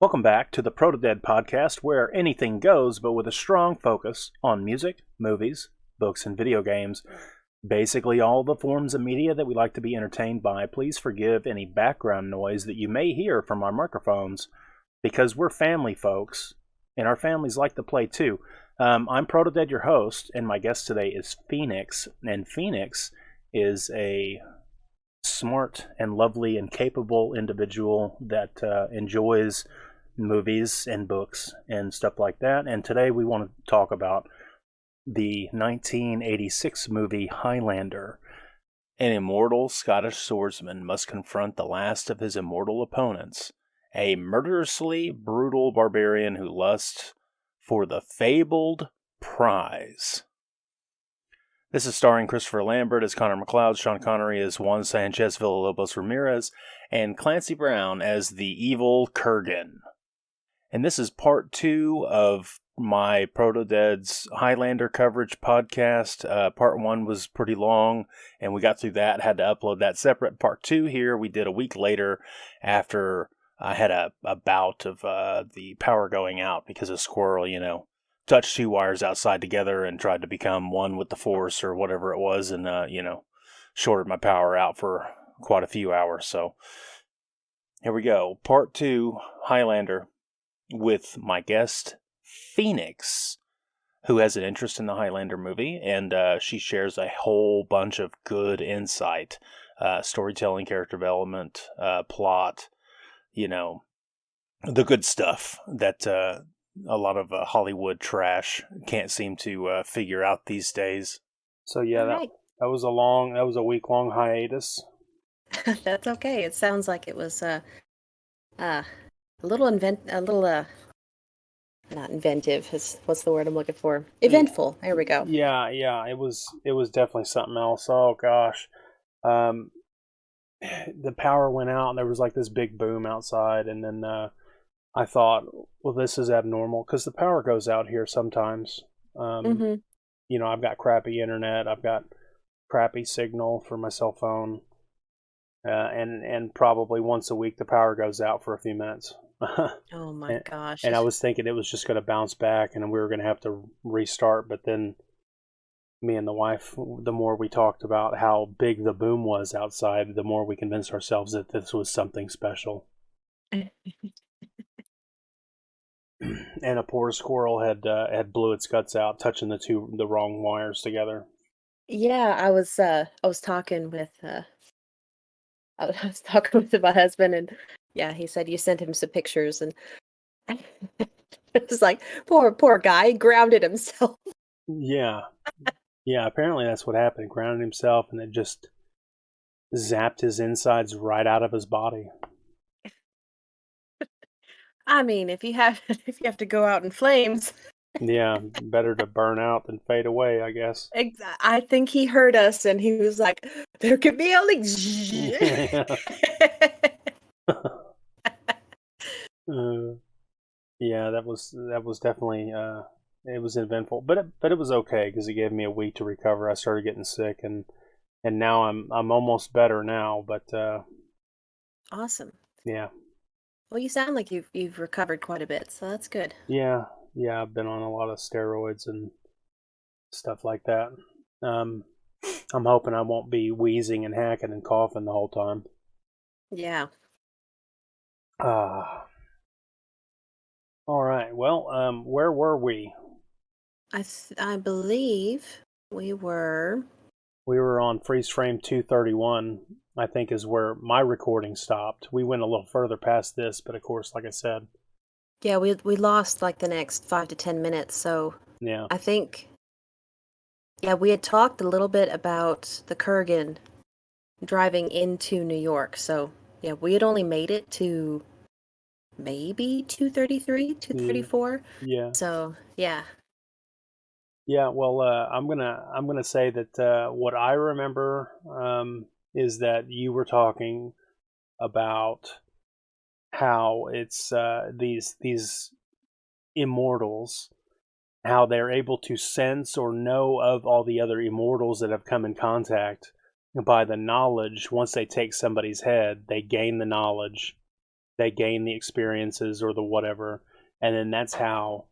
Welcome back to the Protodead Podcast, where anything goes, but with a strong focus on music, movies, books, and video games. Basically all the forms of media that we like to be entertained by. Please forgive any background noise that you may hear from our microphones, because we're family folks, and our families like to play too. I'm Protodead, your host, and my guest today is Phoenix, and Phoenix is a smart and lovely and capable individual that enjoys movies and books and stuff like that. And today we want to talk about the 1986 movie Highlander. An immortal Scottish swordsman must confront the last of his immortal opponents, a murderously brutal barbarian who lusts for the fabled prize. This is starring Christopher Lambert as Connor McLeod, Sean Connery as Juan Sanchez Villalobos Ramirez, and Clancy Brown as the evil Kurgan. And this is part 2 of my Protodead's Highlander coverage podcast. Part 1 was pretty long, and we got through that, had to upload that separate. Part 2 here we did a week later after I had a bout of the power going out because a squirrel, touched 2 wires outside together and tried to become one with the force or whatever it was, and, shorted my power out for quite a few hours. So here we go. Part 2, Highlander, with my guest, Phoenix, who has an interest in the Highlander movie, and she shares a whole bunch of good insight, storytelling, character development, plot, the good stuff that a lot of Hollywood trash can't seem to figure out these days. So yeah, Right. that was a week-long hiatus. That's okay. It sounds like it was not inventive. What's the word I'm looking for? Eventful. There we go. Yeah, it was definitely something else. Oh gosh. The power went out and there was like this big boom outside, and then I thought, well, this is abnormal because the power goes out here sometimes. I've got crappy internet, I've got crappy signal for my cell phone, and probably once a week the power goes out for a few minutes. Oh my gosh. And I was thinking it was just going to bounce back and we were going to have to restart, but then me and the wife, the more we talked about how big the boom was outside, the more we convinced ourselves that this was something special. And a poor squirrel had blew its guts out touching the wrong wires together. Yeah, I was talking with I was talking with my husband, and yeah, he said you sent him some pictures, and it was like poor guy, he grounded himself. Yeah. Yeah, apparently that's what happened. Grounded himself, and it just zapped his insides right out of his body. I mean, if you have to go out in flames. Yeah, better to burn out than fade away, I guess. I think he heard us, and he was like, "There could be only." Yeah, that was definitely it was eventful, but it was okay because it gave me a week to recover. I started getting sick, and now I'm almost better now, but Awesome. yeah. Well, you sound like you've recovered quite a bit, so that's good. Yeah, I've been on a lot of steroids and stuff like that. I'm hoping I won't be wheezing and hacking and coughing the whole time. Yeah. All right. Well, where were we? I believe we were. We were on freeze frame 231, I think is where my recording stopped. We went a little further past this, but of course, like I said. Yeah, we lost like the next 5 to 10 minutes, so Yeah. I think, yeah, we had talked a little bit about the Kurgan driving into New York, so yeah, we had only made it to maybe 233, 234. Yeah. So, yeah. Yeah, well, I'm gonna say that what I remember is that you were talking about how it's these immortals, how they're able to sense or know of all the other immortals that have come in contact by the knowledge. Once they take somebody's head, they gain the knowledge they gain the experiences or the whatever, and then that's how,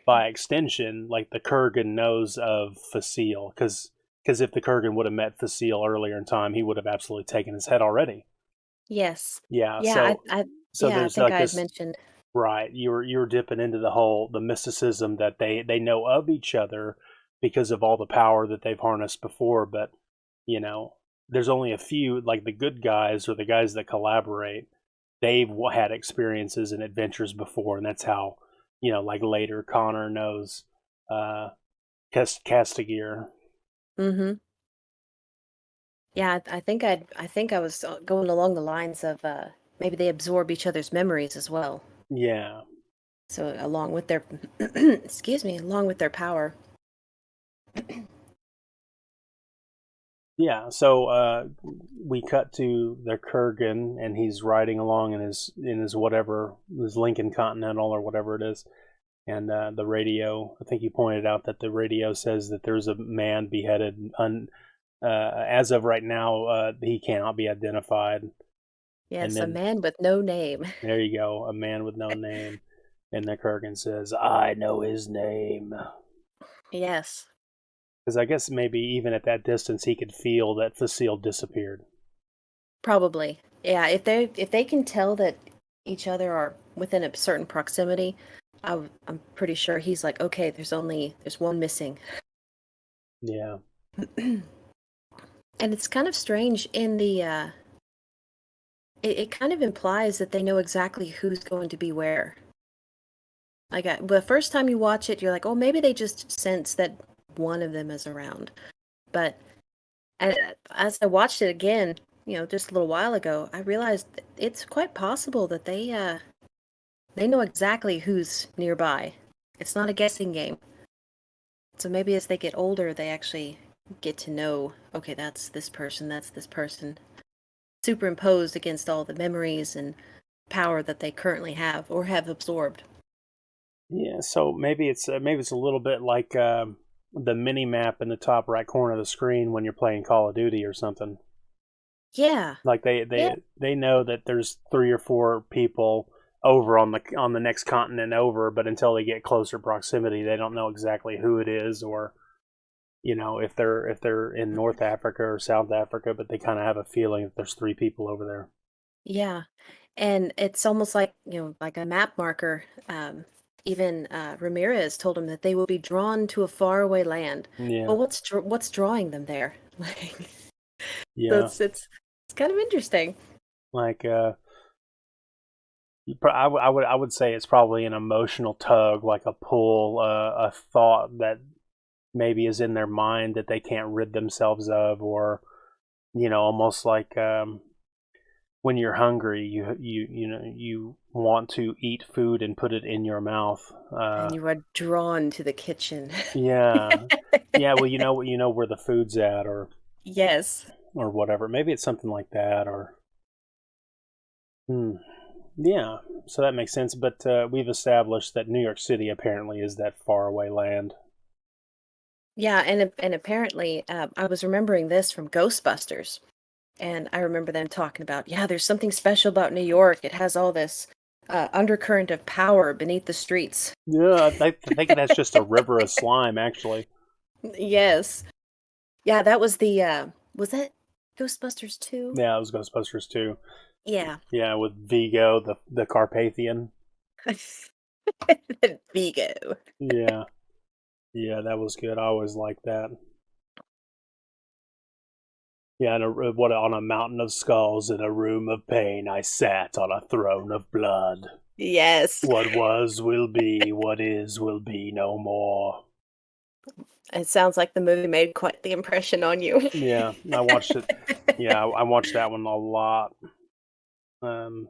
by extension, like the Kurgan knows of Facile, because if the Kurgan would have met Facile earlier in time, he would have absolutely taken his head already. Yes. Yeah, Yeah, so I there's think like I had this, mentioned. right? You're dipping into the mysticism that they know of each other because of all the power that they've harnessed before, but there's only a few, like the good guys or the guys that collaborate. They've had experiences and adventures before, and that's how, like later Connor knows Castigear. Mm-hmm. Yeah, I think I was going along the lines of maybe they absorb each other's memories as well. Yeah. So along with their excuse me, along with their power. Yeah, so we cut to the Kurgan, and he's riding along in his whatever, his Lincoln Continental or whatever it is, and the radio. I think you pointed out that the radio says that there's a man beheaded. As of right now, he cannot be identified. And Yes, a then man with no name. there you go, a man with no name, and the Kurgan says, "I know his name." Yes. Because I guess maybe even at that distance, he could feel that Facile disappeared. Probably. Yeah, if they can tell that each other are within a certain proximity, I'm pretty sure he's like, okay, there's one missing. Yeah. And it's kind of strange in the it kind of implies that they know exactly who's going to be where. Like the first time you watch it, you're like, oh, maybe they just sense that one of them is around. But as I watched it again, just a little while ago, I realized that it's quite possible that they know exactly who's nearby. It's not a guessing game. So maybe as they get older, they actually get to know, okay, that's this person, superimposed against all the memories and power that they currently have or have absorbed. Yeah, so maybe it's a little bit like the mini map in the top right corner of the screen when you're playing Call of Duty or something. Yeah. Like Yeah. they know that there's 3 or 4 people over on the next continent over, but until they get closer proximity, they don't know exactly who it is, or if they're in North Africa or South Africa, but they kind of have a feeling that there's 3 people over there. Yeah. And it's almost like, like a map marker. Even Ramirez told him that they will be drawn to a faraway land. Yeah, Well, what's drawing them there? Like, so yeah. it's kind of interesting. Like I would say it's probably an emotional tug, like a pull, a thought that maybe is in their mind that they can't rid themselves of, or almost like when you're hungry, you want to eat food and put it in your mouth. And you are drawn to the kitchen. Yeah, yeah. Well, where the food's at, Yes. or whatever. Maybe it's something like that, or yeah. So that makes sense. But we've established that New York City apparently is that faraway land. Yeah, and apparently, I was remembering this from Ghostbusters, and I remember them talking about, yeah, there's something special about New York. It has all this undercurrent of power beneath the streets. Yeah, I think that's just a river of slime, actually. Yes. Yeah, that was was that Ghostbusters 2? Yeah, it was Ghostbusters too. Yeah. Yeah, with Vigo, the Carpathian. Vigo. Yeah, yeah, that was good. I always liked that. Yeah, and what on a mountain of skulls in a room of pain, I sat on a throne of blood. Yes. What was will be, what is will be no more. It sounds like the movie made quite the impression on you. Yeah, I watched it. Yeah, I watched that one a lot. Um,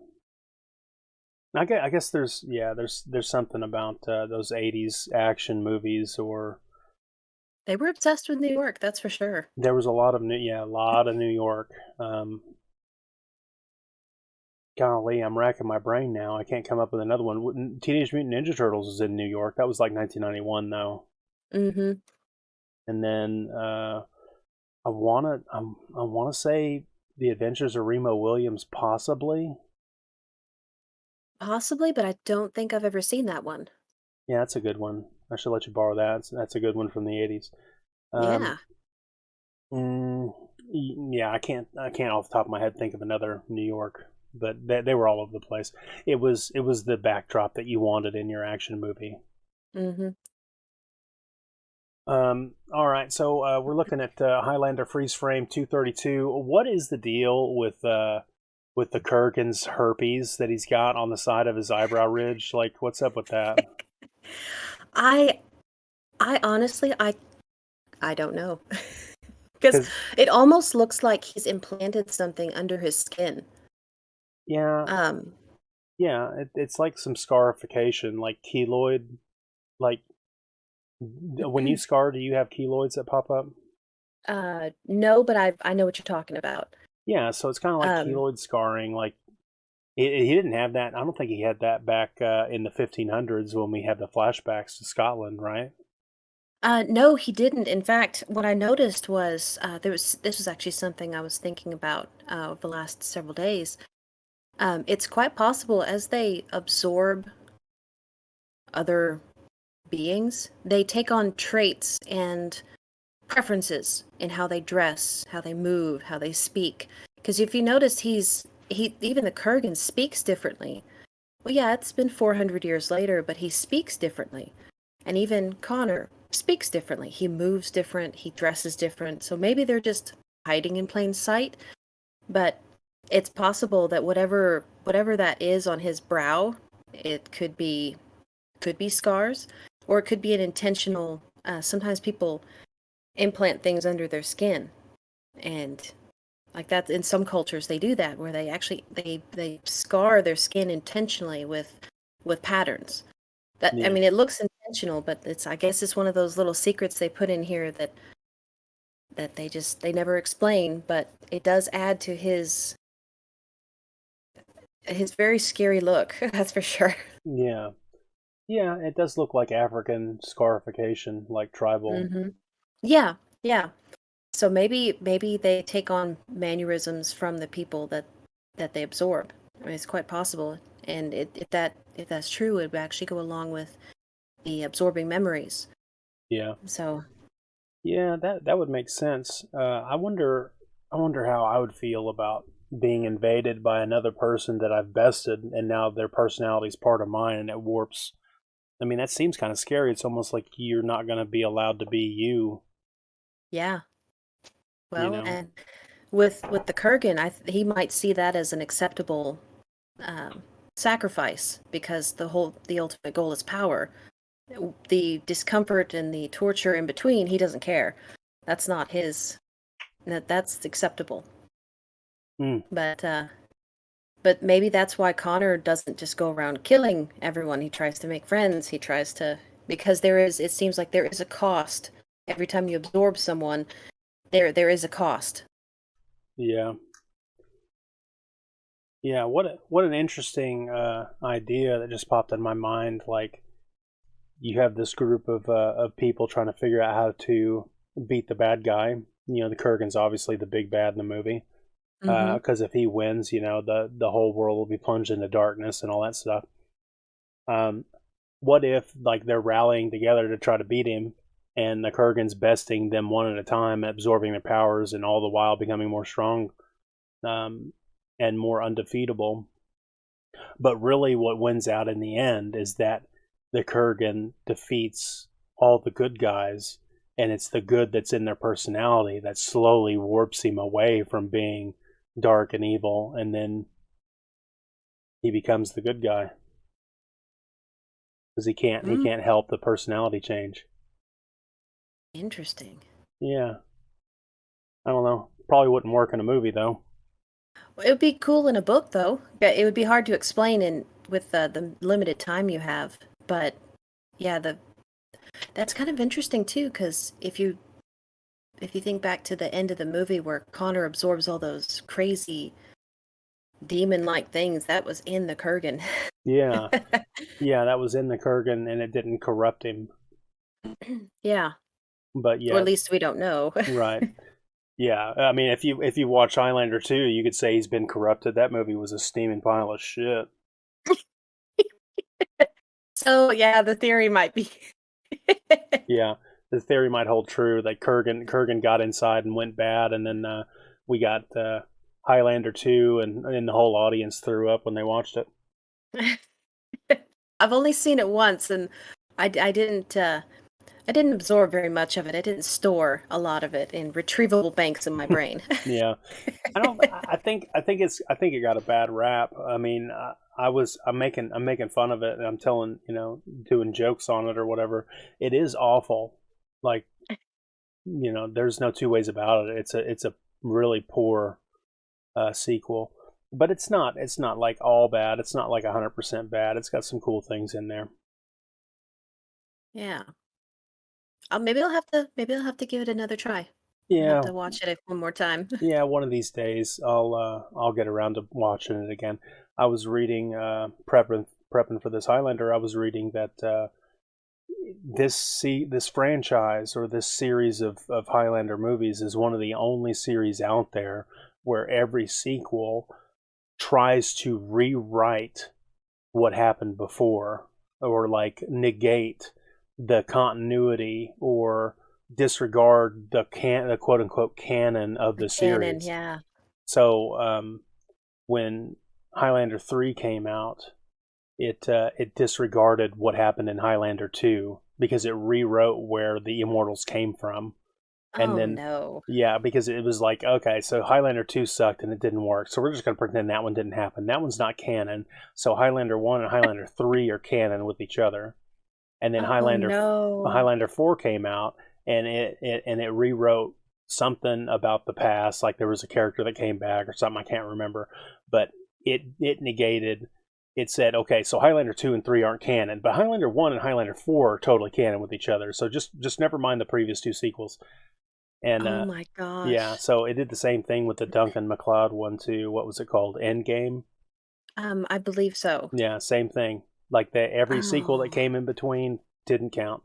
I guess there's something about those '80s action movies, or They were obsessed with New York, that's for sure. there was a lot of a lot of New York. Golly, I'm racking my brain now. I can't come up with another one. Teenage Mutant Ninja Turtles is in New York. That was like 1991 though. Mm-hmm. And then I wanna say The Adventures of Remo Williams, possibly. Possibly, but I don't think I've ever seen that one. Yeah, that's a good one. I should let you borrow that. That's a good one from the 80s. Um, Yeah. mm, yeah, I can't off the top of my head think of another New York, but they were all over the place. It was the backdrop that you wanted in your action movie. Mm-hmm. All right, so we're looking at Highlander Freeze Frame 232. What is the deal with the Kurgan's herpes that he's got on the side of his eyebrow ridge? Like, what's up with that? I I honestly I don't know. Because Because it almost looks like he's implanted something under his skin. yeah, Um, yeah, it's like some scarification, like keloid. Like when you scar, do you have keloids that pop up? no, but I know what you're talking about. Yeah, so it's kind of like Um, keloid scarring. Like he didn't have that. I don't think he had that back in the 1500s when we had the flashbacks to Scotland, right? no, he didn't. In fact, what I noticed was this was actually something I was thinking about over the last several days. It's quite possible as they absorb other beings, they take on traits and preferences in how they dress, how they move, how they speak. Because if you notice, he even the Kurgan speaks differently. Well, yeah, it's been 400 years later, but he speaks differently. And even Connor speaks differently. He moves different, he dresses different. So maybe they're just hiding in plain sight, but it's possible that whatever that is on his brow, it could be scars, or it could be an intentional sometimes people implant things under their skin, and like that in some cultures they do that where they actually they scar their skin intentionally with patterns. That, I Yeah, mean, it looks intentional, but it's, I guess it's one of those little secrets they put in here that they never explain, but it does add to his very scary look. That's for sure. yeah, yeah. It does look like African scarification, like tribal. Hmm. Yeah, yeah. So maybe they take on mannerisms from the people that they absorb. I mean, it's quite possible. And if that's true, it would actually go along with the absorbing memories. Yeah, So, yeah. That would make sense. I wonder how I would feel about being invaded by another person that I've bested, and now their personality is part of mine, and it warps. I mean, that seems kind of scary. It's almost like you're not going to be allowed to be you. yeah. You Well, know? and with the Kurgan, he might see that as an acceptable um, sacrifice because the ultimate goal is power. The discomfort and the torture in between, he doesn't care. That's not his. That's acceptable. Mm, But but maybe that's why Connor doesn't just go around killing everyone. He tries to make friends. He tries to, because it seems like there is a cost. Every time you absorb someone, there is a cost. yeah. Yeah, what an interesting idea that just popped in my mind. Like you have this group of people trying to figure out how to beat the bad guy. You know, the Kurgan's obviously the big bad in the movie. Mm-hmm. Because if he wins, you know, the whole world will be plunged into darkness and all that stuff. Um, what if like they're rallying together to try to beat him, and the Kurgan's besting them one at a time, absorbing their powers, and all the while becoming more strong um, and more undefeatable. But really, what wins out in the end is that the Kurgan defeats all the good guys, and it's the good that's in their personality that slowly warps him away from being dark and evil, and then he becomes the good guy because he Mm, can't help the personality change. interesting. Yeah, I don't know. Probably wouldn't work in a movie though. Well, it would be cool in a book, though. Yeah, it would be hard to explain in with the limited time you have. But yeah, the that's kind of interesting too, because if you think back to the end of the movie where Connor absorbs all those crazy demon-like things, that was in the Kurgan. Yeah, yeah, that was in the Kurgan, and it didn't corrupt him. Yeah, But or yeah, at least we don't know. right. Yeah, I mean, if you watch Highlander 2, you could say he's been corrupted. That movie was a steaming pile of shit. So yeah, the theory might be. Yeah, the theory might hold true that Kurgan got inside and went bad, and then we got Highlander 2, and the whole audience threw up when they watched it. I've only seen it once, and I didn't absorb very much of it. I didn't store a lot of it in retrievable banks in my brain. Yeah, I think it got a bad rap. I mean, I'm making fun of it, and I'm doing jokes on it or whatever. It is awful. Like, there's no two ways about it. It's a really poor sequel, but it's not like all bad. It's not like 100% bad. It's got some cool things in there. Yeah. Maybe I'll have to give it another try. I'll Yeah, have to watch it one more time. yeah. One of these days, I'll get around to watching it again. I was reading, prepping for this Highlander. I was reading that this franchise, or this series of Highlander movies, is one of the only series out there where every sequel tries to rewrite what happened before, or like negate the continuity, or disregard the quote unquote canon of the series. Yeah. So when Highlander 3 came out, it disregarded what happened in Highlander 2 because it rewrote where the Immortals came from. And then, no. Yeah, because it was like, okay, so Highlander 2 sucked and it didn't work, so we're just going to pretend that one didn't happen. That one's not canon. So Highlander 1 and Highlander 3 are canon with each other. And then Highlander 4 came out, and it rewrote something about the past, like there was a character that came back or something, I can't remember, but it negated. It said, okay, so Highlander 2 and 3 aren't canon, but Highlander 1 and Highlander 4 are totally canon with each other. So just never mind the previous two sequels. And oh my gosh. yeah, so it did the same thing with the Duncan MacLeod one too. What was it called? Endgame? I believe so. Yeah, same thing. Like every sequel that came in between didn't count.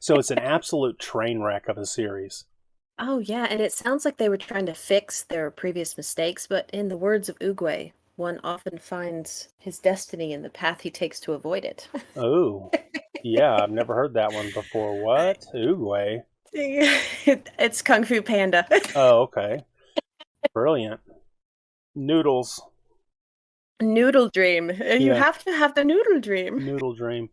So it's an absolute train wreck of a series. Oh yeah, and it sounds like they were trying to fix their previous mistakes, but in the words of Uguay, one often finds his destiny in the path he takes to avoid it. Oh, yeah, I've never heard that one before. What? Uguay? It's Kung Fu Panda. Oh, okay. Brilliant. Noodles. Noodle dream. You have to have the noodle dream. Noodle dream.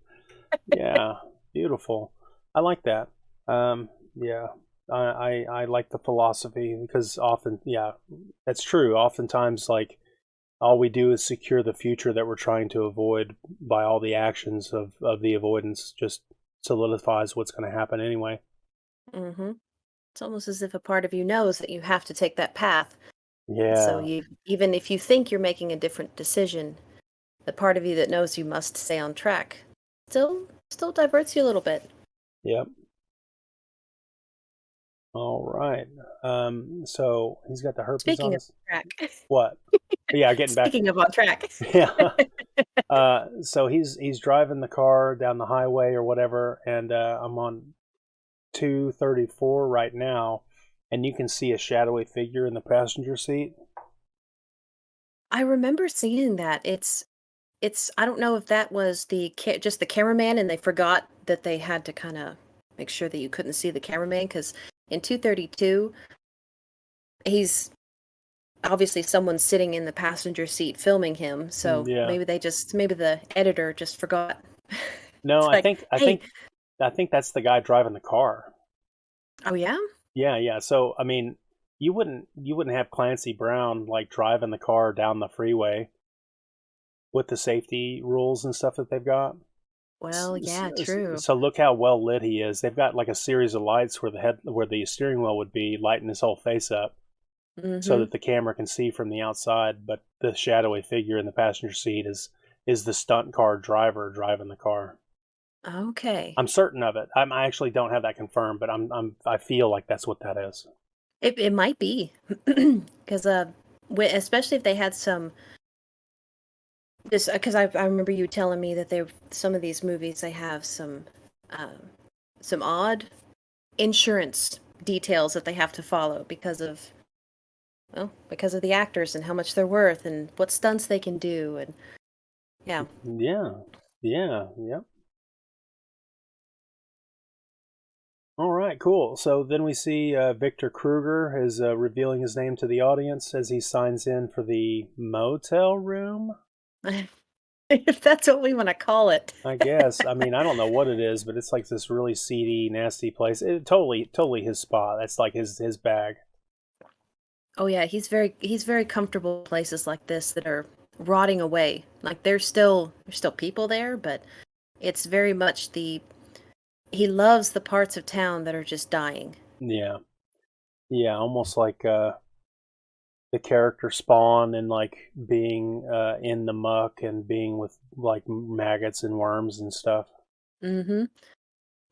Yeah, beautiful. I like that. Yeah, I like the philosophy, because often, yeah, that's true. Oftentimes, like, all we do is secure the future that we're trying to avoid by all the actions of the avoidance. Just solidifies what's going to happen anyway. Mm-hmm. It's almost as if a part of you knows that you have to take that path. Yeah. So even if you think you're making a different decision, the part of you that knows you must stay on track still diverts you a little bit. Yep. All right. So he's got the herpes. Speaking on of his... track. What? Yeah, getting back. Speaking of on track. Yeah. So he's driving the car down the highway or whatever, and I'm on 234 right now, and you can see a shadowy figure in the passenger seat. I remember seeing that. It's I don't know if that was just the cameraman, and they forgot that they had to kind of make sure that you couldn't see the cameraman, because in 232 he's obviously someone sitting in the passenger seat filming him, so maybe the editor just forgot. No, I think that's the guy driving the car. Oh yeah? Yeah. So I mean, you wouldn't have Clancy Brown like driving the car down the freeway with the safety rules and stuff that they've got. Well, yeah, true. So look how well lit he is. They've got like a series of lights where the steering wheel would be, lighting his whole face up, so that the camera can see from the outside. But the shadowy figure in the passenger seat is the stunt car driver driving the car. Okay. I'm certain of it. I actually don't have that confirmed, but I feel like that's what that is. It might be, because especially if they had some. Because I remember you telling me that some of these movies, they have some odd insurance details that they have to follow because of the actors and how much they're worth and what stunts they can do, and Yeah. Yeah. Yeah. Yep. All right, cool. So then we see Victor Kruger is revealing his name to the audience as he signs in for the motel room. If that's what we want to call it. I guess. I mean, I don't know what it is, but it's like this really seedy, nasty place. Totally his spot. That's like his bag. Oh yeah, he's very comfortable in places like this that are rotting away. Like there's still people there, but it's very much he loves the parts of town that are just dying. Yeah, yeah, almost like the character Spawn and like being in the muck and being with like maggots and worms and stuff. Mm-hmm.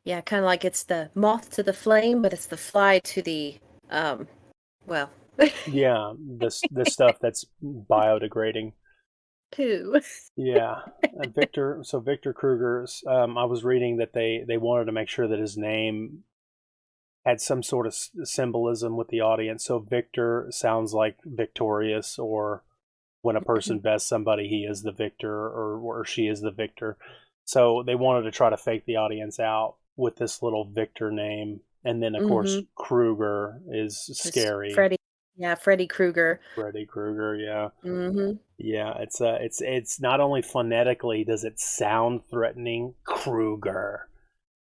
Yeah, kind of like it's the moth to the flame, but it's the fly to the well, Yeah, this stuff that's biodegrading. poo. Yeah, Victor. So Victor Kruger's. I was reading that they wanted to make sure that his name had some sort of symbolism with the audience. So Victor sounds like victorious, or when a person bests somebody, he is the victor, or she is the victor. So they wanted to try to fake the audience out with this little Victor name, and then of course Mm-hmm. Kruger is It's scary. Freddy. Yeah, Freddy Krueger. Freddy Krueger, yeah. Mm-hmm. Yeah, it's not only phonetically does it sound threatening, Kruger,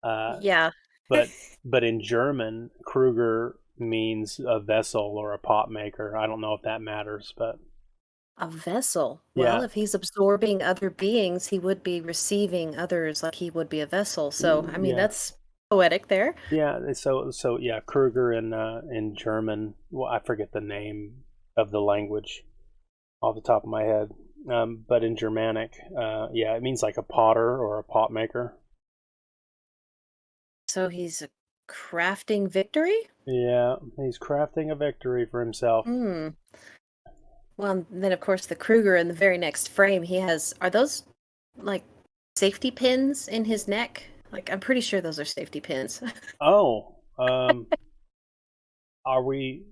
uh, Yeah. but in German, Kruger means a vessel or a pot maker. I don't know if that matters, but A vessel. Well, yeah, if he's absorbing other beings, he would be receiving others like he would be a vessel. So, I mean, yeah, that's poetic there. yeah. So yeah, Kruger in German. Well, I forget the name of the language off the top of my head, but in Germanic, yeah, it means like a potter or a pot maker. So he's crafting victory? Yeah, he's crafting a victory for himself. Hmm. Well, and then of course the Kruger in the very next frame, are those like safety pins in his neck? Like I'm pretty sure those are safety pins. Oh, are we?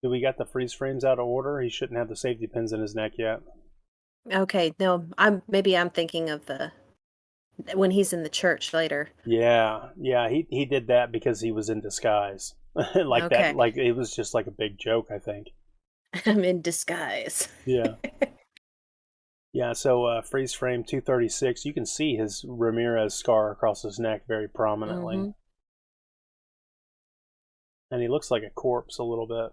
Do we got the freeze frames out of order? He shouldn't have the safety pins in his neck yet. Okay, no, I'm thinking of the when he's in the church later. Yeah, yeah. He did that because he was in disguise, like that. Okay. Like it was just like a big joke, I think. I'm in disguise. Yeah, yeah. So freeze frame 236. You can see his Ramirez scar across his neck very prominently, Hmm. and he looks like a corpse a little bit.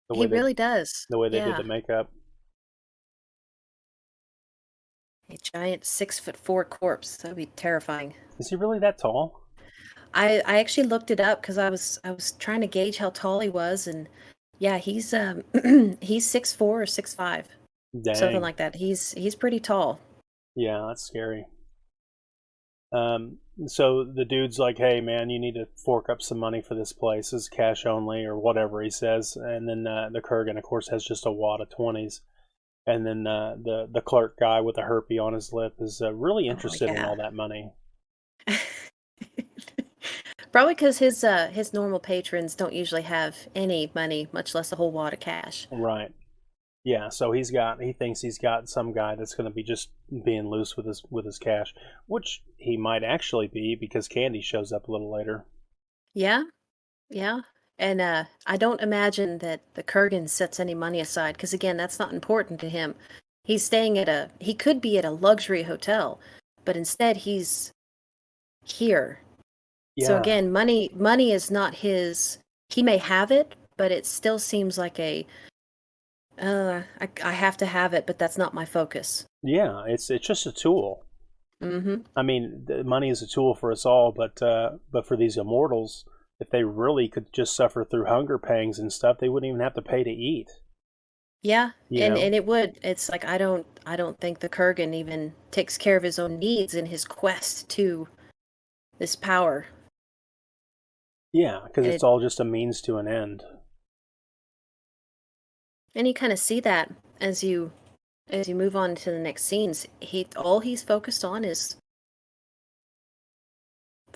The He way they really does. the way they did Yeah. the makeup. A giant 6'4" corpse. That'd be terrifying. Is he really that tall? I actually looked it up because I was trying to gauge how tall he was, and yeah, he's he's 6'4" or 6'5", something Dang. like that. He's pretty tall. Yeah, that's scary. So the dude's like, "Hey, man, you need to fork up some money for this place. It's cash only, or whatever he says." And then the Kurgan, of course, has just a wad of 20s. And then the clerk guy with a herpy on his lip is really Oh interested in yeah. all that money. Probably because his normal patrons don't usually have any money, much less a whole wad of cash. Right. Yeah. So he thinks he's got some guy that's going to be just being loose with his cash, which he might actually be because Candy shows up a little later. Yeah, yeah. And I don't imagine that the Kurgan sets any money aside because again, that's not important to him. He could be at a luxury hotel, but instead he's here. So Yeah. again, money is not his. He may have it, but it still seems like I have to have it, but that's not my focus. Yeah. It's just a tool. Mm-hmm. I mean, money is a tool for us all, but for these immortals, if they really could just suffer through hunger pangs and stuff, they wouldn't even have to pay to eat. Yeah, You know? and it would. It's like I don't think the Kurgan even takes care of his own needs in his quest to this power. Yeah, because And it's it all just a means to an end. and you kind of see that as you move on to the next scenes. All he's focused on is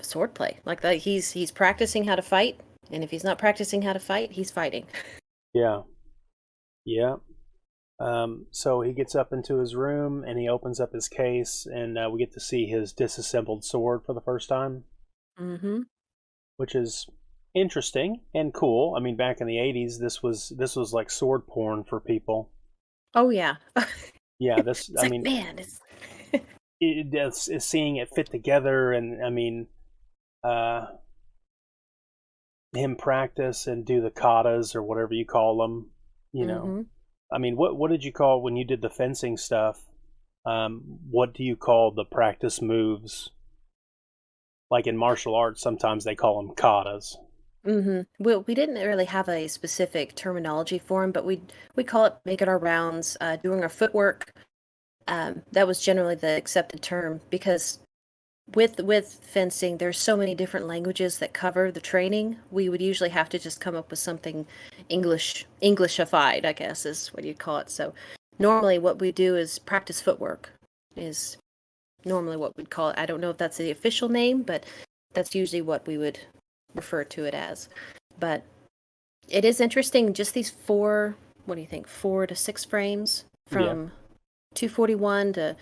swordplay. Like he's practicing how to fight, and if he's not practicing how to fight, he's fighting. Yeah, yeah. So he gets up into his room and he opens up his case, and we get to see his disassembled sword for the first time, Mm-hmm. which is interesting and cool. I mean, back in the '80s, this was like sword porn for people. Oh yeah. Yeah, It's like, man, it's is seeing it fit together, and I mean, uh, him practice and do the katas or whatever you call them. You know, mm-hmm. I mean, what did you call when you did the fencing stuff? What do you call the practice moves? Like in martial arts, sometimes they call them katas. Mm-hmm. Well, we didn't really have a specific terminology for him, but we call it making our rounds, doing our footwork. That was generally the accepted term because with fencing, there's so many different languages that cover the training. We would usually have to just come up with something Englishified, I guess is what you'd call it. So normally what we do is practice footwork is normally what we'd call it. I don't know if that's the official name, but that's usually what we would refer to it as. But it is interesting, just these what do you think, 4 to 6 frames from 241 to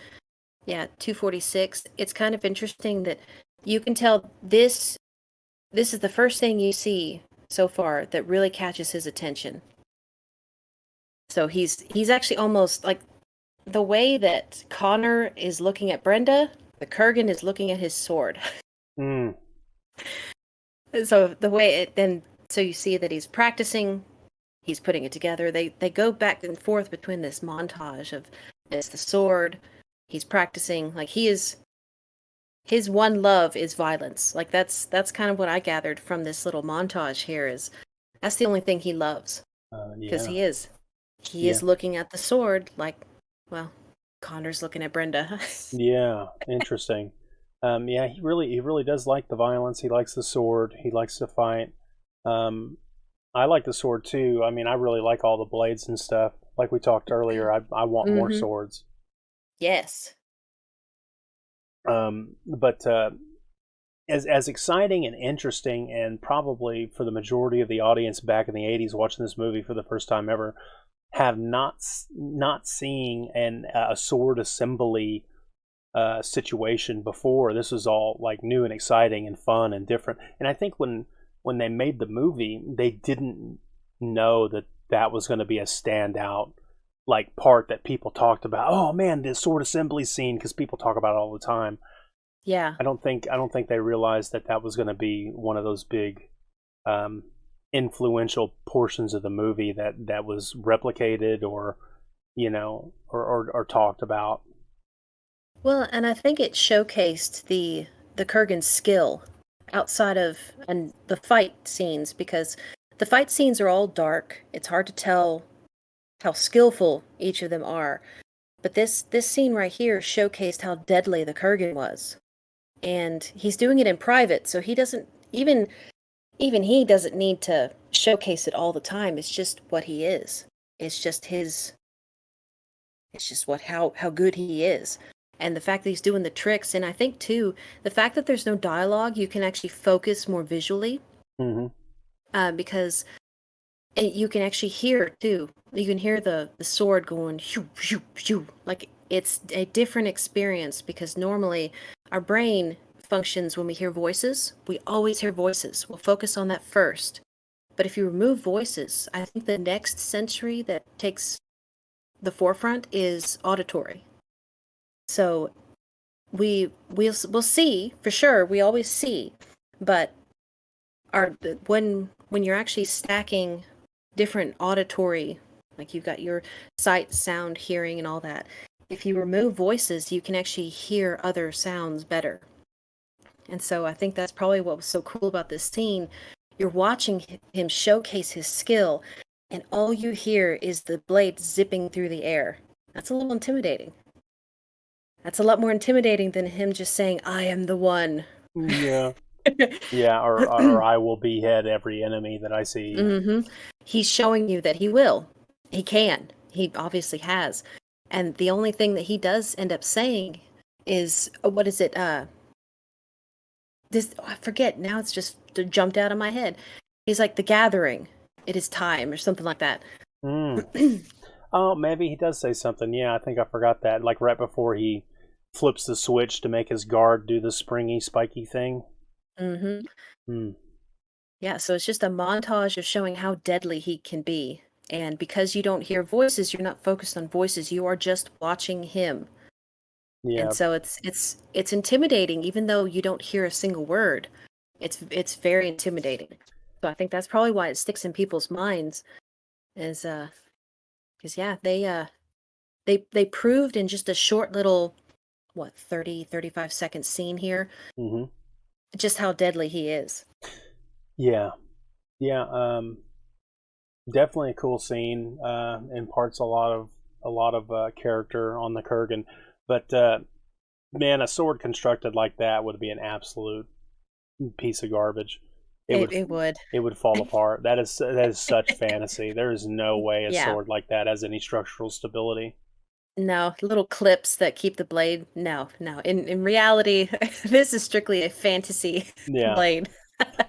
246. It's kind of interesting that you can tell this is the first thing you see so far that really catches his attention. So he's actually almost like the way that Connor is looking at Brenda, the Kurgan is looking at his sword. Mm. So the way it then, so you see that he's practicing, he's putting it together. They go back and forth between this montage of it's the sword, he's practicing, like his one love is violence. Like that's kind of what I gathered from this little montage here is that's the only thing he loves. Because he is looking at the sword like, well, Connor's looking at Brenda. Yeah, interesting. Yeah, he really does like the violence. He likes the sword. He likes to fight. I like the sword too. I mean, I really like all the blades and stuff. Like we talked earlier, I want more swords. Yes. But as exciting and interesting, and probably for the majority of the audience back in the '80s watching this movie for the first time ever, have not seeing a sword assembly situation before. This was all like new and exciting and fun and different. And I think when they made the movie, they didn't know that was going to be a standout like part that people talked about. Oh man, this sword assembly scene, because people talk about it all the time. Yeah. I don't think they realized that was going to be one of those big influential portions of the movie that was replicated or or talked about. Well, and I think it showcased the Kurgan's skill outside of and the fight scenes, because the fight scenes are all dark. It's hard to tell how skillful each of them are. But this scene right here showcased how deadly the Kurgan was. And he's doing it in private, so he doesn't even he doesn't need to showcase it all the time. It's just what he is. It's just how good he is. And the fact that he's doing the tricks, and I think too, the fact that there's no dialogue, you can actually focus more visually. Mm-hmm. Because you can actually hear it too. You can hear the sword going shoo, shoo, shoo. Like it's a different experience because normally our brain functions when we hear voices. We always hear voices. We'll focus on that first. But if you remove voices, I think the next sensory that takes the forefront is auditory. So we'll see for sure. We always see, but when you're actually stacking different auditory, like you've got your sight, sound, hearing, and all that. If you remove voices, you can actually hear other sounds better. And so I think that's probably what was so cool about this scene. You're watching him showcase his skill, and all you hear is the blade zipping through the air. That's a little intimidating. That's a lot more intimidating than him just saying, "I am the one." Yeah. Yeah, or I will behead every enemy that I see. Mm-hmm. He's showing you that he will. He can. He obviously has. And the only thing that he does end up saying is, what is it? I forget. Now it's just jumped out of my head. He's like, the gathering. It is time, or something like that. Oh, maybe he does say something. Yeah, I think I forgot that. Like right before he flips the switch to make his guard do the springy, spiky thing. Mm-hmm. Hmm. Yeah, so it's just a montage of showing how deadly he can be. And because you don't hear voices, you're not focused on voices. You are just watching him. Yeah. And so it's intimidating, even though you don't hear a single word. It's very intimidating. So I think that's probably why it sticks in people's minds. Is because yeah, they proved in just a short little 35 second scene here Mm-hmm. just how deadly he is. Yeah. Yeah. Definitely a cool scene. Imparts a lot of character on the Kurgan, but man, a sword constructed like that would be an absolute piece of garbage. It would. It would fall apart. That is such fantasy. There is no way a Yeah. sword like that has any structural stability. No, little clips that keep the blade. No, no. In reality, this is strictly a fantasy Yeah. blade.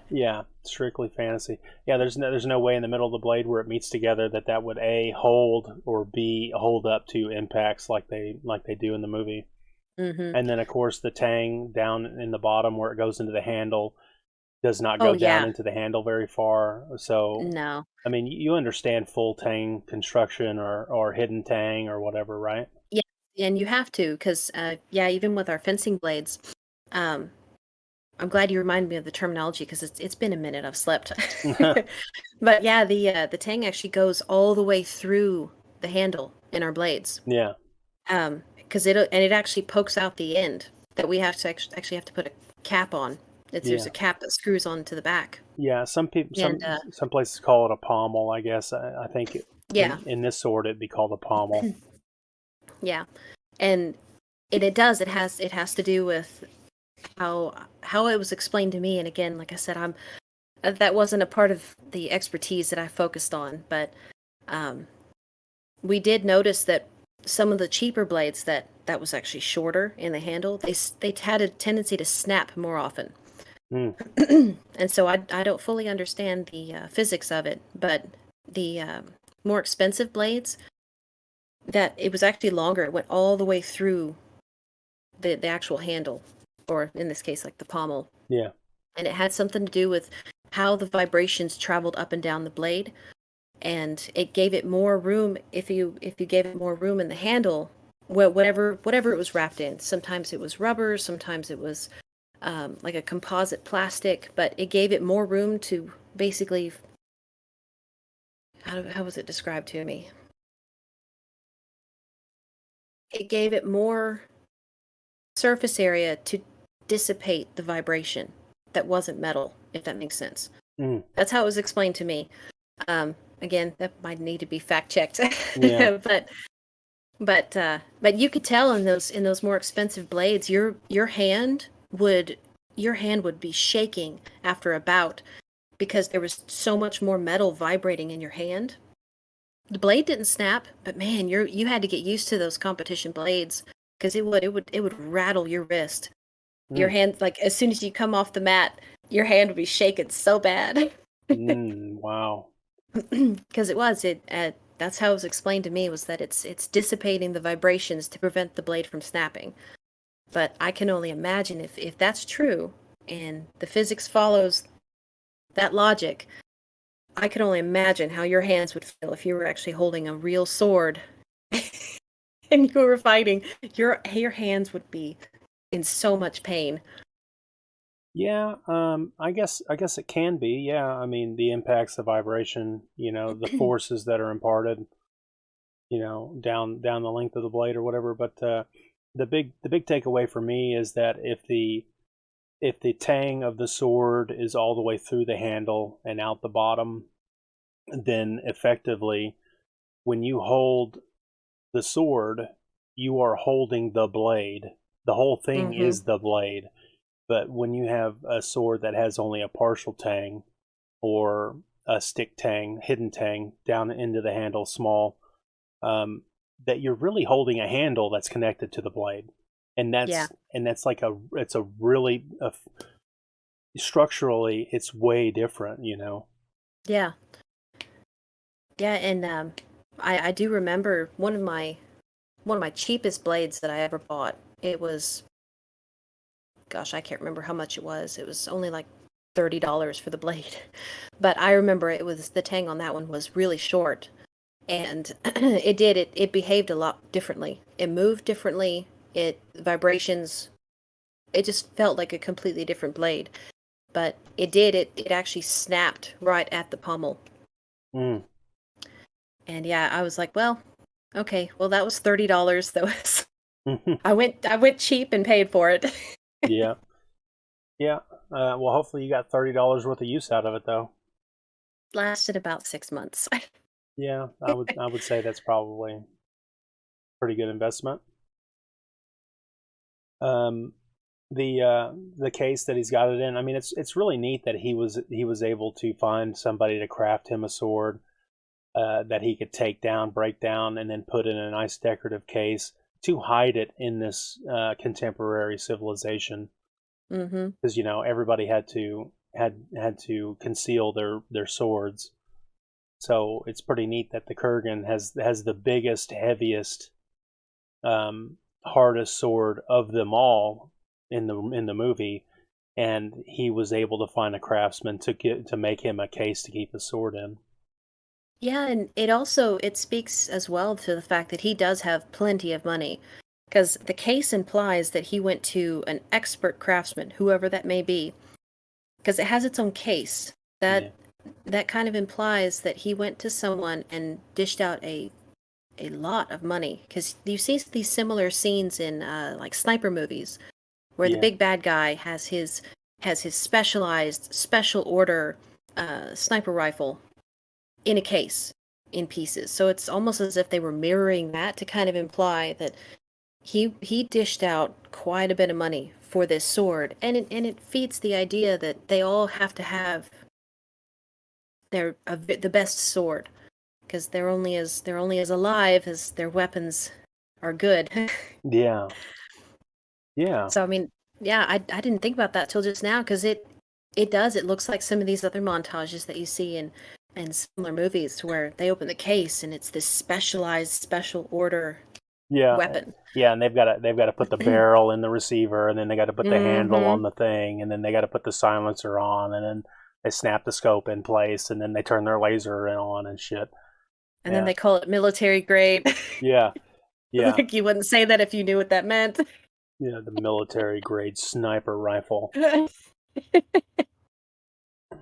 Yeah, strictly fantasy. Yeah, there's no way in the middle of the blade where it meets together that would A, hold, or B, hold up to impacts like they do in the movie. Mm-hmm. And then of course the tang down in the bottom where it goes into the handle does not Oh go down yeah. into the handle very far. So No. I mean, you understand full tang construction or hidden tang or whatever, right? Yeah, and you have to, because yeah, even with our fencing blades, um, I'm glad you reminded me of the terminology because it's been a minute. I've slept. But yeah, the tang actually goes all the way through the handle in our blades. Yeah. Because it actually pokes out the end that we have to actually have to put a cap on. There's Yeah. a cap that screws onto the back. Yeah, some people, And some places call it a pommel. I guess I think yeah, in this sword it'd be called a pommel. yeah, and it has to do with how it was explained to me. And again, like I said, that wasn't a part of the expertise that I focused on, but we did notice that some of the cheaper blades that was actually shorter in the handle, they had a tendency to snap more often. Mm. And so I don't fully understand the physics of it, but the more expensive blades, that it was actually longer. It went all the way through the actual handle, or in this case, like the pommel. Yeah. And it had something to do with how the vibrations traveled up and down the blade, and it gave it more room if you gave it more room in the handle. Whatever it was wrapped in. Sometimes it was rubber, sometimes it was like a composite plastic, but it gave it more room to basically, how was it described to me? It gave it more surface area to dissipate the vibration that wasn't metal, if that makes sense. Mm. That's how it was explained to me. Again, that might need to be fact checked. Yeah. but you could tell in those more expensive blades, your hand would be shaking after a bout because there was so much more metal vibrating in your hand. The blade didn't snap, but man, you had to get used to those competition blades because it would rattle your wrist. Mm. Your hand, like as soon as you come off the mat, your hand would be shaking so bad. Wow. Because that's how it was explained to me, was that it's dissipating the vibrations to prevent the blade from snapping. But I can only imagine if that's true and the physics follows that logic, I can only imagine how your hands would feel if you were actually holding a real sword and you were fighting. Your hands would be in so much pain. Yeah, I guess it can be. Yeah, I mean the impacts, the vibration, the forces that are imparted, down the length of the blade or whatever. But the big takeaway for me is that if the tang of the sword is all the way through the handle and out the bottom, then effectively, when you hold the sword, you are holding the blade. The whole thing Mm-hmm. is the blade. But when you have a sword that has only a partial tang or a stick tang, hidden tang down into the handle small, that you're really holding a handle that's connected to the blade. And that's like it's a really, structurally, it's way different, Yeah. Yeah, and I do remember one of my cheapest blades that I ever bought. It was, gosh, I can't remember how much it was. It was only like $30 for the blade. But I remember the tang on that one was really short. And it behaved a lot differently. It moved differently. Vibrations, it just felt like a completely different blade. But it actually snapped right at the pommel. Mm. And yeah, I was like, well, okay, well that was $30. That was I went cheap and paid for it. Yeah. Yeah. Well, hopefully you got $30 worth of use out of it, though. Lasted about 6 months. Yeah, I would say that's probably a pretty good investment. The case that he's got it in, I mean, it's really neat that he was able to find somebody to craft him a sword that he could take down, break down, and then put in a nice decorative case to hide it in this contemporary civilization. Because everybody had to conceal their swords. So it's pretty neat that the Kurgan has the biggest, heaviest, hardest sword of them all in the movie, and he was able to find a craftsman to make him a case to keep his sword in. Yeah, and it speaks as well to the fact that he does have plenty of money, because the case implies that he went to an expert craftsman, whoever that may be, because it has its own case. That kind of implies that he went to someone and dished out a lot of money, because you see these similar scenes in like sniper movies where the big bad guy has his specialized special order sniper rifle in a case in pieces. So it's almost as if they were mirroring that to kind of imply that he dished out quite a bit of money for this sword, and it feeds the idea that they all have to have the best sword, because they're only as alive as their weapons are good. Yeah. Yeah. So I mean, yeah, I didn't think about that till just now, because it looks like some of these other montages that you see in similar movies, where they open the case and it's this specialized special order weapon. Yeah, and they've got to put the barrel in the receiver, and then they got to put the handle on the thing, and then they got to put the silencer on, and then they snap the scope in place, and then they turn their laser on and shit. And then they call it military grade. Yeah. Like you wouldn't say that if you knew what that meant. Yeah, the military grade sniper rifle.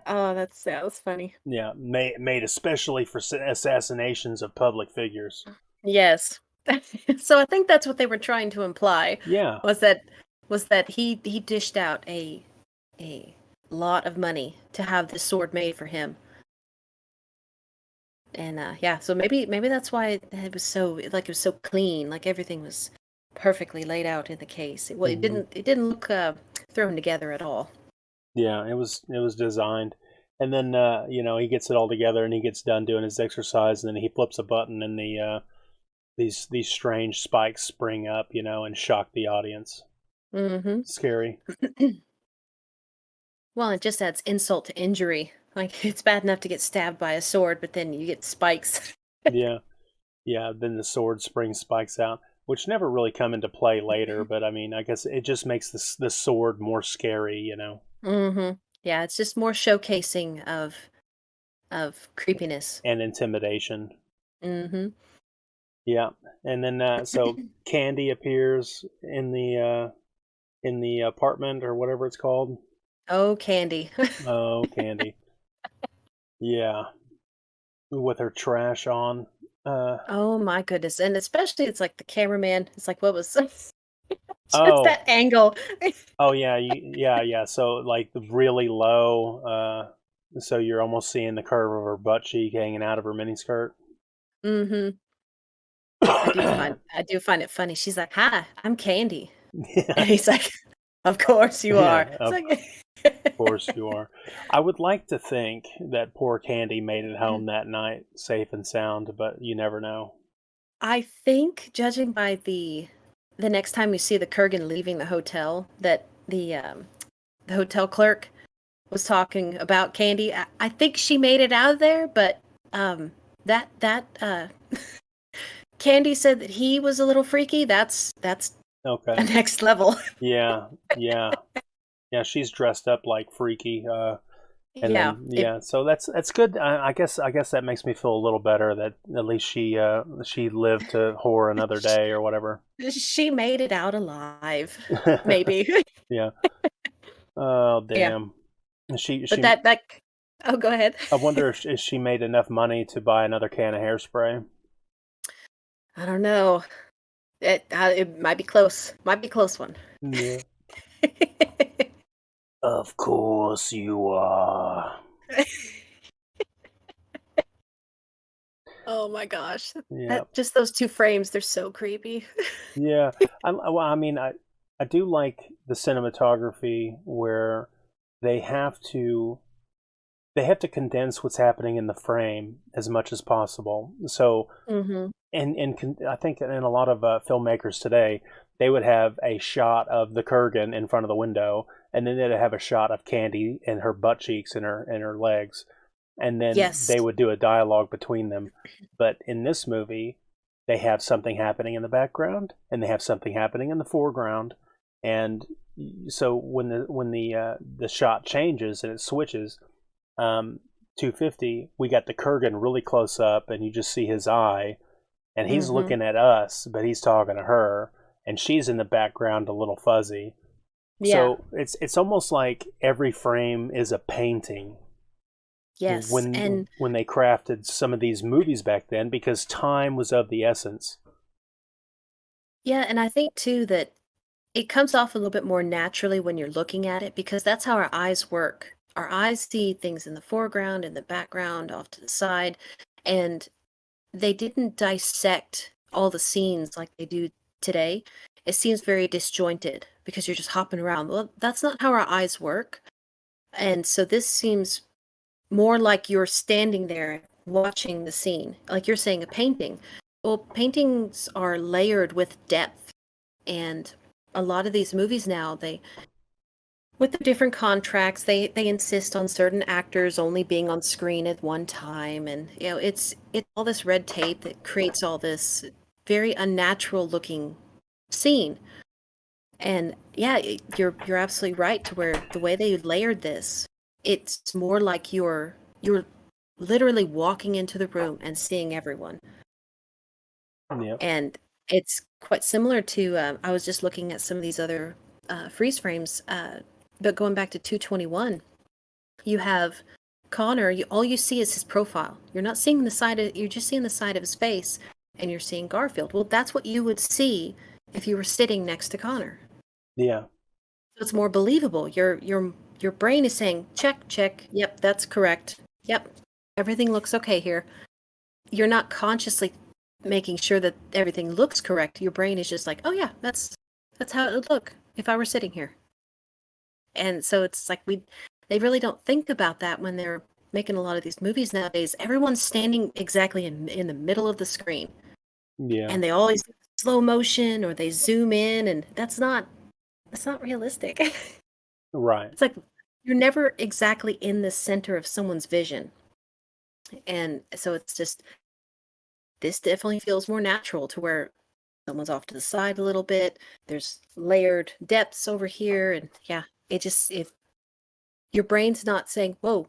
Oh, that's funny. Yeah, made especially for assassinations of public figures. Yes. So I think that's what they were trying to imply. Yeah. Was that he dished out a lot of money to have this sword made for him. And yeah, so maybe that's why it was so clean, like everything was perfectly laid out in the case. It didn't look thrown together at all. Yeah, it was designed. And then he gets it all together and he gets done doing his exercise, and then he flips a button and these strange spikes spring up, and shock the audience. Scary. Well, it just adds insult to injury. Like, it's bad enough to get stabbed by a sword, but then you get spikes. Yeah. Then the sword springs spikes out, which never really come into play later. But I mean, I guess it just makes the sword more scary, Yeah, it's just more showcasing of creepiness and intimidation. Yeah, and then so Candy appears in the apartment or whatever it's called. Oh, Candy. Oh, Candy. Yeah, with her trash on. Oh my goodness, and especially it's like the cameraman. It's like, what was just that angle? Oh yeah, yeah. So like really low. So you're almost seeing the curve of her butt cheek hanging out of her miniskirt. I do find it funny. She's like, "Hi, I'm Candy," and he's like, "Of course you are." Of course you are. I would like to think that poor Candy made it home that night safe and sound, but you never know. I think, judging by the next time we see the Kurgan leaving the hotel, that the hotel clerk was talking about Candy. I think she made it out of there, but that Candy said that he was a little freaky. That's Okay. the next level. Yeah. She's dressed up like freaky. And Yeah. then so that's good. I guess that makes me feel a little better that at least she lived to whore another day or whatever. She made it out alive. Maybe. Yeah. Oh damn. But that oh, go ahead. I wonder if she made enough money to buy another can of hairspray. I don't know. It might be close. Might be a close one. Yeah. Of course you are. Oh my gosh. Yeah. Just those two frames, they're so creepy. Yeah. I do like the cinematography where they have to condense what's happening in the frame as much as possible. So, Mm-hmm. and I think in a lot of filmmakers today, they would have a shot of the Kurgan in front of the window, and then they'd have a shot of Candy and her butt cheeks and her legs, and then they would do a dialogue between them. But in this movie, they have something happening in the background, and they have something happening in the foreground, and so when the shot changes and it switches, 250, we got the Kurgan really close up, and you just see his eye, and he's looking at us, but he's talking to her, and she's in the background a little fuzzy. Yeah. So it's almost like every frame is a painting. Yes. When they crafted some of these movies back then, because time was of the essence. Yeah, and I think too that it comes off a little bit more naturally when you're looking at it, because that's how our eyes work. Our eyes see things in the foreground, in the background, off to the side, and they didn't dissect all the scenes like they do today. It seems very disjointed because you're just hopping around. Well, that's not how our eyes work. And so this seems more like you're standing there watching the scene. Like you're saying, a painting. Well, paintings are layered with depth. And a lot of these movies now, with the different contracts, they insist on certain actors only being on screen at one time. And, it's all this red tape that creates all this very unnatural looking scene. And yeah, you're absolutely right to where the way they layered this, it's more like you're literally walking into the room and seeing everyone. Yeah. And it's quite similar to I was just looking at some of these other freeze frames, but going back to 221, you have Connor. All you see is his profile. You're not seeing you're just seeing the side of his face, and you're seeing Garfield. Well, that's what you would see if you were sitting next to Connor. Yeah. So it's more believable. Your brain is saying, check. Yep, that's correct. Yep, everything looks okay here. You're not consciously making sure that everything looks correct. Your brain is just like, oh yeah, that's how it would look if I were sitting here. And so it's like they really don't think about that when they're making a lot of these movies nowadays. Everyone's standing exactly in the middle of the screen. Yeah. And they always slow motion or they zoom in, and that's not realistic. Right. It's like you're never exactly in the center of someone's vision. And so it's just, this definitely feels more natural to where someone's off to the side a little bit. There's layered depths over here. And yeah, if your brain's not saying, whoa,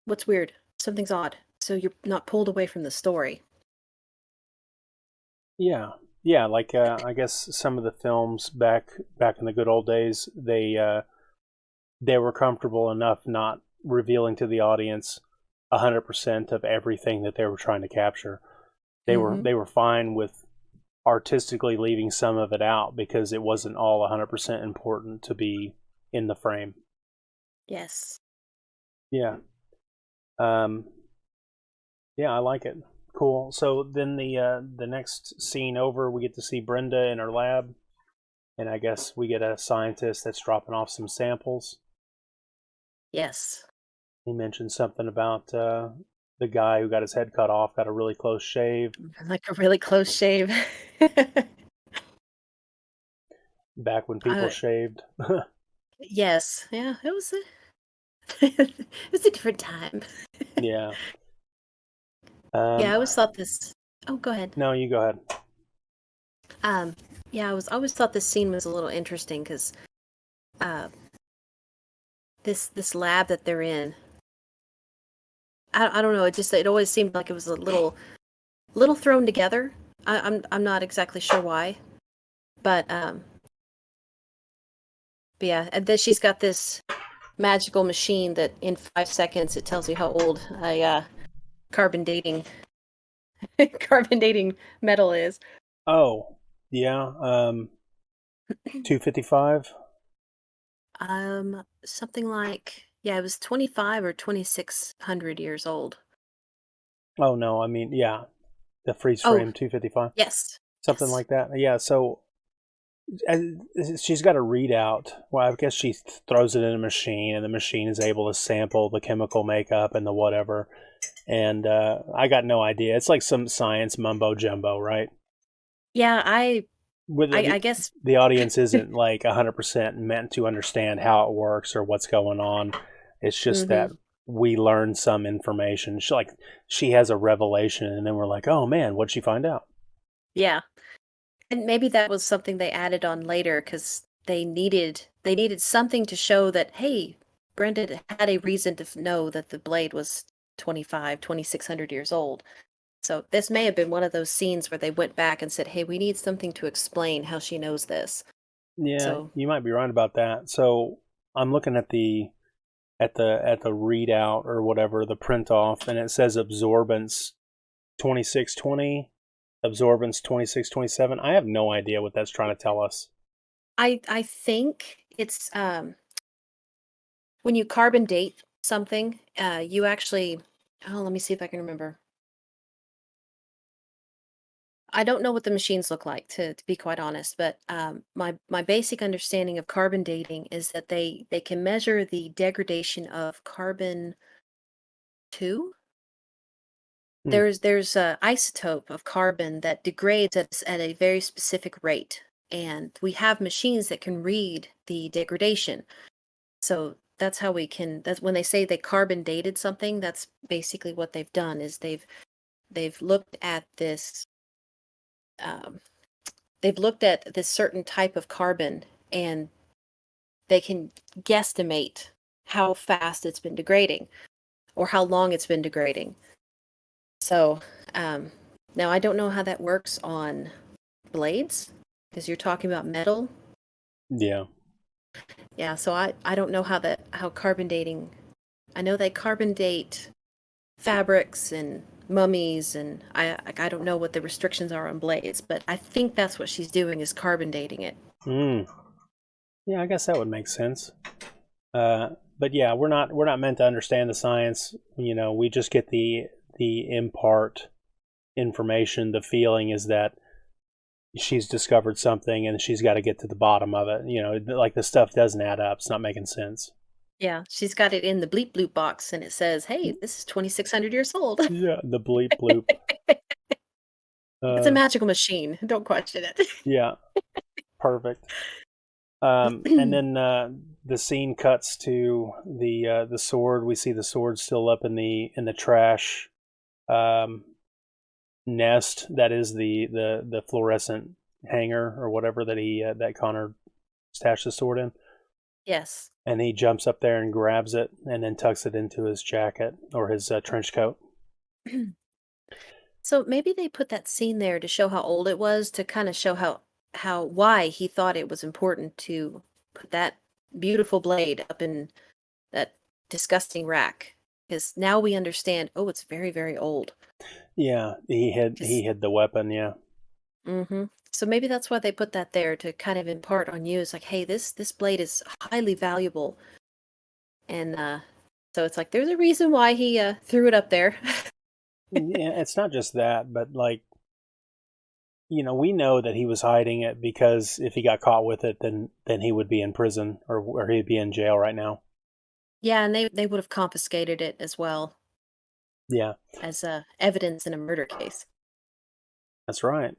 what's weird? Something's odd. So you're not pulled away from the story. Yeah. Yeah, like I guess some of the films back in the good old days, they were comfortable enough not revealing to the audience 100% of everything that they were trying to capture. They were fine with artistically leaving some of it out because it wasn't all 100% important to be in the frame. Yes. Yeah. Yeah, I like it. Cool. So then the next scene over, we get to see Brenda in her lab, and I guess we get a scientist that's dropping off some samples. Yes. He mentioned something about the guy who got his head cut off got a really close shave. Like a really close shave. Back when people shaved. Yes. Yeah, it was a different time. Yeah. Yeah, I Um, always thought this. Oh, go ahead. no, you go ahead. Um, yeah, I always thought this scene was a little interesting because uh, this lab that they're in, I don't know. It always seemed like it was a little thrown together. I'm not exactly sure why, but yeah, and then she's got this magical machine that in 5 seconds it tells you how old a carbon dating carbon dating metal is. Oh, yeah. 255. Something like, yeah, it was 25 or 2600 years old. Oh no, I mean, yeah, the freeze Oh, frame 255, yes, something yes. like that. Yeah. So she's got a readout. Well, I guess she throws it in a machine, and the machine is able to sample the chemical makeup and the whatever. And I got no idea. It's like some science mumbo jumbo, right? Yeah, I With I, the, I guess. the audience isn't like 100% meant to understand how it works or what's going on. It's just Hmm. that we learn some information. She has a revelation, and then we're like, oh man, what'd she find out? Yeah, and maybe that was something they added on later because they needed something to show that, hey, Brenda had a reason to know that the blade was 2600 years old. So this may have been one of those scenes where they went back and said, hey, we need something to explain how she knows this. Yeah, So you might be right about that. So I'm looking at the readout or whatever, the print off, and it says absorbance 2620, absorbance 2627. I have no idea what that's trying to tell us. I think it's when you carbon date something, you actually, oh, let me see if I can remember. I don't know what the machines look like, to be quite honest, but my basic understanding of carbon dating is that they can measure the degradation of carbon two. Hmm. There's a isotope of carbon that degrades at a very specific rate, and we have machines that can read the degradation. So that's how we can. That's when they say they carbon dated something. That's basically what they've done is they've looked at this. Um, they've looked at this certain type of carbon and they can guesstimate how fast it's been degrading or how long it's been degrading. So um, now I don't know how that works on blades because you're talking about metal. Yeah. Yeah, so I don't know how carbon dating. I know they carbon date fabrics and mummies, and I don't know what the restrictions are on blades, but I think that's what she's doing is carbon dating it. Hmm. Yeah, I guess that would make sense. Uh, but yeah, we're not meant to understand the science. We just get the impart information. The feeling is that she's discovered something and she's got to get to the bottom of it. Like the stuff doesn't add up. It's not making sense. Yeah, she's got it in the bleep bloop box, and it says, "Hey, this is 2600 years old." Yeah, the bleep bloop. It's a Uh, magical machine. Don't question it. yeah, perfect. And then the scene cuts to the sword. We see the sword still up in the trash um, nest. That is the fluorescent hanger or whatever that Connor stashed the sword in. Yes. And he jumps up there and grabs it and then tucks it into his jacket or his trench coat. So maybe they put that scene there to show how old it was, to kind of show how why he thought it was important to put that beautiful blade up in that disgusting rack. Because now we understand, oh, it's very, very old. Yeah, he hid Because he hid the weapon. Yeah, so maybe that's why they put that there to kind of impart on you. It's like, hey, this blade is highly valuable, and so it's like there's a reason why he threw it up there. yeah. It's not just that, but like we know that he was hiding it because if he got caught with it, then he would be in prison or he'd be in jail right now. Yeah, and they would have confiscated it as well Yeah, as evidence in a murder case. that's right.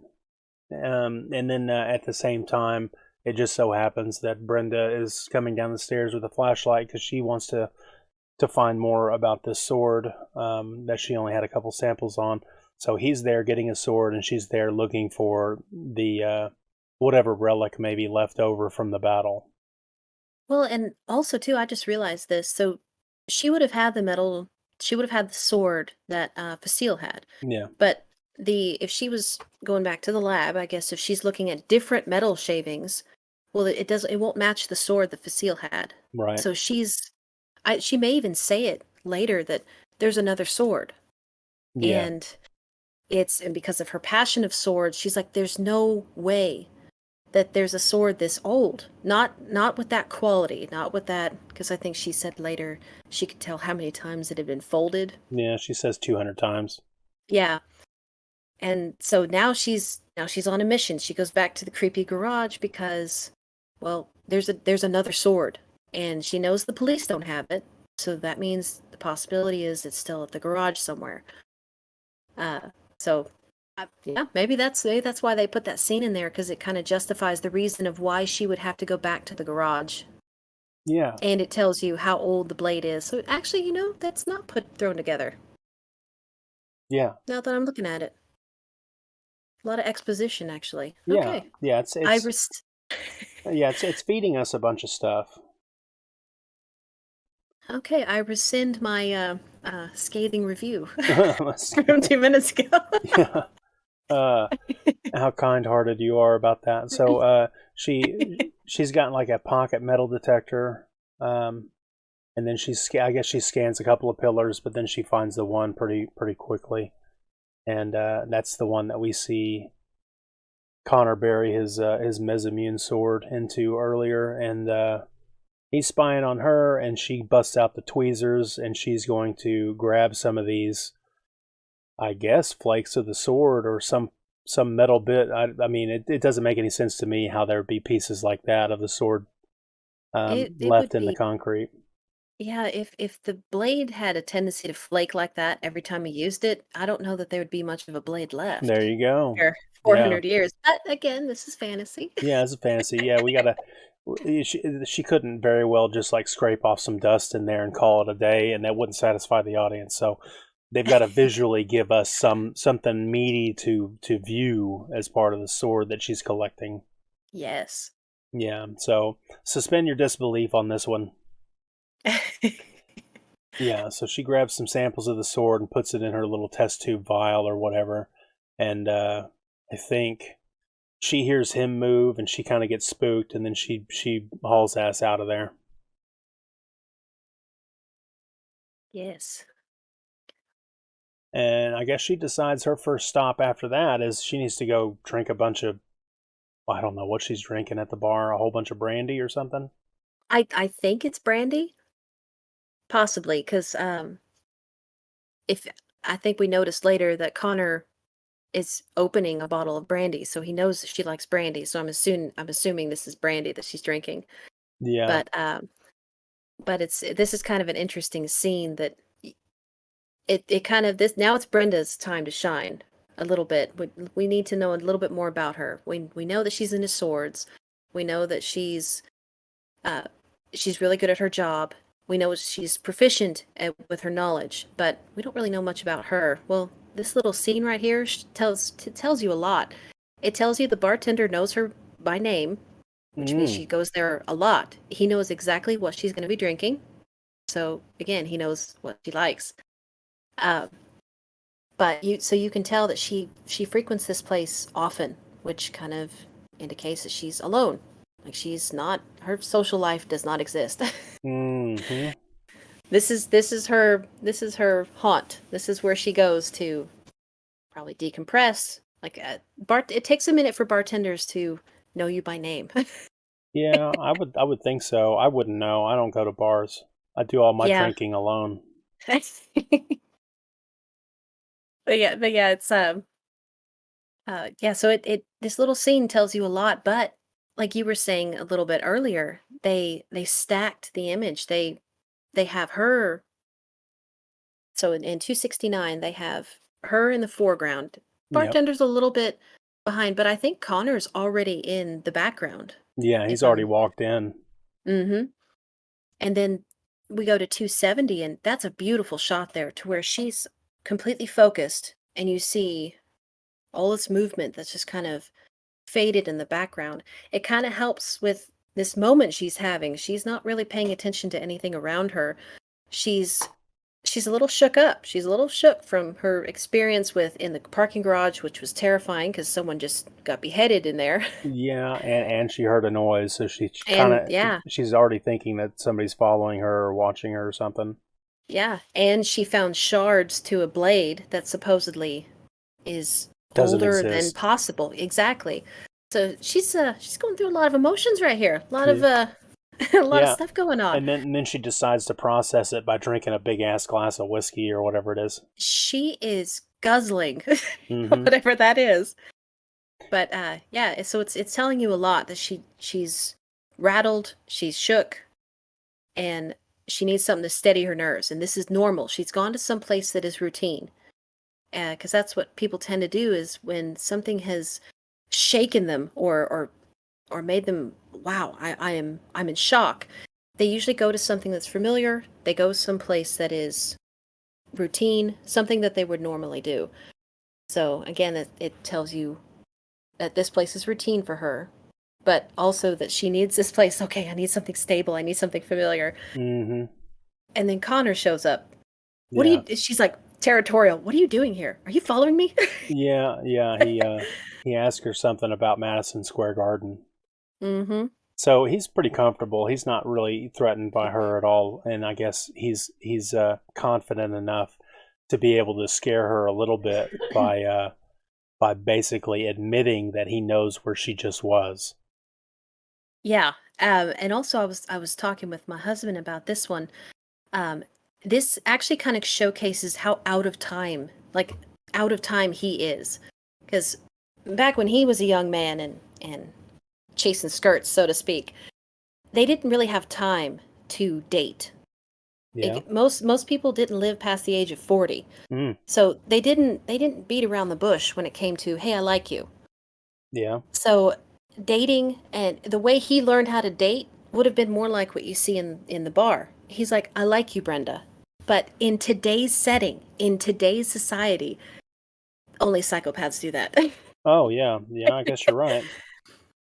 And then at the same time, it just so happens that Brenda is coming down the stairs with a flashlight because she wants to to find more about this sword that she only had a couple samples on. So he's there getting a sword, and she's there looking for the whatever relic may be left over from the battle. Well, and also too, I just realized this. So she would have had the metal. She would have had the sword that Facile had. Yeah. But if she was going back to the lab, I guess if she's looking at different metal shavings, well, it won't match the sword that Facile had. Right. So she may even say it later that there's another sword. Yeah. And because of her passion of swords, she's like, there's no way that there's a sword this old. Not with that quality, not with that, because I think she said later she could tell how many times it had been folded. Yeah, she says 200 times. Yeah. And so now she's on a mission. She goes back to the creepy garage because, well, there's another sword, and she knows the police don't have it, so that means the possibility is it's still at the garage somewhere. Yeah, maybe that's why they put that scene in there, because it kind of justifies the reason of why she would have to go back to the garage. Yeah. And it tells you how old the blade is. So actually, that's not thrown together. Yeah. Now that I'm looking at it. A lot of exposition, actually. Yeah. Okay. Yeah, it's feeding us a bunch of stuff. Okay, I rescind my scathing review from 2 minutes ago. Yeah. How kind-hearted you are about that. So she's gotten like a pocket metal detector, and then I guess she scans a couple of pillars, but then she finds the one pretty quickly, and that's the one that we see Connor bury his mesamune sword into earlier, and he's spying on her, and she busts out the tweezers, and she's going to grab some of these, I guess, flakes of the sword or some metal bit. I mean, it doesn't make any sense to me how there would be pieces like that of the sword left in the concrete. Yeah, if the blade had a tendency to flake like that every time you used it, I don't know that there would be much of a blade left. There you go. For 400 years. But again, this is fantasy. Yeah, it's a fantasy. Yeah, we gotta. She couldn't very well just like scrape off some dust in there and call it a day, and that wouldn't satisfy the audience. So they've got to visually give us something meaty to view as part of the sword that she's collecting. Yes. Yeah. So suspend your disbelief on this one. Yeah. So she grabs some samples of the sword and puts it in her little test tube vial or whatever, and I think she hears him move, and she kind of gets spooked, and then she hauls ass out of there. Yes. And I guess she decides her first stop after that is she needs to go drink a bunch of, I don't know what she's drinking at the bar, a whole bunch of brandy or something. I think it's brandy. Possibly, because if I think we noticed later that Connor is opening a bottle of brandy, so he knows that she likes brandy. So I'm assuming this is brandy that she's drinking. Yeah. But this is kind of an interesting scene that it kind of now it's Brenda's time to shine a little bit. We need to know a little bit more about her. We know that she's into swords. We know that she's really good at her job. We know she's proficient with her knowledge, but we don't really know much about her. Well, this little scene right here tells you a lot. It tells you the bartender knows her by name, which means she goes there a lot. He knows exactly what she's going to be drinking. So again, he knows what she likes. But you can tell that she frequents this place often, which kind of indicates that she's alone. Like her social life does not exist. Mm-hmm. This is her haunt. This is where she goes to probably decompress. Like it takes a minute for bartenders to know you by name. Yeah, I would think so. I wouldn't know. I don't go to bars. I do all my drinking alone. But yeah, it's so it this little scene tells you a lot, but like you were saying a little bit earlier, they stacked the image. They have her. So in 269, they have her in the foreground. Bartender's a little bit behind, but I think Connor's already in the background. Yeah, he's already walked in. Mm-hmm. And then we go to 270, and that's a beautiful shot there to where she's completely focused, and you see all this movement that's just kind of faded in the background. It kind of helps with this moment she's having. She's not really paying attention to anything around her. She's a little shook up. She's a little shook from her experience with in the parking garage, which was terrifying because someone just got beheaded in there. Yeah, and she heard a noise, so she kind And of yeah, she's already thinking that somebody's following her or watching her or something. yeah, and she found shards to a blade that supposedly is Doesn't older than exist. possible. Exactly. So she's going through a lot of emotions right here. A lot of Yeah. a lot of Yeah, stuff going on. and then she decides to process it by drinking a big ass glass of whiskey or whatever it is. She is guzzling Mm-hmm. whatever that is. But yeah, so it's telling you a lot that she's rattled, she's shook, and she needs something to steady her nerves. And this is normal. She's gone to some place that is routine. Because that's what people tend to do is when something has shaken them or made them, wow, I'm in shock. They usually go to something that's familiar. They go someplace that is routine, something that they would normally do. So again, it tells you that this place is routine for her, but also that she needs this place. Okay, I need something stable. I need something familiar. Mm-hmm. And then Connor shows up. Yeah. What do you? She's like territorial. What are you doing here? Are you following me? Yeah. He asked her something about Madison Square Garden. Mm-hmm. So he's pretty comfortable. He's not really threatened by her at all, and I guess he's confident enough to be able to scare her a little bit by basically admitting that he knows where she just was. Yeah. And also, I was talking with my husband about this one. This actually kind of showcases how out of time he is, because back when he was a young man and chasing skirts, so to speak, they didn't really have time to date. Yeah. Most people didn't live past the age of 40. Mm. So they didn't beat around the bush when it came to, hey, I like you. Yeah. So dating and the way he learned how to date would have been more like what you see in the bar. He's like, I like you, Brenda. But in today's setting, in today's society, only psychopaths do that. Oh, yeah. Yeah, I guess you're right.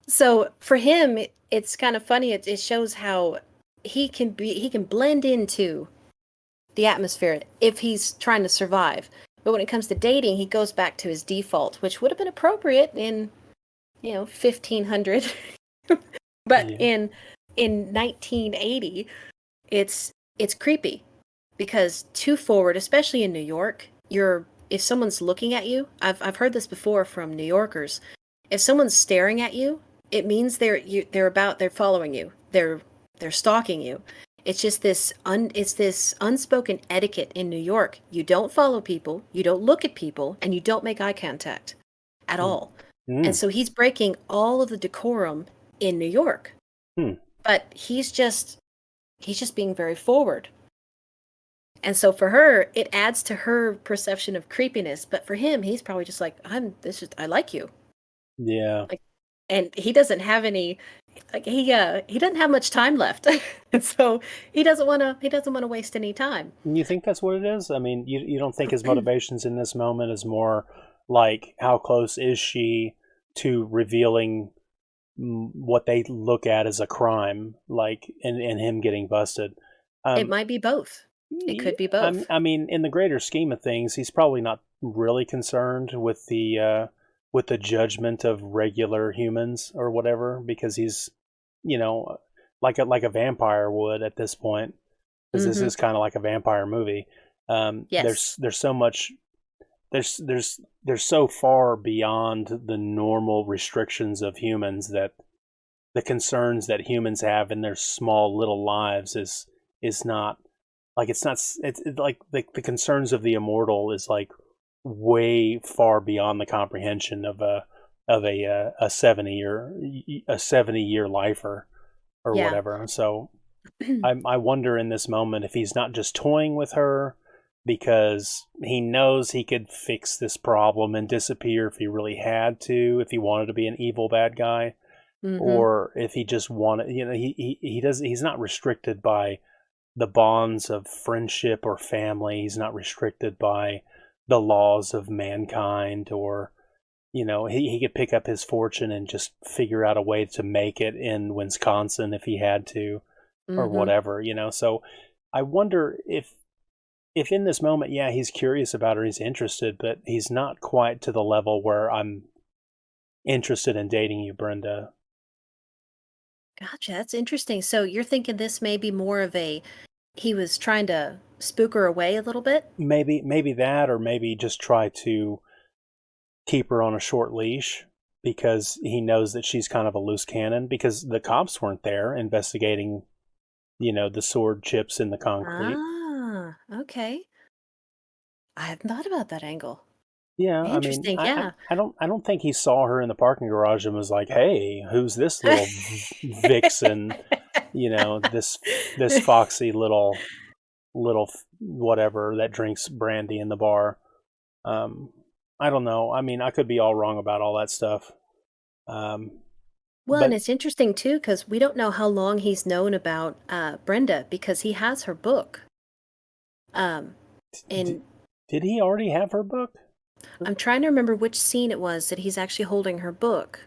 So for him, it's kind of funny. It shows how he can blend into the atmosphere if he's trying to survive. But when it comes to dating, he goes back to his default, which would have been appropriate in 1500. But Yeah. in 1980, it's creepy because too forward, especially in New York, if someone's looking at you, I've heard this before from New Yorkers. If someone's staring at you, it means they're following you. They're stalking you. It's just this unspoken etiquette in New York. You don't follow people, you don't look at people, and you don't make eye contact at all. Mm. And so he's breaking all of the decorum in New York. But he's just being very forward. And so for her, it adds to her perception of creepiness. But for him, he's probably just like, I like you. Yeah. And he doesn't have any, he doesn't have much time left. And so he doesn't want to waste any time. You think that's what it is? I mean, you don't think his motivations in this moment is more like how close is she to revealing what they look at as a crime, like and him getting busted? It might be both. It could be both. I mean, in the greater scheme of things, he's probably not really concerned with the judgment of regular humans or whatever, because he's, like a vampire would at this point, because this is kind of like a vampire movie. Yes. There's so much. There's so far beyond the normal restrictions of humans that the concerns that humans have in their small little lives is not like it's like the concerns of the immortal is like way far beyond the comprehension of a 70-year lifer or whatever. So I wonder in this moment if he's not just toying with her because he knows he could fix this problem and disappear if he really had to, if he wanted to be an evil bad guy, or if he just wanted, he's not restricted by the bonds of friendship or family. He's not restricted by the laws of mankind, or he could pick up his fortune and just figure out a way to make it in Wisconsin if he had to, or whatever. So I wonder if in this moment, yeah, he's curious about her, he's interested, but he's not quite to the level where I'm interested in dating you, Brenda. Gotcha. That's interesting. So you're thinking this may be more of he was trying to spook her away a little bit? Maybe that, or maybe just try to keep her on a short leash because he knows that she's kind of a loose cannon, because the cops weren't there investigating, the sword chips in the concrete. Ah, okay. I hadn't thought about that angle. Yeah, I mean, Interesting, yeah. I don't think he saw her in the parking garage and was like, "Hey, who's this little vixen?" This foxy little whatever that drinks brandy in the bar. I don't know. I mean, I could be all wrong about all that stuff. Well, But and it's interesting too, because we don't know how long he's known about Brenda, because he has her book. And did he already have her book? I'm trying to remember which scene it was that he's actually holding her book,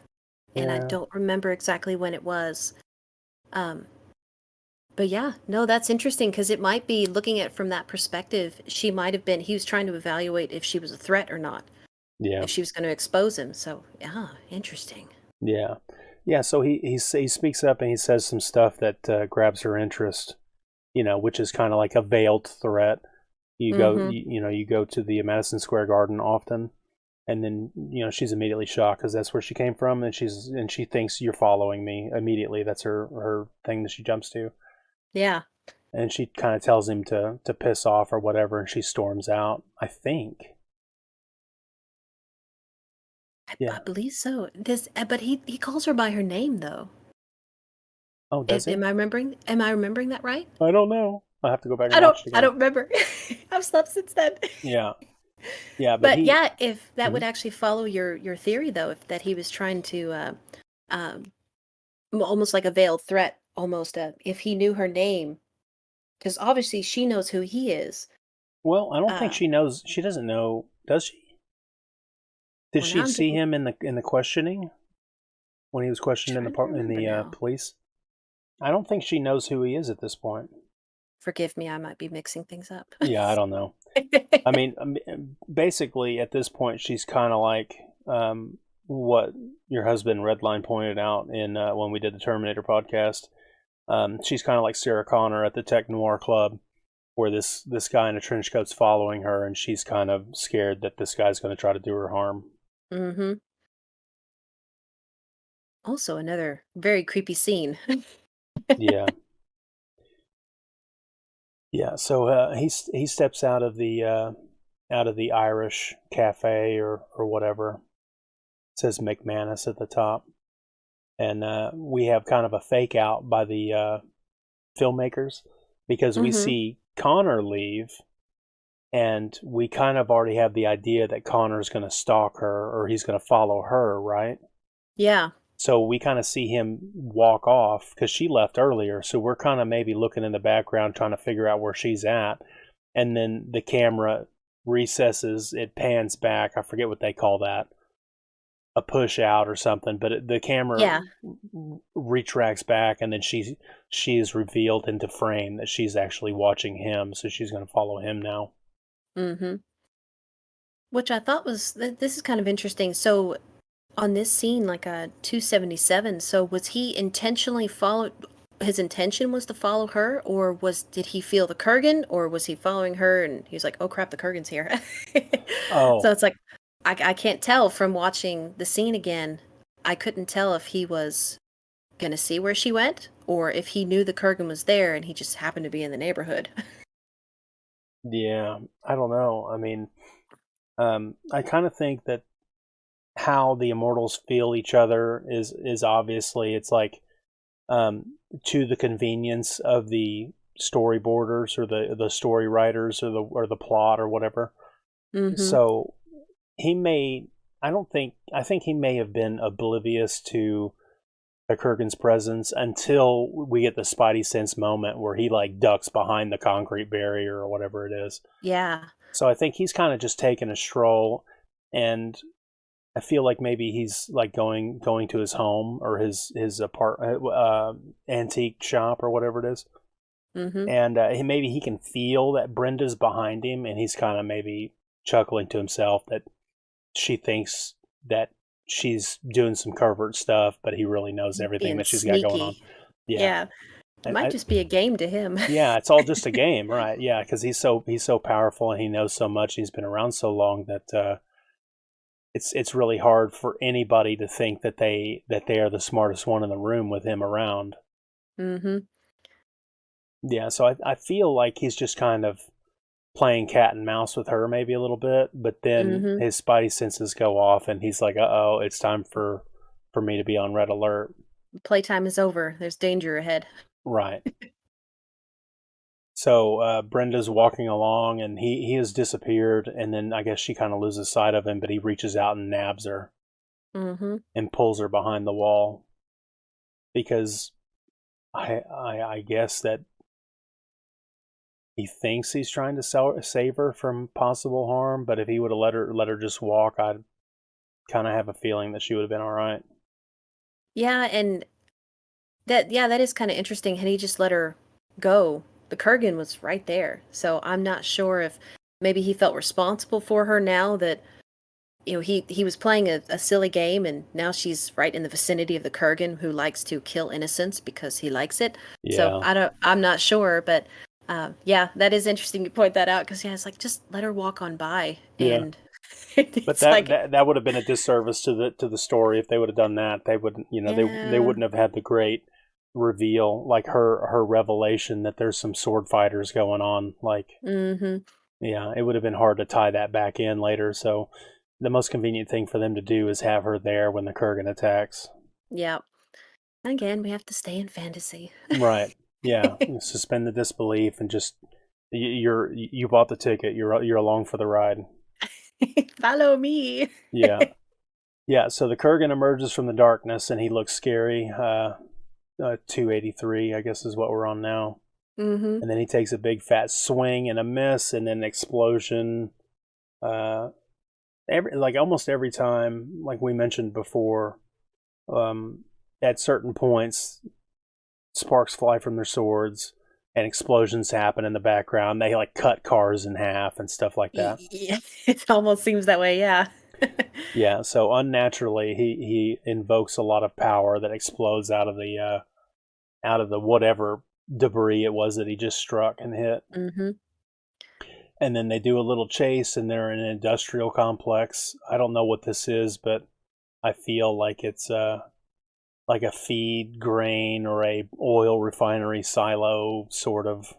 and I Yeah. don't remember exactly when it was. But yeah, no, that's interesting, because it might be, looking at it from that perspective, he was trying to evaluate if she was a threat or not, Yeah. if she was going to expose him. So yeah, interesting. Yeah. Yeah, so he speaks up and he says some stuff that grabs her interest, which is kind of like a veiled threat. You go, you go to the Madison Square Garden often, and then she's immediately shocked because that's where she came from, and she thinks you're following me immediately. That's her thing that she jumps to. Yeah. And she kind of tells him to piss off or whatever, and she storms out, I think. I believe so. But he calls her by her name though. Oh, does he? Am I remembering that right? I don't know. I'll have to go back and watch it again. I don't remember. I've slept since then. Yeah. Yeah, But yeah, if that would actually follow your theory though, if that he was trying to almost like a veiled threat, almost if he knew her name, because obviously she knows who he is. Well, I don't think she knows. She doesn't know, does she? Did she see him in the questioning when he was questioned in the police? I don't think she knows who he is at this point. Forgive me, I might be mixing things up. Yeah, I don't know. I mean, basically at this point, she's kind of like what your husband Redline pointed out in when we did the Terminator podcast. She's kind of like Sarah Connor at the Tech Noir Club, where this guy in a trench coat's following her, and she's kind of scared that this guy's going to try to do her harm. Mm-hmm. Also, another very creepy scene. Yeah. Yeah. So he steps out of the Irish cafe or whatever. It says McManus at the top, and we have kind of a fake out by the filmmakers, because we see Connor leave, and we kind of already have the idea that Connor's going to stalk her, or he's going to follow her, right? Yeah. So we kind of see him walk off because she left earlier. So we're kind of maybe looking in the background trying to figure out where she's at. And then the camera recesses, it pans back. I forget what they call that. A push out or something. But the camera retracts back, and then she is revealed into frame that she's actually watching him. So she's going to follow him now. Mm-hmm. Which I thought was, this is kind of interesting. So on this scene, like a 277, so was he intentionally followed? His intention was to follow her, or did he feel the Kurgan, or was he following her and he was like, oh crap, the Kurgan's here? Oh. So it's like, I can't tell from watching the scene again. I couldn't tell if he was going to see where she went, or if he knew the Kurgan was there and he just happened to be in the neighborhood. Yeah, I don't know. I mean, I kind of think that how the immortals feel each other is obviously, it's like to the convenience of the storyboarders or the story writers or the plot or whatever. So I think he may have been oblivious to Kurgan's presence until we get the Spidey sense moment where he like ducks behind the concrete barrier or whatever it is. Yeah. So I think he's kind of just taking a stroll, and I feel like maybe he's like going to his home or his antique shop or whatever it is. Mm-hmm. And maybe he can feel that Brenda's behind him, and he's kind of maybe chuckling to himself that she thinks that she's doing some covert stuff, but he really knows everything that she's got going on. Yeah. It might just be a game to him. Yeah, it's all just a game, right? Yeah, because he's so powerful and he knows so much. He's been around so long that it's really hard for anybody to think that they are the smartest one in the room with him around. Mm-hmm. Yeah, so I feel like he's just kind of playing cat and mouse with her maybe a little bit, but then his spidey senses go off and he's like, uh-oh, it's time for me to be on red alert. Playtime is over. There's danger ahead. Right. So Brenda's walking along and he has disappeared, and then I guess she kind of loses sight of him, but he reaches out and nabs her and pulls her behind the wall because I guess that he thinks he's trying to save her from possible harm, but if he would have let her just walk, I'd kind of have a feeling that she would have been all right. Yeah, and that is kind of interesting. Had he just let her go, the Kurgan was right there. So I'm not sure if maybe he felt responsible for her now that he was playing a silly game, and now she's right in the vicinity of the Kurgan who likes to kill innocents because he likes it. Yeah. So I'm not sure, but yeah, that is interesting to point that out because it's like just let her walk on by, and but that would have been a disservice to the story if they would have done that. They wouldn't, they wouldn't have had the great reveal, like her revelation that there's some sword fighters going on. Like, yeah, it would have been hard to tie that back in later. So the most convenient thing for them to do is have her there when the Kurgan attacks. Yeah. Again, we have to stay in fantasy. Right. Yeah, suspend the disbelief and just you bought the ticket. You're along for the ride. Follow me. Yeah. So the Kurgan emerges from the darkness and he looks scary. 283, I guess, is what we're on now. And then he takes a big fat swing and a miss and then an explosion. Almost every time, like we mentioned before, at certain points, sparks fly from their swords and explosions happen in the background. They like cut cars in half and stuff like that. Yeah, it almost seems that way, yeah. Yeah, so unnaturally he invokes a lot of power that explodes out of the whatever debris it was that he just struck and hit. And then they do a little chase and they're in an industrial complex. I don't know what this is, but I feel like it's like a feed grain or a oil refinery silo sort of.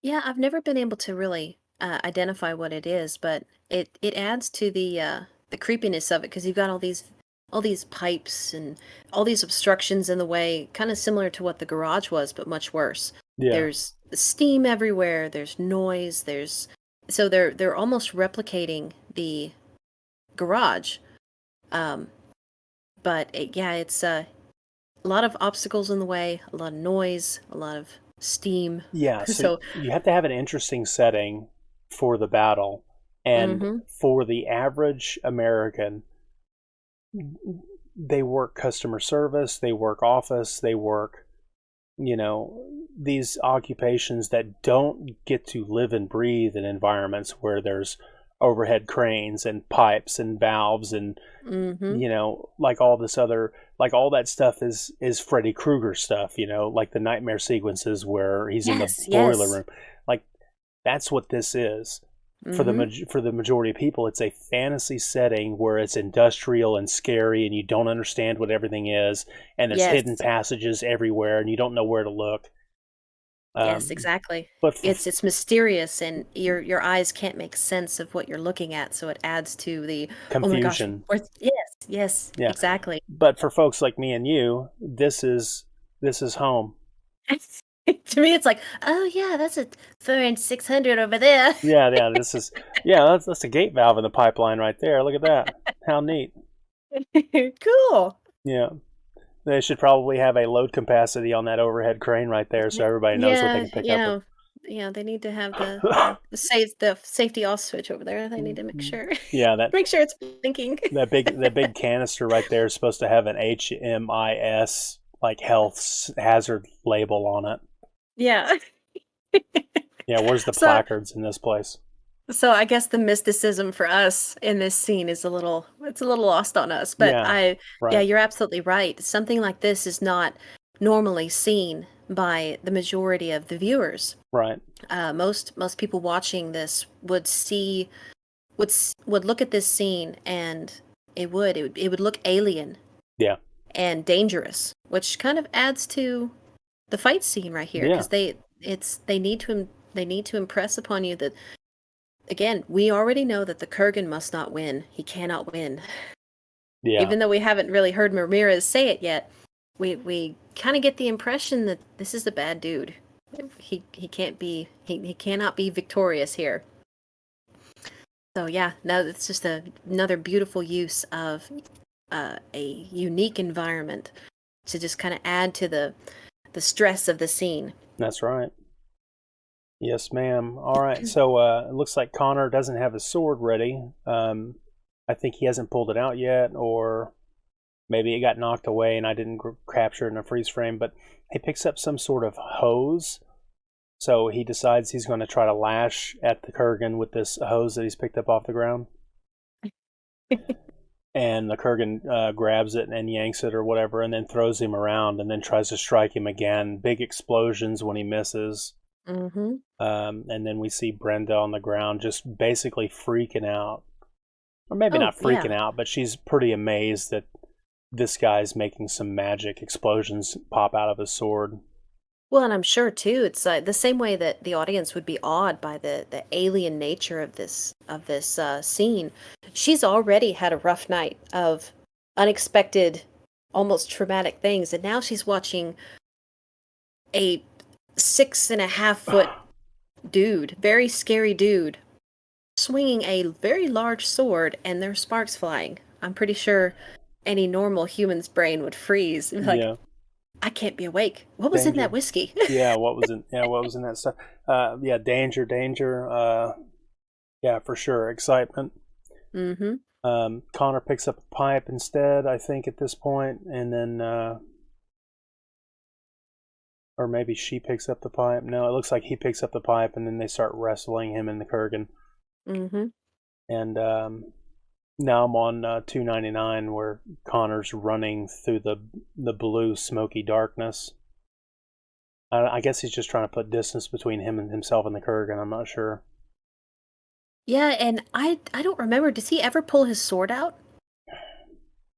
Yeah, I've never been able to really identify what it is, but it adds to the creepiness of it because you've got all these pipes and all these obstructions in the way, kind of similar to what the garage was, but much worse. Yeah. There's steam everywhere. There's noise. So they're almost replicating the garage, but it's a lot of obstacles in the way, a lot of noise, a lot of steam. Yeah, so you have to have an interesting setting for the battle, and for the average American, they work customer service, they work office, they work, these occupations that don't get to live and breathe in environments where there's overhead cranes and pipes and valves and like all this other, like all that stuff is Freddy Krueger stuff, like the nightmare sequences where he's in the boiler room. Like that's what this is. For the majority of people, it's a fantasy setting where it's industrial and scary and you don't understand what everything is, and there's hidden passages everywhere and you don't know where to look. Yes, exactly. But it's mysterious and your eyes can't make sense of what you're looking at, so it adds to the confusion. Oh my gosh. Yes, exactly. But for folks like me and you, this is home. To me, it's like, oh yeah, that's a 4-600 over there. Yeah, this is that's a gate valve in the pipeline right there. Look at that, how neat. Cool. Yeah, They should probably have a load capacity on that overhead crane right there, so everybody knows what they can pick up. Yeah, they need to have the safety off switch over there. They need to make sure. Yeah, that make sure it's blinking. that big canister right there is supposed to have an HMIS like health hazard label on it. Yeah. Yeah, where's the placards in this place? So I guess the mysticism for us in this scene is a little lost on us. But yeah, you're absolutely right. Something like this is not normally seen by the majority of the viewers. Right. Most people watching this would look at this scene and it would look alien. Yeah. And dangerous, which kind of adds to the fight scene right here, because they need to impress upon you that, again, we already know that the Kurgan must not win. He cannot win. Yeah. Even though we haven't really heard Ramirez say it yet, we kind of get the impression that this is the bad dude. He cannot be victorious here. So yeah, now it's just another beautiful use of a unique environment to just kind of add to the stress of the scene. That's right. Yes, ma'am. All right, so it looks like Connor doesn't have his sword ready. I think he hasn't pulled it out yet, or maybe it got knocked away and I didn't capture it in a freeze frame, but he picks up some sort of hose. So he decides he's going to try to lash at the Kurgan with this hose that he's picked up off the ground. And the Kurgan grabs it and yanks it or whatever, and then throws him around and then tries to strike him again. Big explosions when he misses. Mm-hmm. And then we see Brenda on the ground just basically freaking out. Or maybe not freaking out, but she's pretty amazed that this guy's making some magic explosions pop out of his sword. Well, and I'm sure too, it's the same way that the audience would be awed by the alien nature of this scene. She's already had a rough night of unexpected, almost traumatic things, and now she's watching a 6.5-foot dude, very scary dude, swinging a very large sword, and there's sparks flying. I'm pretty sure any normal human's brain would freeze. Like, yeah. I can't be awake. What was in that whiskey? What was in that stuff? Danger. Yeah, for sure. Excitement. Mm-hmm. Connor picks up a pipe instead, I think, at this point, and then or maybe she picks up the pipe. No, it looks like he picks up the pipe, and then they start wrestling him in the Kurgan. Mm-hmm. And now I'm on 299, where Connor's running through the blue smoky darkness. I guess he's just trying to put distance between himself and the Kurgan. I'm not sure. Yeah, and I don't remember. Does he ever pull his sword out?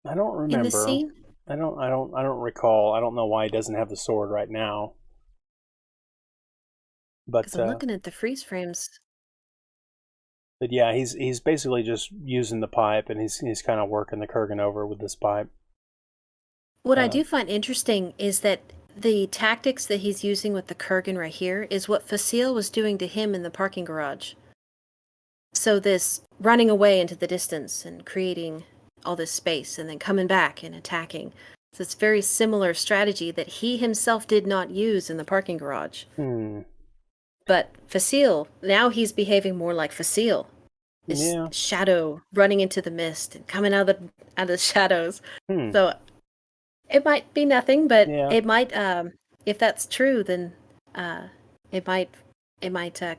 I don't remember. In the scene? I don't recall. I don't know why he doesn't have the sword right now. But because I'm looking at the freeze frames. But yeah, he's basically just using the pipe, and he's kind of working the Kurgan over with this pipe. What I do find interesting is that the tactics that he's using with the Kurgan right here is what Facile was doing to him in the parking garage. So this running away into the distance and creating all this space and then coming back and attacking. So it's very similar strategy that he himself did not use in the parking garage. But Facile, now he's behaving more like Facile. This shadow running into the mist and coming out of the shadows. So it might be nothing, but it might, if that's true, then it might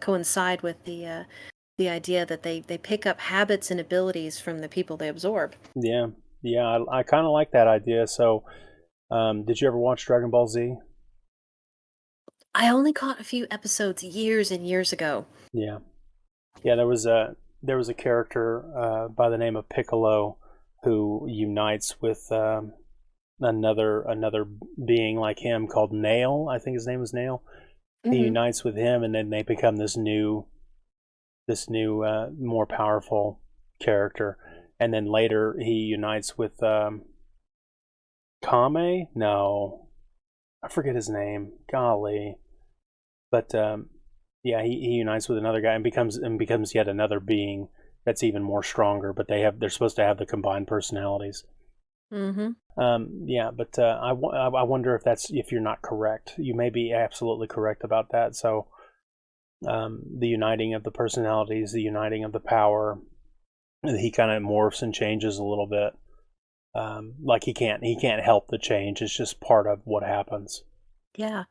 coincide with the idea that they pick up habits and abilities from the people they absorb. Yeah, I kind of like that idea. So, did you ever watch Dragon Ball Z? I only caught a few episodes years and years ago. Yeah. There was a character by the name of Piccolo who unites with another being like him called Nail. I think his name was Nail. Mm-hmm. He unites with him, and then they become this new more powerful character. And then later he unites with Kame? No, I forget his name. Golly. But he unites with another guy and becomes yet another being that's even more stronger. But they're supposed to have the combined personalities. Mm-hmm. Yeah, but I wonder if you're not correct. You may be absolutely correct about that. So the uniting of the personalities, the uniting of the power, he kind of morphs and changes a little bit. Like he can't help the change. It's just part of what happens. Yeah.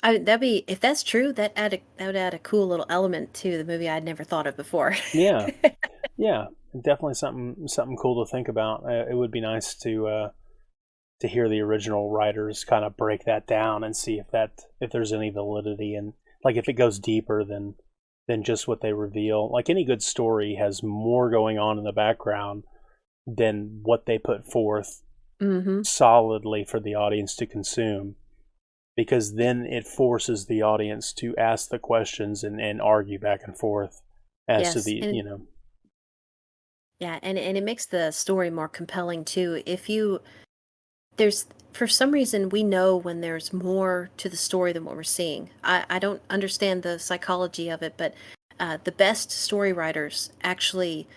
That'd be, if that's true, that would add a cool little element to the movie I'd never thought of before. Yeah, yeah, definitely something cool to think about. It would be nice to hear the original writers kind of break that down and see if there's any validity, and like if it goes deeper than just what they reveal. Like any good story has more going on in the background than what they put forth Mm-hmm. solidly for the audience to consume, because then it forces the audience to ask the questions and argue back and forth as to Yes. the, And yeah, and it makes the story more compelling too. If you there's for some reason we know when there's more to the story than what we're seeing. I don't understand the psychology of it, but the best story writers actually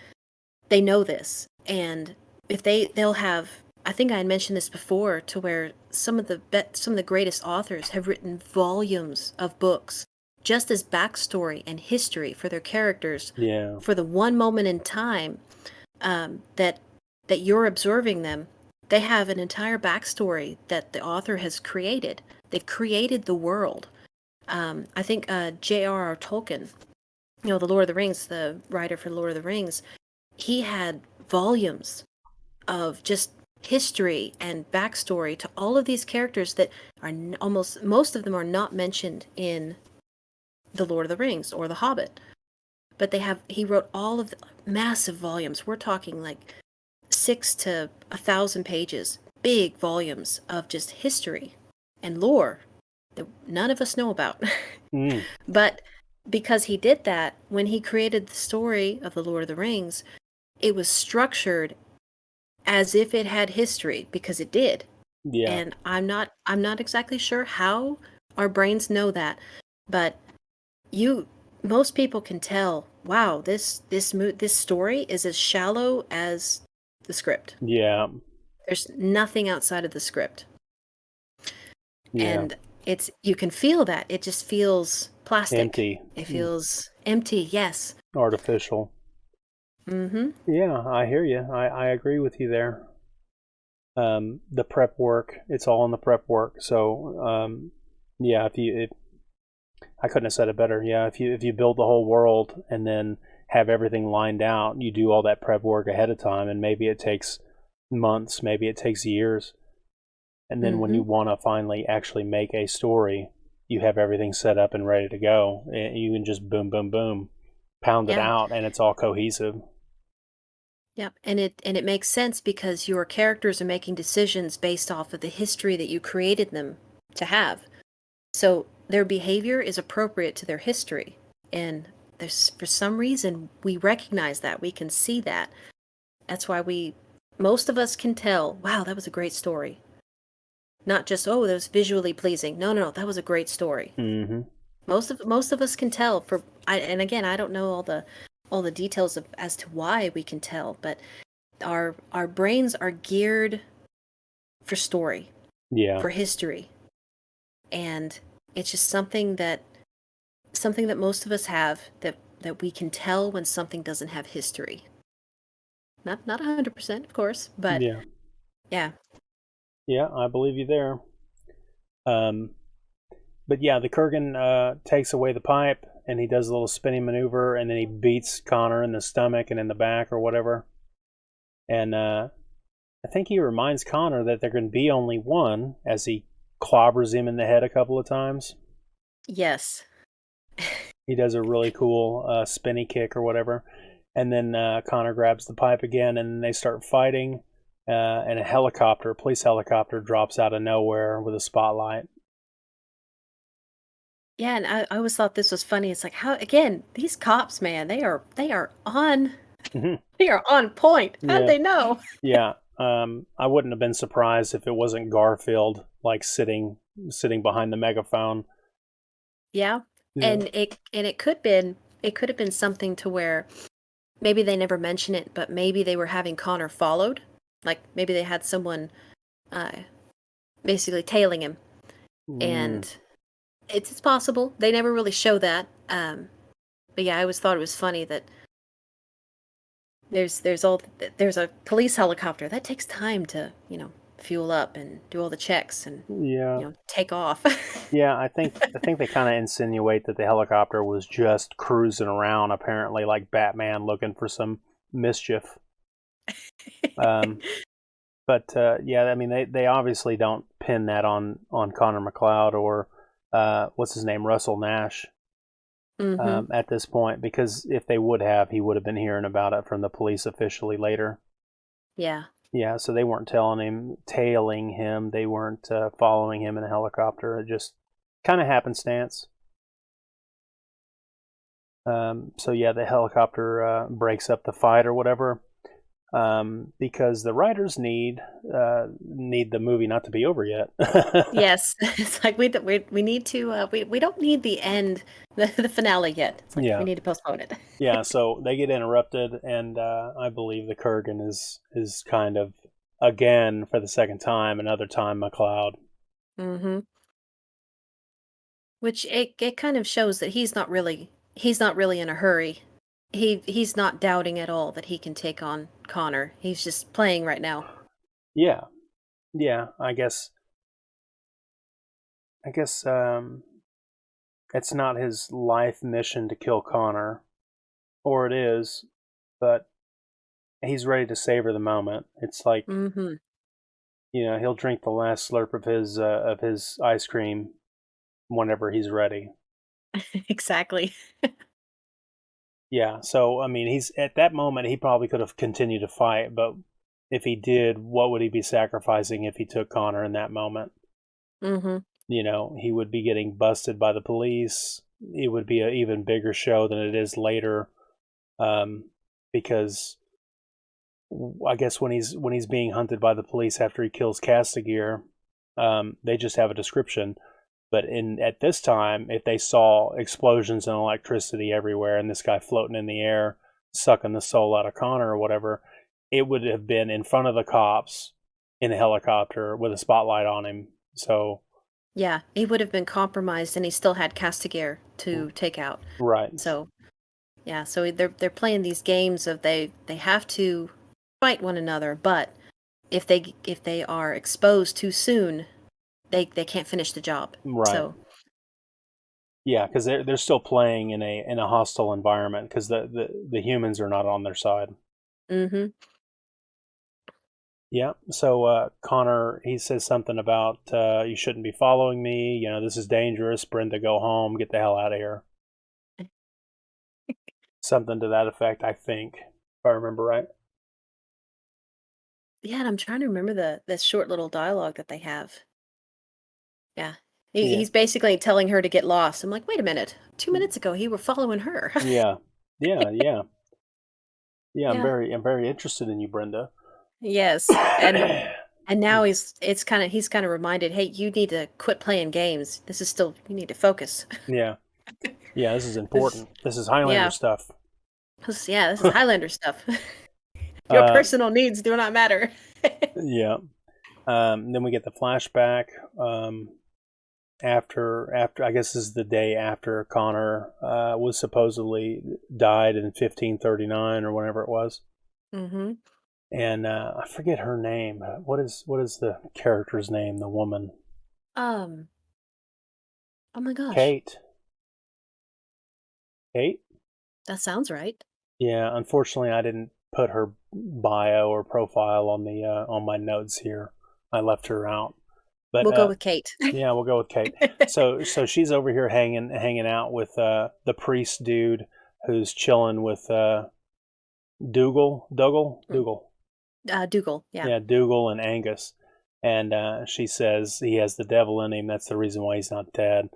they know this, and if they'll have, I think I had mentioned this before, to where some of the greatest authors have written volumes of books just as backstory and history for their characters yeah, for the one moment in time that you're observing them. They have an entire backstory that the author has created. They've created the world. I think J.R.R. Tolkien, the Lord of the Rings, the writer for Lord of the Rings, he had volumes of just history and backstory to all of these characters that are almost most of them are not mentioned in the Lord of the Rings or the Hobbit, but he wrote all of the massive volumes. We're talking like 6 to 1,000 pages, big volumes of just history and lore that none of us know about. mm, But because he did that, when he created the story of the Lord of the Rings, it was structured as if it had history because it did. yeah, And I'm not exactly sure how our brains know that, but you most people can tell, wow, this story is as shallow as the script. yeah, There's nothing outside of the script. yeah. And it's you can feel that. It just feels plastic. Empty, It feels empty, yes. artificial. Mm-hmm. Yeah, I hear you. I agree with you there. The prep work, it's all in the prep work. So, yeah, I couldn't have said it better. Yeah, if you build the whole world and then have everything lined out, you do all that prep work ahead of time, and maybe it takes months, maybe it takes years, and then when Mm-hmm. you want to finally actually make a story, you have everything set up and ready to go. And you can just boom, boom, boom, pound it Yeah. out, and it's all cohesive. Yeah. And it makes sense because your characters are making decisions based off of the history that you created them to have. So their behavior is appropriate to their history. And there's for some reason we recognize that. We can see that. That's why most of us can tell, wow, that was a great story. Not just, oh, that was visually pleasing. No, no, no, that was a great story. Mm-hmm. Most of us can tell and again, I don't know all the details of as to why we can tell, but our brains are geared for story, Yeah, for history. And it's just something that most of us have that we can tell when something doesn't have history. Not 100%, of course, but yeah, yeah. yeah. I believe you there. Um, but yeah, the Kurgan takes away the pipe, and he does a little spinning maneuver, and then he beats Connor in the stomach and in the back or whatever. And I think he reminds Connor that there can be only one, as he clobbers him in the head a couple of times. Yes. He does a really cool spinny kick or whatever. And then Connor grabs the pipe again, and they start fighting. And a police helicopter, drops out of nowhere with a spotlight. Yeah, and I always thought this was funny. It's like how again, these cops, man, they are on they are on point. How did Yeah, they know? yeah. I wouldn't have been surprised if it wasn't Garfield, like sitting behind the megaphone. Yeah. Yeah, And it could have been something to where maybe they never mention it, but maybe they were having Connor followed like maybe they had someone basically tailing him, and it's possible. They never really show that. But yeah, I always thought it was funny that there's a police helicopter that takes time to fuel up and do all the checks and take off. Yeah, I think they kind of insinuate that the helicopter was just cruising around, apparently like Batman looking for some mischief. But yeah, I mean they obviously don't pin that on Connor McLeod or what's his name, Russell Nash. At this point, because if they would have, he would have been hearing about it from the police officially later. Yeah. Yeah, so they weren't tailing him. They weren't following him in a helicopter. It just kind of happenstance. So yeah, the helicopter breaks up the fight or whatever. Because the writers need the movie not to be over yet. Yes, it's like we need to we don't need the end, the finale yet. It's like we need to postpone it. Yeah, so they get interrupted, and I believe the Kurgan is kind of again for the second time, another time McLeod. Which it kind of shows that he's not really in a hurry. He's not doubting at all that he can take on Connor. He's just playing right now. Yeah. I guess it's not his life mission to kill Connor, or it is, but he's ready to savor the moment. It's like he'll drink the last slurp of his ice cream whenever he's ready. Exactly. Yeah, so I mean, he's at that moment he probably could have continued to fight, but if he did, what would he be sacrificing if he took Connor in that moment? He would be getting busted by the police. It would be an even bigger show than it is later, because I guess when he's being hunted by the police after he kills Castigear, they just have a description. But at this time, if they saw explosions and electricity everywhere and this guy floating in the air, sucking the soul out of Connor or whatever, it would have been in front of the cops in a helicopter with a spotlight on him. So yeah, he would have been compromised, and he still had Castigear to take out. Right. So yeah, so they're playing these games of they have to fight one another, but if they are exposed too soon, they can't finish the job. Right. So yeah, because they're still playing in a hostile environment because the humans are not on their side. Yeah. So Connor, he says something about you shouldn't be following me. This is dangerous. Brenda, go home. Get the hell out of here. Something to that effect, I think, if I remember right. Yeah, and I'm trying to remember the short little dialogue that they have. Yeah. He's basically telling her to get lost. I'm like, wait a minute. 2 minutes ago, you were following her. Yeah. I'm very interested in you, Brenda. Yes, and now he's kind of reminded, hey, you need to quit playing games. You need to focus. Yeah, this is important. This is Highlander stuff. This is Highlander stuff. Your personal needs do not matter. Yeah. Then we get the flashback. After I guess this is the day after Connor was supposedly died in 1539 or whenever it was. And I forget her name. What is the character's name? The woman. Oh my gosh. Kate. That sounds right. Yeah. Unfortunately, I didn't put her bio or profile on the on my notes here. I left her out. But we'll go with Kate. Yeah, we'll go with Kate. So she's over here hanging out with the priest dude who's chilling with Dougal. Dougal, yeah. Yeah, Dougal and Angus. And she says he has the devil in him. That's the reason why he's not dead.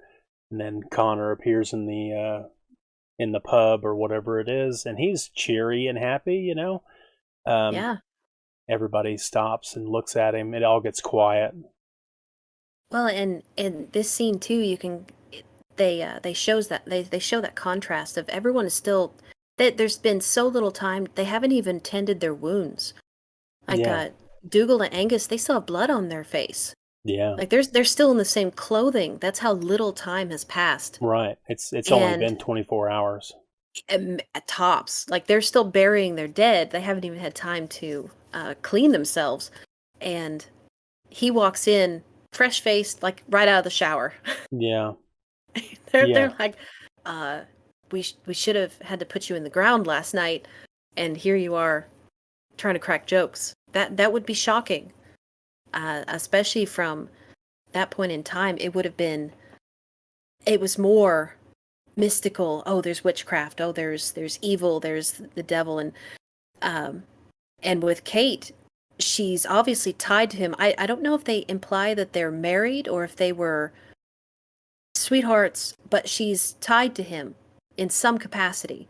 And then Connor appears in the pub or whatever it is, and he's cheery and happy, Yeah. Everybody stops and looks at him. It all gets quiet. Well, and in this scene too, they show that contrast of everyone is still. There's been so little time; they haven't even tended their wounds. Dougal and Angus, they still have blood on their face. Yeah. Like they're still in the same clothing. That's how little time has passed. Right. It's only been 24 hours. At tops, like they're still burying their dead. They haven't even had time to clean themselves. And he walks in fresh faced, like right out of the shower. Yeah. They're like, we should have had to put you in the ground last night, and here you are trying to crack jokes. That would be shocking, especially from that point in time. It was more mystical. Oh, there's witchcraft. Oh, there's evil. There's the devil. And with Kate, she's obviously tied to him. I don't know if they imply that they're married or if they were sweethearts, but she's tied to him in some capacity.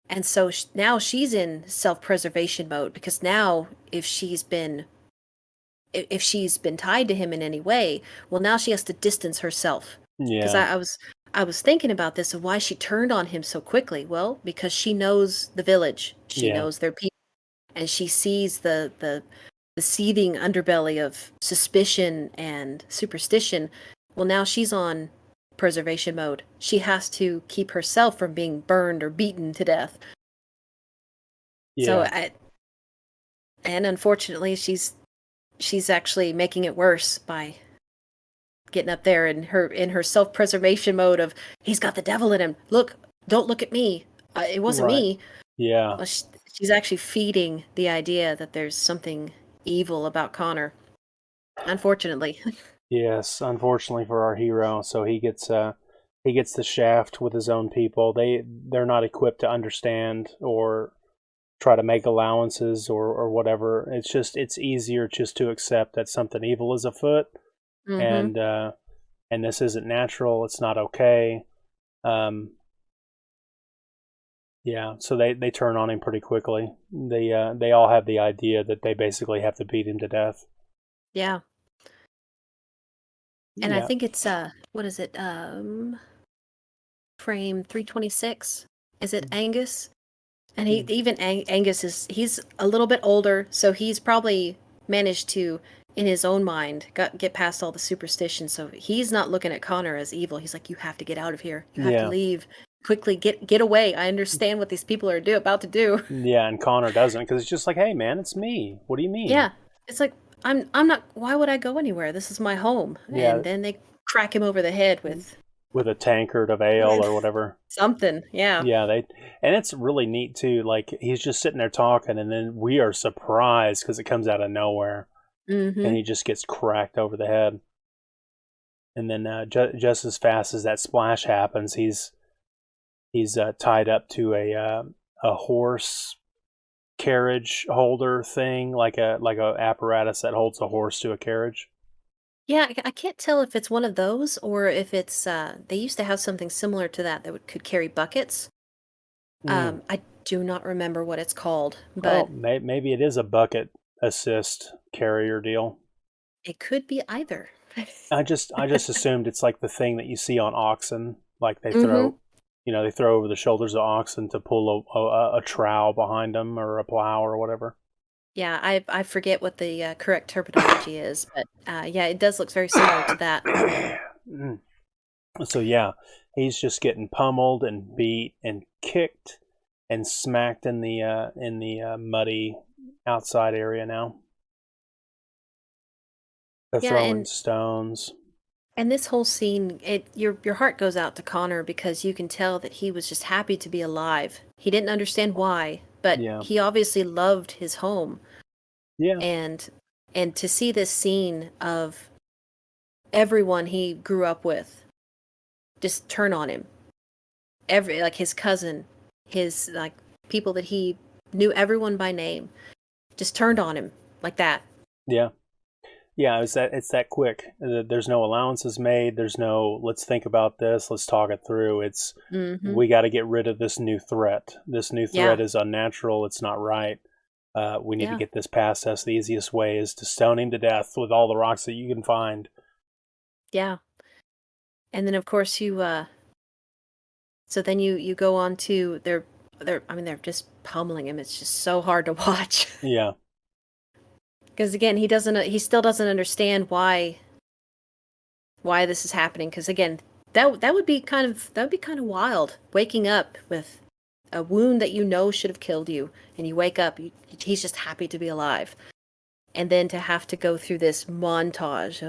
And so now she's in self-preservation mode, because now if she's been tied to him in any way, well, now she has to distance herself. Yeah. Because I was thinking about this, of why she turned on him so quickly. Well, because she knows the village, she knows their people, and she sees the seething underbelly of suspicion and superstition. Well, now she's on preservation mode. She has to keep herself from being burned or beaten to death. Yeah. So and unfortunately, she's actually making it worse by getting up there in her self-preservation mode of, he's got the devil in him. Look, don't look at me. It wasn't me. Yeah. Well, she's actually feeding the idea that there's something evil about Connor. Unfortunately. Yes, unfortunately for our hero. So he gets the shaft with his own people. They're not equipped to understand or try to make allowances or whatever. It's easier just to accept that something evil is afoot. Mm-hmm. And this isn't natural. It's not okay. Yeah, so they turn on him pretty quickly. They all have the idea that they basically have to beat him to death. Yeah. And yeah. I think it's what is it? Frame 326. Is it Angus? And Angus he's a little bit older, so he's probably managed to, in his own mind, get past all the superstition. So he's not looking at Connor as evil. He's like, you have to get out of here. You have to leave quickly. Get away. I understand what these people are about to do. Yeah, and Connor doesn't, because it's just like, hey man, it's me. What do you mean? Yeah, it's like, I'm not. Why would I go anywhere? This is my home. Yeah. And then they crack him over the head with a tankard of ale or whatever. Something, yeah. Yeah, and it's really neat too. Like, he's just sitting there talking, and then we are surprised because it comes out of nowhere, and he just gets cracked over the head. And then just as fast as that splash happens, he's tied up to a horse carriage holder thing, like a apparatus that holds a horse to a carriage. Yeah, I can't tell if it's one of those or if it's they used to have something similar to that could carry buckets. I do not remember what it's called, but maybe it is a bucket assist carrier deal. It could be either. I just assumed it's like the thing that you see on oxen, like they throw, they throw over the shoulders of oxen to pull a trowel behind them or a plow or whatever. Yeah, I forget what the correct terminology is, but yeah, it does look very similar to that. So yeah, he's just getting pummeled and beat and kicked and smacked in the muddy outside area now. They're throwing stones. And this whole scene, your heart goes out to Connor, because you can tell that he was just happy to be alive. He didn't understand why, but he obviously loved his home. Yeah. And to see this scene of everyone he grew up with just turn on him. Like his cousin, his like people that he knew, everyone by name, just turned on him like that. Yeah. Yeah, it's that quick. There's no allowances made. There's no, let's think about this. Let's talk it through. It's, we got to get rid of this new threat. This new threat is unnatural. It's not right. We need to get this past us. The easiest way is to stone him to death with all the rocks that you can find. Yeah. And then of course so then you go on to they're just pummeling him. It's just so hard to watch. Yeah. Because again, he still doesn't understand why this is happening. Because again, that would be kind of wild. Waking up with a wound that you know should have killed you, and you wake up, he's just happy to be alive, and then to have to go through this montage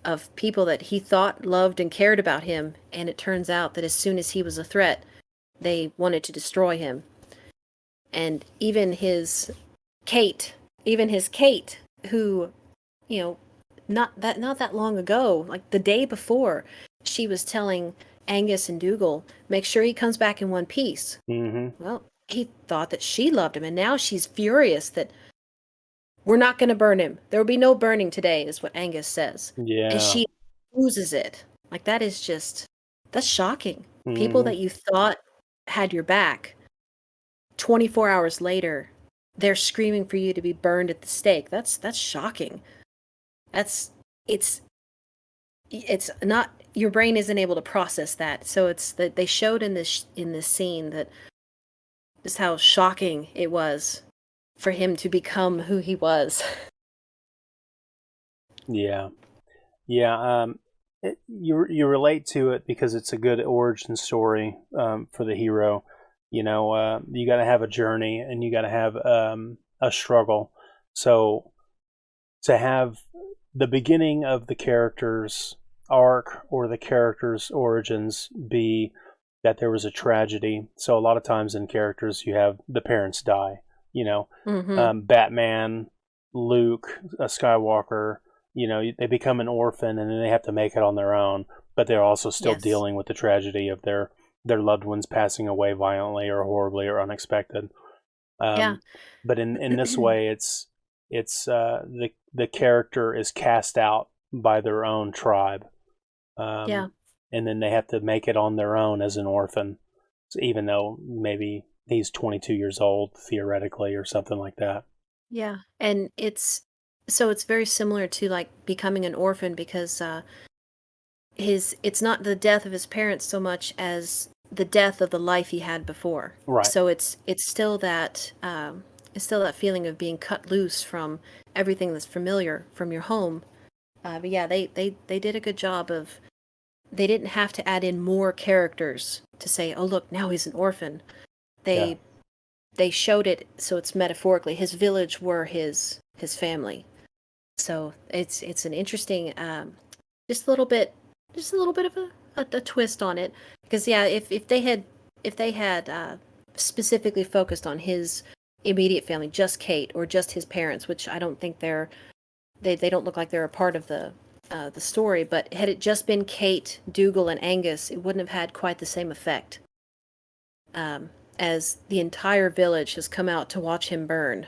of people that he thought loved and cared about him, and it turns out that as soon as he was a threat, they wanted to destroy him. And even his Kate, who, you know, not that long ago, like the day before, she was telling Angus and Dougal, make sure he comes back in one piece. Mm-hmm. Well, he thought that she loved him, and now she's furious that we're not going to burn him. There will be no burning today, is what Angus says. Yeah. And she loses it. Like, that's shocking. Mm-hmm. People that you thought had your back, 24 hours later, they're screaming for you to be burned at the stake. That's shocking. It's not, your brain isn't able to process that. So it's that they showed in this scene that just how shocking it was for him to become who he was. Yeah. You relate to it because it's a good origin story for the hero. You know, you got to have a journey and you got to have a struggle. So to have the beginning of the character's arc or the character's origins be that there was a tragedy. So a lot of times in characters, you have the parents die. You know, Batman, Luke, a Skywalker, you know, they become an orphan and then they have to make it on their own, but they're also still dealing with the tragedy of their loved ones passing away violently or horribly or unexpected. But in this way, it's the character is cast out by their own tribe. And then they have to make it on their own as an orphan, so even though maybe he's 22 years old theoretically or something like that. Yeah, and it's very similar to like becoming an orphan because it's not the death of his parents so much as the death of the life he had before. Right. So it's still that feeling of being cut loose from everything that's familiar from your home. But yeah, they did a good job of. They didn't have to add in more characters to say, oh look, now he's an orphan. They showed it so it's metaphorically. His village were his family. So it's an interesting, just a little bit of a twist on it. Because if they had specifically focused on his immediate family, just Kate or just his parents, which I don't think they don't look like they're a part of the story. But had it just been Kate, Dougal, and Angus, it wouldn't have had quite the same effect. As the entire village has come out to watch him burn.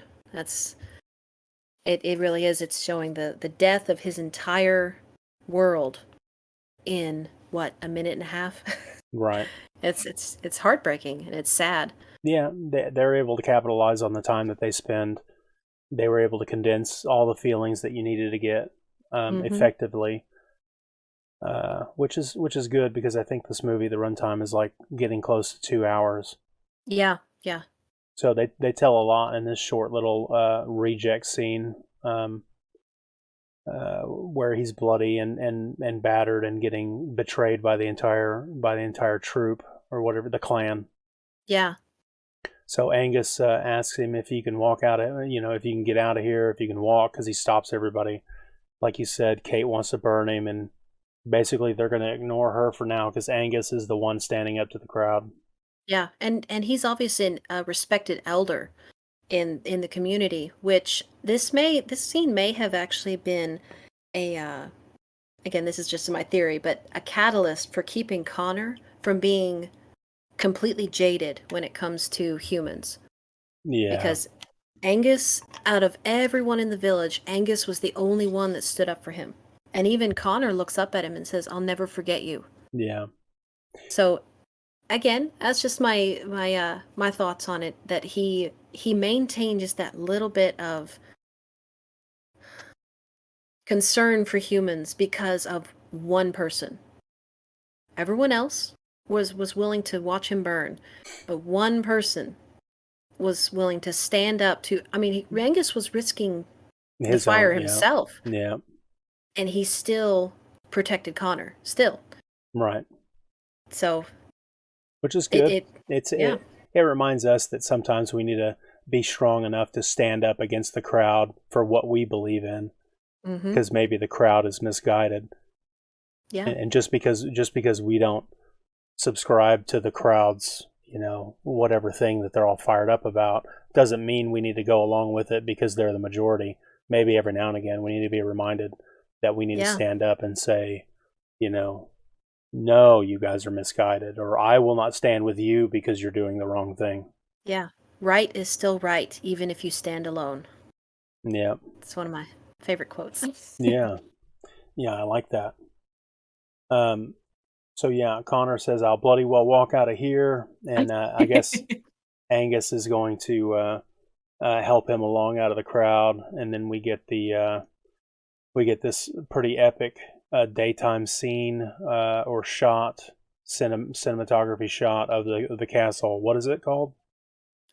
It really is. It's showing the death of his entire world in a minute and a half. Right. It's heartbreaking and it's sad. Yeah, they're able to capitalize on the time that they spend. They were able to condense all the feelings that you needed to get effectively, which is good because I think this movie, the runtime is like getting close to 2 hours. Yeah. So they tell a lot in this short little reject scene where he's bloody and battered and getting betrayed by the entire troop or whatever, the clan. Yeah. So Angus asks him if he can walk out, if you can get out of here, if you can walk, because he stops everybody. Like you said, Kate wants to burn him, and basically they're going to ignore her for now because Angus is the one standing up to the crowd. Yeah, and he's obviously a respected elder in the community, which this scene may have actually been a again, this is just my theory, but a catalyst for keeping Connor from being completely jaded when it comes to humans. Yeah. Because Angus, out of everyone in the village, Angus was the only one that stood up for him. And even Connor looks up at him and says, "I'll never forget you." Yeah. So again, that's just my thoughts on it, that he maintained just that little bit of concern for humans because of one person. Everyone else was willing to watch him burn, but one person was willing to stand up to. I mean, Angus was risking the fire himself. Yeah. And he still protected Connor. Still. Right. So. Which is good. It reminds us that sometimes we need to be strong enough to stand up against the crowd for what we believe in, because maybe the crowd is misguided. Yeah. And just because we don't subscribe to the crowd's, whatever thing that they're all fired up about, doesn't mean we need to go along with it because they're the majority. Maybe every now and again we need to be reminded that we need to stand up and say, no, you guys are misguided, or I will not stand with you because you're doing the wrong thing. Yeah. Right is still right, even if you stand alone. Yeah. It's one of my favorite quotes. Yeah. Yeah, I like that. So yeah, Connor says, I'll bloody well walk out of here. And I guess Angus is going to help him along out of the crowd. And then we get this pretty epic daytime scene or shot, cinematography shot of the castle. What is it called?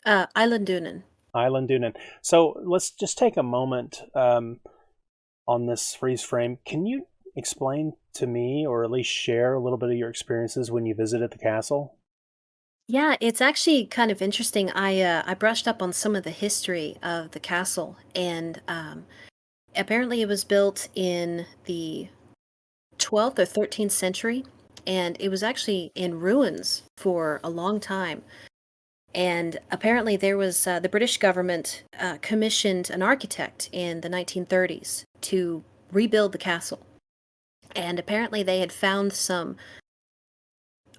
Island Dunen. So let's just take a moment on this freeze frame. Can you explain to me, or at least share a little bit of your experiences when you visited the castle? Yeah, it's actually kind of interesting. I brushed up on some of the history of the castle, and apparently it was built in the 12th or 13th century, and it was actually in ruins for a long time. And apparently there was the British government commissioned an architect in the 1930s to rebuild the castle. And apparently they had found some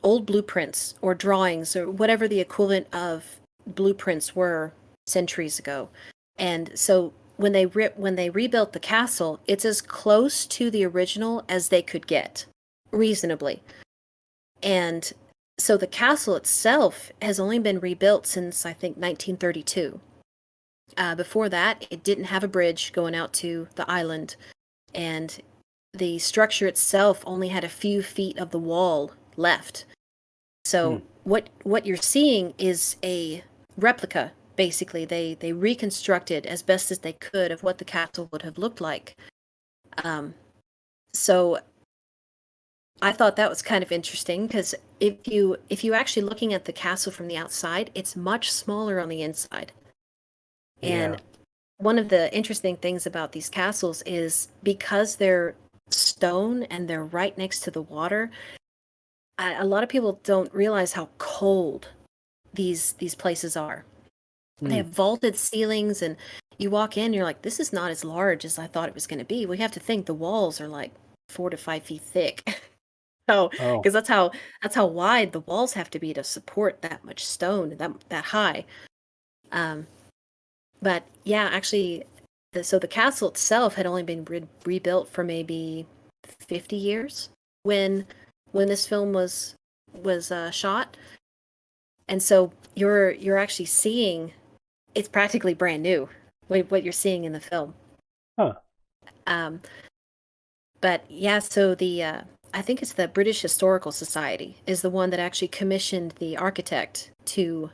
old blueprints or drawings or whatever the equivalent of blueprints were centuries ago. And so when they rebuilt the castle, it's as close to the original as they could get, reasonably. And so the castle itself has only been rebuilt since, I think, 1932. Before that, it didn't have a bridge going out to the island, and the structure itself only had a few feet of the wall left. So what you're seeing is a replica, basically. They reconstructed as best as they could of what the castle would have looked like. So I thought that was kind of interesting, because if you actually looking at the castle from the outside, it's much smaller on the inside. And one of the interesting things about these castles is because they're stone and they're right next to the water, a lot of people don't realize how cold these places are. They have vaulted ceilings, and you walk in, you're like, this is not as large as I thought it was going to be. We have to think the walls are like 4 to 5 feet thick. So, because that's how wide the walls have to be to support that much stone, that high. But yeah, actually, so the castle itself had only been rebuilt for maybe 50 years when this film was shot, and so you're actually seeing it's practically brand new what you're seeing in the film. But yeah, so the I think it's the British Historical Society is the one that actually commissioned the architect to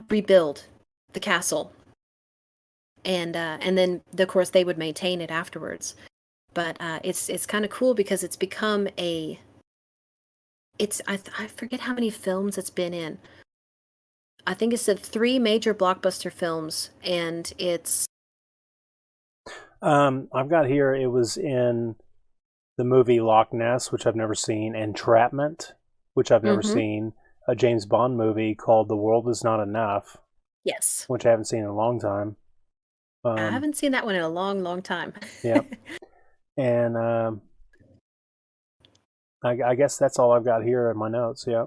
rebuild the castle, and then of course they would maintain it afterwards. But it's kind of cool because it's become I forget how many films it's been in. I think it's 3 major blockbuster films, and it's I've got here, it was in the movie Loch Ness, which I've never seen, Entrapment, which I've never seen, a James Bond movie called The World Is Not Enough. Yes. Which I haven't seen in a long time. I haven't seen that one in a long, long time. Yeah. And I guess that's all I've got here in my notes, yeah.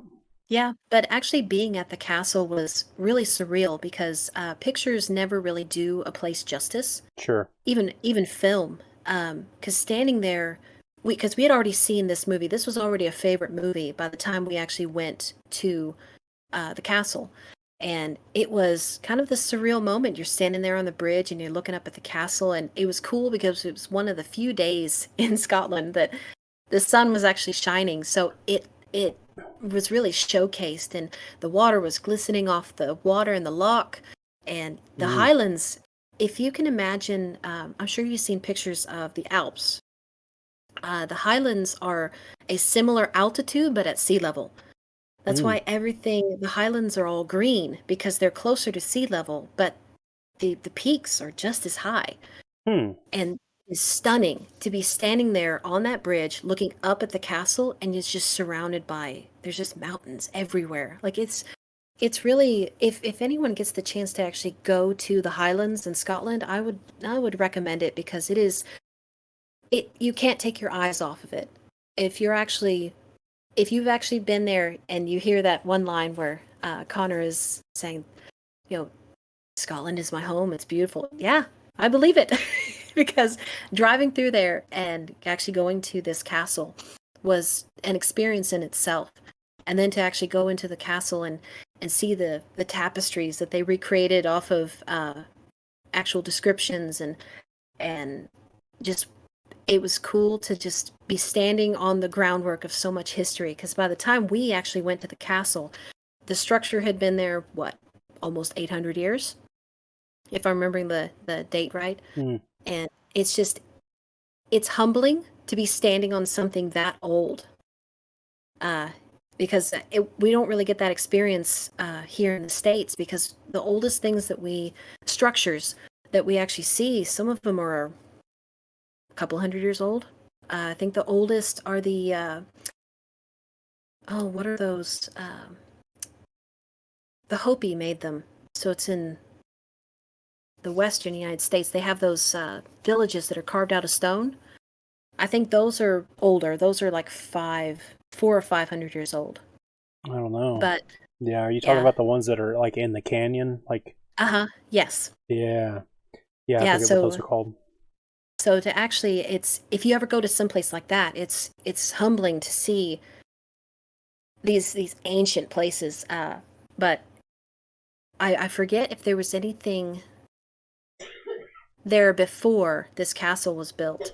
Yeah, but actually being at the castle was really surreal because pictures never really do a place justice. Sure. Even film. Because standing there, because we had already seen this movie. This was already a favorite movie by the time we actually went to the castle. And it was kind of the surreal moment. You're standing there on the bridge and you're looking up at the castle. And it was cool because it was one of the few days in Scotland that the sun was actually shining. So it was really showcased, and the water was glistening off the water in the loch. And the Highlands if you can imagine, I'm sure you've seen pictures of the Alps. The Highlands are a similar altitude, but at sea level. That's Mm. why the Highlands are all green because they're closer to sea level, but the peaks are just as high. Hmm. And it's stunning to be standing there on that bridge looking up at the castle, and it's just surrounded by there's just mountains everywhere. Like it's really, if anyone gets the chance to actually go to the Highlands in Scotland, I would recommend it because you can't take your eyes off of it. If you've actually been there and you hear that one line where Connor is saying, you know, Scotland is my home, it's beautiful. Yeah, I believe it. Because driving through there and actually going to this castle was an experience in itself. And then to actually go into the castle and see the tapestries that they recreated off of actual descriptions and just it was cool to just be standing on the groundwork of so much history, because by the time we actually went to the castle, the structure had been there, what, almost 800 years, if I'm remembering the date right. Mm. And it's humbling to be standing on something that old, because we don't really get that experience here in the States, because the oldest structures that we actually see, some of them are a couple hundred years old. I think the oldest are what are those? The Hopi made them. So it's in the western United States. They have those villages that are carved out of stone. I think those are older. Those are like 400 or 500 years old. I don't know. But yeah, are you talking about the ones that are like in the canyon? Like, yes. Yeah. Yeah, I Yeah, forget what those are called. So to actually, if you ever go to someplace like that, it's humbling to see these ancient places. But I forget if there was anything there before this castle was built.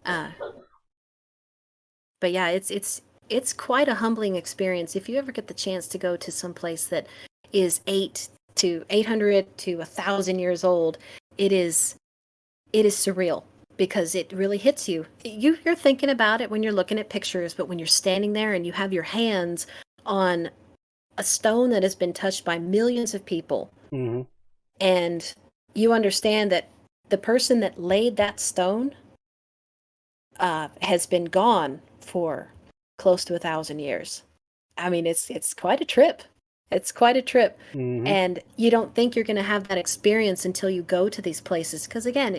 But yeah, it's quite a humbling experience if you ever get the chance to go to some place that is 800 to 1,000 years old. It is surreal because it really hits you. You're thinking about it when you're looking at pictures, but when you're standing there and you have your hands on a stone that has been touched by millions of people, Mm-hmm. and you understand that the person that laid that stone has been gone for close to 1,000 years. I mean, it's quite a trip. It's quite a trip. Mm-hmm. And you don't think you're going to have that experience until you go to these places. Because again,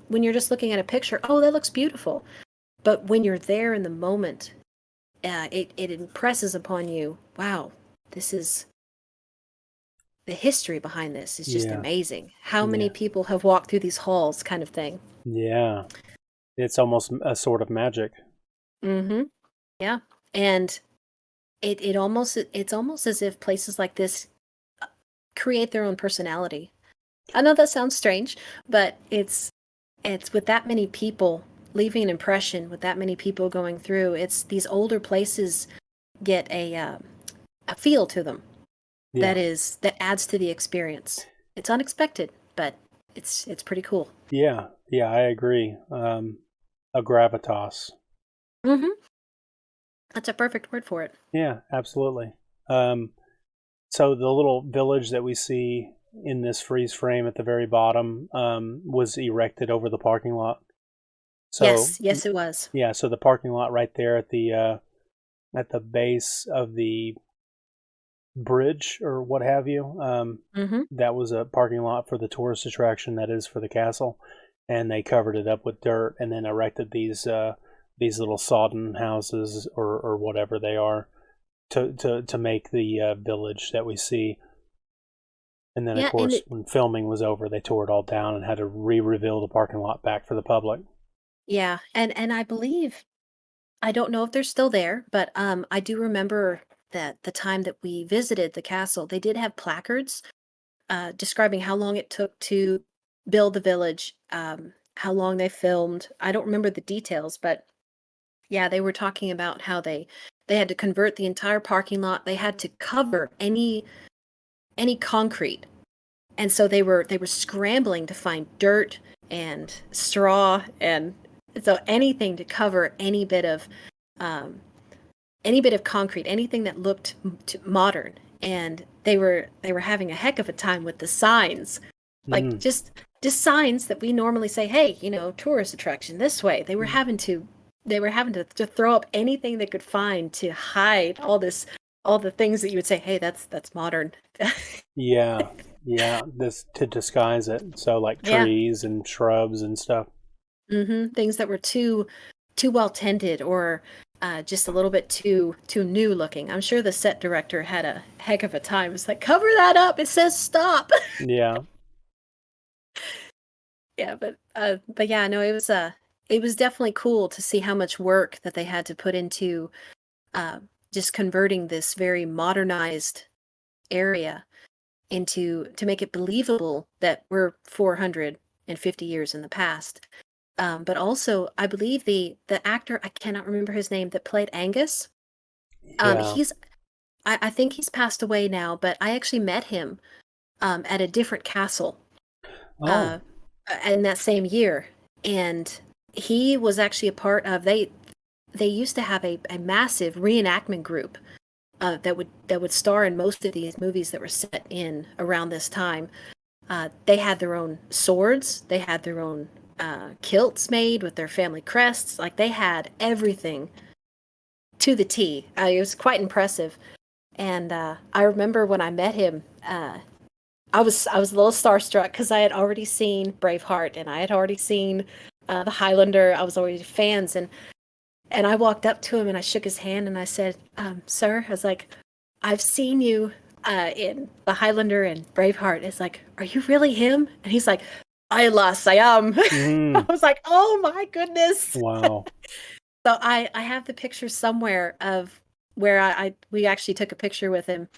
when you're just looking at a picture, oh, that looks beautiful. But when you're there in the moment, it impresses upon you, wow, this is the history behind this is just amazing. How many people have walked through these halls, kind of thing. Yeah. It's almost a sort of magic. Mm-hmm. Yeah. And it's almost as if places like this create their own personality. I know that sounds strange, but it's with that many people leaving an impression, with that many people going through, it's these older places get a feel to them that adds to the experience. It's unexpected, but it's pretty cool. Yeah, I agree. A gravitas. Mm-hmm. That's a perfect word for it. Yeah, absolutely. So the little village that we see in this freeze frame at the very bottom was erected over the parking lot. So, yes, it was. Yeah, so the parking lot right there at the base of the bridge or what have you, that was a parking lot for the tourist attraction that is for the castle, and they covered it up with dirt and then erected these little sodden houses or whatever they are to make the village that we see. And then, of course, when filming was over, they tore it all down and had to re-reveal the parking lot back for the public. Yeah, and I believe, I don't know if they're still there, but I do remember that the time that we visited the castle, they did have placards describing how long it took to build the village, how long they filmed. I don't remember the details, but yeah, they were talking about how they had to convert the entire parking lot. They had to cover any concrete and so they were scrambling to find dirt and straw, and so anything to cover um, any bit of concrete, anything that looked modern. And they were having a heck of a time with the signs, like just signs that we normally say, hey, tourist attraction this way. They were having to throw up anything they could find to hide all the things that you would say, hey, that's modern. Yeah, this to disguise it. So like trees and shrubs and stuff. Things that were too well tended, or just a little bit too new looking. I'm sure the set director had a heck of a time. It's like, cover that up. It says stop. Yeah. Yeah, but yeah, no, it was definitely cool to see how much work that they had to put into just converting this very modernized area to make it believable that we're 450 years in the past. But also, I believe the actor, I cannot remember his name, that played Angus. Yeah. I think he's passed away now, but I actually met him at a different castle in that same year, and he was actually a part of they used to have a massive reenactment group that would star in most of these movies that were set in around this time. They had their own swords, they had their own kilts made with their family crests. Like, they had everything to the T. It was quite impressive. And I remember when I met him, I was a little starstruck because I had already seen Braveheart and I had already seen the Highlander. I was already fans, and I walked up to him and I shook his hand and I said, "Sir," I was like, "I've seen you in the Highlander and Braveheart." It's like, "Are you really him?" And he's like, "Alas, I am." I was like, "Oh my goodness!" Wow. So I have the picture somewhere of where we actually took a picture with him,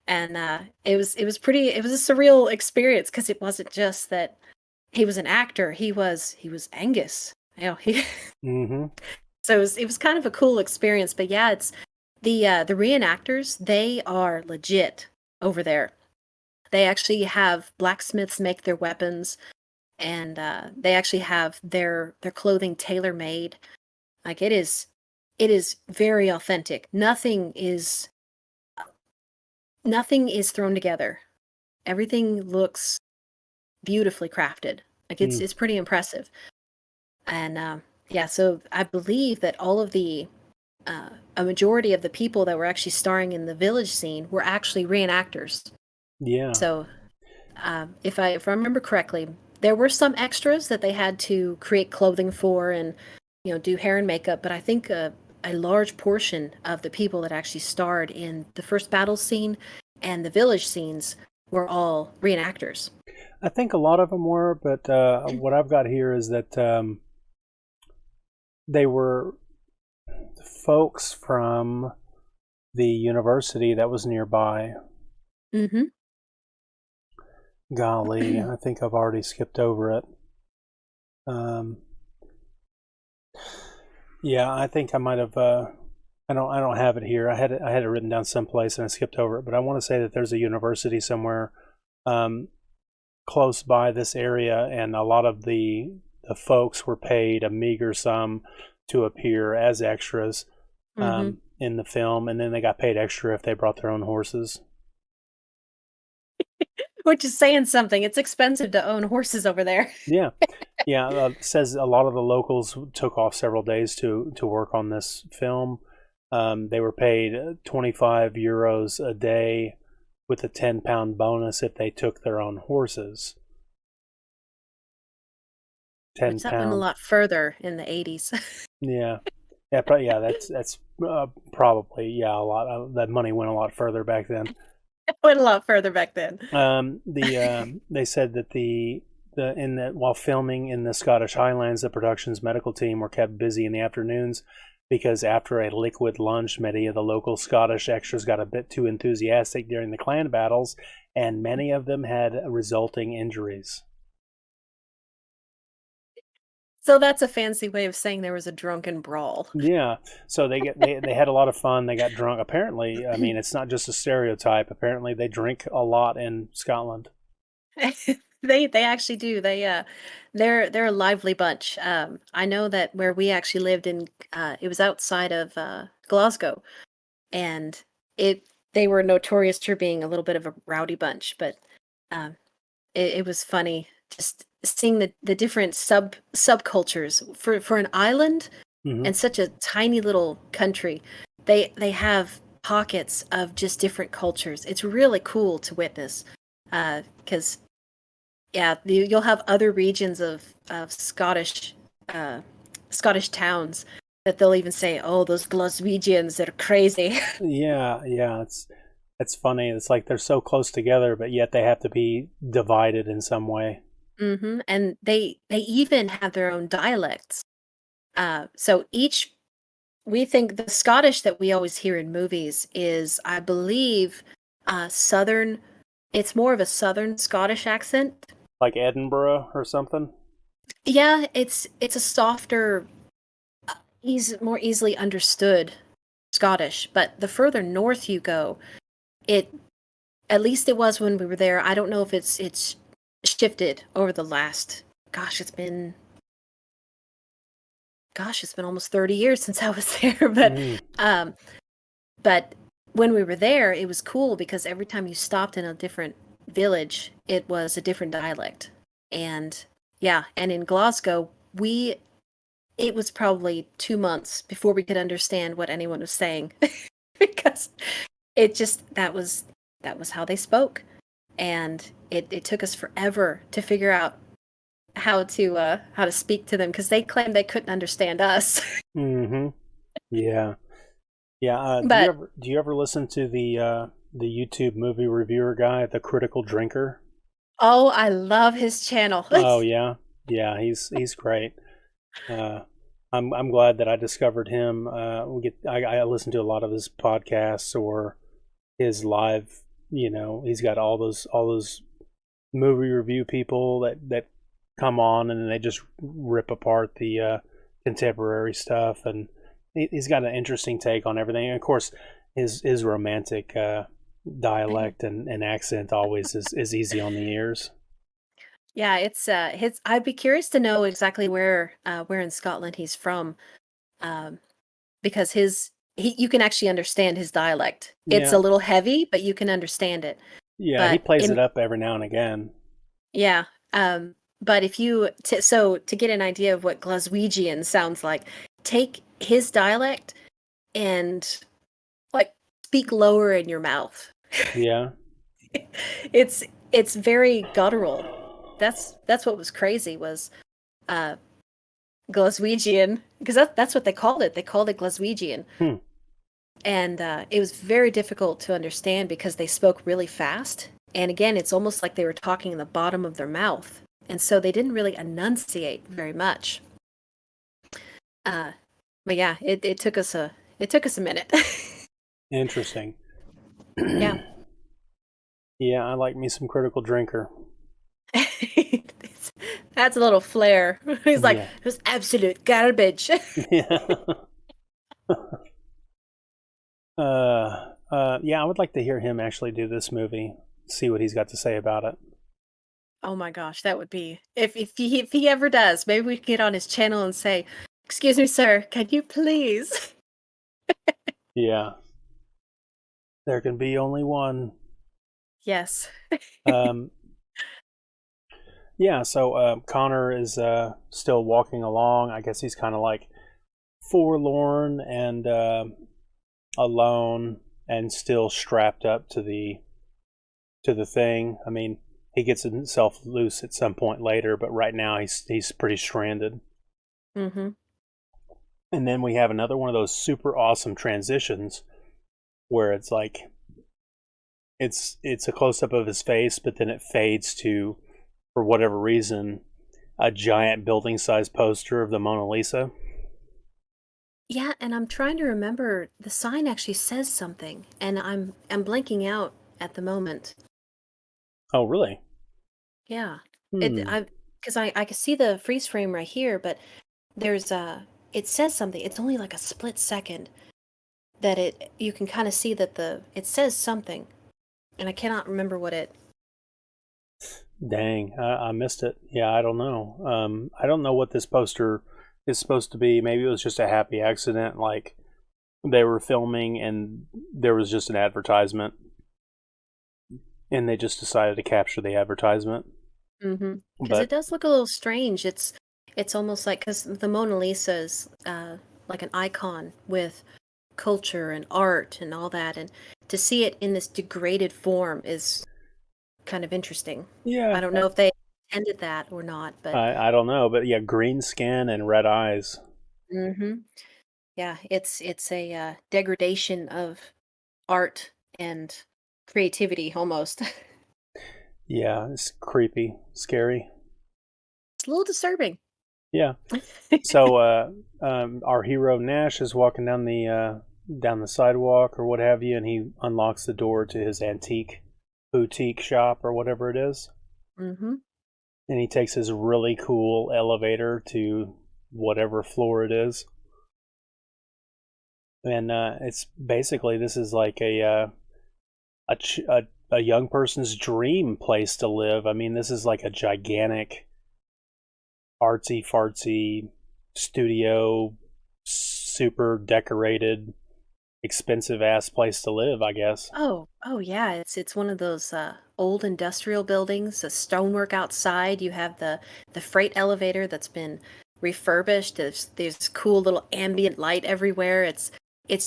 and it was a surreal experience, because it wasn't just that he was an actor; he was Angus. He. So it was kind of a cool experience. But yeah, it's the reenactors. They are legit over there. They actually have blacksmiths make their weapons, and they actually have their clothing tailor made. Like, it is very authentic. Nothing is thrown together. Everything looks beautifully crafted. Like, it's pretty impressive. And yeah, so I believe that all of a majority of the people that were actually starring in the village scene were actually reenactors. Yeah. So if I remember correctly, there were some extras that they had to create clothing for and do hair and makeup, but I think a large portion of the people that actually starred in the first battle scene and the village scenes were all reenactors. I think a lot of them were, but what I've got here is that they were folks from the university that was nearby. Golly, I think I've already skipped over it. Yeah, I think I might have. I don't have it here. I had it written down someplace and I skipped over it. But I want to say that there's a university somewhere close by this area, and a lot of the folks were paid a meager sum to appear as extras in the film, and then they got paid extra if they brought their own horses. Which is saying something. It's expensive to own horses over there. Yeah. Says a lot of the locals took off several days to work on this film. They were paid 25 euros a day with a 10-pound bonus if they took their own horses. 10 Which that went a lot further in the 80s. Yeah. That's probably a lot. That money went a lot further back then. It went a lot further back then. They said that while filming in the Scottish Highlands, the production's medical team were kept busy in the afternoons because after a liquid lunch, many of the local Scottish extras got a bit too enthusiastic during the clan battles, and many of them had resulting injuries. So that's a fancy way of saying there was a drunken brawl. Yeah. So they had a lot of fun. They got drunk. Apparently, I mean, it's not just a stereotype. Apparently, they drink a lot in Scotland. They actually do. They're a lively bunch. I know that where we actually lived in, it was outside of Glasgow, and they were notorious for being a little bit of a rowdy bunch. But um, it was funny just seeing the different subcultures for an island Hmm. and such a tiny little country. They have pockets of just different cultures. It's really cool to witness, because yeah, you'll have other regions of uh, Scottish towns that they'll even say, "Oh, those Glaswegians, they're crazy." Yeah, yeah, it's funny. It's like they're so close together, but yet they have to be divided in some way. And they even have their own dialects. So each we think the Scottish that we always hear in movies is, I believe, southern. It's more of a southern Scottish accent. Like Edinburgh or something. Yeah, it's a softer, more easily understood Scottish. But the further north you go, it at least it was when we were there. I don't know if it's shifted over the last. Gosh, it's been almost 30 years since I was there. But Mm. um, but when we were there, it was cool because every time you stopped in a different village, it was a different dialect. And yeah, and in Glasgow, it was probably 2 months before we could understand what anyone was saying because it just that was how they spoke, and it took us forever to figure out how to speak to them because they claimed they couldn't understand us. Hmm. Yeah. Yeah. But Do you ever listen to the YouTube movie reviewer guy, the Critical Drinker? oh, I love his channel. Oh yeah, yeah. He's great. Uh, I'm glad that I discovered him. I listen to a lot of his podcasts or his live. He's got all those movie review people that come on and they just rip apart the contemporary stuff, and he's got an interesting take on everything. And of course, his romantic dialect and accent always is easy on the ears. Yeah, it's his. I'd be curious to know exactly where in Scotland he's from, um, because you can actually understand his dialect. It's Yeah, a little heavy, but you can understand it. yeah, he But plays it in up every now and again. Yeah, but if you so to get an idea of what Glaswegian sounds like, take his dialect and like speak lower in your mouth. Yeah. It's it's very guttural. That's what was crazy was uh Glaswegian, because that's what they called it. They called it Glaswegian. Hmm. And it was very difficult to understand because they spoke really fast. And again, it's almost like they were talking in the bottom of their mouth. And so they didn't really enunciate very much. Uh, but yeah, it took us a minute. Interesting. Yeah. Yeah, I like me some Critical Drinker. That's a little flair. He's like, Yeah. it was absolute garbage. Yeah. Yeah, I would like to hear him actually do this movie, see what he's got to say about it. Oh my gosh, that would be if he ever does, maybe we can get on his channel and say, "Excuse me, sir, can you please?" Yeah, there can be only one. Yes. Um, yeah, so Connor is still walking along. I guess he's kind of like forlorn and alone, and still strapped up to the thing. I mean, he gets himself loose at some point later, but right now he's pretty stranded. Mm-hmm. And then we have another one of those super awesome transitions where it's like it's a close up of his face, but then it fades to, for whatever reason, a giant building size poster of the Mona Lisa. Yeah, and I'm trying to remember the sign actually says something, and I'm blanking out at the moment. Oh, really? Yeah. It Hmm. I because I can see the freeze frame right here, but there's it says something. It's only like a split second that it you can kind of see that the it says something, and I cannot remember what it. Dang, I missed it. Yeah, I don't know. I don't know what this poster is supposed to be. Maybe it was just a happy accident, like they were filming and there was just an advertisement, and they just decided to capture the advertisement. Because But it does look a little strange. It's almost like because the Mona Lisa is like an icon with culture and art and all that, and to see it in this degraded form is kind of interesting. yeah, I don't know if they intended that or not, but I don't know. But yeah, green skin and red eyes. hmm yeah, it's a degradation of art and creativity almost. Yeah, it's creepy, scary. It's a little disturbing. Yeah. So our hero Nash is walking down the sidewalk or what have you, and he unlocks the door to his antique boutique shop or whatever it is, hmm and he takes his really cool elevator to whatever floor it is, and it's basically this is like a young person's dream place to live. I mean, this is like a gigantic artsy fartsy studio, super decorated, expensive ass place to live, I guess. Oh yeah, it's one of those old industrial buildings, the stonework outside. You have the freight elevator that's been refurbished. There's cool little ambient light everywhere. It's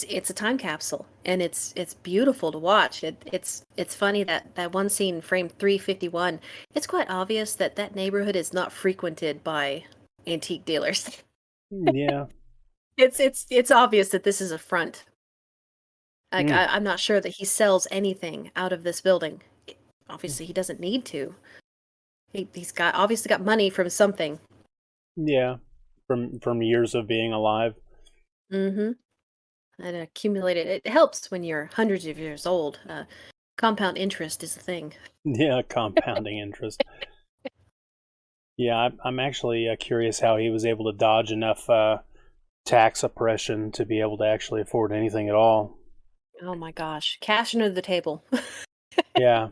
a time capsule, and it's beautiful to watch. It's funny that that one scene, frame 351, it's quite obvious that that neighborhood is not frequented by antique dealers. Yeah. It's obvious that this is a front. Like Mm. I'm not sure that he sells anything out of this building. Obviously, he doesn't need to. He's got obviously got money from something. Yeah. From years of being alive. Mm-hmm. And accumulated. It helps when you're hundreds of years old. Compound interest is a thing. Yeah, compounding interest. Yeah, I'm actually curious how he was able to dodge enough tax oppression to be able to actually afford anything at all. Oh my gosh, cash under the table. Yeah,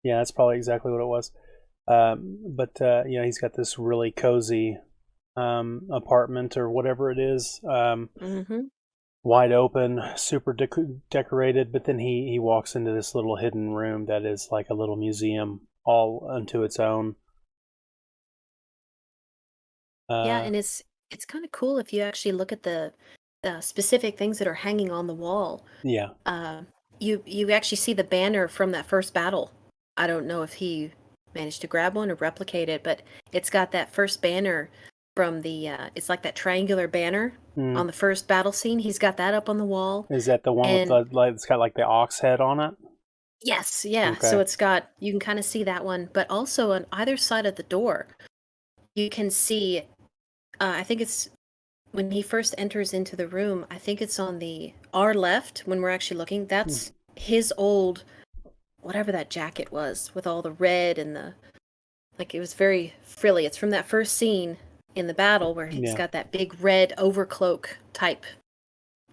yeah, that's probably exactly what it was. But you know, he's got this really cozy apartment or whatever it is, Mm-hmm. wide open, super decorated. But then he walks into this little hidden room that is like a little museum all unto its own. Yeah, Uh, and it's kind of cool if you actually look at the specific things that are hanging on the wall. yeah, Uh, you actually see the banner from that first battle. I don't know if he managed to grab one or replicate it, but it's got that first banner from the it's like that triangular banner mm. on the first battle scene. He's got that up on the wall. Is that the one with And the like? It's got like the ox head on it. yes, yeah. So Okay. it's got you can kind of see that one, but also on either side of the door, you can see I think it's when he first enters into the room, I think it's on the our left when we're actually looking. Hmm. That's his old whatever that jacket was with all the red and the like it was very frilly. It's from that first scene in the battle where he's Yeah. got that big red overcloak type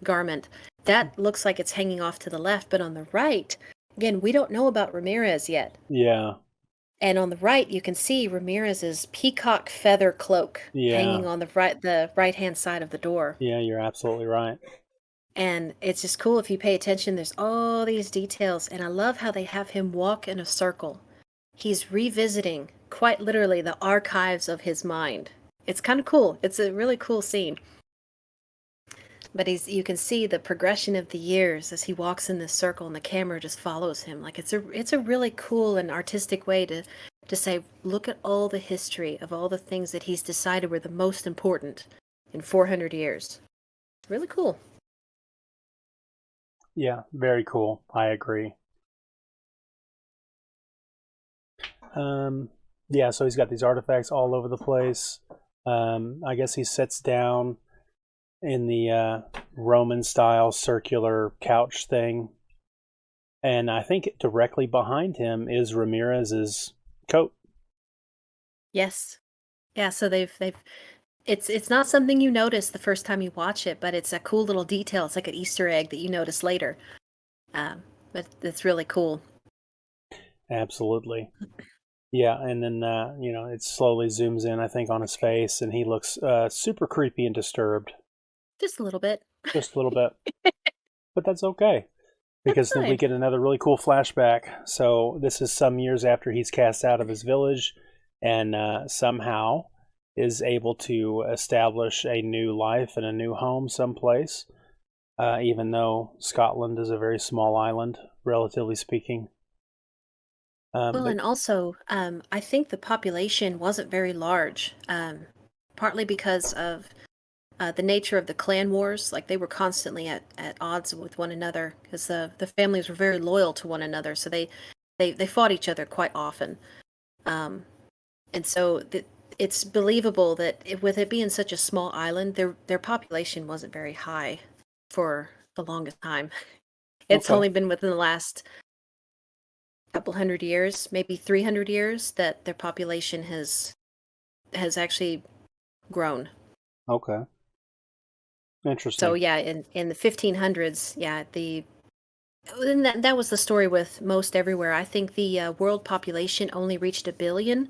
garment. That looks like it's hanging off to the left, but on the right, again, we don't know about Ramirez yet. Yeah. And on the right, you can see Ramirez's peacock feather cloak Yeah. hanging on the right-hand side of the door. Yeah. You're absolutely right. And it's just cool if you pay attention. There's all these details, and I love how they have him walk in a circle. He's revisiting, quite literally, the archives of his mind. It's kind of cool. It's a really cool scene. But you can see the progression of the years as he walks in this circle, and the camera just follows him. Like it's a really cool and artistic way to say, look at all the history of all the things that he's decided were the most important in 400 years. Really cool. Yeah. Very cool. I agree. Um. Yeah. So he's got these artifacts all over the place. I guess he sits down in the Roman style circular couch thing. And I think directly behind him is Ramirez's coat. Yes. Yeah, so they've it's not something you notice the first time you watch it, but it's a cool little detail. It's like an Easter egg that you notice later. But it's really cool. Absolutely. Yeah, and then it slowly zooms in, I think, on his face, and he looks super creepy and disturbed, Just a little bit. just a little bit. But that's okay, That's because then we fine. get another really cool flashback. So this is some years after he's cast out of his village, and somehow is able to establish a new life and a new home someplace, even though Scotland is a very small island, relatively speaking. Well, But and also, I think the population wasn't very large, partly because of the nature of the clan wars. Like they were constantly at odds with one another because the families were very loyal to one another, so they fought each other quite often. Um, and so it's believable that with it being such a small island, their population wasn't very high for the longest time. It's okay, only been within the last couple hundred years, maybe 300 years, that their population has actually grown. okay, So interesting. yeah, in the 1500s, yeah, and that was the story with most everywhere. I think the world population only reached 1 billion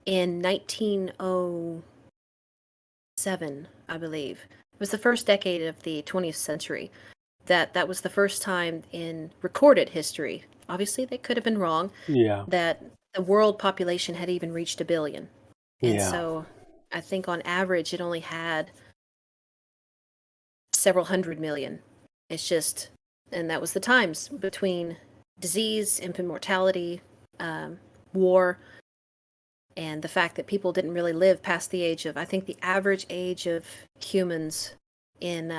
in 1907, I believe. It was the first decade of the 20th century. That was the first time in recorded history. Obviously, they could have been wrong, Yeah, that the world population had even reached 1 billion. And yeah, so I think on average it only had several hundred million. It's just, and that was the times between disease, infant mortality, war, and the fact that people didn't really live past the age of, I think the average age of humans in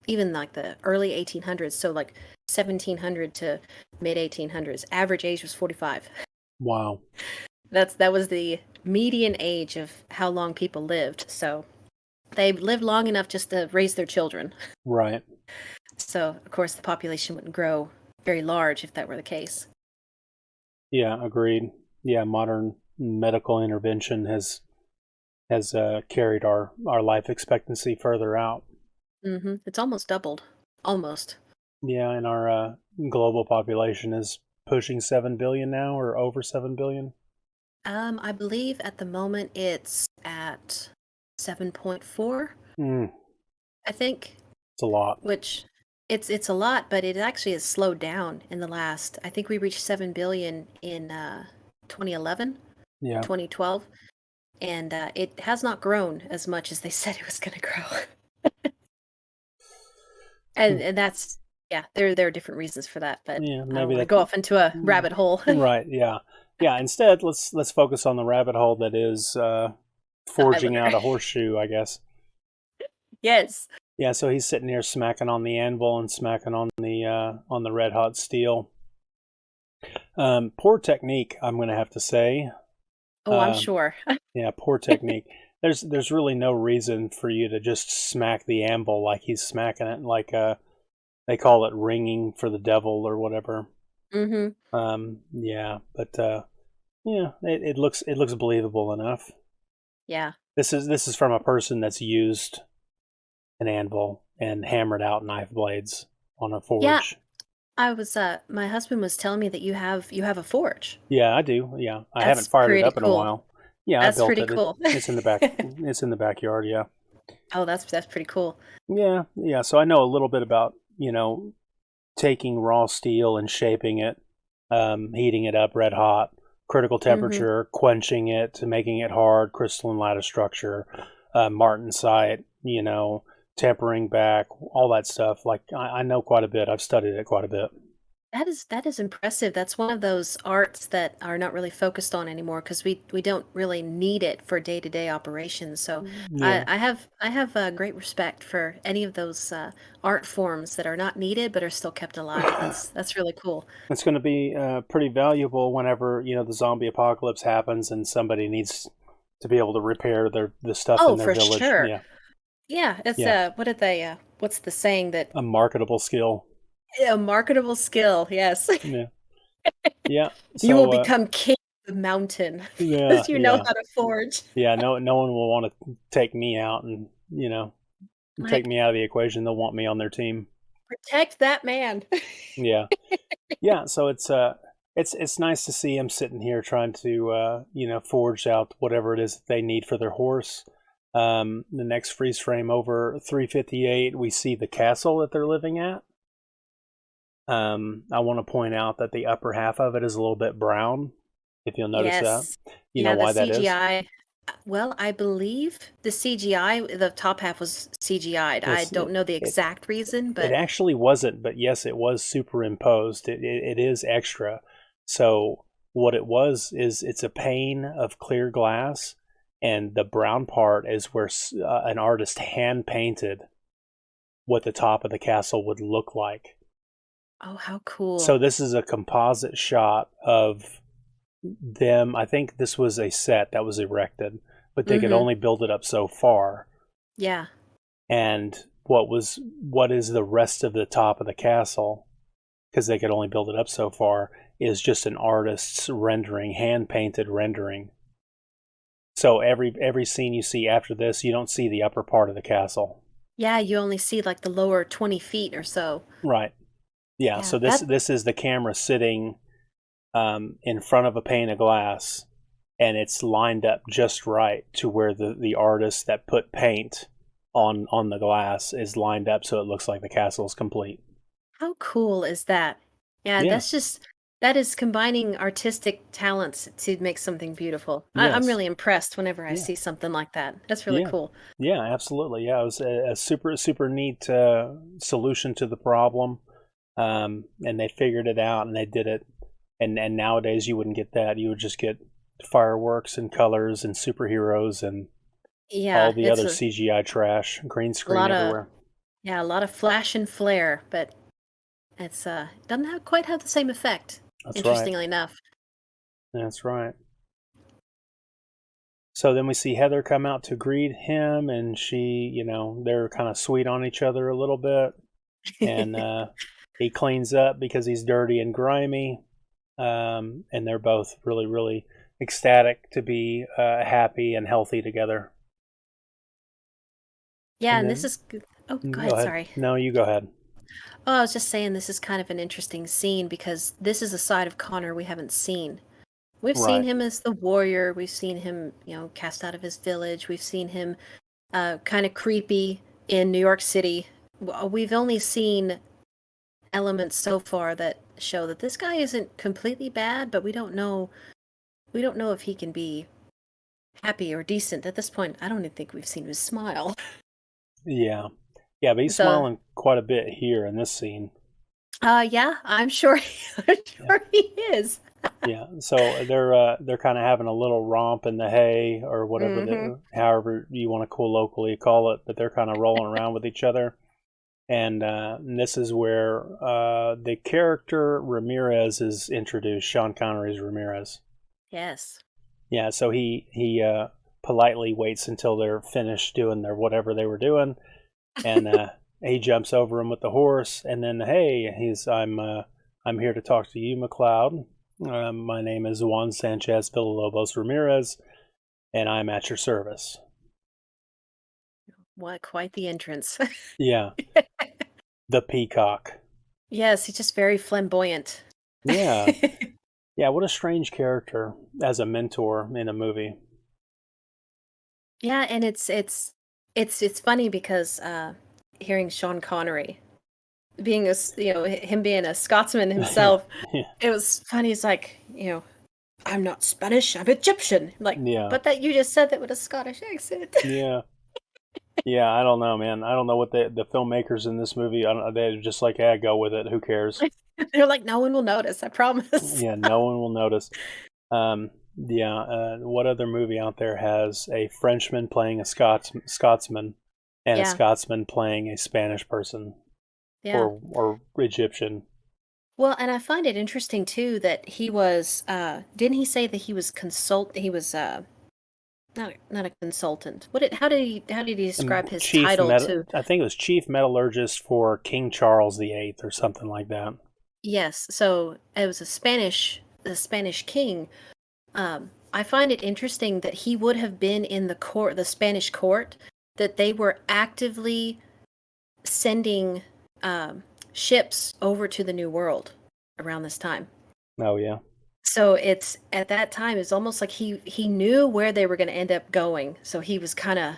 even like the early 1800s, so like 1700 to mid 1800s, average age was 45. wow, That was the median age of how long people lived. So they lived long enough just to raise their children. right. So of course the population wouldn't grow very large if that were the case. Yeah, agreed. Yeah, modern medical intervention has carried our life expectancy further out. It's almost doubled. Almost. Yeah, and our global population is pushing 7 billion now, or over 7 billion. I believe at the moment it's at 7.4, Mm, I think, it's a lot. which it's a lot, but it actually has slowed down in the last. I think we reached 7 billion in 2011, Yeah. 2012, and it has not grown as much as they said it was going to grow. Hmm. And that's, yeah, there are different reasons for that, but Yeah, I don't maybe want to that. go off into a rabbit hole. Right. Yeah. Yeah. Instead, let's focus on the rabbit hole that is The forging Highlander. out a horseshoe, I guess. Yes. Yeah. So he's sitting here smacking on the anvil and smacking on the red hot steel. Poor technique, I'm going to have to say. Oh, I'm Um, sure. yeah, poor technique. There's really no reason for you to just smack the anvil like he's smacking it, like they call it ringing for the devil or whatever. hmm Yeah, but yeah, it looks believable enough. Yeah. This is from a person that's used an anvil and hammered out knife blades on a Yeah, forge. I was my husband was telling me that you have a forge. Yeah, I do. Yeah, I That's haven't fired it pretty up in a cool. while. Yeah, I That's built pretty it. cool. It's in the back. It's in the backyard. Yeah. Oh, that's pretty cool. Yeah, yeah. So I know a little bit about taking raw steel and shaping it, heating it up red hot, critical hmm temperature, quenching it, making it hard, crystalline lattice structure, martensite, tempering back, all that stuff. Like I know quite a bit. I've studied it quite a bit. That is impressive. That's one of those arts that are not really focused on anymore because we don't really need it for day-to-day operations. So I, Yeah, I have I have great respect for any of those art forms that are not needed but are still kept alive. That's really cool. it's going to be pretty valuable whenever the zombie apocalypse happens and somebody needs to be able to repair the stuff Oh, in their for village. sure. Yeah, Yeah, it's yeah, what did they what's the saying that a marketable skill. a marketable skill, yes. Yeah, yeah. You will So become king of the mountain yeah, because you know yeah. how to forge. Yeah, no one will want to take me out and take Like, me out of the equation. They'll want me on their team. protect that man. Yeah, yeah. So it's it's nice to see him sitting here trying to forge out whatever it is that they need for their horse. The next freeze frame over 358, we see the castle that they're living at. I want to point out that the upper half of it is a little bit brown. If you'll notice that, you know why that is. CGI. Well, I believe the CGI, the top half was CGI'd. I don't know the exact reason, but it actually wasn't. But yes, it was superimposed. It is extra. So what it was is it's a pane of clear glass, and the brown part is where an artist hand painted what the top of the castle would look like. Oh, how cool! So this is a composite shot of them. I think this was a set that was erected, but they could only build it up so far. Yeah. And what is the rest of the top of the castle, because they could only build it up so far, is just an artist's rendering, hand painted rendering. So every scene you see after this, you don't see the upper part of the castle. Yeah, you only see like the lower 20 feet or so. Right. Yeah. So this is the camera sitting in front of a pane of glass, and it's lined up just right to where the artist that put paint on the glass is lined up, so it looks like the castle is complete. How cool is that? Yeah, that is combining artistic talents to make something beautiful. Yes. I'm really impressed whenever I see something like that. That's really cool. Yeah, absolutely. Yeah, it was a super neat solution to the problem, and they figured it out and they did it. And nowadays you wouldn't get that. You would just get fireworks and colors and superheroes and all the other CGI trash, green screen everywhere. A lot of flash and flare, but it's doesn't quite have the same effect. That's interestingly enough. That's right. So then we see Heather come out to greet him, and she, they're kind of sweet on each other a little bit, and he cleans up because he's dirty and grimy. And they're both really, really ecstatic to be happy and healthy together. Yeah, and this is... Oh, go ahead, sorry. No, you go ahead. Oh, I was just saying this is kind of an interesting scene because this is a side of Connor we haven't seen. We've seen him as the warrior. We've seen him, cast out of his village. We've seen him kind of creepy in New York City. We've only seen elements so far that show that this guy isn't completely bad, but we don't know if he can be happy or decent at this point. I don't even think we've seen him smile. Yeah, but he's smiling quite a bit here in this scene. Yeah, I'm sure he is. Yeah, so they're kind of having a little romp in the hay or whatever, however you want to colloquially call it, but they're kind of rolling around with each other. And this is where the character Ramirez is introduced, Sean Connery's Ramirez. Yes. Yeah, so he politely waits until they're finished doing their whatever they were doing, and he jumps over him with the horse, and then, hey, I'm here to talk to you, McLeod. My name is Juan Sanchez Villalobos Ramirez, and I'm at your service. What, quite the entrance. Yeah. The peacock. Yes, he's just very flamboyant. Yeah. Yeah, what a strange character as a mentor in a movie. Yeah, and it's funny because hearing Sean Connery being him being a Scotsman himself, it was funny. It's like, I'm not Spanish, I'm Egyptian. But that you just said that with a Scottish accent. Yeah. Yeah, I don't know, man. I don't know what the filmmakers in this movie, they're just like, go with it. Who cares? They're like, no one will notice, I promise. Yeah, no one will notice. What other movie out there has a Frenchman playing a Scotsman and a Scotsman playing a Spanish person or Egyptian? Well, and I find it interesting, too, that he was, didn't he say that he was not a consultant. How did he describe his title to? I think it was chief metallurgist for King Charles VIII or something like that. Yes, so it was the Spanish king. I find it interesting that he would have been in the Spanish court, that they were actively sending ships over to the New World around this time. Oh yeah. So it's at that time, it's almost like he knew where they were going to end up going. So he was kind of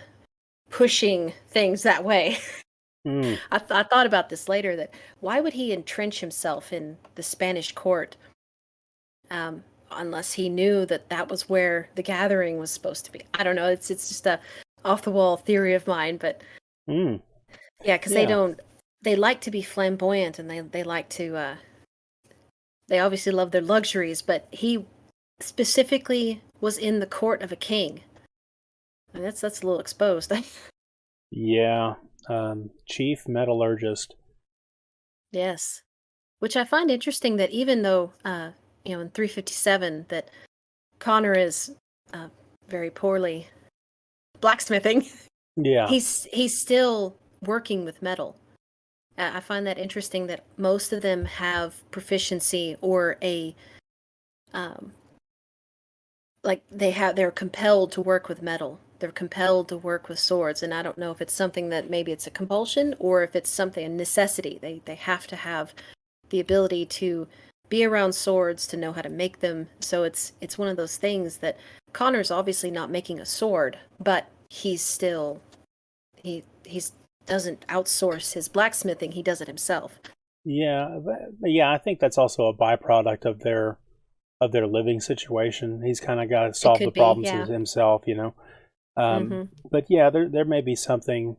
pushing things that way. Mm. I thought about this later, that why would he entrench himself in the Spanish court unless he knew that that was where the gathering was supposed to be? I don't know. It's just a off the wall theory of mine, but yeah, because they like to be flamboyant, and they like to they obviously love their luxuries, but he specifically was in the court of a king. And that's a little exposed. Yeah. Chief metallurgist. Yes. Which I find interesting, that even though, in 357, that Connor is very poorly blacksmithing, Yeah. he's still working with metal. I find that interesting, that most of them have proficiency or a, like they're compelled to work with metal. They're compelled to work with swords, and I don't know if it's something that maybe it's a compulsion or if it's something, a necessity. They have to have the ability to be around swords, to know how to make them. So it's one of those things that Connor's obviously not making a sword, but he's still he's doesn't outsource his blacksmithing. He does it himself. Yeah, I think that's also a byproduct of their living situation. He's kind of got to solve the problems himself, But yeah, there may be something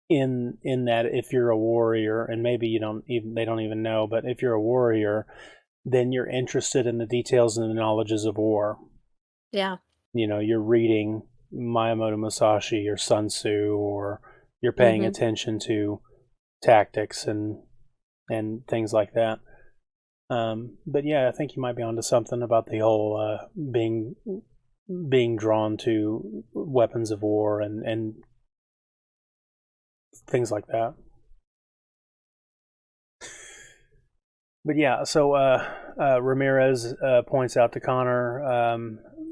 in that, if you're a warrior, and maybe they don't even know, but if you're a warrior, then you're interested in the details and the knowledges of war. Yeah. You're reading Miyamoto Musashi or Sun Tzu, or you're paying attention to tactics and things like that. But yeah, I think you might be onto something about the whole being drawn to weapons of war and things like that. But yeah, so Ramirez points out to Connor,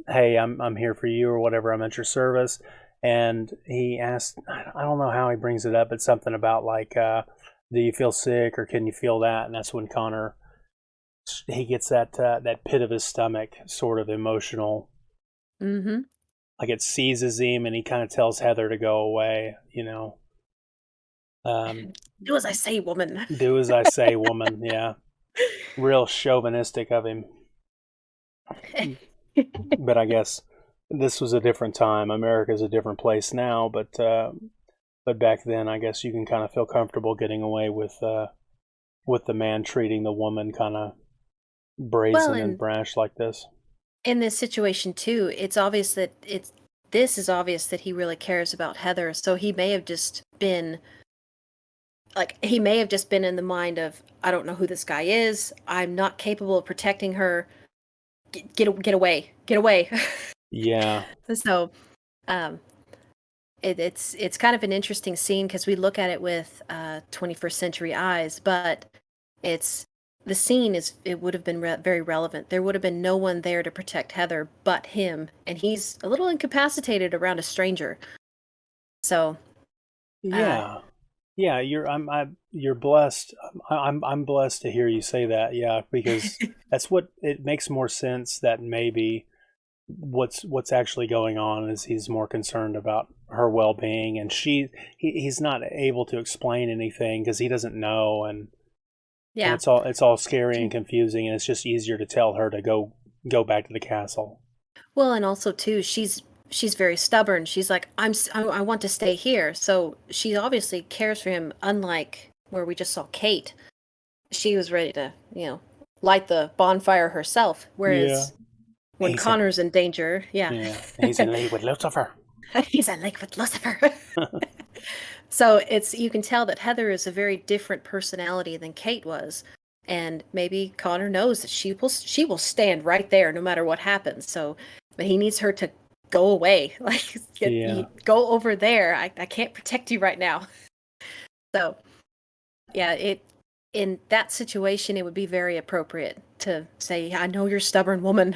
"Hey, I'm here for you," or whatever. "I'm at your service." And he asks, I don't know how he brings it up. It's something about like, "Do you feel sick, or can you feel that?" And that's when Connor, he gets that pit of his stomach, sort of emotional. Like it seizes him, and he kind of tells Heather to go away. Do as I say, woman. Do as I say, woman. Yeah, real chauvinistic of him. But I guess this was a different time. America's a different place now, but back then, I guess you can kind of feel comfortable getting away with the man treating the woman kind of brazen and brash like this. In this situation too, it's obvious that this is obvious that he really cares about Heather. So he may have just been in the mind of, I don't know who this guy is. I'm not capable of protecting her. Get away. Yeah. So, it's kind of an interesting scene, because we look at it with 21st century eyes, but the scene it would have been very relevant. There would have been no one there to protect Heather but him, and he's a little incapacitated around a stranger. So, yeah, you're blessed. I'm blessed to hear you say that. Yeah, because that's what it makes more sense, that maybe what's actually going on is he's more concerned about her well-being, and he's not able to explain anything because he doesn't know, and it's all scary and confusing, and it's just easier to tell her to go back to the castle. Well, and also too, she's very stubborn. She's like, I want to stay here. So she obviously cares for him, unlike where we just saw Kate. She was ready to, light the bonfire herself, whereas when Connor's in danger, he's in league with Lucifer. He's in league with Lucifer. So you can tell that Heather is a very different personality than Kate was, and maybe Connor knows that she will stand right there no matter what happens. So, but he needs her to go away, go over there. I can't protect you right now. So, yeah, in that situation, it would be very appropriate to say, "I know you're a stubborn woman.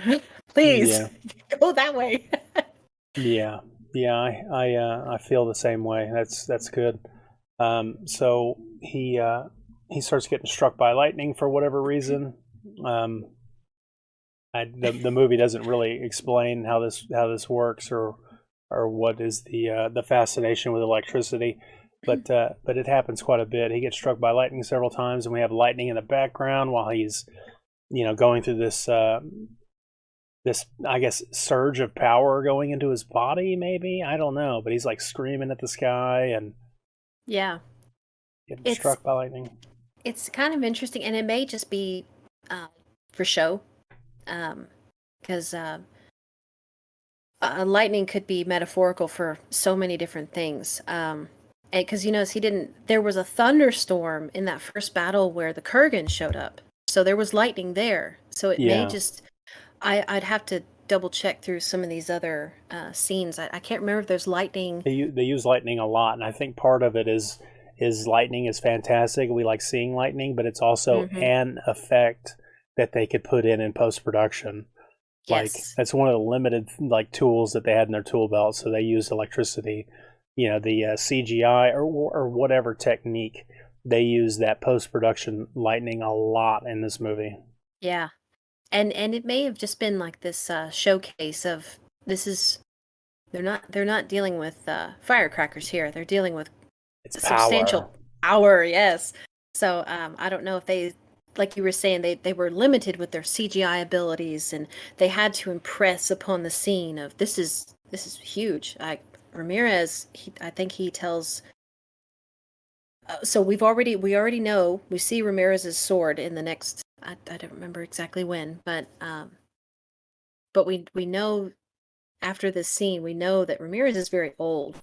Please go that way." Yeah, I feel the same way. That's good. So he starts getting struck by lightning for whatever reason. The movie doesn't really explain how this works or what is the fascination with electricity, but it happens quite a bit. He gets struck by lightning several times, and we have lightning in the background while he's going through this I guess surge of power going into his body. Maybe, I don't know, but he's like screaming at the sky and Yeah, getting struck by lightning. It's kind of interesting, and it may just be for show, because lightning could be metaphorical for so many different things. And because there was a thunderstorm in that first battle where the Kurgan showed up, so there was lightning there. So it may just, I'd have to double check through some of these other scenes. I can't remember if there's lightning. They use lightning a lot, and I think part of it is lightning is fantastic. We like seeing lightning, but it's also an effect that they could put in post-production. Like, that's one of the limited tools that they had in their tool belt. So they used electricity, the CGI or whatever technique. They use that post-production lightning a lot in this movie. Yeah. And it may have just been like this showcase of they're not dealing with firecrackers here. They're dealing with substantial power. Yes. So I don't know if they, like you were saying, they were limited with their CGI abilities, and they had to impress upon the scene of this is huge. Ramirez, I think he tells. So we already know, we see Ramirez's sword in the next. I don't remember exactly when, but we know after this scene, we know that Ramirez is very old.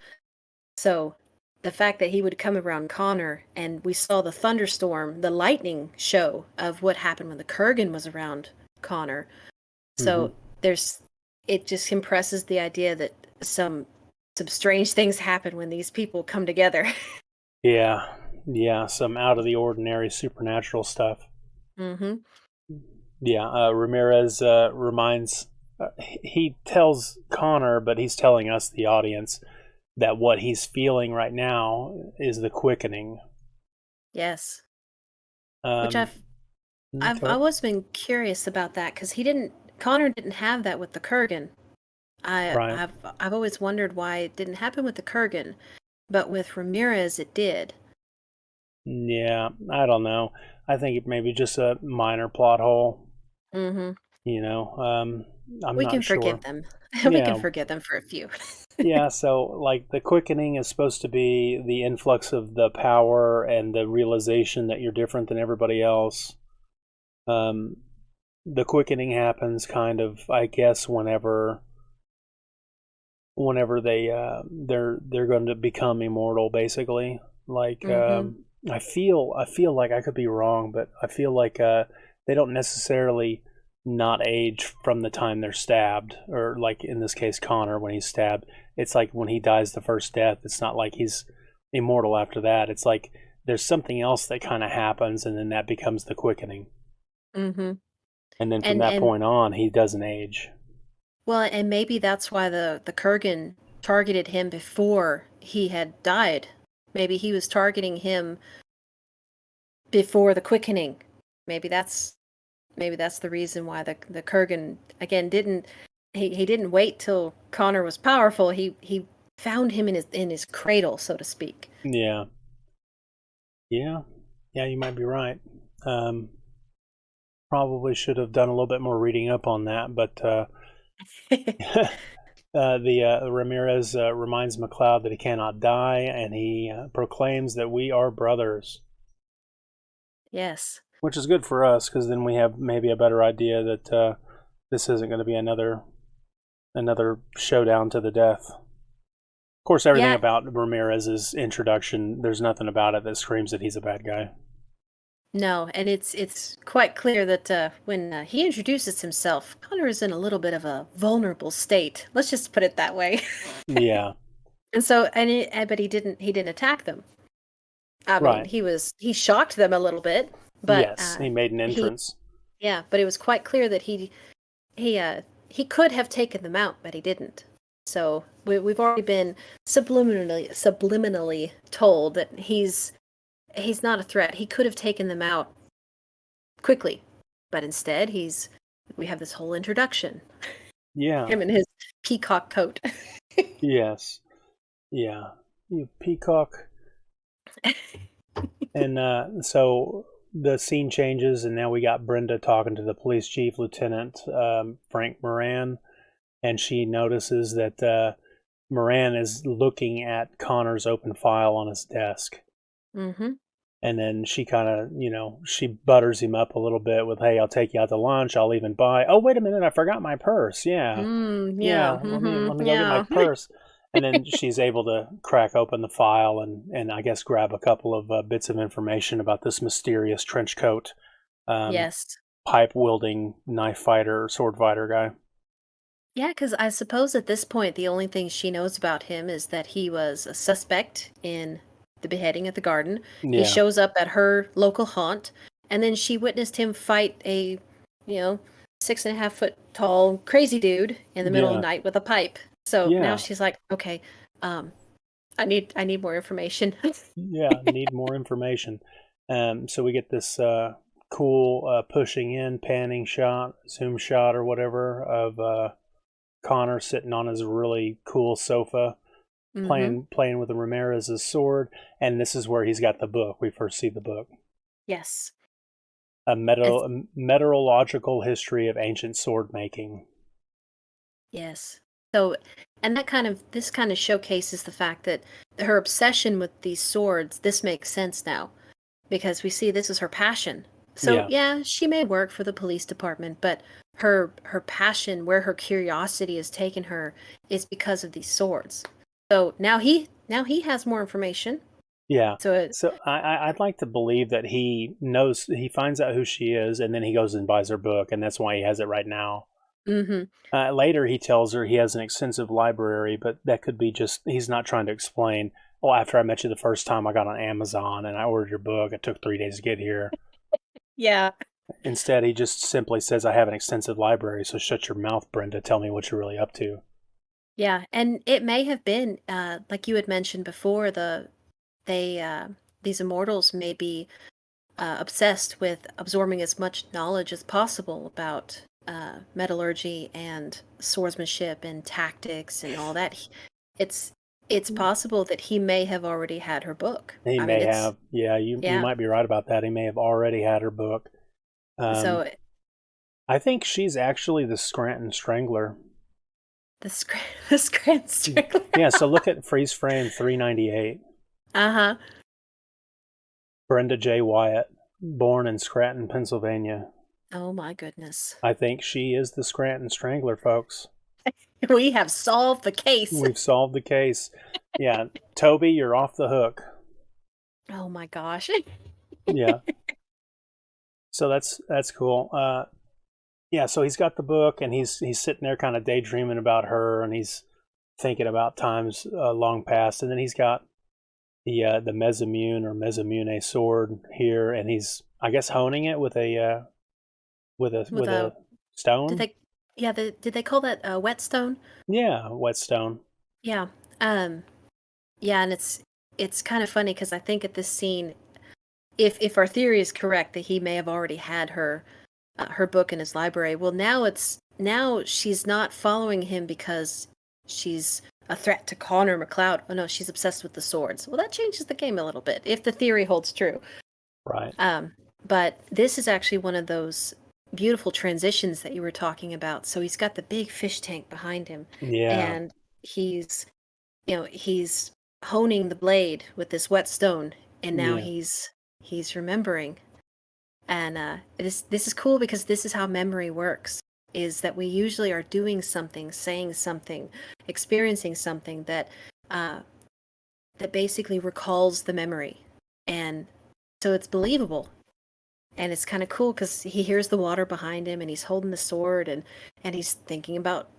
So the fact that he would come around Connor, and we saw the thunderstorm, the lightning show of what happened when the Kurgan was around Connor. So it just impresses the idea that some strange things happen when these people come together. Yeah, some out of the ordinary supernatural stuff. Yeah, Ramirez he tells Connor, but he's telling us, the audience, that what he's feeling right now is the quickening. Yes. Which I've always been curious about that, because Connor didn't have that with the Kurgan. I've always wondered why it didn't happen with the Kurgan, but with Ramirez it did. Yeah, I don't know. I think it may be just a minor plot hole. I'm we can not sure. Forgive them. We can forgive them for a few. Yeah, so the quickening is supposed to be the influx of the power and the realization that you're different than everybody else. The quickening happens kind of, I guess, whenever they're going to become immortal, basically. I feel like, I could be wrong, but I feel like they don't necessarily not age from the time they're stabbed, or like in this case Connor, when he's stabbed, it's like when he dies the first death, it's not like he's immortal after that. It's like there's something else that kind of happens, and then that becomes the quickening. And then from that point on, he doesn't age. Well, and maybe that's why the Kurgan targeted him before he had died. Maybe he was targeting him before the quickening. Maybe that's the reason why the Kurgan again didn't wait till Connor was powerful. He found him in his cradle, so to speak. Yeah, you might be right. Probably should have done a little bit more reading up on that, but Ramirez reminds McLeod that he cannot die, and he proclaims that we are brothers. Yes. Which is good for us, because then we have maybe a better idea that this isn't going to be another showdown to the death. Of course, everything about Ramirez's introduction, there's nothing about it that screams that he's a bad guy. No, and it's quite clear that when he introduces himself, Connor is in a little bit of a vulnerable state. Let's just put it that way. Yeah. And so, but he didn't attack them. I mean, he shocked them a little bit, but yes, he made an entrance. But it was quite clear that he could have taken them out, but he didn't. So we've already been subliminally told that he's not a threat. He could have taken them out quickly, but instead he's we have this whole introduction. Yeah. Him in his peacock coat. Yes. Yeah. You peacock. And so the scene changes, and now we got Brenda talking to the police chief, Lieutenant Frank Moran, and she notices that Moran is looking at Connor's open file on his desk. Mm-hmm. And then she kind of, she butters him up a little bit with, "Hey, I'll take you out to lunch. I'll even buy. Oh, wait a minute, I forgot my purse. Yeah, Yeah. Let me go get my purse." And then she's able to crack open the file and I guess grab a couple of bits of information about this mysterious trench coat, Yes. pipe wielding knife fighter, sword fighter guy. Yeah, because I suppose at this point the only thing she knows about him is that he was a suspect in the beheading at the garden. Yeah. He shows up at her local haunt, and then she witnessed him fight a, 6.5 foot tall crazy dude in the middle of the night with a pipe. So now she's like, okay, I need more information. Yeah, need more information. So we get this cool pushing in, panning shot, zoom shot or whatever of Connor sitting on his really cool sofa, playing with the Ramirez's sword, and this is where he's got the book. We first see the book. Yes. A meteorological history of ancient sword making. Yes. So, and this kind of showcases the fact that her obsession with these swords, this makes sense now, because we see this is her passion. So yeah, she may work for the police department, but her passion, where her curiosity has taken her, is because of these swords. So now he has more information. Yeah. So I'd like to believe that he finds out who she is, and then he goes and buys her book, and that's why he has it right now. Mm-hmm. Later, he tells her he has an extensive library, but that could be just he's not trying to explain. Oh, after I met you the first time, I got on Amazon and I ordered your book. It took 3 days to get here. Yeah. Instead, he just simply says, "I have an extensive library, so shut your mouth, Brenda. Tell me what you're really up to." Yeah, and it may have been like you had mentioned before. These immortals may be obsessed with absorbing as much knowledge as possible about metallurgy and swordsmanship and tactics and all that. It's possible that he may have already had her book. He may have. Yeah, you might be right about that. He may have already had her book. I think she's actually the Scranton Strangler. The Scranton Strangler. Yeah, so look at freeze frame 398. Uh-huh. Brenda J. Wyatt, born in Scranton, Pennsylvania. Oh my goodness. I think she is the Scranton Strangler, folks. We have solved the case. We've solved the case. Yeah, Toby, you're off the hook. Oh my gosh. Yeah. So that's cool. Yeah, so he's got the book, and he's sitting there kind of daydreaming about her, and he's thinking about times long past, and then he's got the mezzamune sword here, and he's, I guess, honing it with a stone. Did they call that a whetstone? Yeah, whetstone. Yeah. Yeah, and it's kind of funny because I think at this scene, if our theory is correct that he may have already had her book in his library, well, now she's not following him because she's a threat to Connor McLeod. Oh no, she's obsessed with the swords. Well, that changes the game a little bit if the theory holds true. Right. But this is actually one of those beautiful transitions that you were talking about. So he's got the big fish tank behind him. Yeah. And he's honing the blade with this whetstone, and now he's remembering. And this is cool because this is how memory works, is that we usually are doing something, saying something, experiencing something that basically recalls the memory. And so it's believable. And it's kind of cool because he hears the water behind him, and he's holding the sword, and he's thinking about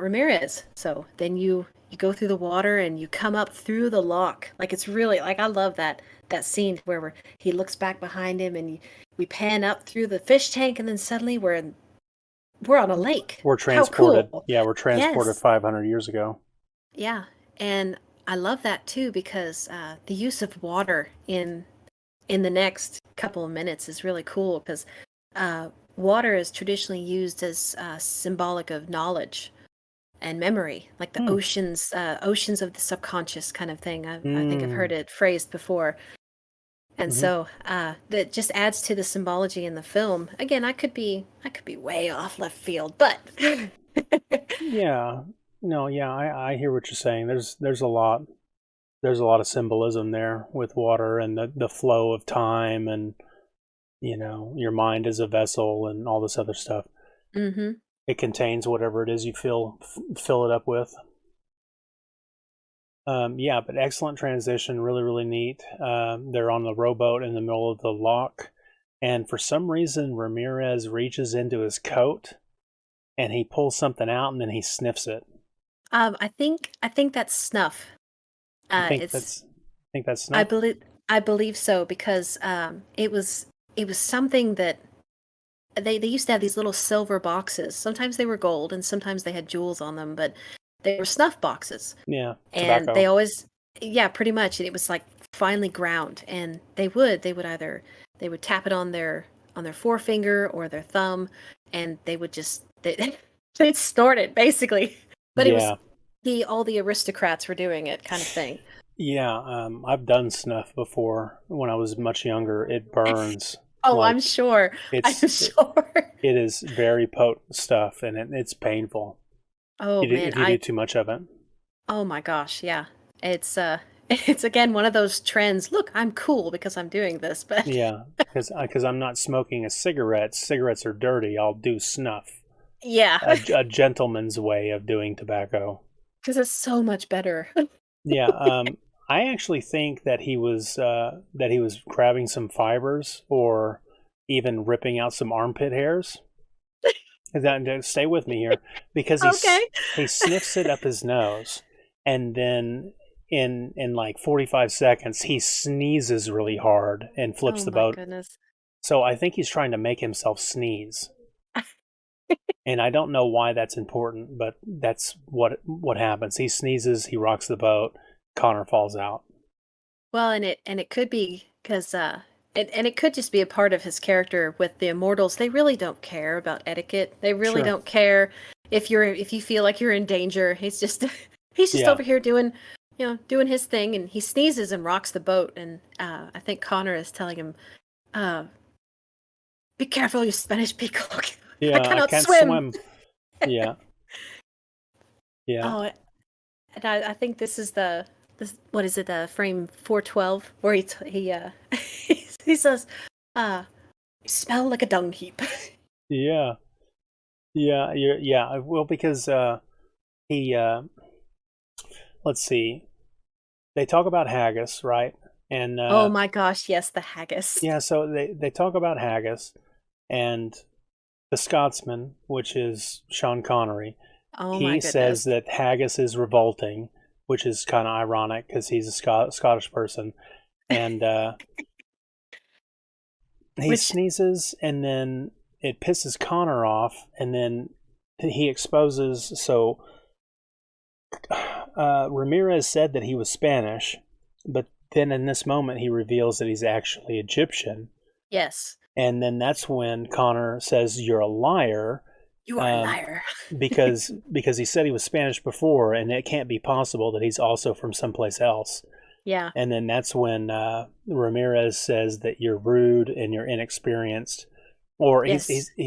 Ramirez. So then you go through the water and you come up through the lock. Like, it's really, like, I love that scene where he looks back behind him, and we pan up through the fish tank, and then suddenly we're on a lake. We're transported. How cool. Yeah, we're transported 500 years ago. Yeah, and I love that too because the use of water in the next couple of minutes is really cool because water is traditionally used as symbolic of knowledge and memory, like the oceans of the subconscious kind of thing. I think I've heard it phrased before. And so that just adds to the symbology in the film. Again, I could be way off left field, but Yeah. No, yeah, I hear what you're saying. There's a lot of symbolism there with water and the flow of time, and your mind is a vessel and all this other stuff. Mm-hmm. It contains whatever it is you fill it up with. Yeah, but excellent transition, really, really neat. They're on the rowboat in the middle of the loch, and for some reason Ramirez reaches into his coat and he pulls something out and then he sniffs it. I think that's snuff. I think that's snuff. I believe so, because it was something that they used to have these little silver boxes. Sometimes they were gold and sometimes they had jewels on them, but they were snuff boxes. Yeah, and tobacco. they always, yeah, pretty much. And it was like finely ground, and they would tap it on their forefinger or their thumb, and they would just they'd snort it basically. But Yeah. it was all the aristocrats were doing it, kind of thing. Yeah, I've done snuff before when I was much younger. It burns. Oh, I'm sure. I'm sure. It is very potent stuff, and it's painful. Oh, man. If you do too much of it. Oh my gosh, yeah. It's again one of those trends. Look, I'm cool because I'm doing this, but Yeah, because I'm not smoking a cigarette. Cigarettes are dirty. I'll do snuff. Yeah. A gentleman's way of doing tobacco. Because it's so much better. Yeah, I actually think that he was grabbing some fibers or even ripping out some armpit hairs. Stay with me here, because he sniffs it up his nose, and then in like 45 seconds he sneezes really hard and flips the boat. Goodness. So I think he's trying to make himself sneeze. And I don't know why that's important, but that's what happens. He sneezes, he rocks the boat, Connor falls out. Well, and it could be because and it could just be a part of his character with the Immortals. They really don't care about etiquette. They really don't care if you feel like you're in danger. He's just over here doing his thing, and he sneezes and rocks the boat. And I think Connor is telling him, "Be careful, you Spanish people." Yeah, I can't swim. Yeah. Yeah. Oh, and I think this is what is it? Frame 412, where he says, "You smell like a dung heap." Yeah. Yeah. Well, because he let's see. They talk about haggis, right? And oh my gosh, yes, the haggis. Yeah, so they talk about haggis, and the Scotsman, which is Sean Connery, he says that haggis is revolting, which is kind of ironic because he's a Scottish person. And he sneezes, and then it pisses Connor off, and then he exposes. So Ramirez said that he was Spanish, but then in this moment he reveals that he's actually Egyptian. Yes. And then that's when Connor says, "You're a liar." You are a liar. because he said he was Spanish before, and it can't be possible that he's also from someplace else. Yeah. And then that's when Ramirez says that you're rude and you're inexperienced. Or he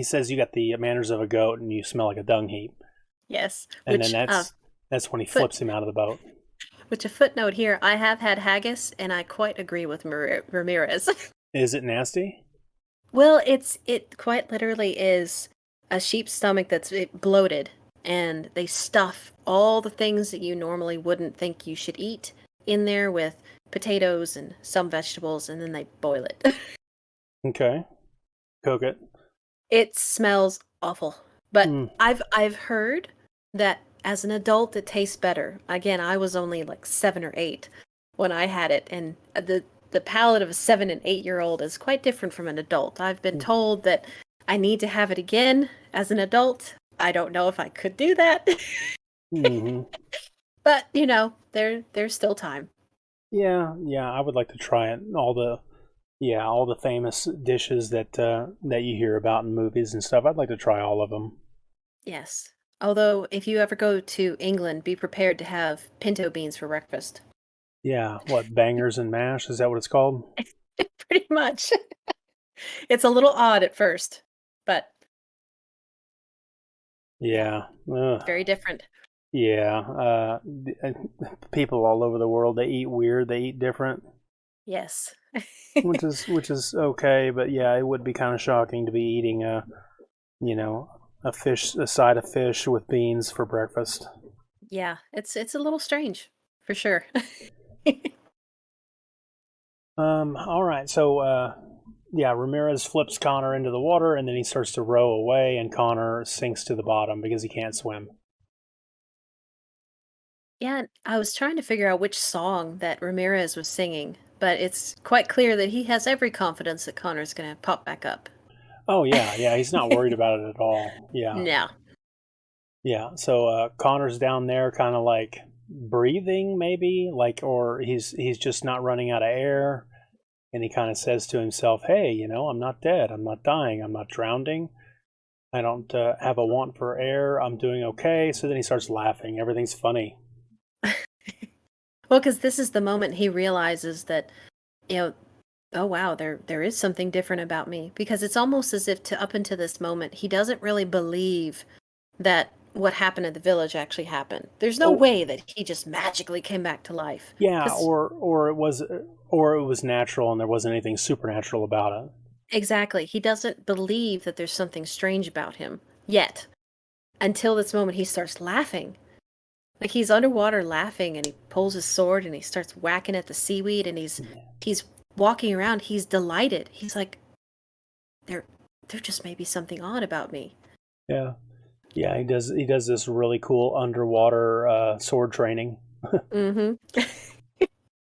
says you got the manners of a goat and you smell like a dung heap. Yes. And then that's when he flips him out of the boat. Which, a footnote here, I have had haggis, and I quite agree with Ramirez. Is it nasty? Well, it quite literally is a sheep's stomach that's bloated, and they stuff all the things that you normally wouldn't think you should eat in there with potatoes and some vegetables, and then they boil it. Okay. Cook it. It smells awful. But I've heard that as an adult it tastes better. Again, I was only like 7 or 8 when I had it, and the palate of a 7 and 8-year-old is quite different from an adult. I've been told that I need to have it again as an adult. I don't know if I could do that. Mm-hmm. But, there's still time. Yeah, I would like to try it. All Yeah, all the famous dishes that you hear about in movies and stuff. I'd like to try all of them. Yes. Although, if you ever go to England, be prepared to have pinto beans for breakfast. Yeah, what, bangers and mash? Is that what it's called? Pretty much. It's a little odd at first, but yeah, Yeah. Ugh. very different. Yeah. People all over the world, they eat weird, they eat different, Yes. which is okay, but yeah, it would be kind of shocking to be eating a side of fish with beans for breakfast. Yeah, it's a little strange, for sure. All right, so yeah, Ramirez flips Connor into the water, and then he starts to row away, and Connor sinks to the bottom because he can't swim. Yeah, I was trying to figure out which song that Ramirez was singing, but it's quite clear that he has every confidence that Connor's gonna pop back up. Oh yeah, he's not worried about it at all. Yeah, No. yeah. So Connor's down there, kind of like breathing, maybe, like, or he's just not running out of air, and he kind of says to himself, "Hey, I'm not dead. I'm not dying. I'm not drowning. I don't have a want for air. I'm doing okay." So then he starts laughing. Everything's funny. Well, because this is the moment he realizes that, you know, oh wow, there is something different about me. Because it's almost as if up until this moment, he doesn't really believe that what happened at the village actually happened. There's no way that he just magically came back to life. Yeah, or it was natural and there wasn't anything supernatural about it. Exactly. He doesn't believe that there's something strange about him yet. Until this moment, he starts laughing. Like he's underwater laughing, and he pulls his sword and he starts whacking at the seaweed, and he's walking around. He's delighted. He's like, there just may be something odd about me. Yeah, yeah. He does this really cool underwater sword training. Mm-hmm.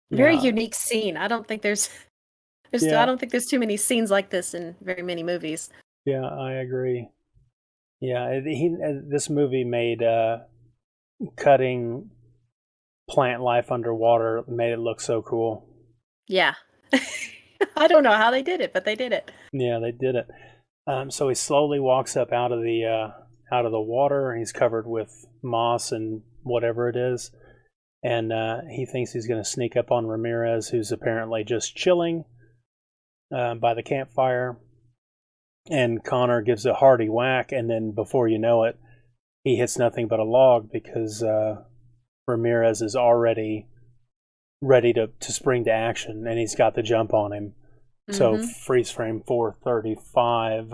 Very Yeah, unique scene. I don't think there's I yeah, don't think there's too many scenes like this in very many movies. yeah. I agree. Yeah, this movie made cutting plant life underwater made it look so cool. Yeah. I don't know how they did it, but they did it. Yeah, they did it. So he slowly walks up out of the water. He's covered with moss and whatever it is, and he thinks he's going to sneak up on Ramirez, who's apparently just chilling by the campfire. And Connor gives a hearty whack, and then before you know it, he hits nothing but a log because Ramirez is already ready to spring to action, and he's got the jump on him. So freeze frame 435,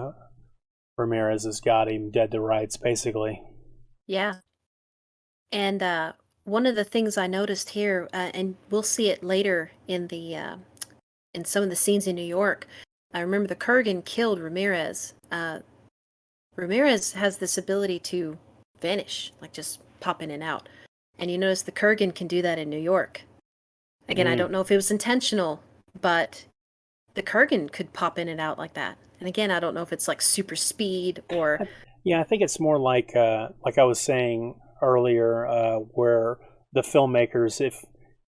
Ramirez has got him dead to rights, basically. Yeah. And one of the things I noticed here, and we'll see it later in in some of the scenes in New York. I remember the Kurgan killed Ramirez. Ramirez has this ability to vanish, like just pop in and out. And you notice the Kurgan can do that in New York. Again, I don't know if it was intentional, but the Kurgan could pop in and out like that. And again, I don't know if it's like super speed or... Yeah, I think it's more like I was saying earlier, where the filmmakers,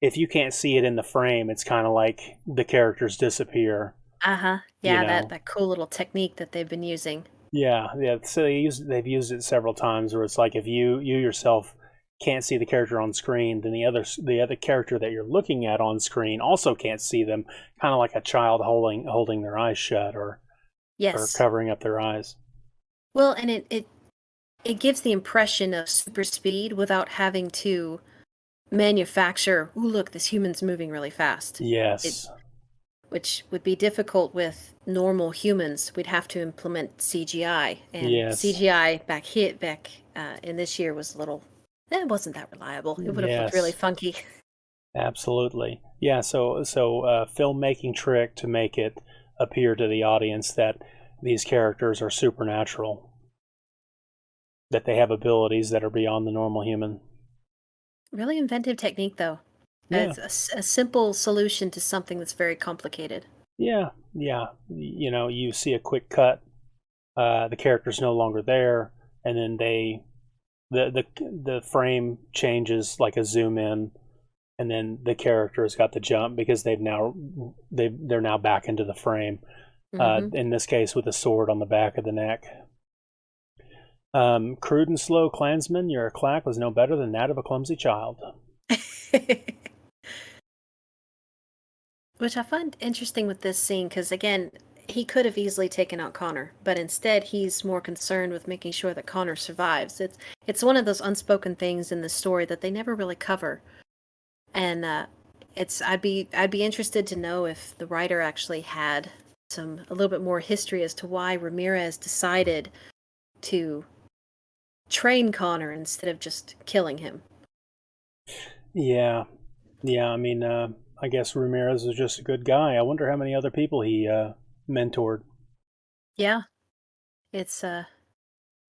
if you can't see it in the frame, it's kind of like the characters disappear. Uh-huh. Yeah, that cool little technique that they've been using. Yeah. So they've used it several times where it's like if you yourself can't see the character on screen, then the other character that you're looking at on screen also can't see them, kind of like a child holding their eyes shut or covering up their eyes. Well, and it gives the impression of super speed without having to manufacture, ooh, look, this human's moving really fast. Yes. Which would be difficult with normal humans. We'd have to implement CGI. And CGI back in this year was it wasn't that reliable. It would have looked really funky. Absolutely. Yeah, so filmmaking trick to make it appear to the audience that these characters are supernatural, that they have abilities that are beyond the normal human. Really inventive technique, though. Yeah. It's a simple solution to something that's very complicated. Yeah. You see a quick cut, the character's no longer there, and then the frame changes like a zoom in, and then the character's got the jump because they're now back into the frame. In this case, with a sword on the back of the neck. Crude and slow clansman, your clack was no better than that of a clumsy child. Which I find interesting with this scene, because again, he could have easily taken out Connor, but instead he's more concerned with making sure that Connor survives. It's one of those unspoken things in the story that they never really cover, and I'd be interested to know if the writer actually had a little bit more history as to why Ramirez decided to train Connor instead of just killing him. Yeah. I mean, I guess Ramirez was just a good guy. I wonder how many other people he mentored. Yeah, it's and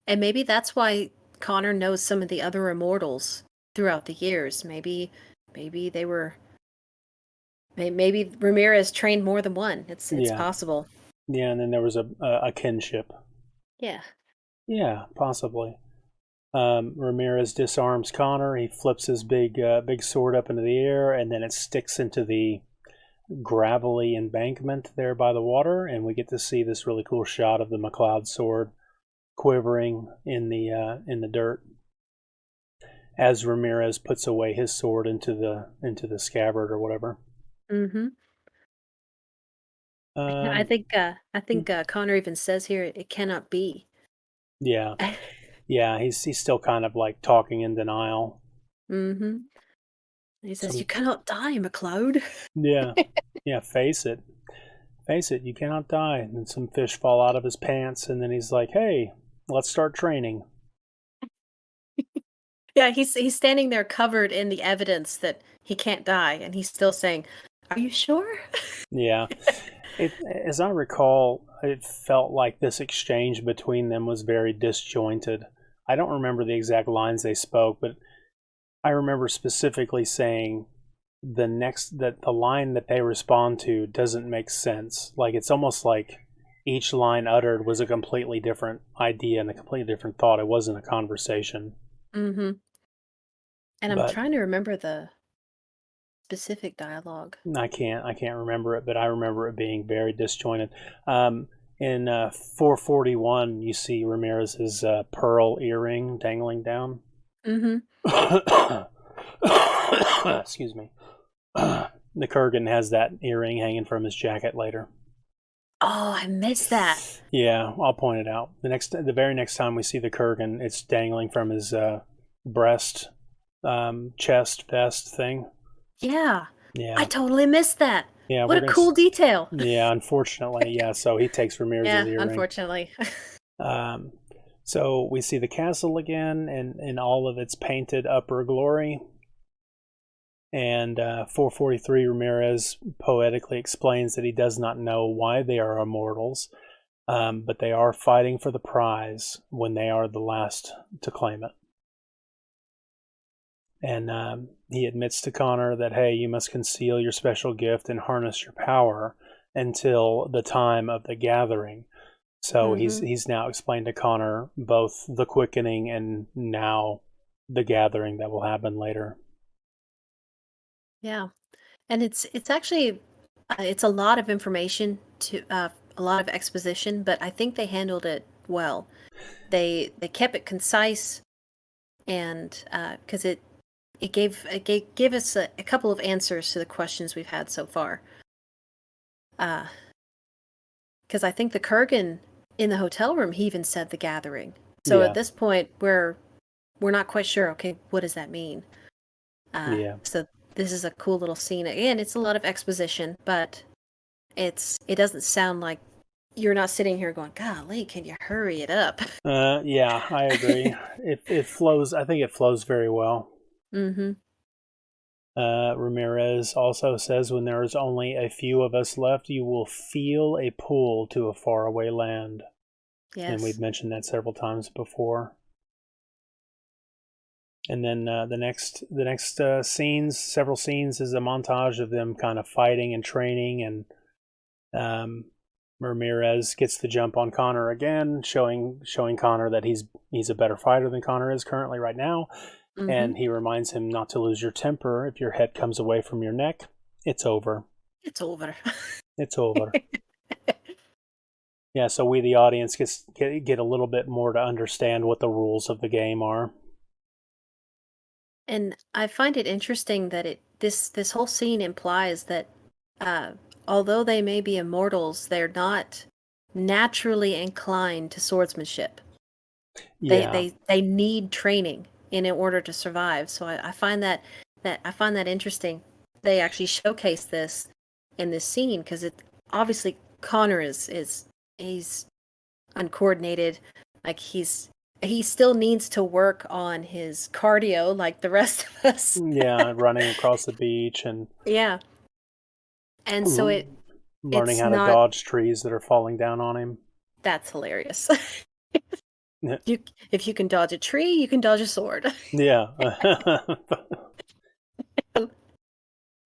maybe that's why Connor knows some of the other immortals throughout the years. Maybe they were. Maybe Ramirez trained more than one. It's possible. Yeah, and then there was a kinship. Yeah. Yeah, possibly. Ramirez disarms Connor. He flips his big sword up into the air, and then it sticks into the gravelly embankment there by the water, and we get to see this really cool shot of the McLeod sword quivering in the dirt as Ramirez puts away his sword into the scabbard or whatever. Mm-hmm. I think Connor even says here it cannot be. Yeah. Yeah, he's still kind of like talking in denial. Mm-hmm. He says, "You cannot die, McLeod." Yeah, face it, you cannot die. And then some fish fall out of his pants, and then he's like, "Hey, let's start training." Yeah, he's standing there covered in the evidence that he can't die, and he's still saying, "Are you sure?" Yeah. As I recall, it felt like this exchange between them was very disjointed. I don't remember the exact lines they spoke, but I remember specifically saying that the line that they respond to doesn't make sense. Like, it's almost like each line uttered was a completely different idea and a completely different thought. It wasn't a conversation. Mm-hmm. And I'm trying to remember the specific dialogue. I can't remember it, but I remember it being very disjointed. In 441, you see Ramirez's pearl earring dangling down. Mm-hmm. Excuse me. The Kurgan has that earring hanging from his jacket later. Oh, I missed that. Yeah, I'll point it out. The very next time we see the Kurgan, it's dangling from his breast, chest, vest thing. Yeah. Yeah. I totally missed that. Yeah. What a cool detail. Yeah, unfortunately. Yeah, so he takes Ramirez's earring. Unfortunately. So we see the castle again in all of its painted upper glory. And 443 Ramirez poetically explains that he does not know why they are immortals, but they are fighting for the prize when they are the last to claim it. And he admits to Connor that, hey, you must conceal your special gift and harness your power until the time of the gathering. So he's now explained to Connor both the quickening and now the gathering that will happen later. Yeah, and it's actually it's a lot of information to a lot of exposition, but I think they handled it well. They kept it concise, and because it gave us a couple of answers to the questions we've had so far. Because I think the Kurgan in the hotel room, he even said the gathering. So at this point, we're not quite sure. Okay, what does that mean? So this is a cool little scene. Again, it's a lot of exposition, but it doesn't sound like you're not sitting here going, "Golly, can you hurry it up?" Yeah, I agree. It flows. I think it flows very well. Mm-hmm. Ramirez also says, when there is only a few of us left, you will feel a pull to a faraway land. Yes. And we've mentioned that several times before. And then the next scenes, several scenes, is a montage of them kind of fighting and training, and Ramirez gets the jump on Connor again, showing Connor that he's a better fighter than Connor is currently right now. And he reminds him not to lose your temper. If your head comes away from your neck, it's over. It's over. It's over. Yeah, so we, the audience, get a little bit more to understand what the rules of the game are. And I find it interesting that this whole scene implies that although they may be immortals, they're not naturally inclined to swordsmanship. Yeah. They need training in order to survive. So I find that interesting. They actually showcase this in this scene because it obviously Connor he's uncoordinated, like he still needs to work on his cardio like the rest of us. Yeah, running across the beach and yeah. And so learning how to dodge trees that are falling down on him. That's hilarious. If you can dodge a tree, you can dodge a sword. Yeah.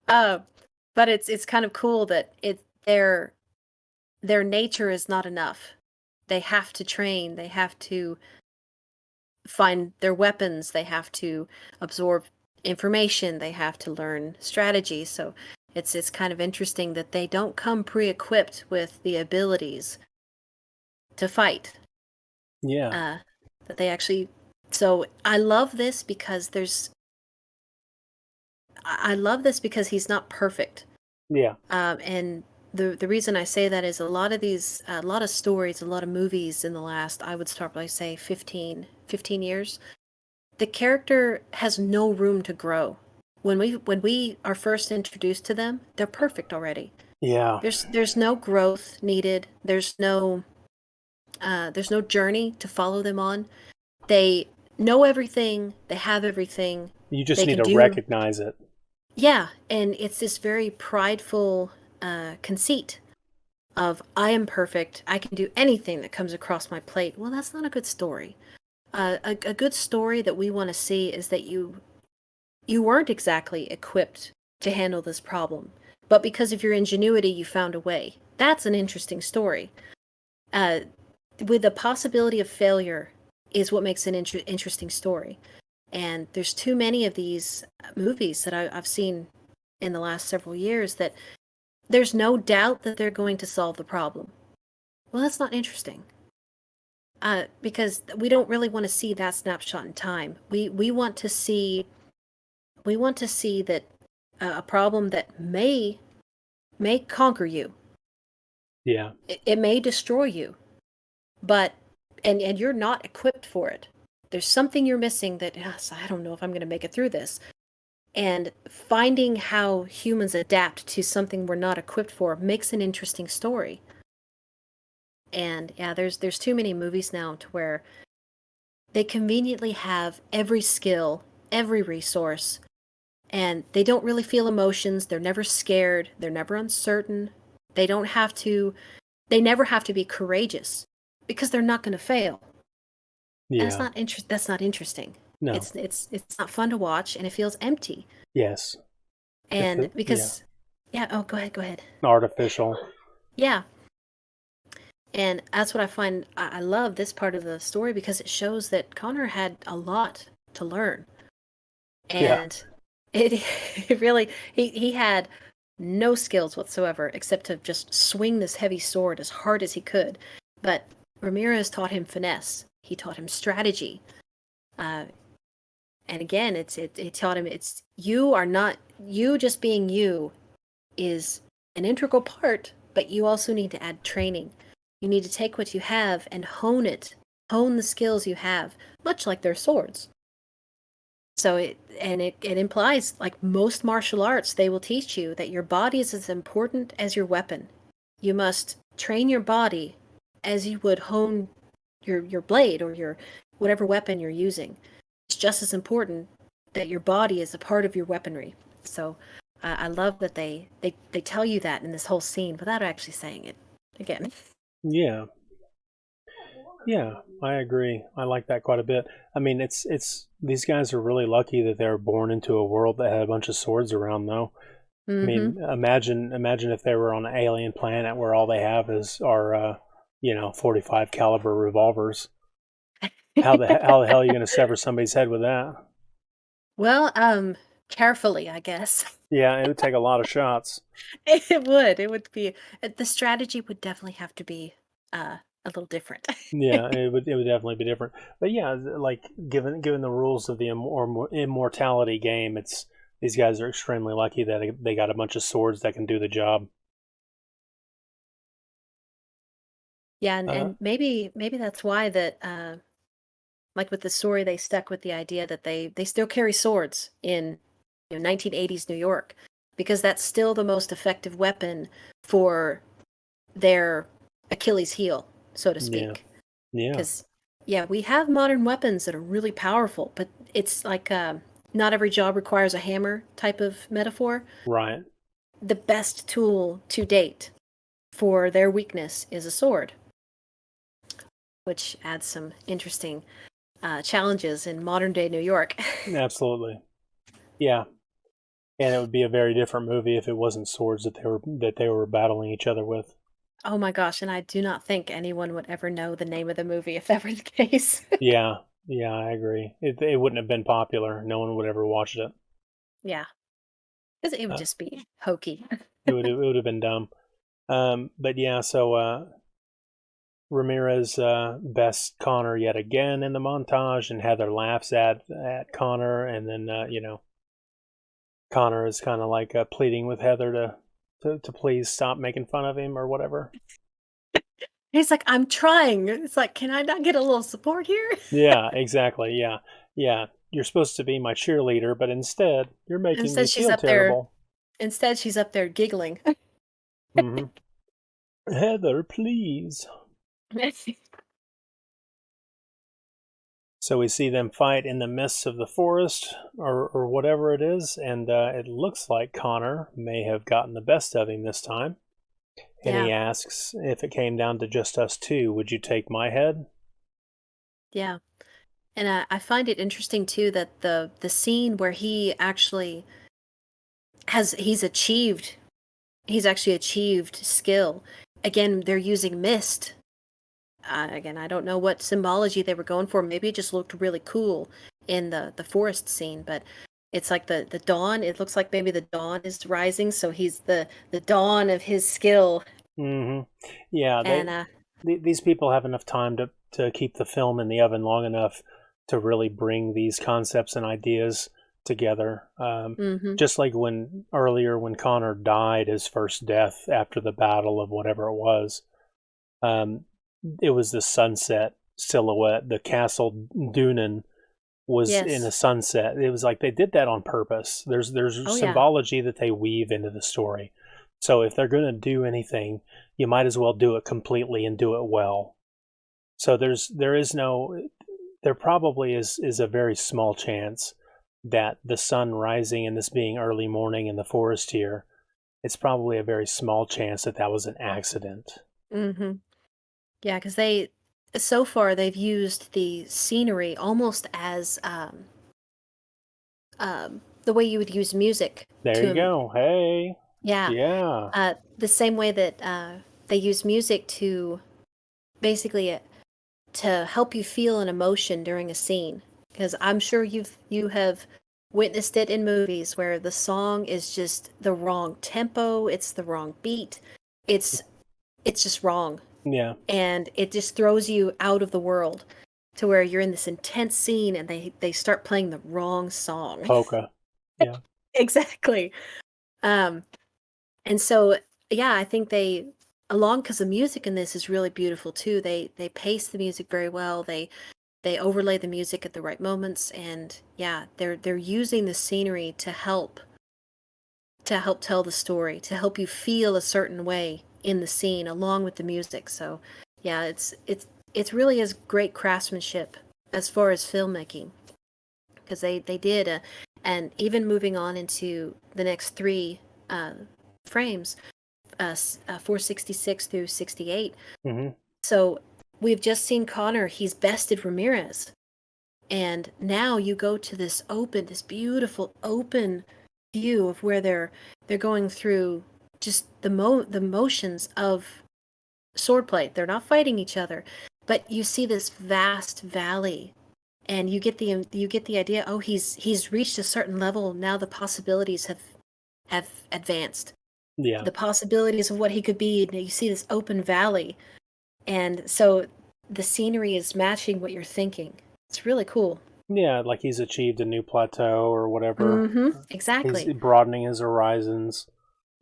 But it's kind of cool that their nature is not enough. They have to train. They have to find their weapons. They have to absorb information. They have to learn strategy. So it's kind of interesting that they don't come pre-equipped with the abilities to fight. Yeah. That they actually. So I love this because he's not perfect. Yeah. And the reason I say that is a lot of stories, a lot of movies in the last, I would start by say 15 years, the character has no room to grow. When we are first introduced to them, they're perfect already. Yeah. There's no growth needed. There's no journey to follow them on. They know everything. They have everything. You just need to recognize it. Yeah, and it's this very prideful conceit of I am perfect. I can do anything that comes across my plate. Well, that's not a good story. A good story that we want to see is that you weren't exactly equipped to handle this problem, but because of your ingenuity, you found a way. That's an interesting story. With the possibility of failure is what makes an interesting story. And there's too many of these movies that I've seen in the last several years that there's no doubt that they're going to solve the problem. Well, that's not interesting. Because we don't really want to see that snapshot in time. We want to see that a problem that may conquer you. Yeah. It may destroy you. But and you're not equipped for it. There's something you're missing that I don't know if I'm going to make it through this. And finding how humans adapt to something we're not equipped for makes an interesting story. And yeah, there's too many movies now to where they conveniently have every skill, every resource, and they don't really feel emotions. They're never scared. They're never uncertain. They never have to be courageous because they're not going to fail. Yeah. That's not interesting. No. It's not fun to watch, and it feels empty. Yes. And oh, go ahead. Artificial. Yeah. And that's what I find. I love this part of the story because it shows that Connor had a lot to learn. And it really, he had no skills whatsoever except to just swing this heavy sword as hard as he could. But Ramirez taught him finesse. He taught him strategy. And again, it taught him you just being you is an integral part, but you also need to add training. You need to take what you have and hone the skills you have, much like their swords. So it implies, like most martial arts, they will teach you that your body is as important as your weapon. You must train your body as you would hone your blade or your whatever weapon you're using. It's just as important that your body is a part of your weaponry. So I love that they tell you that in this whole scene without actually saying it again. Yeah. Yeah, I agree. I like that quite a bit. I mean, it's these guys are really lucky that they were born into a world that had a bunch of swords around, though. Mm-hmm. I mean, imagine if they were on an alien planet where all they have are 45 caliber revolvers. How the hell are you going to sever somebody's head with that? Well, carefully, I guess. Yeah, it would take a lot of shots. It would. It would be the strategy would definitely have to be a little different. Yeah, it would definitely be different. But yeah, like given the rules of the immortality game, it's these guys are extremely lucky that they got a bunch of swords that can do the job. Yeah, Uh, and maybe that's why that like with the story they stuck with the idea that they still carry swords in 1980s New York because that's still the most effective weapon for their Achilles heel, so to yeah, speak. yeah, Because yeah, we have modern weapons that are really powerful, but it's like not every job requires a hammer type of metaphor. right. The best tool to date for their weakness is a sword, which adds some interesting challenges in modern day New York. Absolutely. Yeah, and it would be a very different movie if it wasn't swords that they were battling each other with. Oh my gosh, and I do not think anyone would ever know the name of the movie if that were the case. Yeah, yeah, I agree. It wouldn't have been popular. No one would ever watch it. Yeah, because it would Uh, just be hokey. it would have been dumb. But yeah, so Ramirez bests Connor yet again in the montage, and Heather laughs at Connor, and then Connor is kind of like pleading with Heather to please stop making fun of him or whatever. He's like, I'm trying. It's like, can I not get a little support here? Yeah, exactly. Yeah, yeah. You're supposed to be my cheerleader, but instead you're making me Instead, she's feel up there. terrible. Instead, she's up there giggling. Hmm. Heather, please. So we see them fight in the midst of the forest or whatever it is, and it looks like Connor may have gotten the best of him this time. And Yeah, he asks, if it came down to just us two, would you take my head? yeah. And I find it interesting too that the scene where he actually he's actually achieved skill. Again, they're using mist. Again, I don't know what symbology they were going for. Maybe it just looked really cool in the forest scene, but it's like the dawn. It looks like maybe the dawn is rising, so he's the dawn of his skill. Hmm. Yeah, And these people have enough time to keep the film in the oven long enough to really bring these concepts and ideas together. mm-hmm. Just like when Connor died his first death after the battle of whatever it was. Um, it was the sunset silhouette. The castle Dunan was in a Yes. sunset. It was like they did that on purpose. There's Oh yeah. symbology that they weave into the story. So if they're going to do anything, you might as well do it completely and do it well. So there probably is a very small chance that the sun rising and this being early morning in the forest here, it's probably a very small chance that that was an accident. Mm-hmm. Yeah, because they so far they've used the scenery almost as the way you would use music There you to go. Hey. yeah, Yeah. the same way that they use music to basically to help you feel an emotion during a scene. Because I'm sure you have witnessed it in movies where the song is just the wrong tempo, it's the wrong beat, it's it's just wrong, Yeah. and it just throws you out of the world to where you're in this intense scene and they start playing the wrong song. Polka. Yeah. Exactly. Um, and so yeah, I think they along because the music in this is really beautiful too. They pace the music very well. They overlay the music at the right moments, and yeah, they're using the scenery to help tell the story, to help you feel a certain way in the scene along with the music. So yeah, it's really is great craftsmanship as far as filmmaking because they did and even moving on into the next three frames, 466 through 68. Hmm. So we've just seen Connor, he's bested Ramirez. And now you go to this beautiful open view of where they're going through just the motions of swordplay. They're not fighting each other, but you see this vast valley, and you get the idea. Oh, he's reached a certain level now. The possibilities have advanced. Yeah. The possibilities of what he could be. You see this open valley, and so the scenery is matching what you're thinking. It's really cool. Yeah, like he's achieved a new plateau or whatever. Mm-hmm. Exactly. He's broadening his horizons.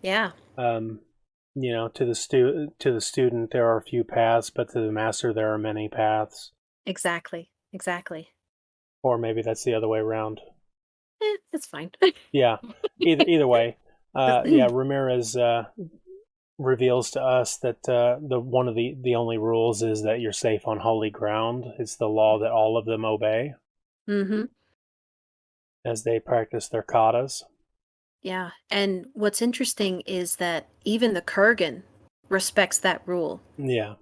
Yeah. You know, to the student there are a few paths, but to the master there are many paths. Exactly. Exactly. Or maybe that's the other way around. It's fine. Yeah. Either way. Yeah, Ramirez reveals to us that one of the only rules is that you're safe on holy ground. It's the law that all of them obey. Mm-hmm. As they practice their katas. Yeah, and what's interesting is that even the Kurgan respects that rule. Yeah.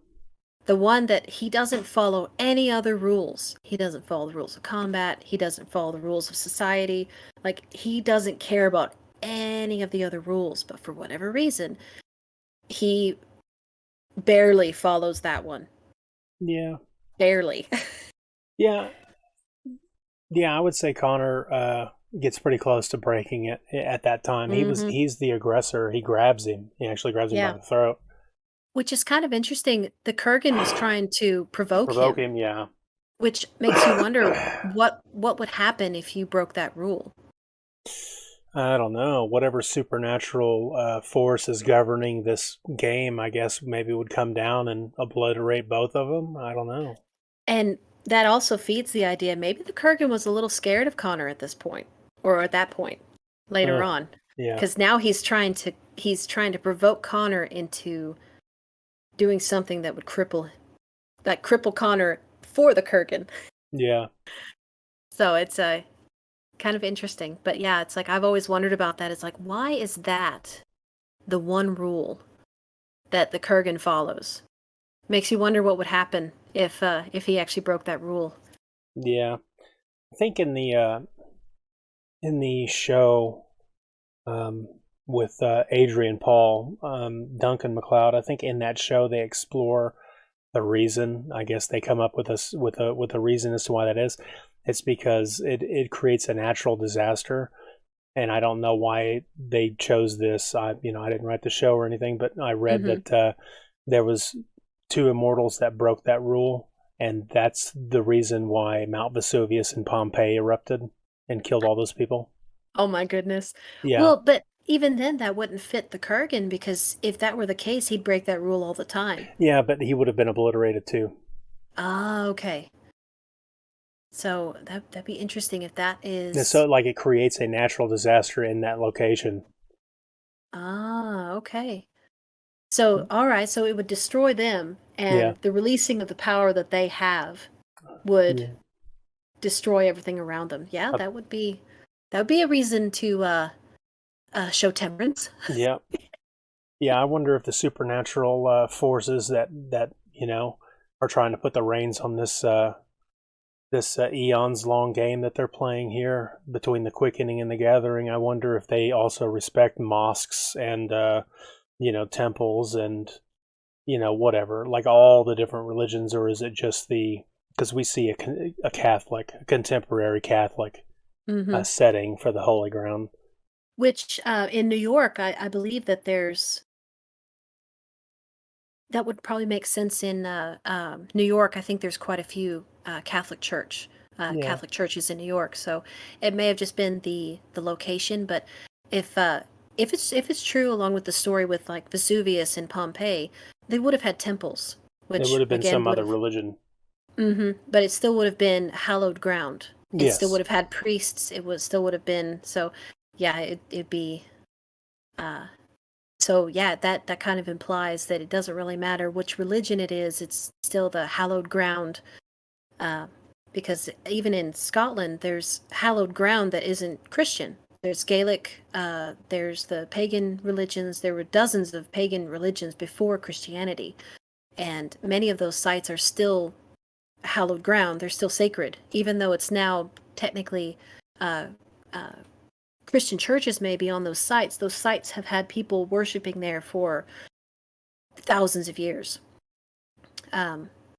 The one that he doesn't follow any other rules. He doesn't follow the rules of combat. He doesn't follow the rules of society. Like, he doesn't care about any of the other rules, but for whatever reason, he barely follows that one. Yeah. Barely. Yeah. Yeah, I would say Connor gets pretty close to breaking it at that time. Mm-hmm. He's the aggressor. He grabs him. He actually grabs him by the throat. Which is kind of interesting. The Kurgan was trying to provoke him. Yeah. Which makes you wonder what would happen if you broke that rule. I don't know. Whatever supernatural force is governing this game, I guess maybe would come down and obliterate both of them. I don't know. And that also feeds the idea maybe the Kurgan was a little scared of Connor at this point, or at that point later on. Yeah. Because now he's trying to provoke Connor into doing something that would cripple Connor for the Kurgan. Yeah. So it's kind of interesting. But yeah, it's like I've always wondered about that. It's like, why is that the one rule that the Kurgan follows? Makes you wonder what would happen if he actually broke that rule. Yeah. I think in the show with Adrian Paul, Duncan MacLeod, I think in that show they explore the reason. I guess they come up with a reason as to why that is. It's because it creates a natural disaster, and I don't know why they chose this. I didn't write the show or anything, but I read that there was 2 immortals that broke that rule, and that's the reason why Mount Vesuvius in Pompeii erupted and killed all those people. Oh my goodness. Yeah. Well, but even then that wouldn't fit the Kurgan, because if that were the case, he'd break that rule all the time. Yeah, but he would have been obliterated too. Ah, okay. So that'd be interesting if that is... And so, like, it creates a natural disaster in that location. Ah, okay. So, all right, so it would destroy them, and the releasing of the power that they have would destroy everything around them. Yeah, that would be a reason to show temperance. Yeah. Yeah, I wonder if the supernatural forces that are trying to put the reins on this eons long game that they're playing here between the quickening and the gathering, I wonder if they also respect mosques and temples and whatever, like all the different religions, or is it just because we see a Catholic, a contemporary Catholic setting for the Holy Ground. Which in New York, I believe that that would probably make sense in New York. I think there's quite a few Catholic churches in New York, so it may have just been the location. But if it's true, along with the story with like Vesuvius and Pompeii, they would have had temples. Which it would have been some other religion. But it still would have been hallowed ground. It Yes. still would have had priests. Still would have been so. Yeah, it'd be. So yeah, that kind of implies that it doesn't really matter which religion it is. It's still the hallowed ground. Because even in Scotland, there's hallowed ground that isn't Christian. There's Gaelic. There's the pagan religions. There were dozens of pagan religions before Christianity, and many of those sites are still hallowed ground. They're still sacred, even though it's now technically. Christian churches may be on those sites. Those sites have had people worshiping there for thousands of years.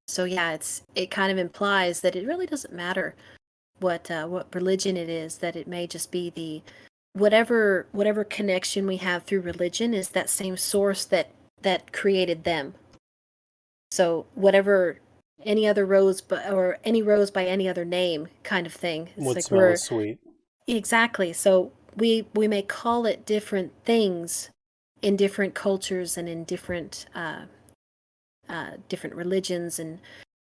So yeah, it kind of implies that it really doesn't matter what religion it is, that it may just be the whatever connection we have through religion is that same source that created them. So whatever any other rose or any rose by any other name kind of thing. It's Would like smell as sweet. exactly. So we may call it different things in different cultures and in different different religions,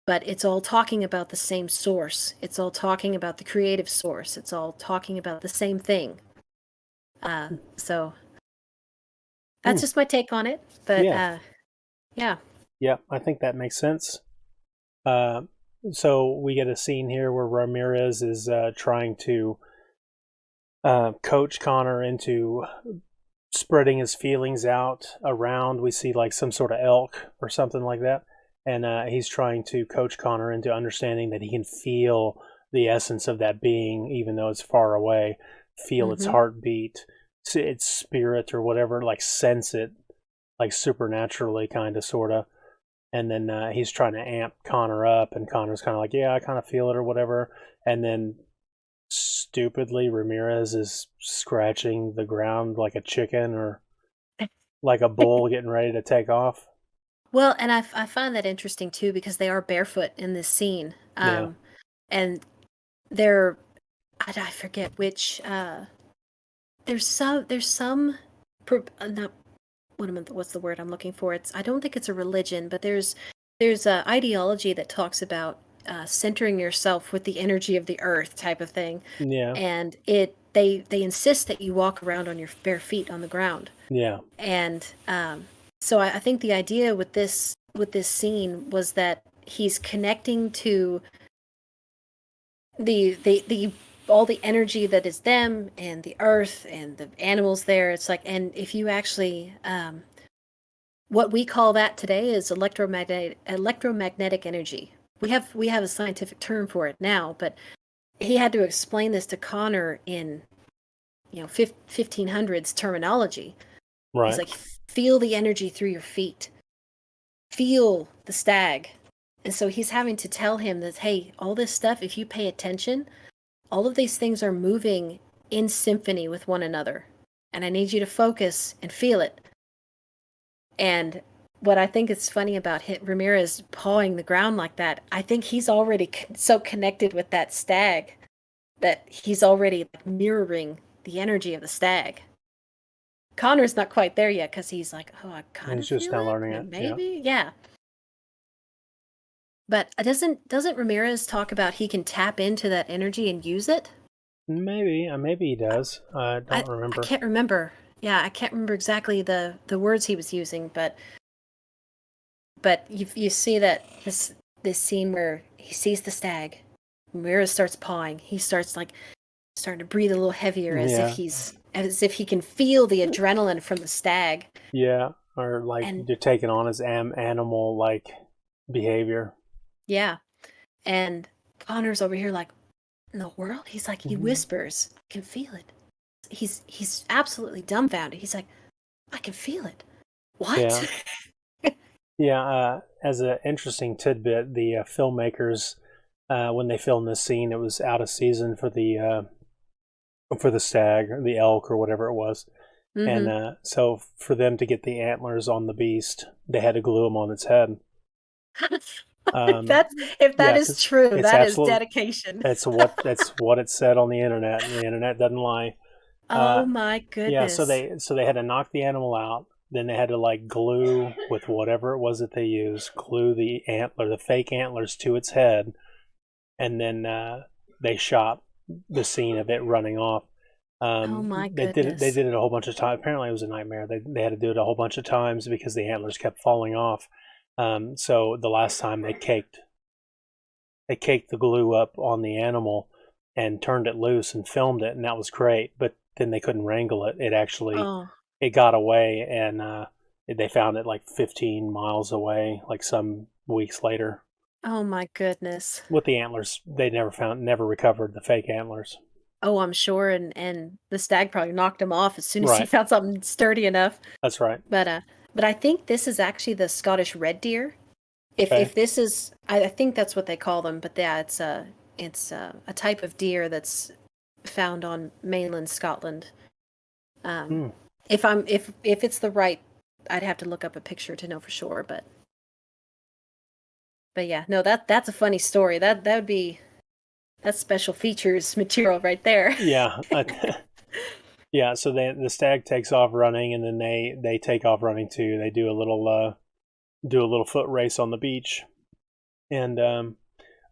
but it's all talking about the same source. It's all talking about the creative source. It's all talking about the same thing. So that's just my take on it. But yeah. Yeah. Yeah, I think that makes sense. So we get a scene here where Ramirez is trying to coach Connor into spreading his feelings out around. We see like some sort of elk or something like that. And he's trying to coach Connor into understanding that he can feel the essence of that being, even though it's far away, feel its heartbeat, its spirit or whatever, like sense it, like supernaturally kind of, sort of. And then he's trying to amp Connor up, and Connor's kind of like, yeah, I kind of feel it or whatever. And then stupidly, Ramirez is scratching the ground like a chicken or like a bull getting ready to take off. Well, and I find that interesting too, because they are barefoot in this scene. And they're, I forget which, there's some, not, what's the word I'm looking for? I don't think it's a religion, but there's a ideology that talks about centering yourself with the energy of the earth type of thing. Yeah. And they insist that you walk around on your bare feet on the ground. Yeah. And so I think the idea with this scene was that he's connecting to the all the energy that is them and the earth and the animals there. It's like, and if you actually what we call that today is electromagnetic energy. We have a scientific term for it now, but he had to explain this to Connor in 1500s terminology. Right. He's like, feel the energy through your feet. Feel the stag. And so he's having to tell him that, hey, all this stuff, if you pay attention, all of these things are moving in symphony with one another. And I need you to focus and feel it. And what I think is funny about Ramirez pawing the ground like that, I think he's already so connected with that stag that he's already mirroring the energy of the stag. Connor's not quite there yet because he's like, oh, I kind of feel just now learning it. Maybe, yeah. But doesn't Ramirez talk about he can tap into that energy and use it? Maybe he does. I don't remember. I can't remember. Yeah, I can't remember exactly the words he was using, but you see that this scene where he sees the stag, Ramirez starts pawing. He starts starting to breathe a little heavier, as if he can feel the adrenaline from the stag. Yeah, or you're taking on his animal like behavior. Yeah, and Connor's over here like, in the world? He's like, he whispers, I can feel it. He's absolutely dumbfounded. He's like, I can feel it. What? Yeah. As an interesting tidbit, the filmmakers, when they filmed this scene, it was out of season for the stag or the elk or whatever it was. And so for them to get the antlers on the beast, they had to glue them on its head. If that is true, that is dedication. That's what it said on the internet, and the internet doesn't lie. Oh my goodness. Yeah, so they had to knock the animal out, then they had to glue with whatever it was that they used, glue the fake antlers to its head, and then they shot the scene of it running off. Oh my goodness. They did it a whole bunch of times. Apparently it was a nightmare. They had to do it a whole bunch of times because the antlers kept falling off. So the last time they caked the glue up on the animal and turned it loose and filmed it, and that was great. But then they couldn't wrangle it. It actually it got away, and they found it 15 miles away, some weeks later. Oh my goodness! With the antlers, they never recovered the fake antlers. Oh, I'm sure, and the stag probably knocked him off as soon as he found something sturdy enough. That's right. But I think this is actually the Scottish red deer. If this is, I think that's what they call them, but yeah, it's a type of deer that's found on mainland Scotland. If it's the right, I'd have to look up a picture to know for sure, but yeah, no, that's a funny story. That would be, that's special features material right there. Yeah. Yeah, so the stag takes off running, and then they take off running too. They do a little foot race on the beach, and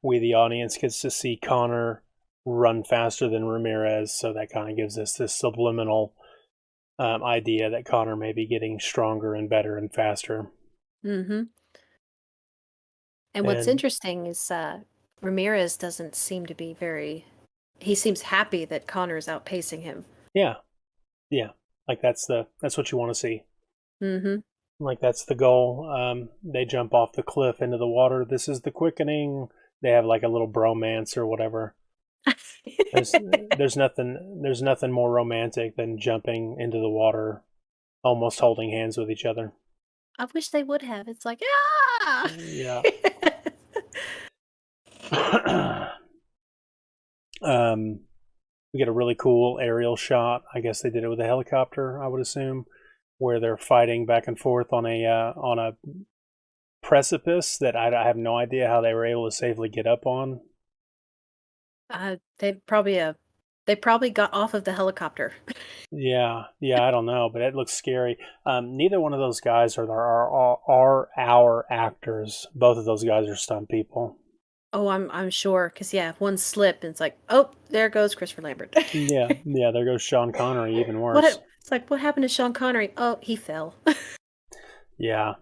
we, the audience, gets to see Connor run faster than Ramirez. So that kind of gives us this subliminal idea that Connor may be getting stronger and better and faster. Mm-hmm. And what's interesting is Ramirez doesn't seem to be very. He seems happy that Connor is outpacing him. Yeah. Like that's what you want to see. Mm-hmm. Like that's the goal. They jump off the cliff into the water. This is the quickening. They have like a little bromance or whatever. There's nothing more romantic than jumping into the water, almost holding hands with each other. I wish they would have. It's like, ah! Yeah. We get a really cool aerial shot. I guess they did it with a helicopter, I would assume, where they're fighting back and forth on a precipice that I have no idea how they were able to safely get up on. They probably got off of the helicopter. Yeah, I don't know, but it looks scary. Neither one of those guys are our actors. Both of those guys are stunt people. Oh, I'm sure, because yeah, if one slip, it's like, oh, there goes Christopher Lambert. yeah, there goes Sean Connery, even worse. It's like, what happened to Sean Connery? Oh, he fell. Yeah,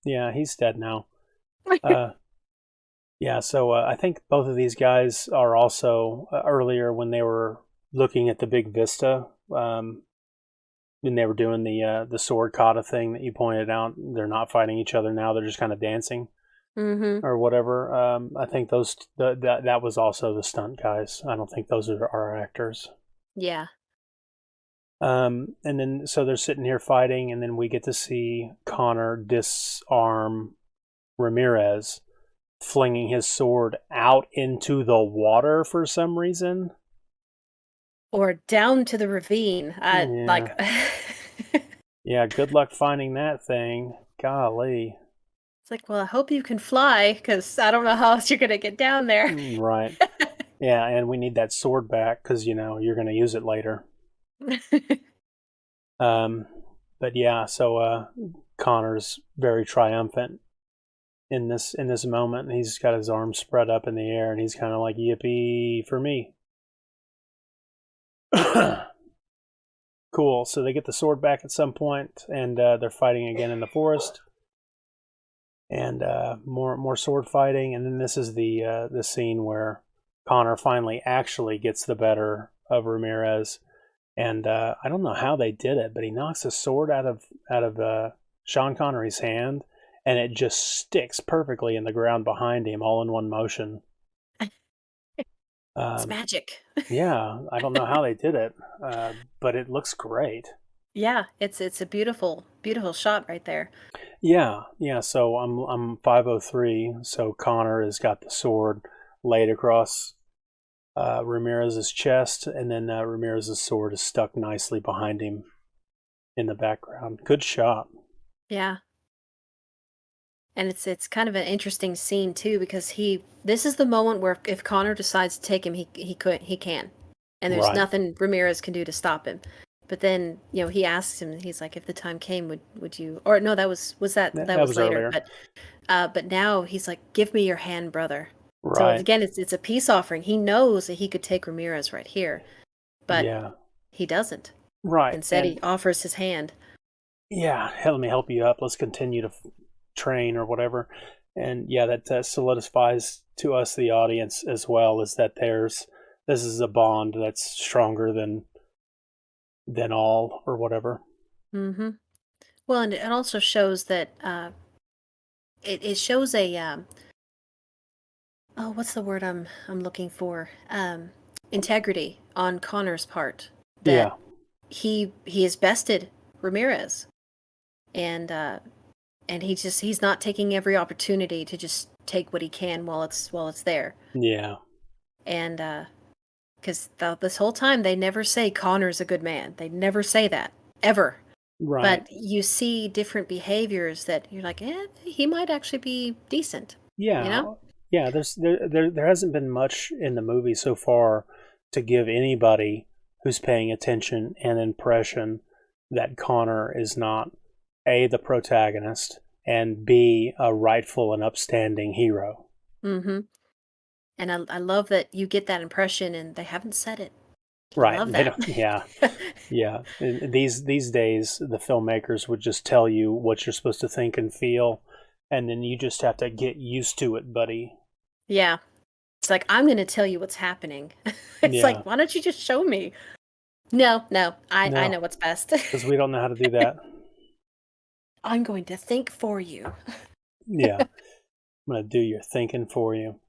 he's dead now. Yeah, so I think both of these guys are also earlier when they were looking at the big vista, when they were doing the sword kata thing that you pointed out. They're not fighting each other now; they're just kind of dancing. Mm-hmm. Or whatever. I think that was also the stunt guys. I don't think those are our actors. Yeah. And then so they're sitting here fighting, and then we get to see Connor disarm Ramirez, flinging his sword out into the water for some reason, or down to the ravine. Like. Yeah. Good luck finding that thing. Golly. It's like, well, I hope you can fly, because I don't know how else you're going to get down there. Right. Yeah, and we need that sword back, because, you're going to use it later. But yeah, so Connor's very triumphant in this moment. He's got his arms spread up in the air, and he's kind of like, yippee for me. Cool. So they get the sword back at some point, and they're fighting again in the forest. And more sword fighting, and then this is the scene where Connor finally actually gets the better of Ramirez, and I don't know how they did it, but he knocks a sword out of Sean Connery's hand, and it just sticks perfectly in the ground behind him, all in one motion. It's magic. Yeah, I don't know how they did it, but it looks great. Yeah, it's a beautiful shot right there. Yeah. So I'm 503. So Connor has got the sword laid across Ramirez's chest, and then Ramirez's sword is stuck nicely behind him in the background. Good shot. Yeah. And it's kind of an interesting scene too, because this is the moment where if Connor decides to take him, he can, and there's nothing Ramirez can do to stop him. But then, he asks him, he's like, if the time came, would you, or no, that was later. Earlier. But now he's like, give me your hand, brother. Right. So again, it's a peace offering. He knows that he could take Ramirez right here, but he doesn't. Right. Instead, he offers his hand. Yeah. Hey, let me help you up. Let's continue to train or whatever. And yeah, that solidifies to us, the audience, as well, is that this is a bond that's stronger than all, or whatever. Mm-hmm. Well, and it also shows that it shows a what's the word I'm looking for? Integrity on Connor's part. That he has bested Ramirez, and and he's not taking every opportunity to just take what he can while it's there. Yeah. And because this whole time they never say Connor's a good man. They never say that ever. Right. But you see different behaviors that you're like, he might actually be decent. Yeah. You know? Yeah. There hasn't been much in the movie so far to give anybody who's paying attention an impression that Connor is not A, the protagonist, and B, a rightful and upstanding hero. Mm-hmm. And I love that you get that impression, and they haven't said it. Right. I love that. Yeah. Yeah. These days, the filmmakers would just tell you what you're supposed to think and feel, and then you just have to get used to it, buddy. Yeah. It's like, I'm going to tell you what's happening. It's like, why don't you just show me? No, I know what's best. Because we don't know how to do that. I'm going to think for you. Yeah. I'm going to do your thinking for you.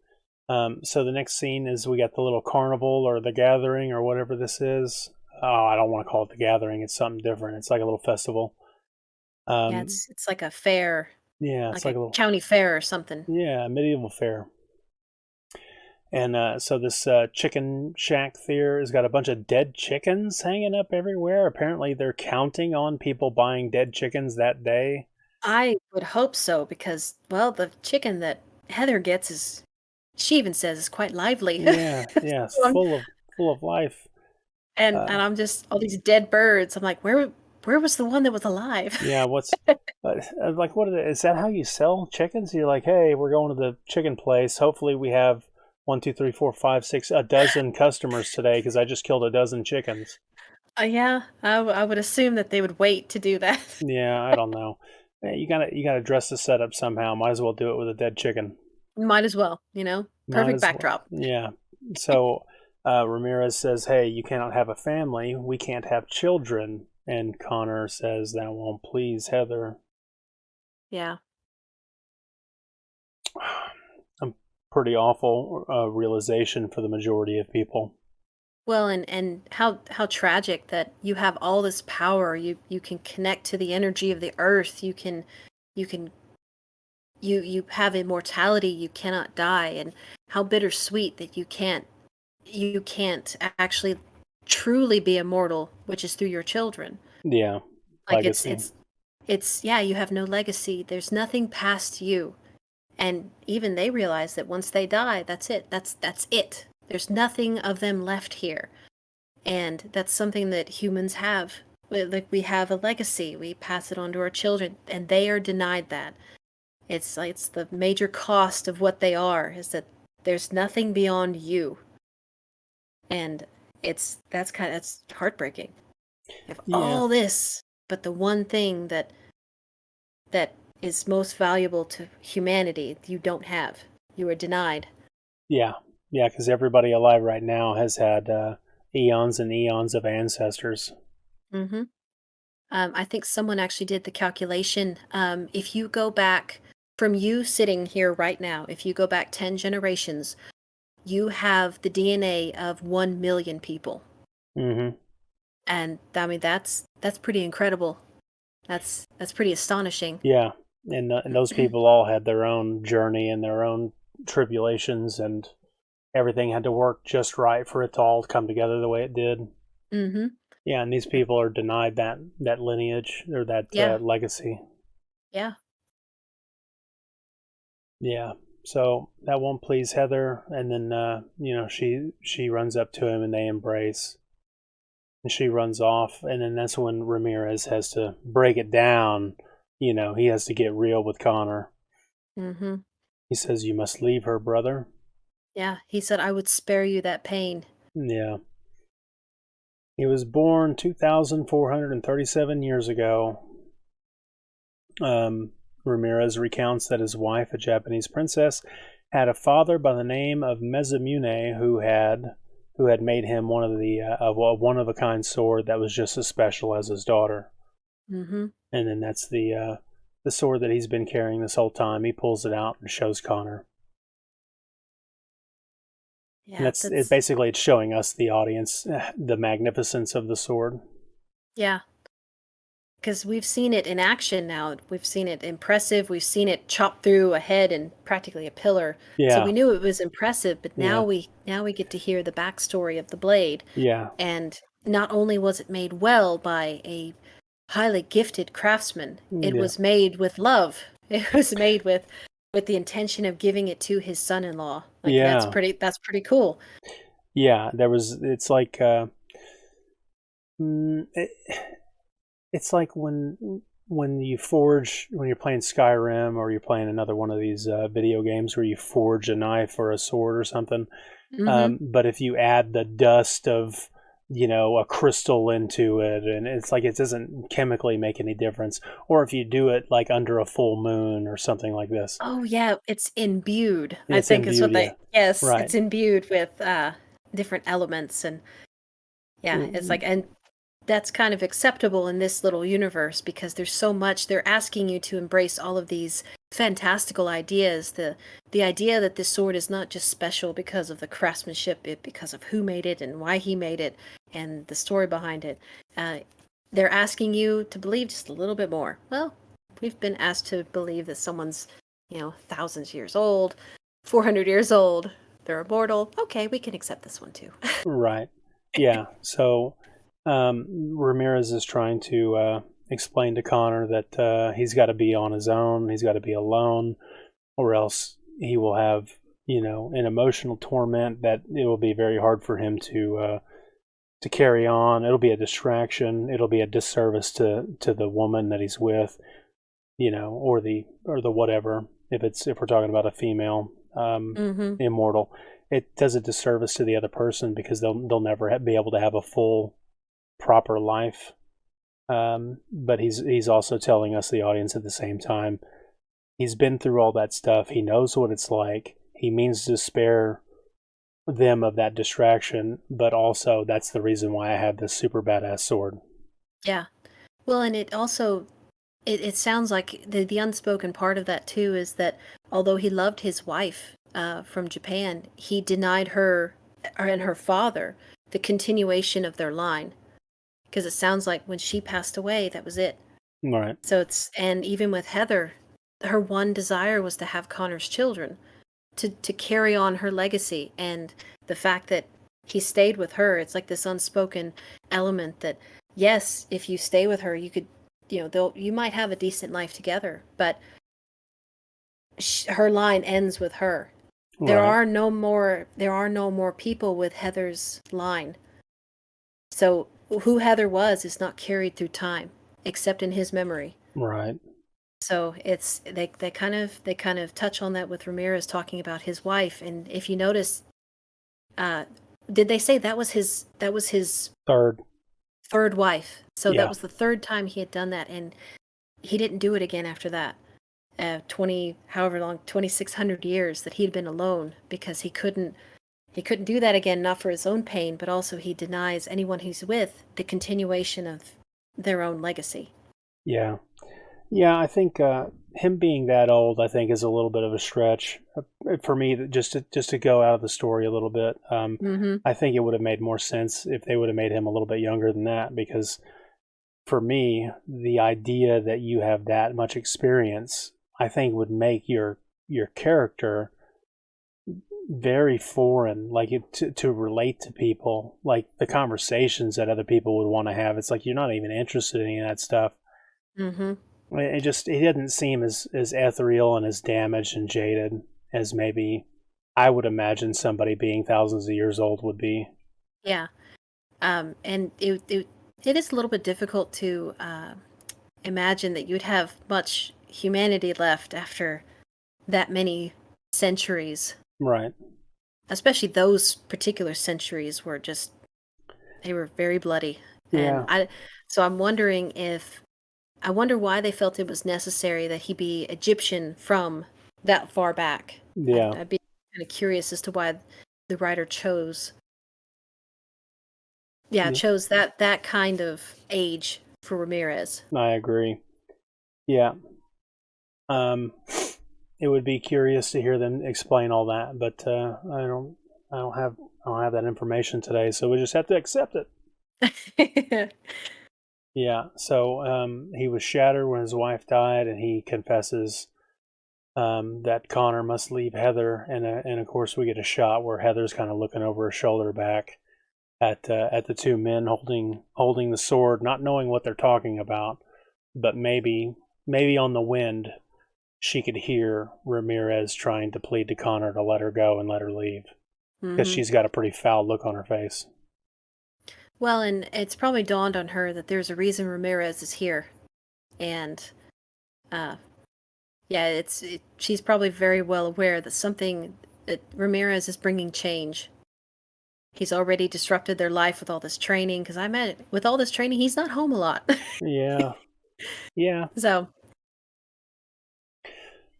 So the next scene is we got the little carnival or the gathering or whatever this is. Oh, I don't want to call it the gathering. It's something different. It's like a little festival. Yeah, it's like a fair. Yeah, it's like a little county fair or something. Yeah, a medieval fair. And so this chicken shack there has got a bunch of dead chickens hanging up everywhere. Apparently they're counting on people buying dead chickens that day. I would hope so, because, well, the chicken that Heather gets she even says is quite lively. Yeah, it's full of life. And I'm just, all these dead birds. I'm like, where was the one that was alive? Yeah, what's like? Is that how you sell chickens? You're like, hey, we're going to the chicken place. Hopefully, we have 1, 2, 3, 4, 5, 6, a dozen customers today because I just killed a dozen chickens. Yeah, I would assume that they would wait to do that. Yeah, I don't know. You gotta dress the setup somehow. Might as well do it with a dead chicken. Might as well, perfect backdrop. Well. Yeah. So Ramirez says, hey, you cannot have a family. We can't have children. And Connor says, that won't please Heather. Yeah. A pretty awful realization for the majority of people. Well, and how tragic that you have all this power. You can connect to the energy of the earth. You have immortality. You cannot die. And how bittersweet that you can't actually truly be immortal, which is through your children. Yeah. Like it's you have no legacy. There's nothing past you. And even they realize that once they die, that's it. That's it. There's nothing of them left here. And that's something that humans have. Like, we have a legacy. We pass it on to our children, and they are denied that. It's the major cost of what they are, is that there's nothing beyond you. And that's heartbreaking. You have all this, but the one thing that is most valuable to humanity you don't have. You are denied. Yeah, because everybody alive right now has had eons and eons of ancestors. Mm-hmm. I think someone actually did the calculation. If you go back from you sitting here right now, if you go back 10 generations, you have the DNA of 1 million people. Mm-hmm. And I mean, that's pretty incredible. That's pretty astonishing. Yeah, and those people all had their own journey and their own tribulations, and everything had to work just right for it to all come together the way it did. Mm-hmm. Yeah, and these people are denied that lineage or that legacy. Yeah. Yeah. So that won't please Heather, and then she runs up to him and they embrace, and she runs off, and then that's when Ramirez has to break it down. He has to get real with Connor. Mm-hmm. He says, "You must leave her, brother." Yeah, he said, "I would spare you that pain." Yeah. He was born 2,437 years ago. Ramirez recounts that his wife, a Japanese princess, had a father by the name of Mezamune who had made him one of a kind sword that was just as special as his daughter. Mm-hmm. And then that's the sword that he's been carrying this whole time. He pulls it out and shows Connor. Yeah, it's basically showing us, the audience, the magnificence of the sword. Yeah. because we've seen it in action now. We've seen it impressive. We've seen it chop through a head and practically a pillar. So we knew it was impressive, but now we get to hear the backstory of the blade. Yeah. And not only was it made well by a highly gifted craftsman, it was made with love. It was made with the intention of giving it to his son-in-law. Like, that's pretty cool. Yeah, it's like it's like when you're playing Skyrim or you're playing another one of these video games where you forge a knife or a sword or something. But if you add the dust of, a crystal into it, and it's like it doesn't chemically make any difference. Or if you do it like under a full moon or something like this. Oh yeah, it's imbued. I think is what they. Yes, right. It's imbued with different elements, and it's like, and that's kind of acceptable in this little universe because there's so much. They're asking you to embrace all of these fantastical ideas. The idea that this sword is not just special because of the craftsmanship, because of who made it and why he made it and the story behind it. They're asking you to believe just a little bit more. Well, we've been asked to believe that someone's, thousands of years old, 400 years old, they're immortal. Okay, we can accept this one too. Right. Yeah. So Ramirez is trying to explain to Connor that he's got to be on his own. He's got to be alone, or else he will have, an emotional torment that it will be very hard for him to carry on. It'll be a distraction. It'll be a disservice to the woman that he's with, or the whatever. If we're talking about a female immortal, it does a disservice to the other person because they'll never be able to have a full, proper life. But he's also telling us, the audience, at the same time, he's been through all that stuff. He knows what it's like. He means to spare them of that distraction, but also that's the reason why I have this super badass sword. Yeah. Well, and it also, it sounds like the unspoken part of that too is that although he loved his wife from Japan, he denied her and her father the continuation of their line. Because it sounds like when she passed away, that was it. Right. So and even with Heather, her one desire was to have Connor's children, to carry on her legacy. And the fact that he stayed with her, it's like this unspoken element that, yes, if you stay with her, you could, you might have a decent life together, but her line ends with her. Right. There are no more people with Heather's line. So who Heather was is not carried through time, except in his memory. Right. So it's they kind of touch on that with Ramirez talking about his wife, and if you notice, did they say that was his third wife? So that was the third time he had done that, and he didn't do it again after that. 2600 years that he'd been alone because he couldn't do that again, not for his own pain, but also he denies anyone he's with the continuation of their own legacy. Yeah. Yeah, I think him being that old, I think, is a little bit of a stretch for me. Just to go out of the story a little bit, I think it would have made more sense if they would have made him a little bit younger than that. Because for me, the idea that you have that much experience, I think, would make your character very foreign, like to relate to people, like the conversations that other people would want to have. It's like you're not even interested in any of that stuff. Mm-hmm. It didn't seem as ethereal and as damaged and jaded as maybe I would imagine somebody being thousands of years old would be. Yeah. And it is a little bit difficult to imagine that you'd have much humanity left after that many centuries. Right. Especially those particular centuries were they were very bloody. Yeah. And so I'm wondering I wonder why they felt it was necessary that he be Egyptian from that far back. Yeah. I'd be kind of curious as to why the writer chose that kind of age for Ramirez. I agree. Yeah. It would be curious to hear them explain all that, but I don't have that information today, so we just have to accept it. Yeah, so he was shattered when his wife died, and he confesses that Connor must leave Heather, and of course we get a shot where Heather's kind of looking over her shoulder back at the two men holding the sword, not knowing what they're talking about, but maybe on the wind she could hear Ramirez trying to plead to Connor to let her go and let her leave, because she's got a pretty foul look on her face. Well, and it's probably dawned on her that there's a reason Ramirez is here, and yeah, she's probably very well aware that Ramirez is bringing change. He's already disrupted their life with all this training, because I imagine with all this training, he's not home a lot. Yeah. So,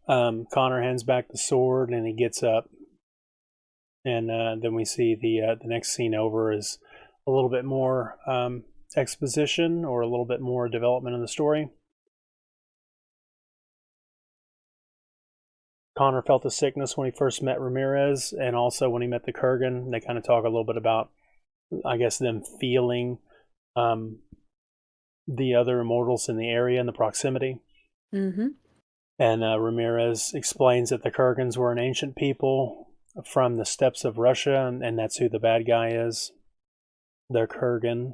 Connor hands back the sword, and he gets up, and then we see the next scene over is a little bit more exposition, or a little bit more development in the story. Connor felt a sickness when he first met Ramirez, and also when he met the Kurgan. They kind of talk a little bit about, I guess, them feeling the other immortals in the area, in the proximity. mm-hmm. And Ramirez explains that the Kurgans were an ancient people from the steppes of Russia, and that's who the bad guy is. They're Kurgan.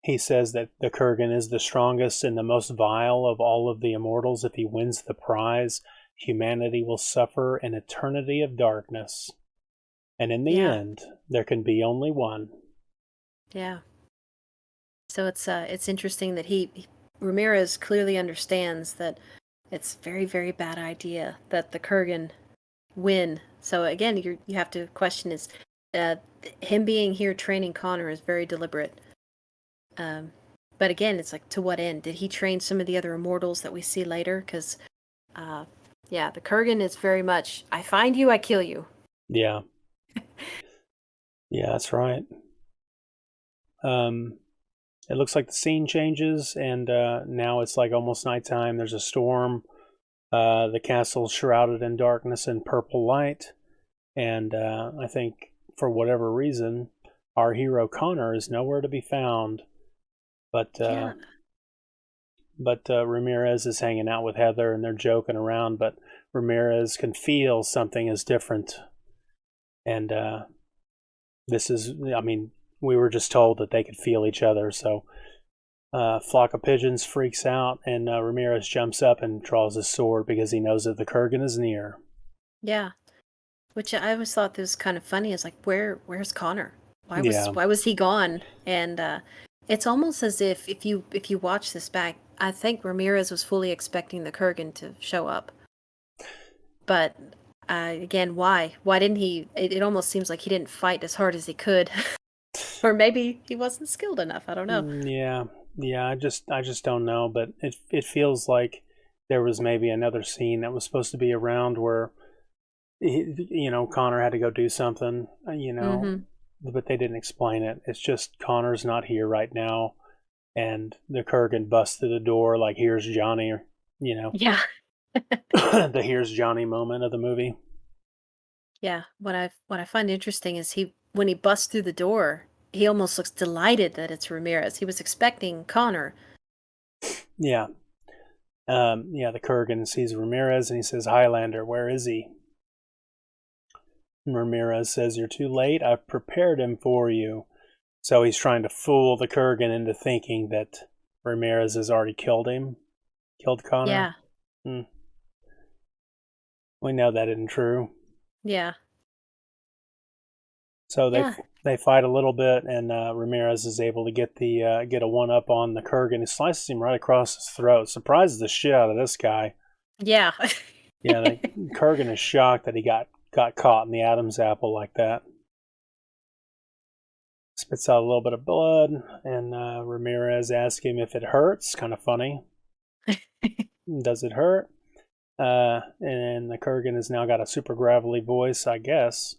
He says that the Kurgan is the strongest and the most vile of all of the immortals. If he wins the prize, humanity will suffer an eternity of darkness. And in the end, there can be only one. Yeah. So it's interesting that Ramirez clearly understands that it's a very, very bad idea that the Kurgan win. So again, you have to question is him being here training Connor is very deliberate. But again, it's like, to what end? Did he train some of the other immortals that we see later? Because, the Kurgan is very much, I find you, I kill you. Yeah. Yeah, that's right. It looks like the scene changes, and now it's like almost nighttime. There's a storm. The castle's shrouded in darkness and purple light. And I think, for whatever reason, our hero Connor is nowhere to be found. But Ramirez is hanging out with Heather, and they're joking around, but Ramirez can feel something is different. And this is, I mean, we were just told that they could feel each other, so Flock of Pigeons freaks out, and Ramirez jumps up and draws his sword because he knows that the Kurgan is near. Yeah. Which I always thought this was kind of funny. Is like, where's Connor? Why was he gone? And it's almost as if you watch this back, I think Ramirez was fully expecting the Kurgan to show up. But again, why? Why didn't he? It almost seems like he didn't fight as hard as he could, or maybe he wasn't skilled enough. I don't know. Yeah. I just don't know. But it feels like there was maybe another scene that was supposed to be around where, Connor had to go do something. But they didn't explain it. It's just Connor's not here right now, and the Kurgan busts through the door like, here's Johnny, Yeah. the here's Johnny moment of the movie. Yeah. What I find interesting is when he busts through the door, he almost looks delighted that it's Ramirez. He was expecting Connor. Yeah. The Kurgan sees Ramirez and he says, Highlander, where is he? Ramirez says, you're too late. I've prepared him for you. So he's trying to fool the Kurgan into thinking that Ramirez has already killed Connor. Yeah. We know that isn't true. Yeah. So they fight a little bit, and Ramirez is able to get a one-up on the Kurgan. He slices him right across his throat. Surprises the shit out of this guy. Yeah. Yeah, the Kurgan is shocked that he got caught in the Adam's apple like that. Spits out a little bit of blood, and Ramirez asks him if it hurts. Kind of funny. Does it hurt? And the Kurgan has now got a super gravelly voice, I guess.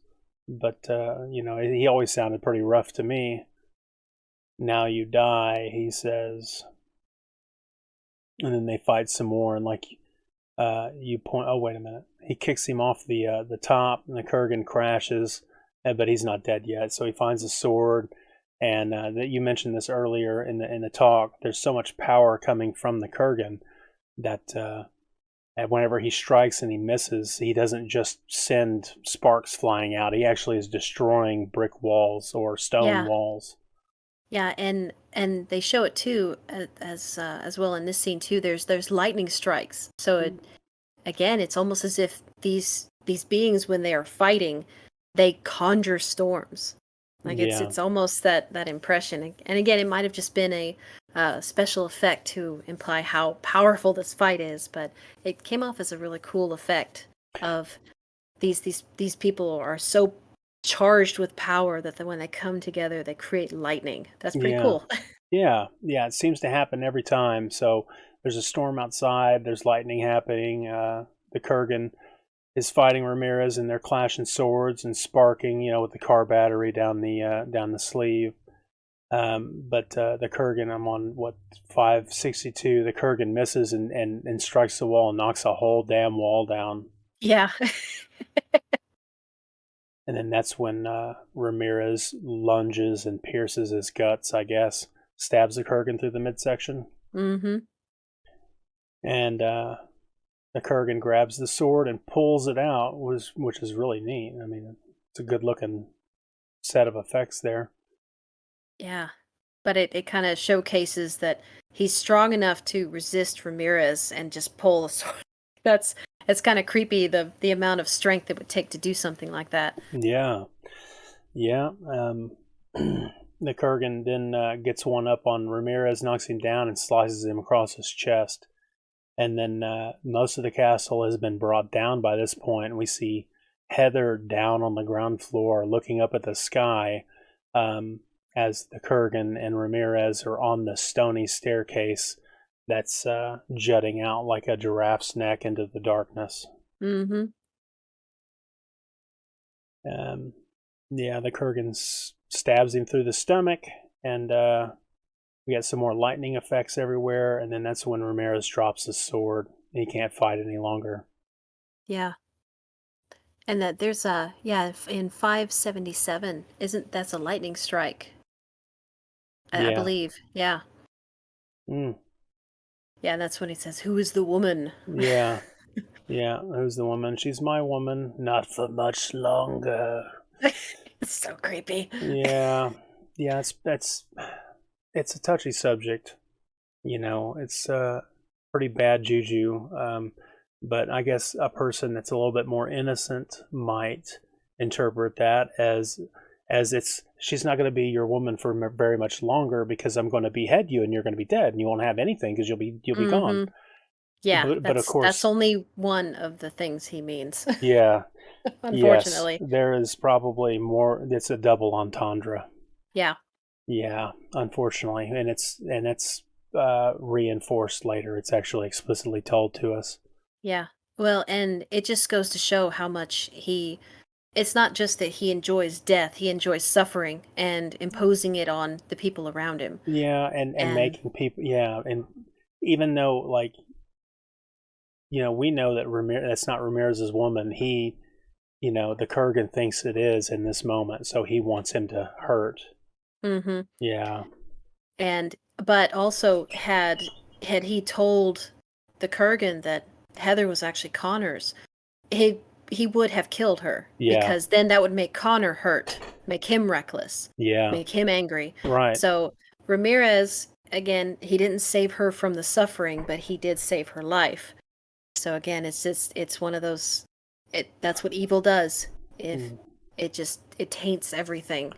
But, he always sounded pretty rough to me. Now you die, he says. And then they fight some more, and you point... Oh, wait a minute. He kicks him off the top, and the Kurgan crashes, but he's not dead yet. So he finds a sword, and that you mentioned this earlier in the talk. There's so much power coming from the Kurgan that and whenever he strikes and he misses, he doesn't just send sparks flying out. He actually is destroying brick walls or stone walls. Yeah, and they show it too as well in this scene too. There's lightning strikes. So again, it's almost as if these beings, when they are fighting, they conjure storms. Like it's almost that impression. And again, it might have just been a special effect to imply how powerful this fight is, but it came off as a really cool effect of these people are so charged with power that when they come together, they create lightning. That's pretty cool. Yeah, it seems to happen every time. So there's a storm outside, there's lightning happening. The Kurgan is fighting Ramirez, and they're clashing swords and sparking, with the car battery down the sleeve. But the Kurgan, I'm on 562. The Kurgan misses and strikes the wall and knocks a whole damn wall down. Yeah. And then that's when Ramirez lunges and pierces his guts, I guess. Stabs the Kurgan through the midsection. Mm-hmm. And the Kurgan grabs the sword and pulls it out, which is really neat. I mean, it's a good-looking set of effects there. Yeah. But it kind of showcases that he's strong enough to resist Ramirez and just pull the sword. It's kind of creepy, the amount of strength it would take to do something like that. Yeah. The Kurgan then gets one up on Ramirez, knocks him down, and slices him across his chest. And then most of the castle has been brought down by this point. We see Heather down on the ground floor looking up at the sky as the Kurgan and Ramirez are on the stony staircase that's jutting out like a giraffe's neck into the darkness. Mm-hmm. The Kurgan stabs him through the stomach, and we got some more lightning effects everywhere, and then that's when Ramirez drops his sword. He can't fight any longer. Yeah. And that there's in 577, that's a lightning strike? I believe. Yeah. Yeah, and that's when he says, "Who is the woman?" Yeah. Who's the woman? She's my woman. Not for much longer. It's so creepy. Yeah. It's a touchy subject. It's pretty bad juju. But I guess a person that's a little bit more innocent might interpret that as she's not going to be your woman for very much longer, because I'm going to behead you and you're going to be dead and you won't have anything because you'll be gone. Yeah, but of course that's only one of the things he means. Yeah. Unfortunately. Yes, there is probably more. It's a double entendre. Yeah. Yeah, unfortunately, and it's reinforced later. It's actually explicitly told to us. Yeah. Well, and it just goes to show how much it's not just that he enjoys death, he enjoys suffering and imposing it on the people around him. Yeah, and making people, and even though, we know that that's not Ramirez's woman, he, the Kurgan thinks it is in this moment, so he wants him to hurt. Mm-hmm. Yeah. But also, had he told the Kurgan that Heather was actually Connor's, he would have killed her. Yeah. Because then that would make Connor hurt, make him reckless. Yeah. Make him angry. Right. So Ramirez, again, he didn't save her from the suffering, but he did save her life. So again, it's one of those, that's what evil does. If it taints everything.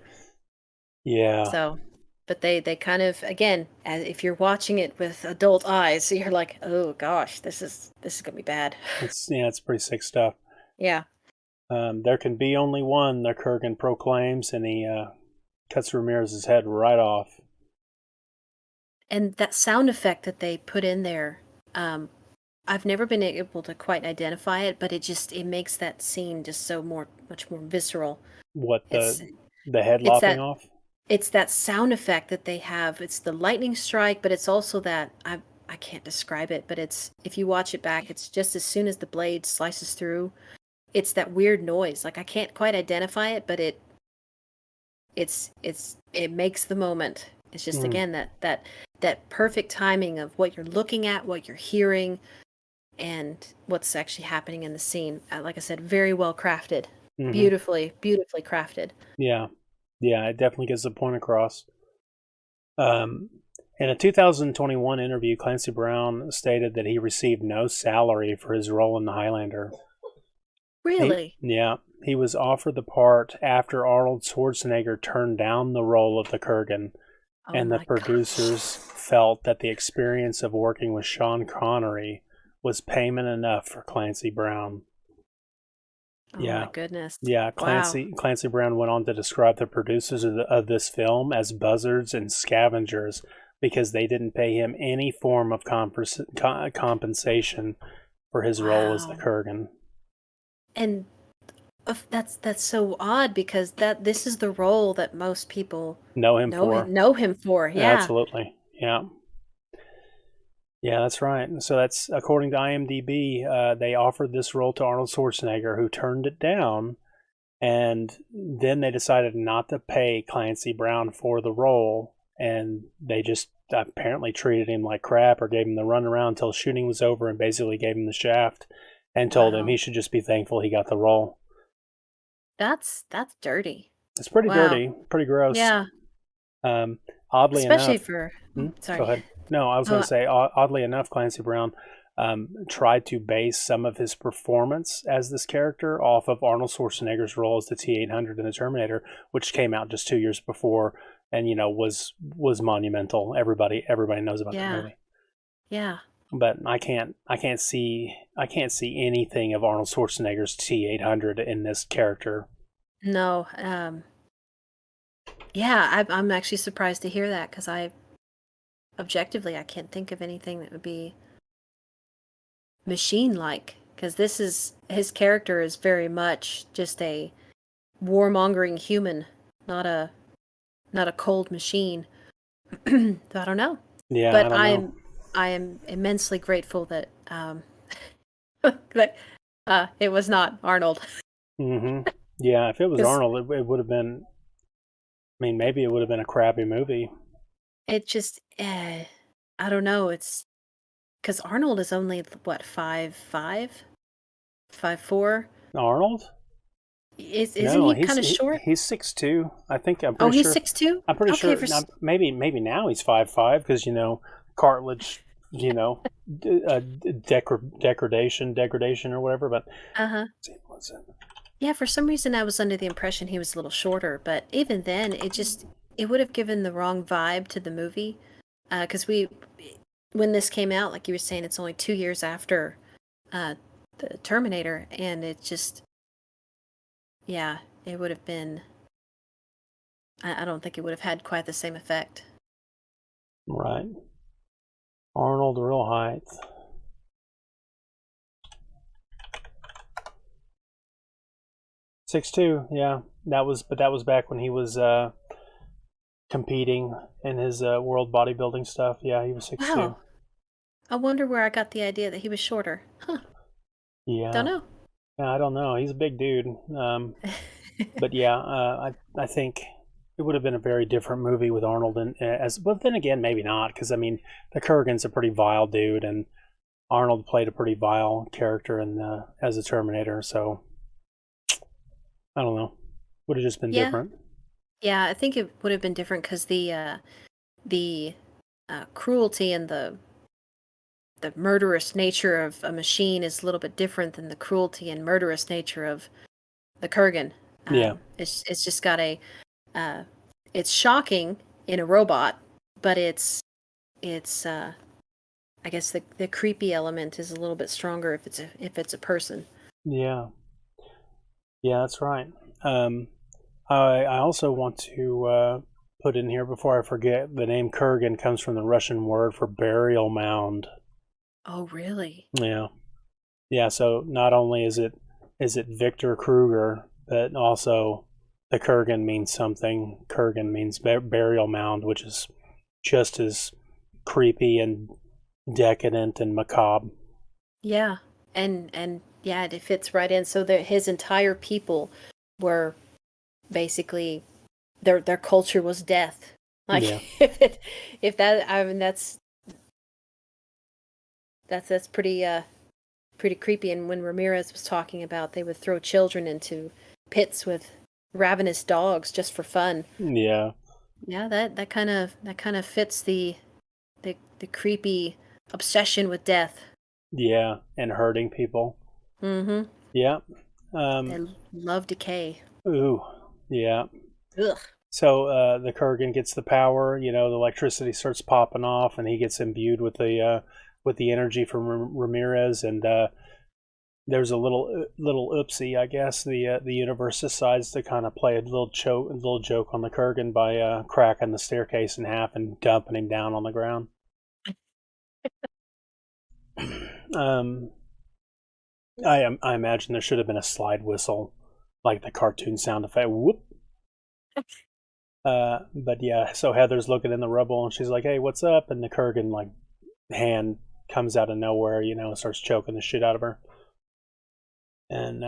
Yeah. So, but they kind of, again, if you're watching it with adult eyes, you're like, oh gosh, this is gonna be bad. It's pretty sick stuff. Yeah. There can be only one, the Kurgan proclaims, and he cuts Ramirez's head right off. And that sound effect that they put in there, I've never been able to quite identify it, but it makes that scene just so much more visceral. What, the head lopping off? It's that sound effect that they have. It's the lightning strike, but it's also that I can't describe it, but if you watch it back, it's just as soon as the blade slices through, it's that weird noise. Like, I can't quite identify it, but it makes the moment. It's just again that perfect timing of what you're looking at, what you're hearing, and what's actually happening in the scene. Like I said, very well crafted, beautifully crafted. Yeah, it definitely gets the point across. In a 2021 interview, Clancy Brown stated that he received no salary for his role in the Highlander. Really? He was offered the part after Arnold Schwarzenegger turned down the role of the Kurgan, and the producers felt that the experience of working with Sean Connery was payment enough for Clancy Brown. Oh my goodness. Yeah, Clancy Brown went on to describe the producers of this film as buzzards and scavengers because they didn't pay him any form of compensation for his role as the Kurgan. And that's so odd because this is the role that most people know him for. Yeah, absolutely. Yeah, that's right. So that's according to IMDb. They offered this role to Arnold Schwarzenegger, who turned it down, and then they decided not to pay Clancy Brown for the role, and they just apparently treated him like crap or gave him the runaround until shooting was over and basically gave him the shaft and told him he should just be thankful he got the role. That's dirty. It's pretty dirty, pretty gross. Yeah. Oddly especially enough, for sorry. Go ahead. No, I was going to say, oddly enough, Clancy Brown tried to base some of his performance as this character off of Arnold Schwarzenegger's role as the T-800 in the Terminator, which came out just 2 years before, and was monumental. Everybody knows about that movie. Yeah. But I can't see anything of Arnold Schwarzenegger's T-800 in this character. No. Yeah, I'm actually surprised to hear that because objectively, I can't think of anything that would be machine-like, because his character is very much just a warmongering human, not a cold machine. So I don't know. Yeah, but I am immensely grateful that that it was not Arnold. Mm-hmm. Yeah, if it was Arnold, it would have been. I mean, maybe it would have been a crappy movie. It just, I don't know. It's because Arnold is only what 5'5", 5'4". Arnold? Isn't he kind of short? He's 6'2". I'm pretty sure. He's 6'2". I'm pretty sure. Now, maybe now he's 5'5" because cartilage, degradation or whatever. But yeah, for some reason I was under the impression he was a little shorter, but even then, it would have given the wrong vibe to the movie, because when this came out, like you were saying, it's only 2 years after the Terminator, and it just, yeah, it would have been. I don't think it would have had quite the same effect. Right. Arnold, real height. 6'2", yeah. That was back when he was competing in his world bodybuilding stuff. Yeah, he was 6'2". Wow. I wonder where I got the idea that he was shorter. Huh. Yeah. Don't know. Yeah, I don't know. He's a big dude. But yeah, I think it would have been a very different movie with Arnold but then again, maybe not, because I mean, the Kurgan's a pretty vile dude, and Arnold played a pretty vile character as a Terminator, so I don't know. Would have just been different. Yeah, I think it would have been different because the cruelty and the murderous nature of a machine is a little bit different than the cruelty and murderous nature of the Kurgan. It's just got it's shocking in a robot, but it's I guess the creepy element is a little bit stronger if it's a person. Yeah, that's right. I also want to put in here before I forget, the name Kurgan comes from the Russian word for burial mound. Oh, really? Yeah. So not only is it Victor Kruger, but also the Kurgan means something. Kurgan means burial mound, which is just as creepy and decadent and macabre. Yeah, and yeah, it fits right in. So his entire people were basically their culture was death. Like Yeah. if that, I mean, that's pretty pretty creepy. And when Ramirez was talking about they would throw children into pits with ravenous dogs just for fun. Yeah. Yeah, that kind of fits the creepy obsession with death. Yeah, and hurting people. Mm-hmm. Yeah. They love decay. Ooh. Yeah. Ugh. So the Kurgan gets the power. The electricity starts popping off, and he gets imbued with the energy from Ramirez, and there's a little oopsie, I guess. The universe decides to kind of play a little joke on the Kurgan by cracking the staircase in half and dumping him down on the ground. I imagine there should have been a slide whistle, like the cartoon sound effect. Whoop. But yeah, so Heather's looking in the rubble, and she's like, "Hey, what's up?" And the Kurgan hand comes out of nowhere, starts choking the shit out of her. And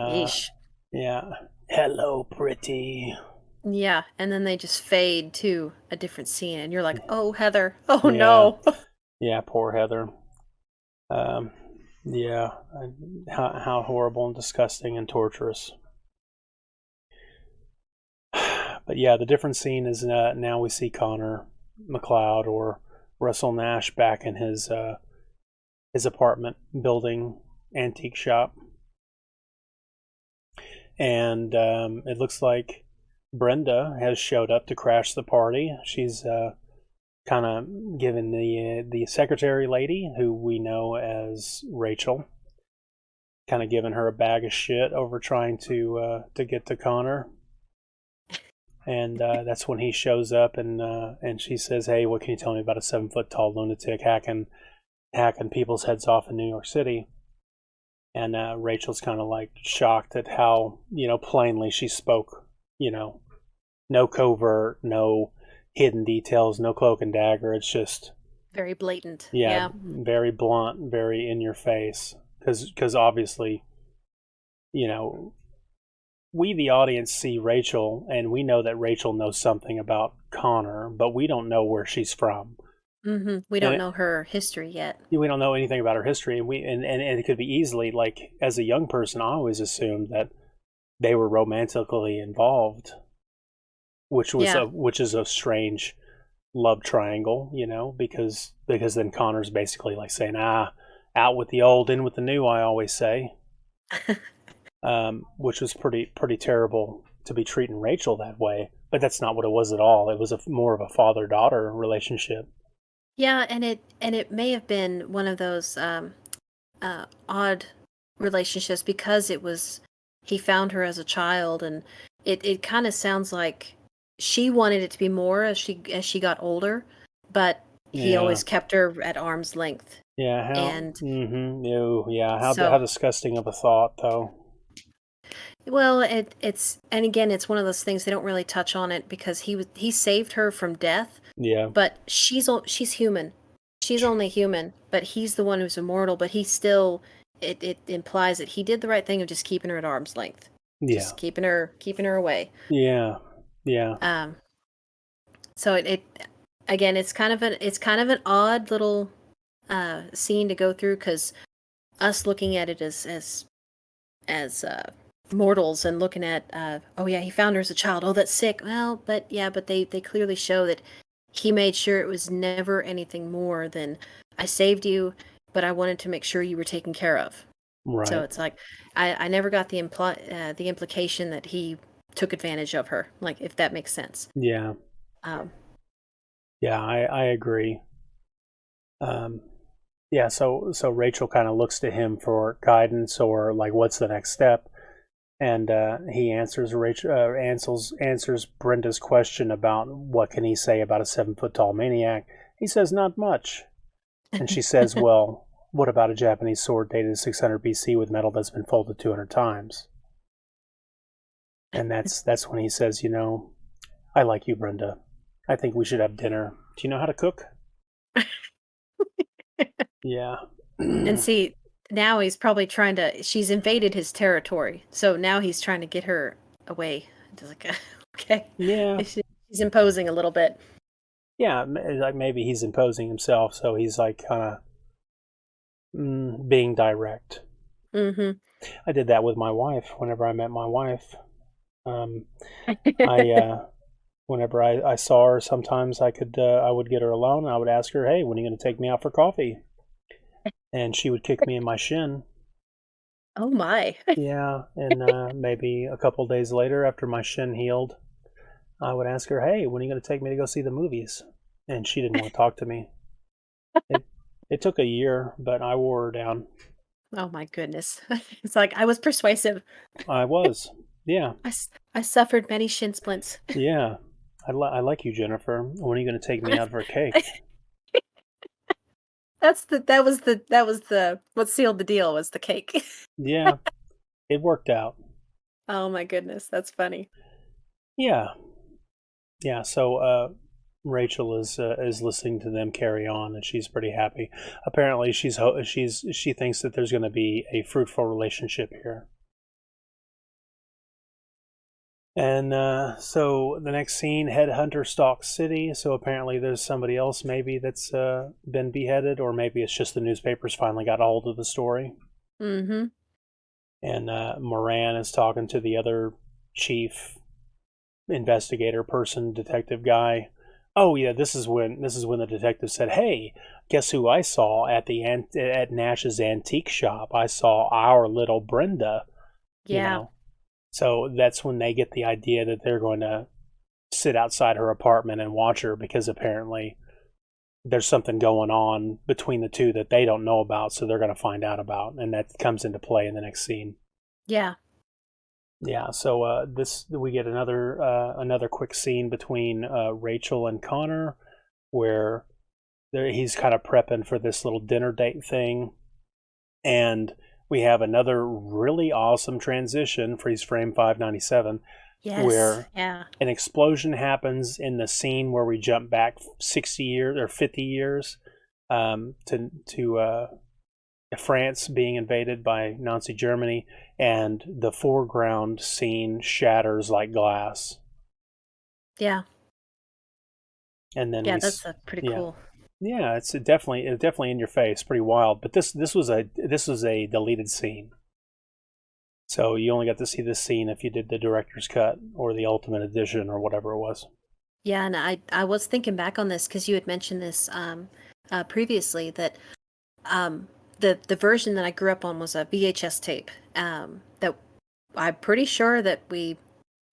yeah, hello, pretty. Yeah, and then they just fade to a different scene, and you're like, "Oh, Heather! Oh no!" Yeah, poor Heather. Yeah, how horrible and disgusting and torturous. But yeah, the different scene is now we see Connor McLeod or Russell Nash back in his apartment building antique shop. And it looks like Brenda has showed up to crash the party. She's kind of given the secretary lady, who we know as Rachel, kind of giving her a bag of shit over trying to get to Connor. And that's when he shows up, and she says, "Hey, what can you tell me about a 7-foot-tall lunatic hacking people's heads off in New York City?" And Rachel's kind of like shocked at how plainly she spoke. No covert, no hidden details, no cloak and dagger. It's just very blatant. Yeah. Very blunt, very in your face. Because obviously, we, the audience, see Rachel, and we know that Rachel knows something about Connor, but we don't know where she's from. Mm-hmm. We don't know her history yet. We don't know anything about her history, and it could be easily, like, as a young person, I always assumed that they were romantically involved, which is a strange love triangle, because then Connor's basically like saying, out with the old, in with the new, I always say. Which was pretty terrible to be treating Rachel that way, but that's not what it was at all. It was more of a father-daughter relationship. Yeah, and it may have been one of those odd relationships because he found her as a child, and it kind of sounds like she wanted it to be more as she got older, but he always kept her at arm's length. Yeah, how disgusting of a thought, though. Well, it's one of those things they don't really touch on it because he saved her from death. Yeah. But she's human. She's only human, but he's the one who's immortal. But he still it implies that he did the right thing of just keeping her at arm's length. Yeah. Just keeping her away. Yeah. Yeah. So it's kind of an odd little scene to go through because us looking at it as mortals and looking at he found her as a child, oh, that's sick. Well, but they clearly show that he made sure it was never anything more than I saved you, but I wanted to make sure you were taken care of. Right. So it's like I never got the implication that he took advantage of her, like, if that makes sense. Yeah. Yeah, I agree. Yeah, so Rachel kind of looks to him for guidance or like what's the next step, and he answers Brenda's question about what can he say about a 7-foot-tall maniac. He says not much, and she says, "Well, what about a Japanese sword dated 600 BC with metal that's been folded 200 times?" And that's when he says, "I like you, Brenda. I think we should have dinner. Do you know how to cook?" Yeah. And see, now he's probably she's invaded his territory. So now he's trying to get her away. Just like, okay. Yeah. She's He's imposing a little bit. Yeah, like maybe he's imposing himself, so he's like kind of being direct. Mm-hmm. I did that with my wife whenever I met my wife. I whenever I saw her, sometimes I would get her alone. And I would ask her, "Hey, when are you going to take me out for coffee?" And she would kick me in my shin. Oh my. Yeah, and maybe a couple days later, after my shin healed, I would ask her, "Hey, when are you going to take me to go see the movies?" And she didn't want to talk to me. It took a year, but I wore her down. Oh my goodness. It's like I was persuasive. I was, yeah, I suffered many shin splints. yeah. I like you, Jennifer. When are you going to take me out for a cake? That was the what sealed the deal was the cake. Yeah, it worked out. Oh my goodness, that's funny. Yeah, yeah. So Rachel is listening to them carry on, and she's pretty happy. Apparently, she thinks that there's going to be a fruitful relationship here. And so the next scene, Headhunter stalks city. So apparently there's somebody else maybe that's been beheaded, or maybe it's just the newspapers finally got a hold of the story. Mm-hmm. And Moran is talking to the other chief investigator person, detective guy. Oh yeah, this is when the detective said, "Hey, guess who I saw at Nash's antique shop? I saw our little Brenda." Yeah. You know. So that's when they get the idea that they're going to sit outside her apartment and watch her, because apparently there's something going on between the two that they don't know about, so they're going to find out about, and that comes into play in the next scene. Yeah. Yeah, so we get another quick scene between Rachel and Connor, where he's kind of prepping for this little dinner date thing, and we have another really awesome transition, freeze frame 597, Yes. where Yeah. an explosion happens in the scene where we jump back 60 years or 50 years to France being invaded by Nazi Germany, and the foreground scene shatters like glass. Yeah. And then that's pretty cool. Yeah, it's definitely in your face, pretty wild. But this was a deleted scene, so you only got to see this scene if you did the director's cut or the ultimate edition or whatever it was. Yeah, and I was thinking back on this because you had mentioned this previously, that the version that I grew up on was a VHS tape. That I'm pretty sure that we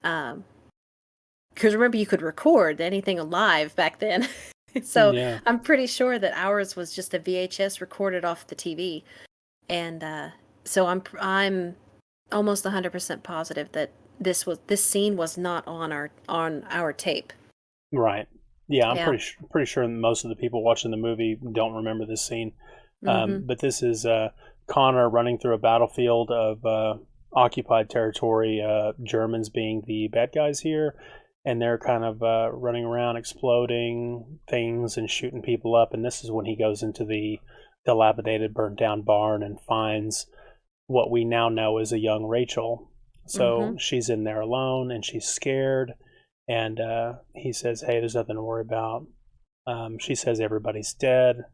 because remember you could record anything alive back then. So Yeah. I'm pretty sure that ours was just a VHS recorded off the TV, and so I'm almost 100% positive that this scene was not on our tape. Right. Yeah, I'm Yeah. pretty sure most of the people watching the movie don't remember this scene. Mm-hmm. But this is Connor running through a battlefield of occupied territory, Germans being the bad guys here, and they're kind of running around exploding things and shooting people up. And this is when he goes into the dilapidated, burnt down barn and finds what we now know is a young Rachel. So she's in there alone, and she's scared. And he says, "Hey, there's nothing to worry about." She says, "Everybody's dead."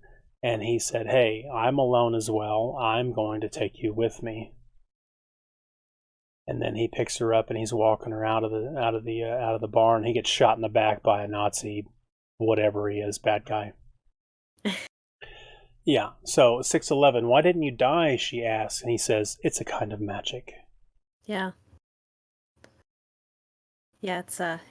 And he said, "Hey, I'm alone as well. I'm going to take you with me." And then he picks her up and he's walking her out of the barn. He gets shot in the back by a Nazi, whatever he is, bad guy. Yeah. So 611, "Why didn't you die?" she asks, and he says, "It's a kind of magic." Yeah. Yeah,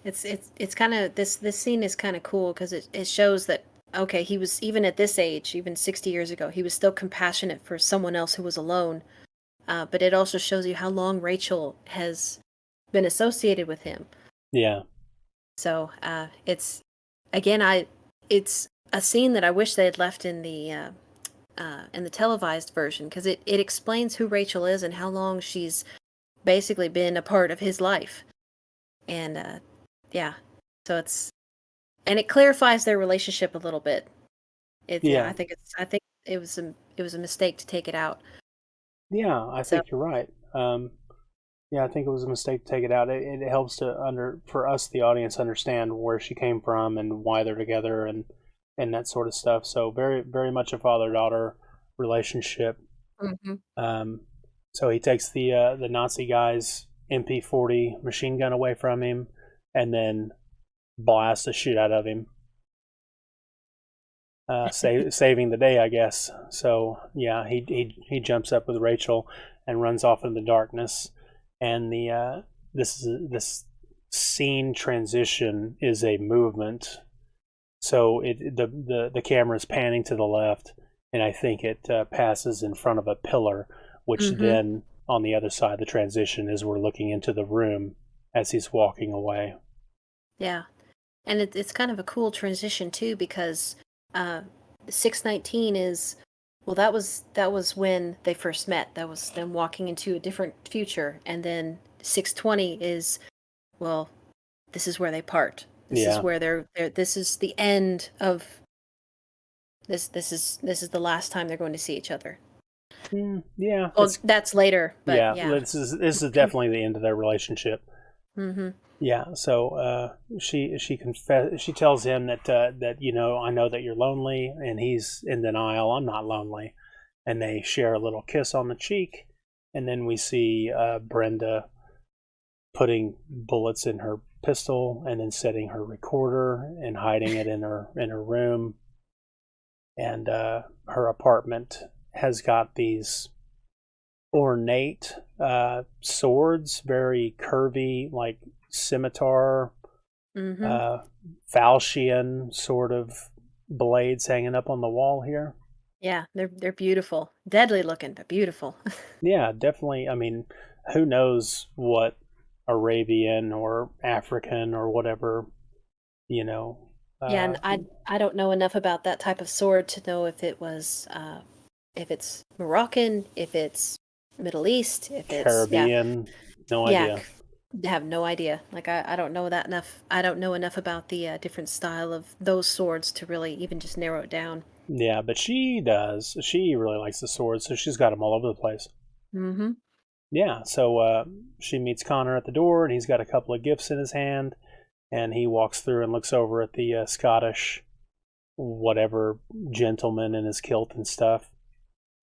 it's kind of this scene is kind of cool because it shows that, okay, he was, even at this age, even 60 years ago, he was still compassionate for someone else who was alone. But it also shows you how long Rachel has been associated with him. Yeah. So it's a scene that I wish they had left in the televised version, because it explains who Rachel is and how long she's basically been a part of his life. And yeah, so it clarifies their relationship a little bit. Yeah. I think it was a mistake to take it out. Yeah, I think you're right. Yeah, I think it was a mistake to take it out. It helps for us, the audience, understand where she came from and why they're together and that sort of stuff. So very, very much a father-daughter relationship. Mm-hmm. So he takes the Nazi guy's MP40 machine gun away from him, and then blasts the shit out of him, saving the day, I guess. So yeah, he jumps up with Rachel and runs off in the darkness. And this scene transition is a movement. So the camera is panning to the left, and I think it passes in front of a pillar, which then on the other side, the transition is we're looking into the room as he's walking away. Yeah, and it's kind of a cool transition too, because 619 is, well, that was when they first met. That was them walking into a different future, and then 620 is, well, this is where they part. This is where they're. This is the end of. This is the last time they're going to see each other. Yeah. Well, that's later, but yeah. This is definitely the end of their relationship. Mm-hmm. Yeah. So she tells him that I know that you're lonely, and he's in denial. I'm not lonely, and they share a little kiss on the cheek, and then we see Brenda putting bullets in her pistol and then setting her recorder and hiding it in her room. And her apartment has got these ornate swords, very curvy, like scimitar, falchion sort of blades hanging up on the wall here. Yeah, they're beautiful, deadly looking, but beautiful. Yeah, definitely. I mean, who knows what Arabian or African or whatever, Yeah, and I don't know enough about that type of sword to know if it was if it's Moroccan, if it's Middle East, if it's Caribbean. No idea. I have no idea. Like I don't know that enough. I don't know enough about the different style of those swords to really even just narrow it down. Yeah, but she does. She really likes the swords, so she's got them all over the place. Mm-hmm. Yeah, so she meets Connor at the door, and he's got a couple of gifts in his hand, and he walks through and looks over at the Scottish whatever gentleman in his kilt and stuff,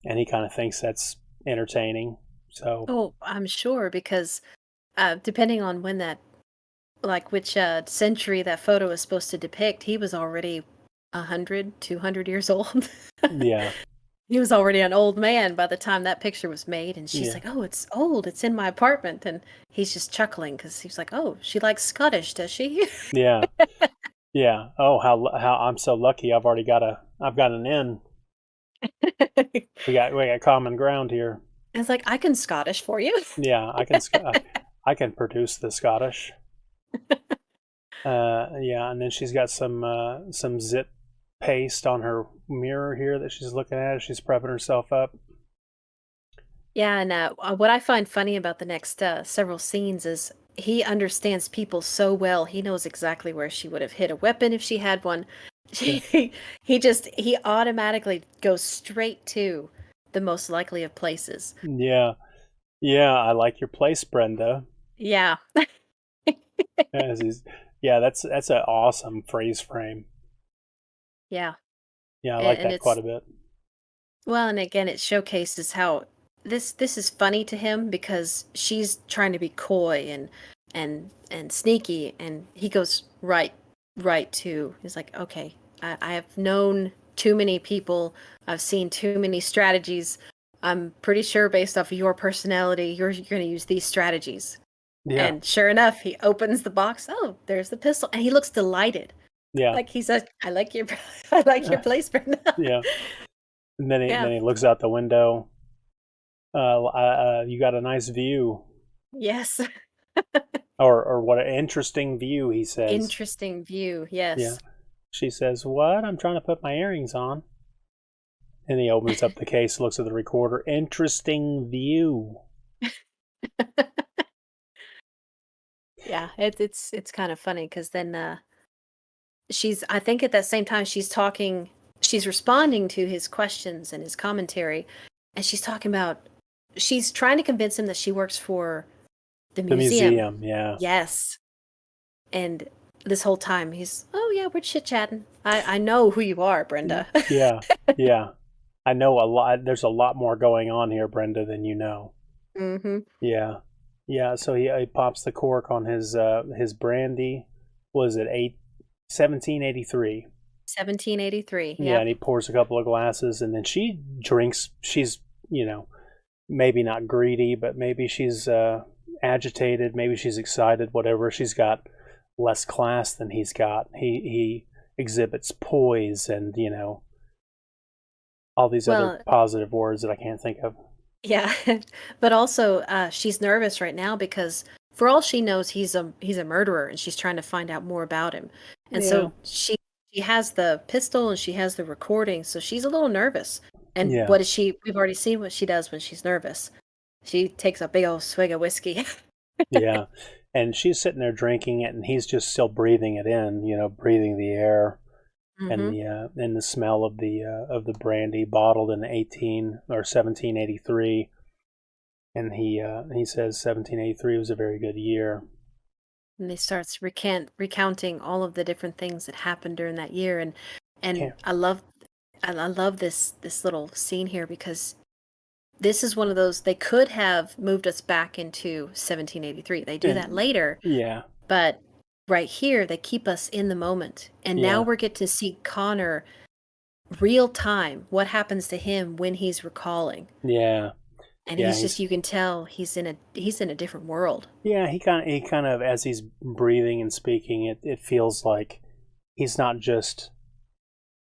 and he kind of thinks that's entertaining. So, oh, I'm sure, because depending on when that, like which century that photo is supposed to depict, he was already 100, 200 years old. Yeah. He was already an old man by the time that picture was made, and she's like, "Oh, it's old. It's in my apartment." And he's just chuckling because he's like, "Oh, she likes Scottish, does she?" Yeah, yeah. Oh, how I'm so lucky. I've got an in. We got common ground here. It's like, I can Scottish for you. Yeah, I can produce the Scottish. Yeah, and then she's got some zit paste on her mirror here that she's looking at as she's prepping herself up. Yeah, and what I find funny about the next several scenes is he understands people so well. He knows exactly where she would have hid a weapon if she had one. He automatically goes straight to the most likely of places. Yeah, I like your place, Brenda. Yeah. That's an awesome phrase frame. Yeah. Yeah, I like that quite a bit. Well, and again, it showcases how this is funny to him because she's trying to be coy and sneaky, and he goes right to, he's like, okay, I have known too many people, I've seen too many strategies. I'm pretty sure based off of your personality, you're going to use these strategies. Yeah. And sure enough, he opens the box. Oh, there's the pistol, and he looks delighted. Yeah, like he says, "I like your place, Brenda." Yeah, and then he looks out the window. You got a nice view. Yes. or what an interesting view, he says. Interesting view, yes. Yeah. She says, "What? I'm trying to put my earrings on." And he opens up the case, looks at the recorder. Interesting view. Yeah, it's kind of funny because then I think at that same time she's responding to his questions and his commentary, and she's trying to convince him that she works for the The museum. museum, yeah. Yes. And this whole time he's, oh yeah, we're chit-chatting. I know who you are, Brenda. Yeah, yeah. I know a lot. There's a lot more going on here, Brenda, than you know. Mm-hmm. Yeah, yeah. So he pops the cork on his brandy. Was it 1783? 1783. Yeah, Yep. and he pours a couple of glasses, and then she drinks. She's, maybe not greedy, but maybe she's agitated. Maybe she's excited. Whatever. She's got less class than he's got. He exhibits poise and all these other positive words that I can't think of. Yeah, but also she's nervous right now because for all she knows, he's a murderer, and she's trying to find out more about him. And so she has the pistol and she has the recording, so she's a little nervous. And what is she? We've already seen what she does when she's nervous. She takes a big old swig of whiskey. Yeah, and she's sitting there drinking it, and he's just still breathing it in, breathing the air. And the smell of the brandy bottled in 1783, and he says 1783 was a very good year. And he starts recounting all of the different things that happened during that year, and I love this little scene here because this is one of those, they could have moved us back into 1783. They do that later. Yeah, but right here, they keep us in the moment. And now we're get to see Connor real time. What happens to him when he's recalling? Yeah. And he's you can tell he's in a different world. Yeah, he kind of as he's breathing and speaking, it feels like he's not just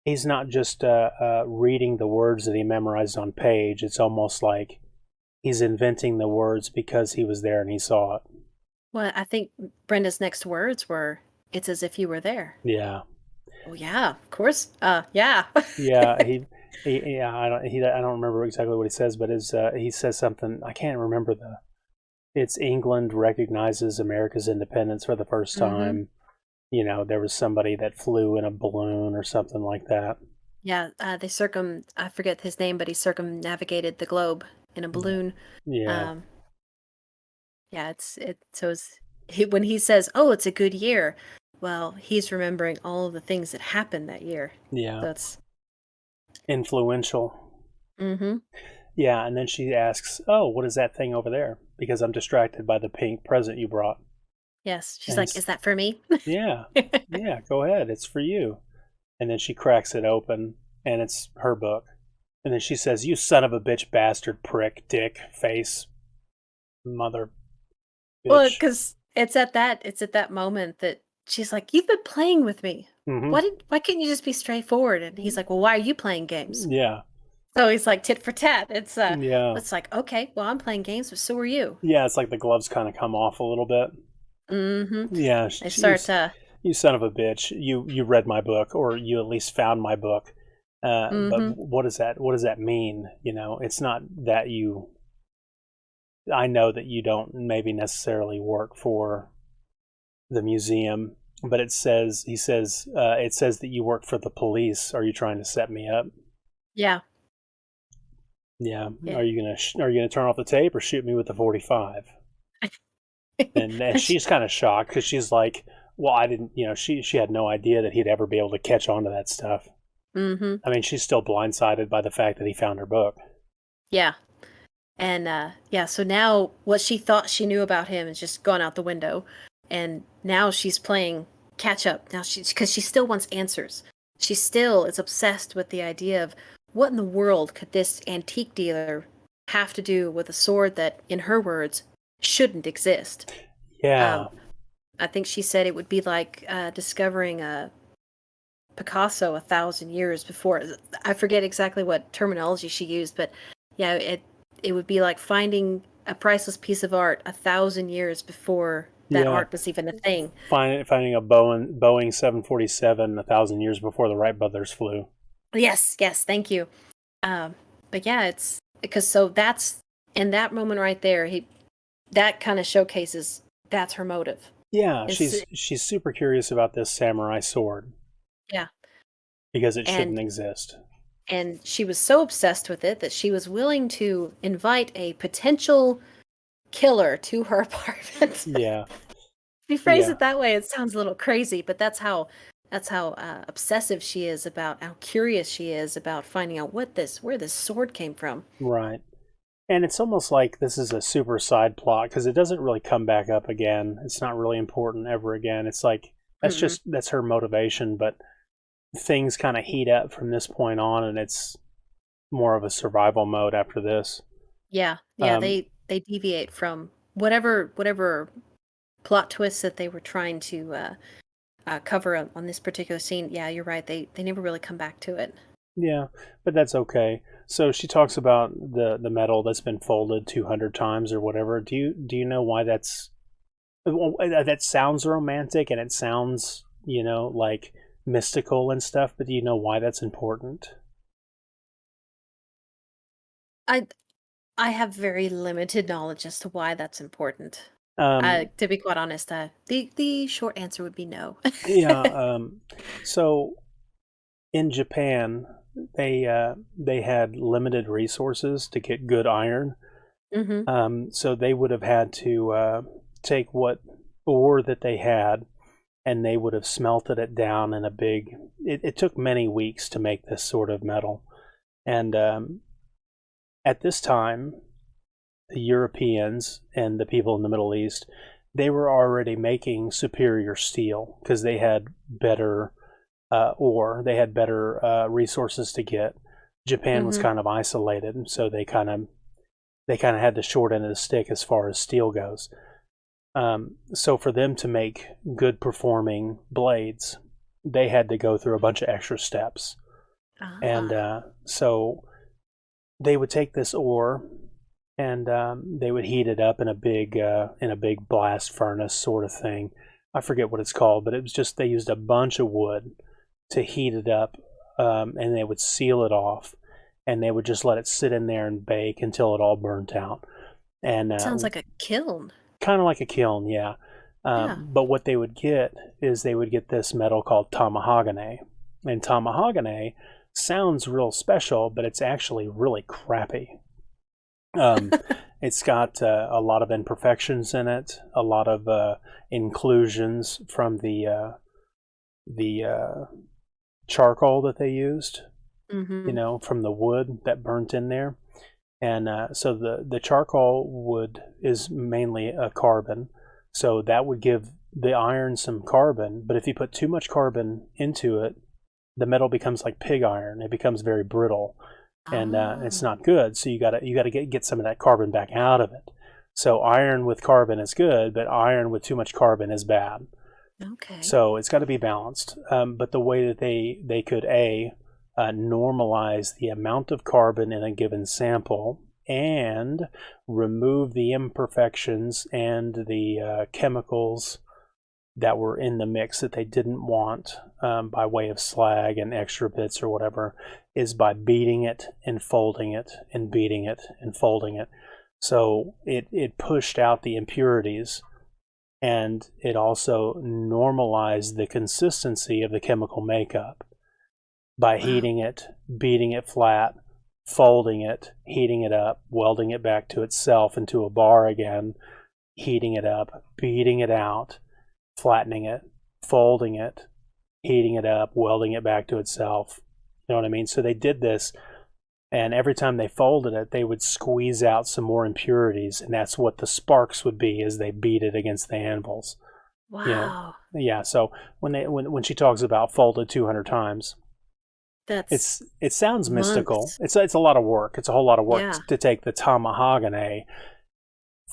reading the words that he memorized on page. It's almost like he's inventing the words because he was there and he saw it. Well, I think Brenda's next words were, "It's as if you were there." Yeah. Oh yeah, of course. Yeah. Yeah. I don't remember exactly what he says, but he says something. I can't remember It's England recognizes America's independence for the first time. Mm-hmm. There was somebody that flew in a balloon or something like that. Yeah. I forget his name, but he circumnavigated the globe in a balloon. Yeah. When he says, "Oh, it's a good year," well, he's remembering all of the things that happened that year. Yeah, that's influential. Mm-hmm. Yeah, and then she asks, "Oh, what is that thing over there?" Because I'm distracted by the pink present you brought. Yes, she's like, "Is that for me?" Yeah, yeah, go ahead, it's for you. And then she cracks it open, and it's her book. And then she says, "You son of a bitch, bastard, prick, dick, face, mother." Bitch. Well, because it's at that moment that she's like, "You've been playing with me. Mm-hmm. Why can't you just be straightforward?" And he's like, "Well, why are you playing games?" Yeah. So he's like tit for tat. It's like, okay, well, I'm playing games, but so are you. Yeah, it's like the gloves kind of come off a little bit. Mm-hmm. Yeah. They start you son of a bitch. You read my book, or you at least found my book. Mm-hmm. But what does that mean? It's not that you. I know that you don't maybe necessarily work for the museum, but it says that you work for the police. Are you trying to set me up? Yeah. Yeah. Are you gonna turn off the tape or shoot me with the 45? and she's kind of shocked because she's like, well, I didn't. She had no idea that he'd ever be able to catch on to that stuff. Mm-hmm. I mean, she's still blindsided by the fact that he found her book. Yeah. And so now what she thought she knew about him is just gone out the window, and now she's playing catch up. Now because she still wants answers. She still is obsessed with the idea of what in the world could this antique dealer have to do with a sword that, in her words, shouldn't exist. Yeah. I think she said it would be like discovering a Picasso 1,000 years before. I forget exactly what terminology she used, but yeah, it would be like finding a priceless piece of art 1,000 years before that art was even a thing. Finding a Boeing 747 1,000 years before the Wright brothers flew. Yes, thank you. But yeah, it's because that's in that moment right there. That kind of showcases that's her motive. Yeah, she's super curious about this samurai sword. Yeah, because it shouldn't exist. And she was so obsessed with it that she was willing to invite a potential killer to her apartment. Yeah. If you phrase Yeah. it that way, it sounds a little crazy, but that's how obsessive she is about, how curious she is about finding out where this sword came from. Right. And it's almost like this is a super side plot because it doesn't really come back up again. It's not really important ever again. It's like that's her motivation, but things kind of heat up from this point on, and it's more of a survival mode after this. Yeah, they deviate from whatever plot twists that they were trying to cover on this particular scene. Yeah, you're right. They never really come back to it. Yeah, but that's okay. So she talks about the metal that's been folded 200 times or whatever. Do you know why that sounds romantic and it sounds, like mystical and stuff, but do you know why that's important? I have very limited knowledge as to why that's important. To be quite honest, the short answer would be no. Yeah. So in Japan, they had limited resources to get good iron. Mm-hmm. So they would have had to take what ore that they had, and they would have smelted it down in a big. It took many weeks to make this sort of metal, and at this time, the Europeans and the people in the Middle East, they were already making superior steel because they had better ore, they had better resources to get. Japan was kind of isolated, and so they kind of had the short end of the stick as far as steel goes. So for them to make good performing blades, they had to go through a bunch of extra steps, and so they would take this ore and they would heat it up in a big blast furnace sort of thing. I forget what it's called, but it was just they used a bunch of wood to heat it up, and they would seal it off, and they would just let it sit in there and bake until it all burnt out. And sounds like a kiln. Kind of like a kiln, yeah. But what they would get is they would get this metal called tamahagane, and tamahagane sounds real special, but it's actually really crappy. It's got a lot of imperfections in it, a lot of inclusions from the charcoal that they used, from the wood that burnt in there. And so the charcoal wood is mainly a carbon, so that would give the iron some carbon, but if you put too much carbon into it, the metal becomes like pig iron. It becomes very brittle, and it's not good. So you gotta get some of that carbon back out of it. So iron with carbon is good, but iron with too much carbon is bad. Okay. So it's got to be balanced. But the way that they could normalize the amount of carbon in a given sample and remove the imperfections and the chemicals that were in the mix that they didn't want by way of slag and extra bits or whatever, is by beating it and folding it and beating it and folding it. So it pushed out the impurities, and it also normalized the consistency of the chemical makeup by heating it, beating it flat, folding it, heating it up, welding it back to itself into a bar again, heating it up, beating it out, flattening it, folding it, heating it up, welding it back to itself. You know what I mean? So they did this, and every time they folded it, they would squeeze out some more impurities, and that's what the sparks would be as they beat it against the anvils. Wow. Yeah. So when she talks about folded 200 times, it sounds mystical. It's a lot of work. It's a whole lot of work to take the tamahagane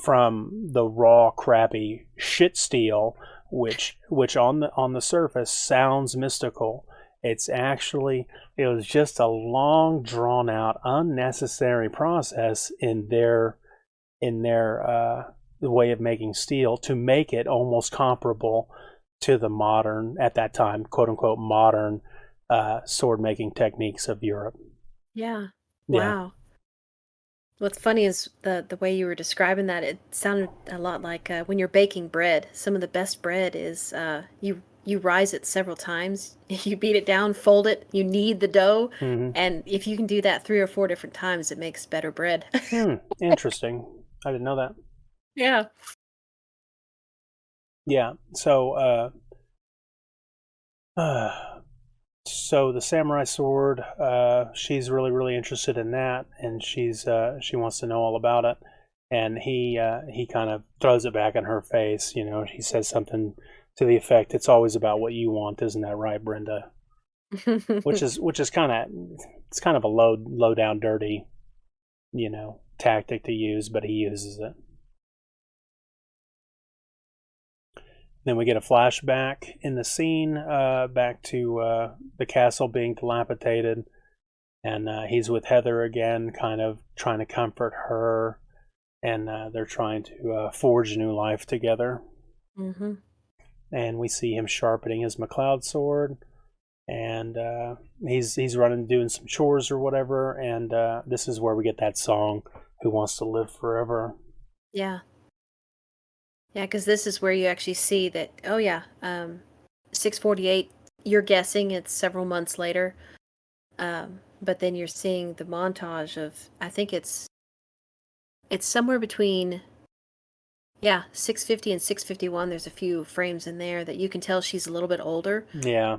from the raw, crappy shit steel, which on the surface sounds mystical. It was just a long, drawn out, unnecessary process in their way of making steel to make it almost comparable to the modern, at that time, quote unquote, modern sword making techniques of Europe. Yeah. Wow. What's funny is the way you were describing that, it sounded a lot like when you're baking bread. Some of the best bread is you rise it several times, you beat it down, fold it, you knead the dough, and if you can do that 3 or 4 different times, it makes better bread. Interesting. I didn't know that. Yeah. Yeah. So the samurai sword, she's really, really interested in that, and she wants to know all about it. And he kind of throws it back in her face. He says something to the effect, "It's always about what you want, isn't that right, Brenda?" Which is kind of a low down, dirty, tactic to use, but he uses it. Then we get a flashback in the scene, back to the castle being dilapidated, and he's with Heather again, kind of trying to comfort her, and they're trying to forge a new life together. Mm-hmm. And we see him sharpening his McLeod sword, and he's running, doing some chores or whatever, and this is where we get that song, "Who Wants to Live Forever." Yeah. Yeah, because this is where you actually see that, 648, you're guessing it's several months later. But then you're seeing the montage of, I think it's somewhere between, 650 and 651. There's a few frames in there that you can tell she's a little bit older. Yeah.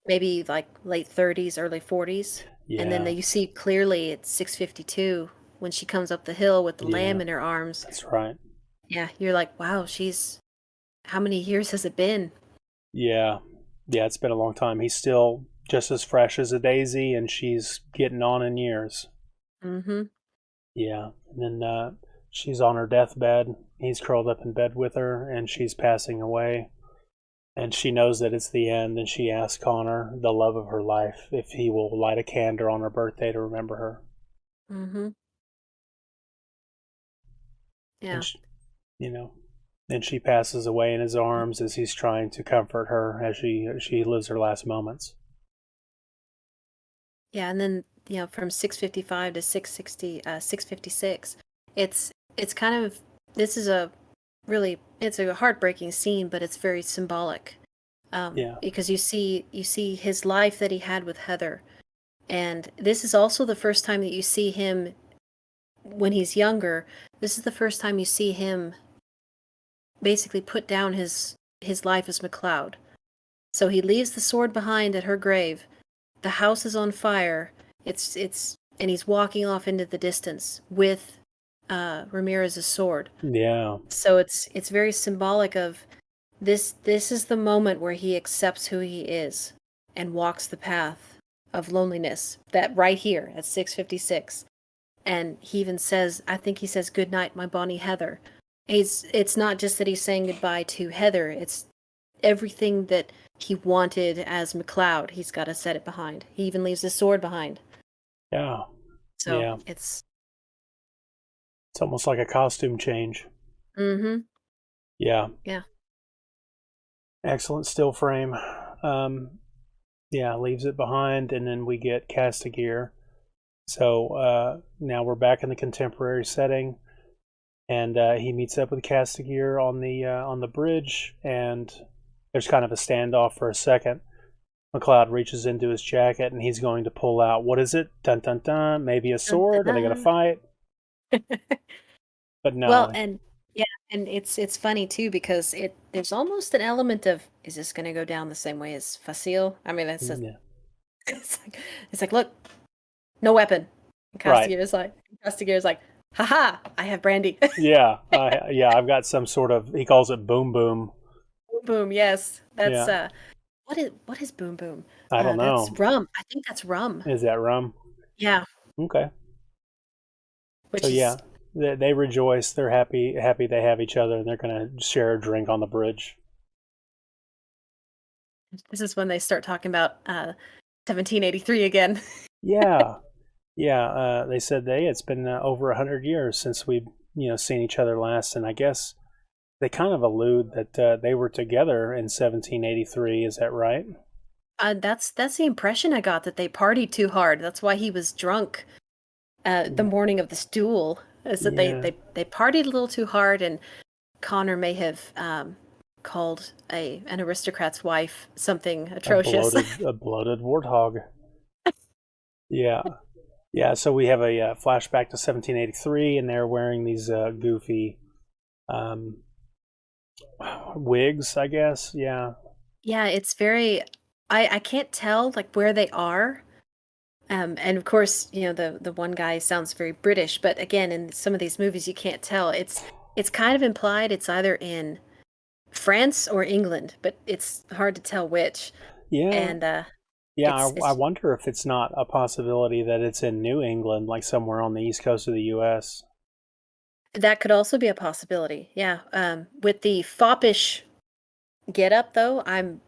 Maybe like late 30s, early 40s. Yeah. And then you see clearly it's 652 when she comes up the hill with the lamb in her arms. That's right. Yeah, you're like, wow, how many years has it been? Yeah. Yeah, it's been a long time. He's still just as fresh as a daisy, and she's getting on in years. Mm-hmm. Yeah. And then she's on her deathbed. He's curled up in bed with her, and she's passing away. And she knows that it's the end, and she asks Connor, the love of her life, if he will light a candle on her birthday to remember her. Mm-hmm. Yeah. And she passes away in his arms as he's trying to comfort her as she lives her last moments. Yeah, and then, from 655 to 656, it's kind of, this is it's a heartbreaking scene, but it's very symbolic. Because you see his life that he had with Heather. And this is also the first time that you see him when he's younger. This is the first time you see him basically put down his life as McLeod. So he leaves the sword behind at her grave. The house is on fire. And he's walking off into the distance with Ramirez's sword. Yeah. So it's very symbolic of this is the moment where he accepts who he is and walks the path of loneliness. That right here at 656. And he even says, I think he says, "Good night, my bonnie Heather." It's not just that he's saying goodbye to Heather, it's everything that he wanted as McLeod. He's got to set it behind. He even leaves his sword behind. Yeah. So it's almost like a costume change. Mm-hmm. Yeah. Yeah. Excellent still frame. Leaves it behind, and then we get Castigear. So now we're back in the contemporary setting, and he meets up with Castigear on the bridge, and there's kind of a standoff for a second. McLeod reaches into his jacket, and he's going to pull out, what is it? Dun dun dun. Maybe a sword? Are they going to fight? But no. Well, and it's funny too, because there's almost an element of, is this going to go down the same way as Facile? I mean, that's it's like, look, no weapon. Castigear is like, haha, I have brandy. I've got some sort of, he calls it boom boom. Boom boom, yes. That's what is boom boom? I don't know. That's rum. I think that's rum. Is that rum? Yeah. Okay. They rejoice. They're happy they have each other, and they're going to share a drink on the bridge. This is when they start talking about 1783 again. Yeah. They said it's been over 100 years since we've seen each other last, and I guess they kind of allude that they were together in 1783. Is that right? That's the impression I got, that they partied too hard. That's why he was drunk the morning of this duel. Is that they partied a little too hard, and Connor may have called an aristocrat's wife something atrocious. A bloated warthog. Yeah. Yeah, so we have a flashback to 1783, and they're wearing these goofy um, wigs, I guess. Yeah. Yeah, it's very. I can't tell like where they are. And of course, you know, the one guy sounds very British, but again, in some of these movies, you can't tell. It's kind of implied it's either in France or England, but it's hard to tell which. Yeah. And Yeah, I it's wonder if it's not a possibility that it's in New England, like somewhere on the east coast of the U.S. that could also be a possibility. Yeah. With the foppish get up though, I'm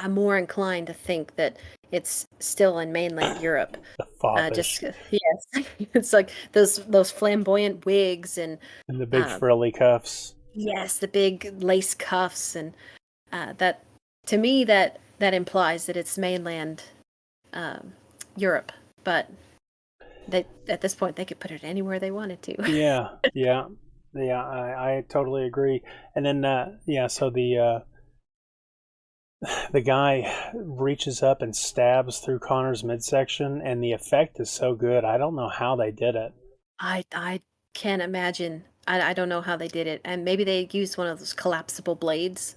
more inclined to think that it's still in mainland Europe. The foppish. Just yes, it's like those flamboyant wigs and And the big uh, frilly cuffs. yes, the big lace cuffs and that to me that implies that it's mainland um, Europe, but they at this point they could put it anywhere they wanted to. Yeah, yeah, yeah. I totally agree. And then yeah, so the guy reaches up and stabs through Connor's midsection, and the effect is so good. I don't know how they did it. I can't imagine. I don't know how they did it, and maybe they used one of those collapsible blades.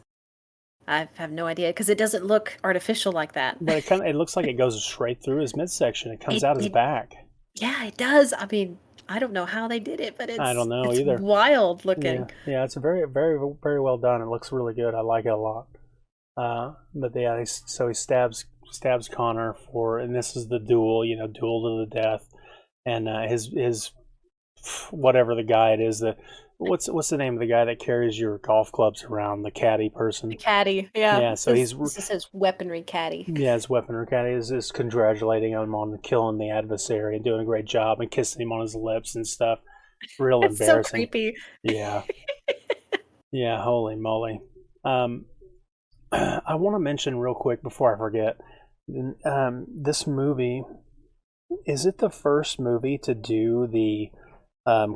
I have no idea because it doesn't look artificial like that. But it looks like it goes straight through his midsection. It comes It, out his it back. yeah, it does. I mean, I don't know how they did it, but I don't know it's either. wild Yeah, looking. yeah. It's very, very, very well done. It looks really good. I like it a lot. But yeah, so he stabs Connor for, and this is the duel. You know, duel to the death. And his whatever the guy it is, what's the name of the guy that carries your golf clubs around, the caddy person? The caddy, yeah. Yeah, so this is his weaponry caddy. Yeah, his weaponry caddy is congratulating him on killing the adversary and doing a great job and kissing him on his lips and stuff. Real It's so embarrassing. creepy. Yeah, yeah. Holy moly. I want to mention real quick before I forget. This movie, is it the first movie to do the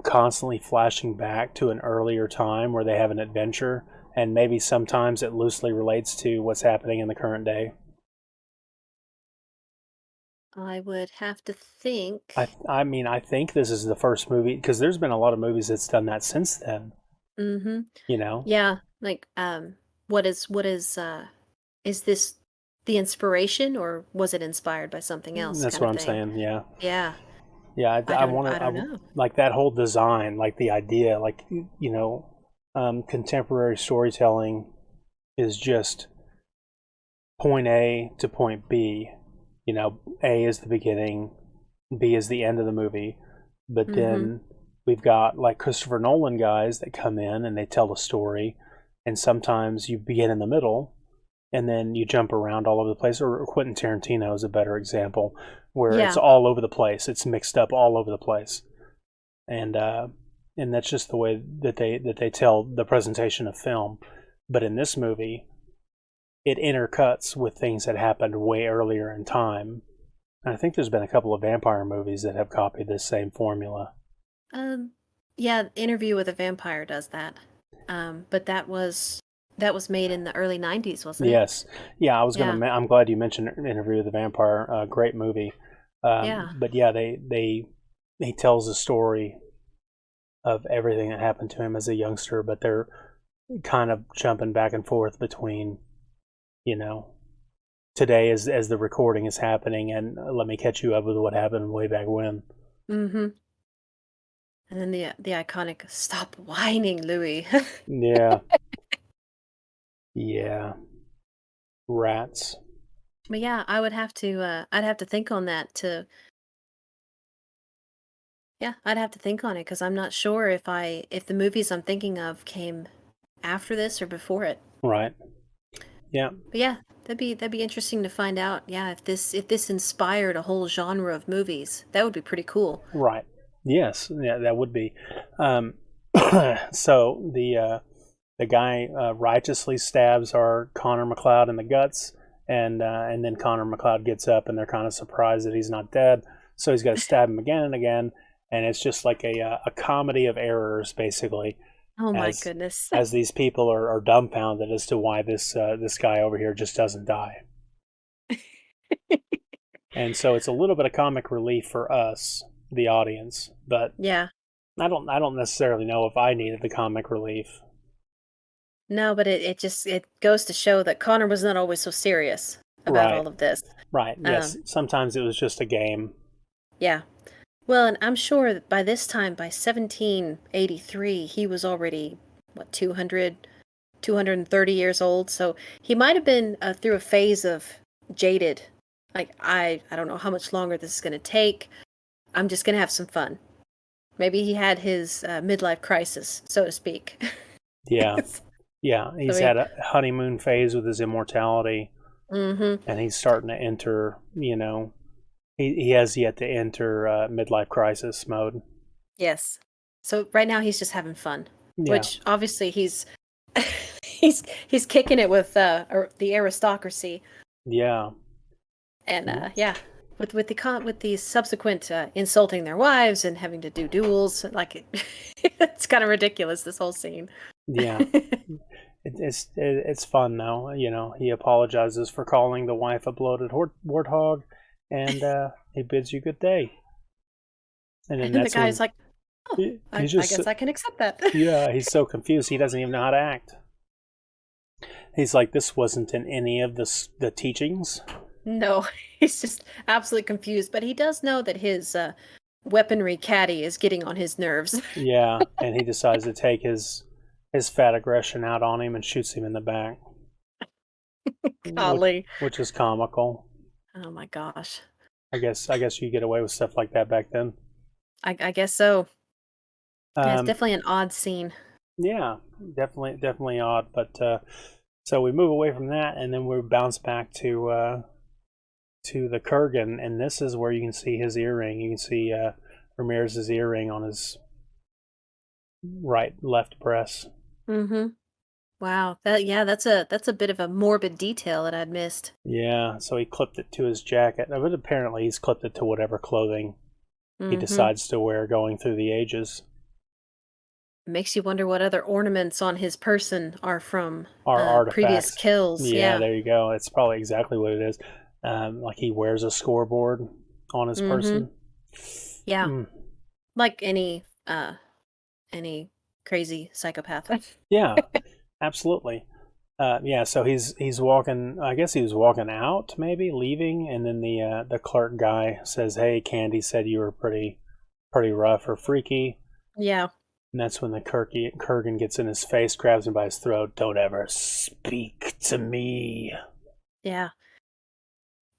constantly flashing back to an earlier time where they have an adventure, and maybe sometimes it loosely relates to what's happening in the current day? I would have to think. I mean, I think this is the first movie, because there's been a lot of movies that's done that since then. Mm-hmm. You know? Yeah, like what is this the inspiration or was it inspired by something else That's kind what of I'm thing? saying. Yeah, Yeah. yeah. I want I don't to. know. Like that whole design, like the idea, like contemporary storytelling is just point A to point B. You know, A is the beginning, B is the end of the movie. But Mm-hmm. then we've got like Christopher Nolan guys that come in and they tell a story, and sometimes you begin in the middle and then you jump around all over the place. Or Quentin Tarantino is a better example, where it's Yeah. all over the place. It's mixed up all over the place, and that's just the way that they tell the presentation of film. But in this movie, it intercuts with things that happened way earlier in time. And I think there's been a couple of vampire movies that have copied this same formula. Yeah, Interview with a Vampire does that. But that was made in the early 90s, wasn't it? Yes, yeah. I was Yeah. gonna. I'm glad you mentioned Interview with the Vampire. Great movie. Yeah. But yeah, he tells the story of everything that happened to him as a youngster, but they're kind of jumping back and forth between, you know, today as the recording is happening, and let me catch you up with what happened way back when. Mm-hmm. And then the iconic "Stop whining, Louis." Yeah, yeah. Rats. But yeah, I'd have to think on that to yeah, I'd have to think on it because I'm not sure if the movies I'm thinking of came after this or before it. Right. Yeah. But yeah, that'd be interesting to find out. Yeah, if this inspired a whole genre of movies, that would be pretty cool. Right. Yes. Yeah, that would be. Um, so the guy righteously stabs our Connor McLeod in the guts, and then Connor McLeod gets up, and they're kind of surprised that he's not dead. So he's got to stab him again and again, and it's just like a comedy of errors, basically. Oh my As goodness. as these people are dumbfounded as to why this guy over here just doesn't die. And so it's a little bit of comic relief for us, the audience, but Yeah. I don't necessarily know if I needed the comic relief. No, but it goes to show that Connor was not always so serious about Right. all of this. Right. Yes. Sometimes it was just a game. Yeah. Well, and I'm sure that by this time, by 1783, he was already, what, 230 years old. So he might have been through a phase of jaded. Like, I don't know how much longer this is going to take. I'm just going to have some fun. Maybe he had his midlife crisis, so to speak. Yeah. Yeah. He's had a honeymoon phase with his immortality. Mm-hmm. And he's starting to enter, he has yet to enter midlife crisis mode. Yes. So right now he's just having fun, Yeah. which obviously he's he's kicking it with the aristocracy. Yeah. And with the subsequent insulting their wives and having to do duels, like it's kind of ridiculous, this whole scene. Yeah. It's fun though. He apologizes for calling the wife a bloated warthog, and he bids you good day. And then the guy's like, "Oh, I guess I can accept that." Yeah, he's so confused he doesn't even know how to act. He's like, "This wasn't in any of the teachings." No, he's just absolutely confused. But he does know that his weaponry caddy is getting on his nerves. Yeah, and he decides to take his fat aggression out on him and shoots him in the back. Golly. Which is comical. Oh my gosh. I guess you get away with stuff like that back then. I guess so. Yeah, it's definitely an odd scene. Yeah, definitely odd. But so we move away from that, and then we bounce back to the Kurgan, and this is where you can see his earring. You can see Ramirez's earring on his left breast. Mm-hmm. Wow. That's a bit of a morbid detail that I'd missed. Yeah, so he clipped it to his jacket. But apparently he's clipped it to whatever clothing he decides to wear going through the ages. Makes you wonder what other ornaments on his person are from artifacts. Previous kills. Yeah, there you go. It's probably exactly what it is. Like he wears a scoreboard on his person. Yeah. Like any crazy psychopath. Yeah, absolutely. So he's walking. I guess he was walking out, maybe leaving, and then the clerk guy says, "Hey, Candy said you were pretty rough or freaky." Yeah. And that's when the Kurgan gets in his face, grabs him by his throat. "Don't ever speak to me." Yeah.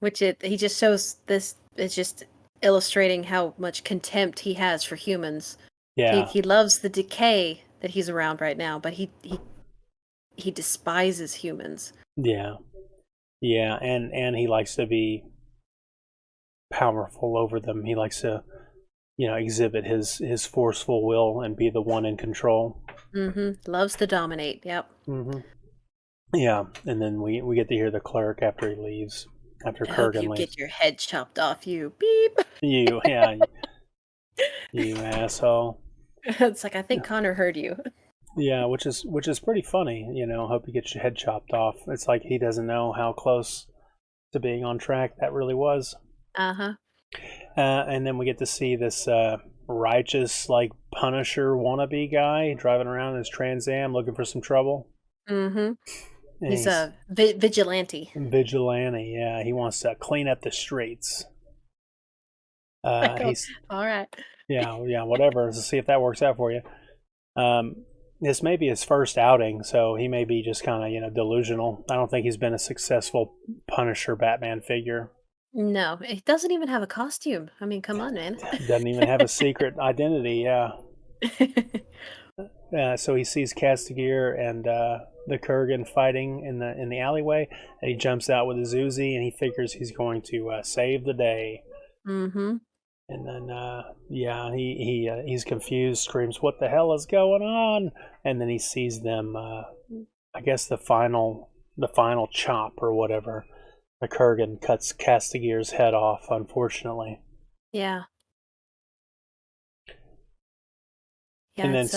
Which he just shows this. It's just illustrating how much contempt he has for humans. Yeah. He loves the decay that he's around right now, but he despises humans. Yeah. Yeah, and he likes to be powerful over them. He likes to, exhibit his forceful will and be the one in control. Loves to dominate. Yep. Yeah, and then we get to hear the clerk after he leaves. After Kurgan leaves. Get your head chopped off, you beep. You asshole. It's like, I think Connor heard you. Yeah, which is pretty funny. Hope you get your head chopped off. It's like he doesn't know how close to being on track that really was. And then we get to see this righteous, like, Punisher wannabe guy driving around in his Trans Am looking for some trouble. He's a vigilante. Vigilante, yeah. He wants to clean up the streets. All right. Yeah, whatever. Let's see if that works out for you. This may be his first outing, so he may be just kind of, delusional. I don't think he's been a successful Punisher Batman figure. No, he doesn't even have a costume. I mean, come on, man. Doesn't even have a secret identity, yeah. So he sees Castigear and the Kurgan fighting in the alleyway, and he jumps out with his Uzi, and he figures he's going to save the day. And then, he's confused, screams, "What the hell is going on?" And then he sees them. I guess the final chop or whatever. The Kurgan cuts Castigear's head off, unfortunately. Yeah. And then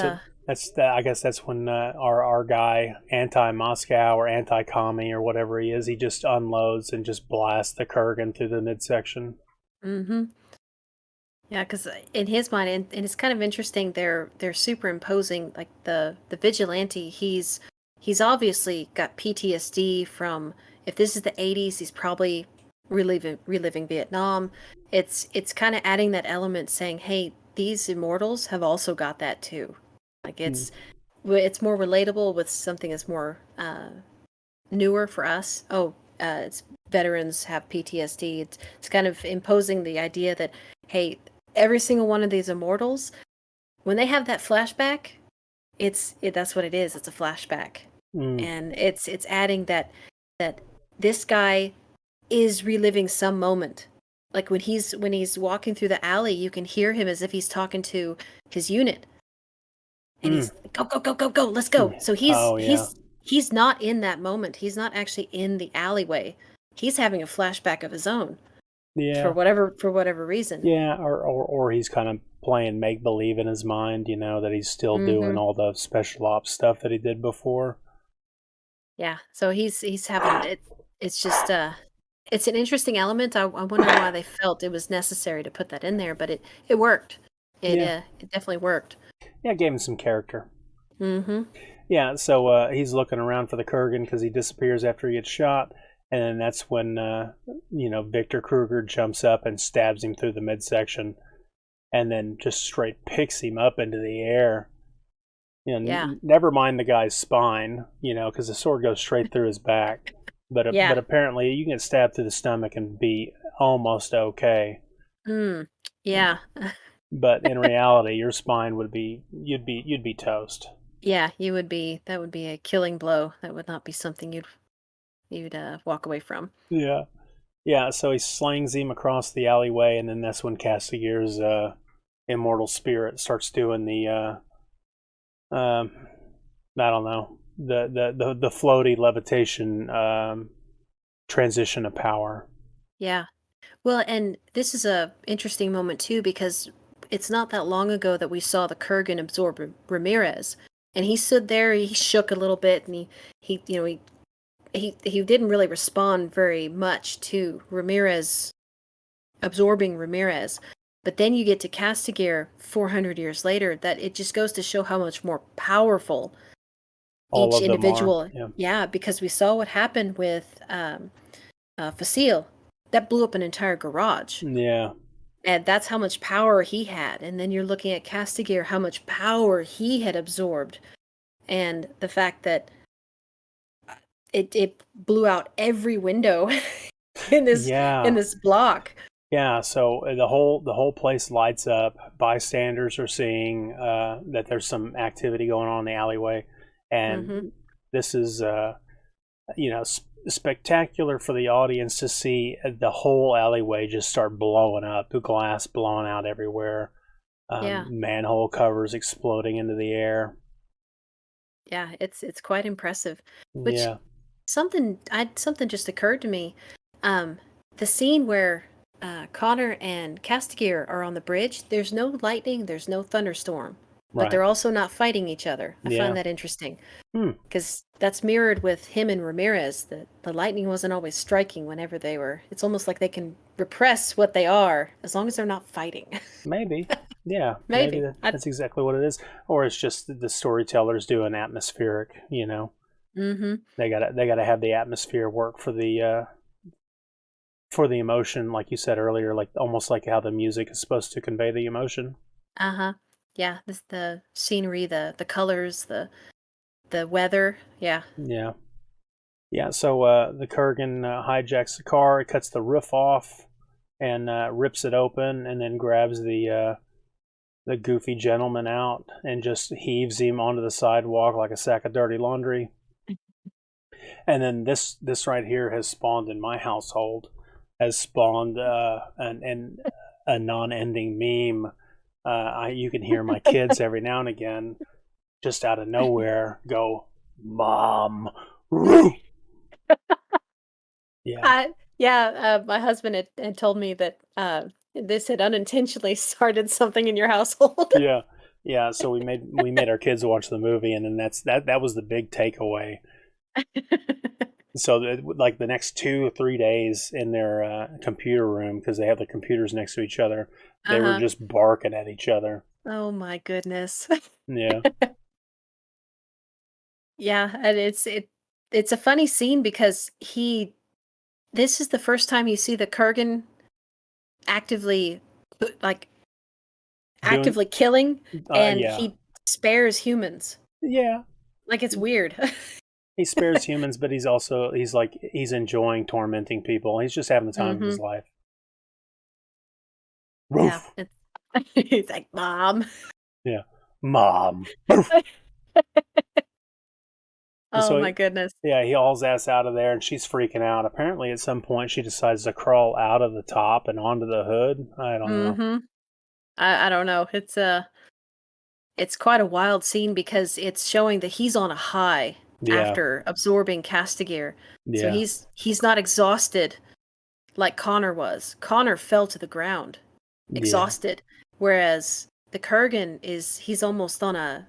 I guess that's when our guy, anti-Moscow or anti-commie or whatever he is, he just unloads and just blasts the Kurgan through the midsection. Yeah, because in his mind, and it's kind of interesting, they're superimposing, like, the vigilante. He's he's obviously got PTSD from, if this is the 80s, he's probably reliving Vietnam. It's kind of adding that element, saying, hey, these immortals have also got that too. Like it's more relatable with something that's more newer for us. It's veterans have PTSD. It's kind of imposing the idea that, hey, every single one of these immortals, when they have that flashback, that's what it is. It's a flashback, and it's adding that this guy is reliving some moment. Like when he's walking through the alley, you can hear him as if he's talking to his unit, and he's go go go go go, let's go. So he's not in that moment. He's not actually in the alleyway. He's having a flashback of his own. Yeah. For whatever reason. Yeah, or he's kind of playing make believe in his mind, that he's still doing all the special ops stuff that he did before. Yeah. So he's having it. It's just it's an interesting element. I wonder why they felt it was necessary to put that in there, but it worked. It definitely worked. Yeah, it gave him some character. Mm-hmm. Yeah, so he's looking around for the Kurgan because he disappears after he gets shot. And then that's when, Victor Kruger jumps up and stabs him through the midsection and then just straight picks him up into the air. Never mind the guy's spine, because the sword goes straight through his back. But apparently you can get stabbed through the stomach and be almost okay. Yeah. But in reality, your spine would be, you'd be toast. Yeah, you would be. That would be a killing blow. That would not be something you'd walk away from. Yeah, so he slings him across the alleyway, and then that's when Castigear's immortal spirit starts doing the I don't know, the floaty levitation transition of power. Yeah. Well, and this is a interesting moment too, because it's not that long ago that we saw the Kurgan absorb Ramirez, and he stood there, he shook a little bit, and he didn't really respond very much to Ramirez absorbing Ramirez. But then you get to Castigear 400 years later, that it just goes to show how much more powerful each individual. Yeah, because we saw what happened with Facile. That blew up an entire garage. Yeah. And that's how much power he had. And then you're looking at Castigear, how much power he had absorbed. And the fact that it blew out every window in this block. Yeah, so the whole place lights up. Bystanders are seeing that there's some activity going on in the alleyway, and this is spectacular for the audience to see the whole alleyway just start blowing up, the glass blowing out everywhere, manhole covers exploding into the air. Yeah, it's quite impressive. Which something just occurred to me. The scene where Connor and Castigear are on the bridge, there's no lightning, there's no thunderstorm, but they're also not fighting each other. I find that interesting because that's mirrored with him and Ramirez. The lightning wasn't always striking whenever they were. It's almost like they can repress what they are as long as they're not fighting. Maybe. Yeah, maybe that's exactly what it is. Or it's just the storytellers doing atmospheric, They gotta have the atmosphere work for the emotion, like you said earlier, like almost like how the music is supposed to convey the emotion. Yeah, the scenery, the colors, the weather. Yeah. So the Kurgan hijacks the car, it cuts the roof off, and rips it open, and then grabs the goofy gentleman out and just heaves him onto the sidewalk like a sack of dirty laundry. And then this right here has spawned in my household, has spawned a non-ending meme. You can hear my kids every now and again, just out of nowhere, go, "Mom." My husband had told me that this had unintentionally started something in your household. Yeah. So we made our kids watch the movie, and then that was the big takeaway. So like the next 2 or 3 days in their computer room, because they have the computers next to each other, they were just barking at each other. Oh my goodness. Yeah. Yeah, and it's a funny scene because this is the first time you see the Kurgan actively like Doing, actively killing, and yeah, he spares humans. yeah. Like, it's weird. He spares humans, but he's enjoying tormenting people. He's just having the time of his Mhm. life. Yeah, Roof. it's he's like, "Mom." Yeah. Mom. Roof. And Oh so, my goodness. yeah, he hauls ass out of there, and she's freaking out. Apparently, at some point, she decides to crawl out of the top and onto the hood. I don't know. Mhm. I don't know. It's quite a wild scene because it's showing that he's on a high Yeah, after absorbing Castigear. So yeah, he's not exhausted like Connor was. Connor fell to the ground, yeah, exhausted, whereas the Kurgan he's almost on a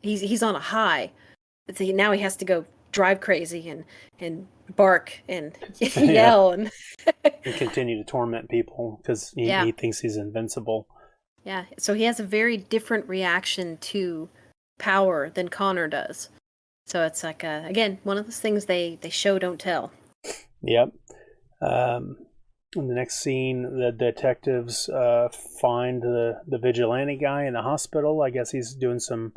he's on a high. Now he has to go drive crazy and bark and yeah. yell and And continue to torment people because yeah. he thinks he's invincible. Yeah, so he has a very different reaction to power than Connor does. So it's like again, one of those things they show don't tell. Yep. In the next scene, the detectives find the vigilante guy in the hospital. I guess he's doing some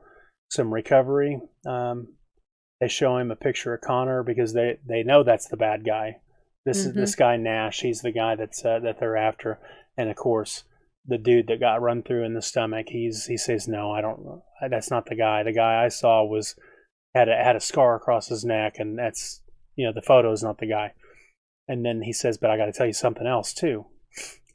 recovery. They show him a picture of Connor because they know that's the bad guy. This is Mhm. this guy Nash. He's the guy that they're after. And of course, the dude that got run through in the stomach. He says, "No, I don't. That's not the guy. The guy I saw had a scar across his neck, and that's the photo is not the guy." And then he says, "But I got to tell you something else too."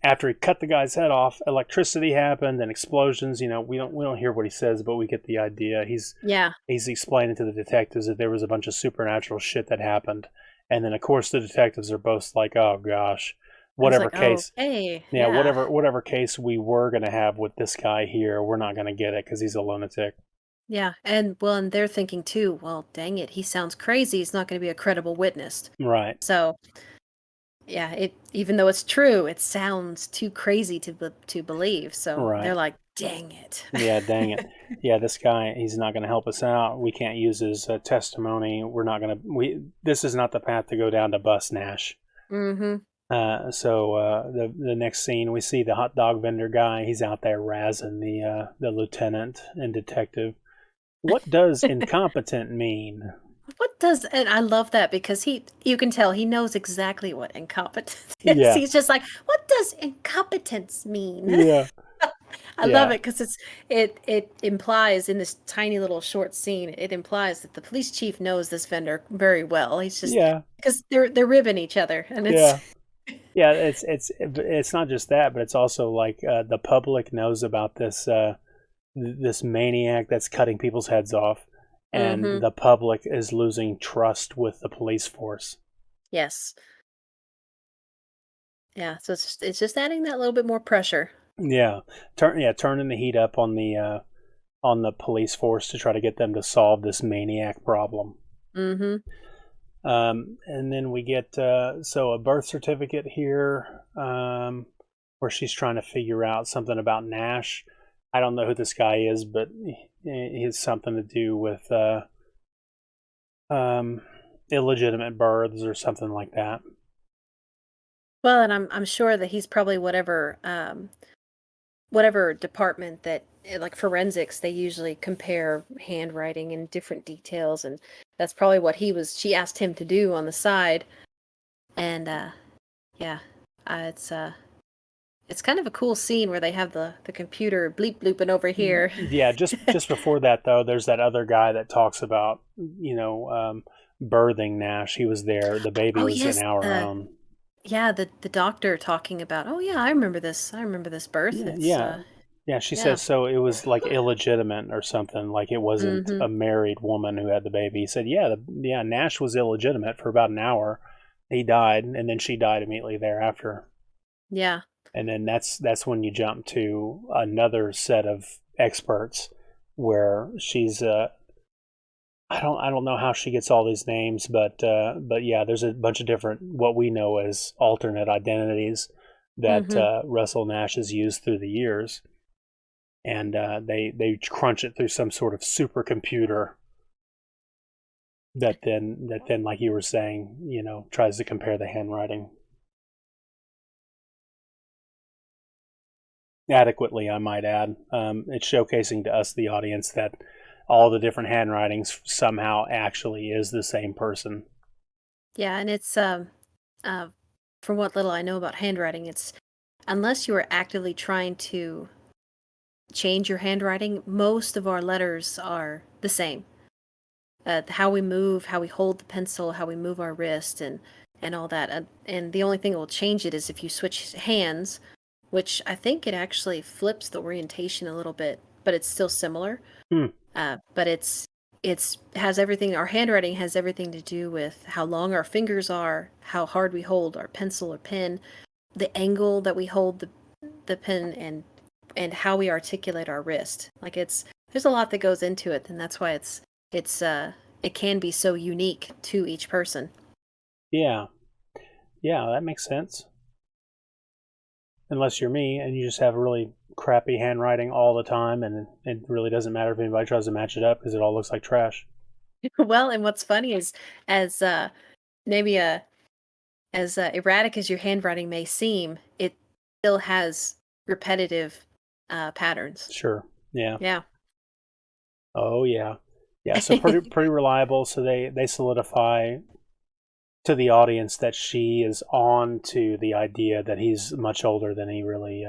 After he cut the guy's head off, electricity happened and explosions. We don't hear what he says, but we get the idea. Yeah. He's explaining to the detectives that there was a bunch of supernatural shit that happened, and then of course the detectives are both like, "Oh gosh, I was whatever like, "Oh, case, hey, yeah, yeah." whatever case we were gonna have with this guy here, we're not gonna get it because he's a lunatic." Yeah. And they're thinking too, well, dang it, he sounds crazy. He's not going to be a credible witness. Right, So, yeah, it even though it's true, it sounds too crazy to believe. So, they're right. like, "Dang it." Yeah, dang it. Yeah, this guy, he's not going to help us out. We can't use his testimony. We're not going to. This is not the path to go down to bust Nash. Mhm. So the next scene, we see the hot dog vendor guy. He's out there razzing the lieutenant and detective. What does incompetent mean? What does and I love that because you can tell he knows exactly what incompetence is. Yeah, He's just like, "What does incompetence mean?" yeah, I love yeah, it because it implies in this tiny little short scene, it implies that the police chief knows this vendor very well. He's just yeah, because they're ribbing each other, and it's yeah. Yeah, it's not just that, but it's also like the public knows about this maniac that's cutting people's heads off, and mm-hmm. the public is losing trust with the police force. Yes. Yeah, so it's just adding that little bit more pressure. Yeah, turning the heat up on the police force to try to get them to solve this maniac problem. Mm-hmm. And then we get a birth certificate here where she's trying to figure out something about Nash. I don't know who this guy is, but he has something to do with um, illegitimate births or something like that. Well, and I'm sure that he's probably whatever department that like forensics, they usually compare handwriting and different details, and that's probably what she asked him to do on the side. And yeah, it's it's kind of a cool scene where they have the computer bleep blooping over here. Yeah, just before that though, there's that other guy that talks about birthing Nash. He was there. The baby Oh was in yes, our own. the doctor talking about, oh yeah, I remember this birth. Yeah, It's yeah, yeah. She yeah. says so. It was like illegitimate or something. Like it wasn't Mm-hmm. a married woman who had the baby. He said, yeah, Nash was illegitimate for about an hour. He died, and then she died immediately thereafter. Yeah. And then that's when you jump to another set of experts where she's I don't know how she gets all these names, but yeah, there's a bunch of different what we know as alternate identities that Mm-hmm. Russell Nash has used through the years, and they crunch it through some sort of supercomputer that then, like you were saying, tries to compare the handwriting. Adequately, I might add. It's showcasing to us, the audience, that all the different handwritings somehow actually is the same person. Yeah, and it's from what little I know about handwriting, it's unless you are actively trying to change your handwriting, most of our letters are the same. How we move, how we hold the pencil, how we move our wrist, and all that. And the only thing that will change it is if you switch hands, which I think it actually flips the orientation a little bit, but it's still similar. But it's has everything. Our handwriting has everything to do with how long our fingers are, how hard we hold our pencil or pen, the angle that we hold the pen, and how we articulate our wrist. Like there's a lot that goes into it, and that's why it can be so unique to each person. Yeah, that makes sense. Unless you're me and you just have really crappy handwriting all the time, and it really doesn't matter if anybody tries to match it up because it all looks like trash. Well, and what's funny is, as maybe as erratic as your handwriting may seem, it still has repetitive patterns. Sure. Yeah. Yeah. Oh yeah. Yeah. So pretty reliable. So they solidify to the audience that she is on to the idea that he's much older than he really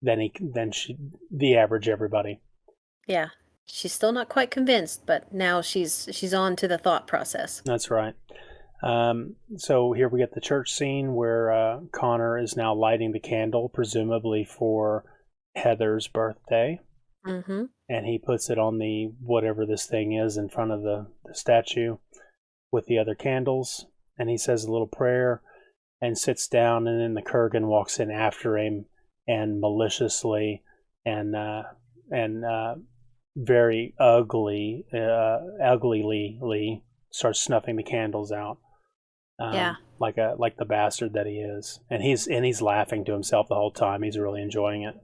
the average everybody. Yeah. She's still not quite convinced, but now she's on to the thought process. That's right. So here we get the church scene where Connor is now lighting the candle, presumably for Heather's birthday. Mm-hmm. And he puts it on the whatever this thing is in front of the statue with the other candles. And he says a little prayer and sits down, and then the Kurgan walks in after him and maliciously and very uglily starts snuffing the candles out. Like the bastard that he is. And he's laughing to himself the whole time. He's really enjoying it.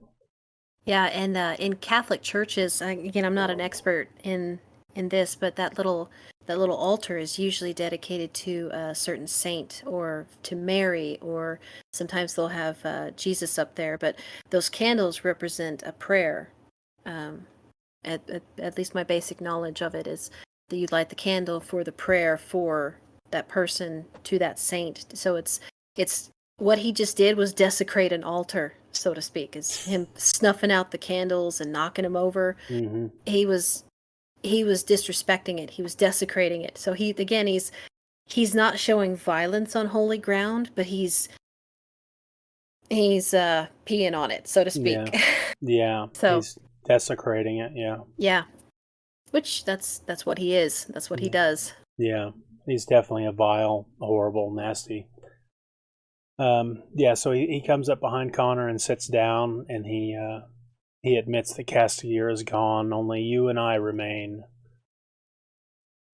Yeah, and in Catholic churches, again, I'm not an expert in this, but that little altar is usually dedicated to a certain saint or to Mary, or sometimes they'll have Jesus up there. But those candles represent a prayer. At least my basic knowledge of it is that you light the candle for the prayer for that person to that saint. So it's what he just did was desecrate an altar, so to speak. Is him snuffing out the candles and knocking them over. Mm-hmm. He was disrespecting it. He was desecrating it. So he's not showing violence on holy ground, but he's peeing on it, so to speak. Yeah. So he's desecrating it. Yeah. Yeah. Which that's what he is. That's what he does. Yeah. He's definitely a vile, horrible, nasty. So he comes up behind Connor and sits down, and he admits that Castigier is gone. Only you and I remain.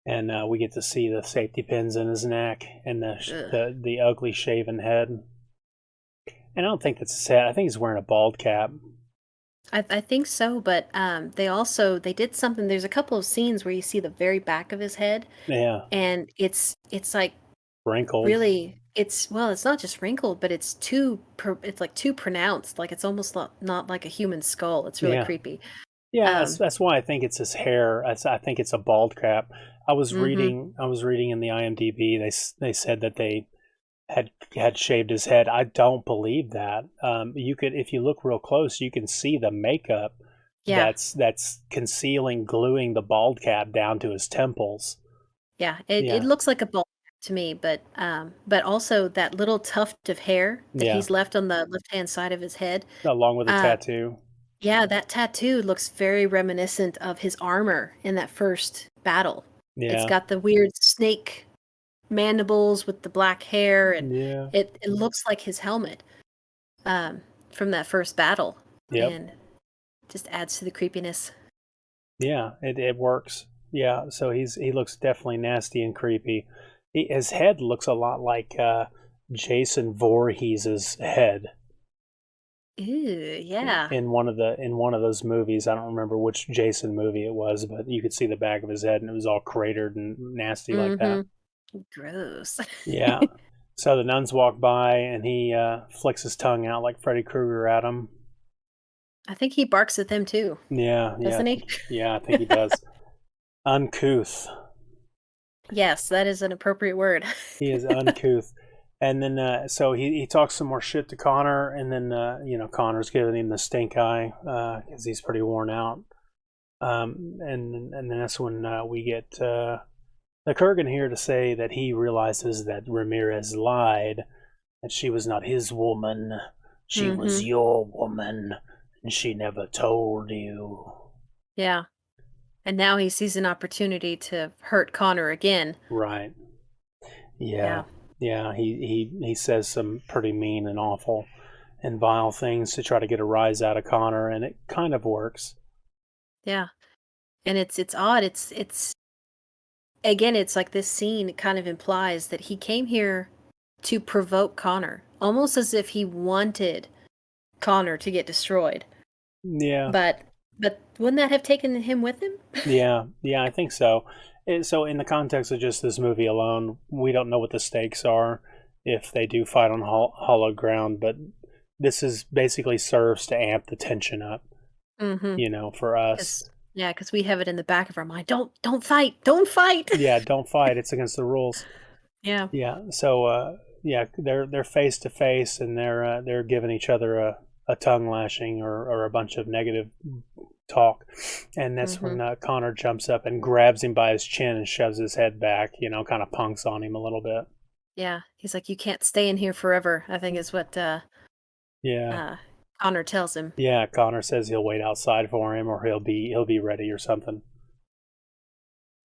And we get to see the safety pins in his neck and the ugly shaven head. And I don't think that's his head. I think he's wearing a bald cap. I think so, but they did something. There's a couple of scenes where you see the very back of his head. Yeah. And it's like wrinkled. Really, it's not just wrinkled, but it's too pronounced. Like it's almost not like a human skull. It's really creepy. Yeah, that's why I think it's his hair. I think it's a bald cap. I was reading in the IMDb. They said that they had shaved his head. I don't believe that. If you look real close, you can see the makeup that's gluing the bald cap down to his temples. Yeah, it looks like a bald cap to me, but also that little tuft of hair that he's left on the left-hand side of his head, along with the tattoo. Yeah, that tattoo looks very reminiscent of his armor in that first battle. Yeah. It's got the weird snake mandibles with the black hair, and it looks like his helmet from that first battle. Yep. And just adds to the creepiness. Yeah, it works. Yeah, so he looks definitely nasty and creepy. His head looks a lot like Jason Voorhees' head. Ew, yeah. In one of those movies. I don't remember which Jason movie it was, but you could see the back of his head and it was all cratered and nasty like that. Gross. Yeah. So the nuns walk by and he flicks his tongue out like Freddy Krueger at him. I think he barks at them too. Yeah, doesn't he? Yeah, I think he does. Uncouth. Yes, that is an appropriate word. He is uncouth. And then, so he talks some more shit to Connor, and then, Connor's giving him the stink eye, because he's pretty worn out. And then that's when we get the Kurgan here to say that he realizes that Ramirez lied, that she was not his woman, she was your woman, and she never told you. Yeah. And now he sees an opportunity to hurt Connor again. Right. Yeah. Yeah, he says some pretty mean and awful and vile things to try to get a rise out of Connor, and it kind of works. Yeah. And it's odd. It's again, it's like this scene kind of implies that he came here to provoke Connor, almost as if he wanted Connor to get destroyed. Yeah. But wouldn't that have taken him with him? Yeah, I think so. So in the context of just this movie alone, we don't know what the stakes are if they do fight on hollow ground, but this is basically serves to amp the tension up, for us. Yeah, because we have it in the back of our mind. Don't fight! Don't fight! Yeah, don't fight. It's against the rules. Yeah. Yeah. So they're face to face, and they're giving each other a tongue lashing or a bunch of negative talk, and that's when Connor jumps up and grabs him by his chin and shoves his head back, kind of punks on him a little bit. Yeah, he's like, you can't stay in here forever, I think is what Connor tells him. Yeah, Connor says he'll wait outside for him, or he'll be ready or something.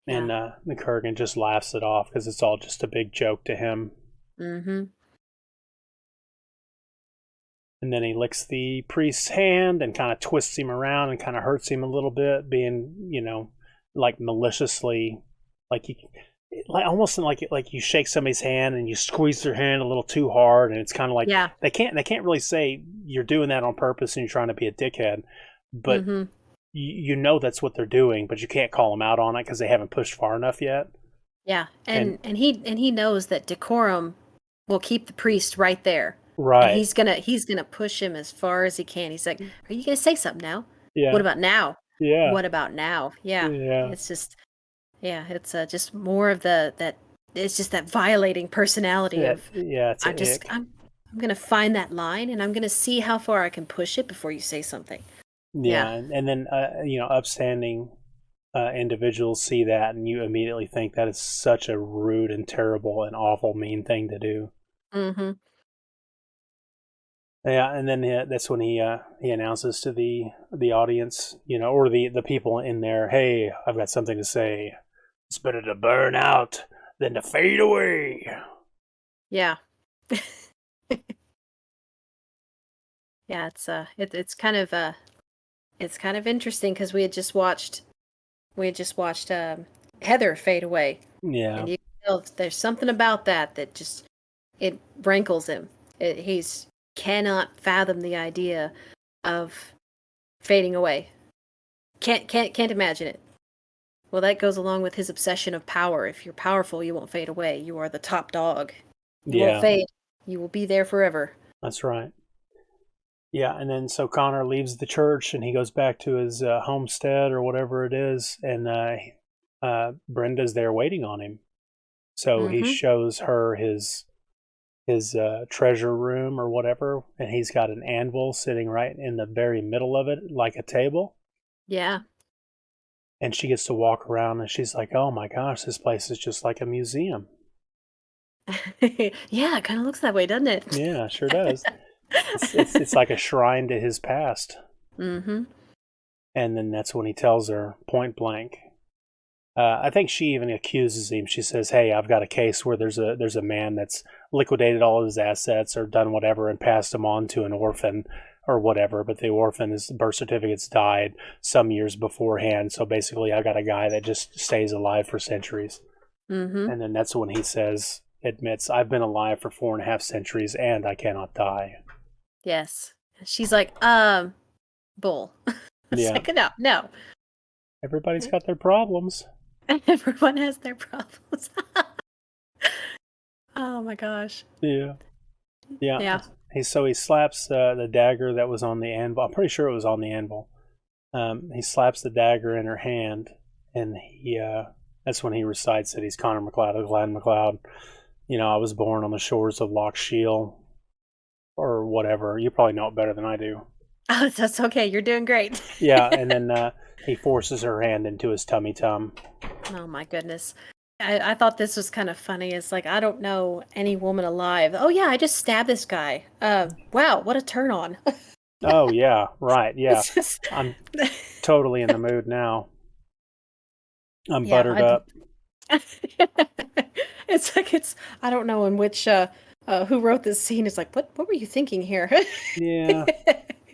Yeah. And the Kurgan just laughs it off because it's all just a big joke to him. And then he licks the priest's hand and kind of twists him around and kind of hurts him a little bit, being, like maliciously, almost like you shake somebody's hand and you squeeze their hand a little too hard, and it's kind of like they can't really say you're doing that on purpose and you're trying to be a dickhead, but you know that's what they're doing, but you can't call them out on it because they haven't pushed far enough yet. Yeah, and he knows that decorum will keep the priest right there. Right. And he's gonna push him as far as he can. He's like, "Are you gonna say something now? Yeah. What about now? Yeah. What about now? Yeah. Yeah. It's just, it's just more of that. It's just that violating personality of. Yeah. I'm gonna find that line and I'm gonna see how far I can push it before you say something. Yeah. And then upstanding individuals see that, and you immediately think that is such a rude and terrible and awful, mean thing to do. Yeah, and then that's when he announces to the audience, or the people in there, "Hey, I've got something to say. It's better to burn out than to fade away." Yeah. Yeah, it's kind of interesting because we had just watched Heather fade away. Yeah. And you can tell there's something about that just it rankles him. He's cannot fathom the idea of fading away. Can't imagine it. Well, that goes along with his obsession of power. If you're powerful, you won't fade away. You are the top dog. You won't fade. You will be there forever. That's right. Yeah, and then so Connor leaves the church and he goes back to his homestead or whatever it is, and Brenda's there waiting on him. So he shows her his treasure room or whatever, and he's got an anvil sitting right in the very middle of it, like a table. Yeah. And she gets to walk around and she's like, "Oh my gosh, this place is just like a museum." Yeah, it kind of looks that way, doesn't it? Yeah, sure does. It's like a shrine to his past. And then that's when he tells her point blank. I think she even accuses him. She says, "Hey, I've got a case where there's a man that's liquidated all of his assets or done whatever and passed them on to an orphan or whatever. But the orphan's birth certificate's died some years beforehand. So basically, I got a guy that just stays alive for centuries." And then that's when he admits, "I've been alive for 4.5 centuries and I cannot die." Yes. She's like, bull. It's Yeah. like, no. Everybody's got their problems. Everyone has their problems. Oh my gosh. Yeah. Yeah. Yeah. He slaps the dagger that was on the anvil. I'm pretty sure it was on the anvil. He slaps the dagger in her hand, and that's when he recites that he's Connor MacLeod, Glenn MacLeod. I was born on the shores of Loch Shiel, or whatever. You probably know it better than I do. Oh, that's okay. You're doing great. Yeah, and then he forces her hand into his tummy tum. Oh my goodness. I thought this was kind of funny. It's like, I don't know any woman alive. Oh yeah, I just stabbed this guy. Wow, what a turn on. Oh yeah, right, yeah. Just... I'm totally in the mood now. I'm buttered up. It's like I don't know in which who wrote this scene. It's like, what were you thinking here? Yeah.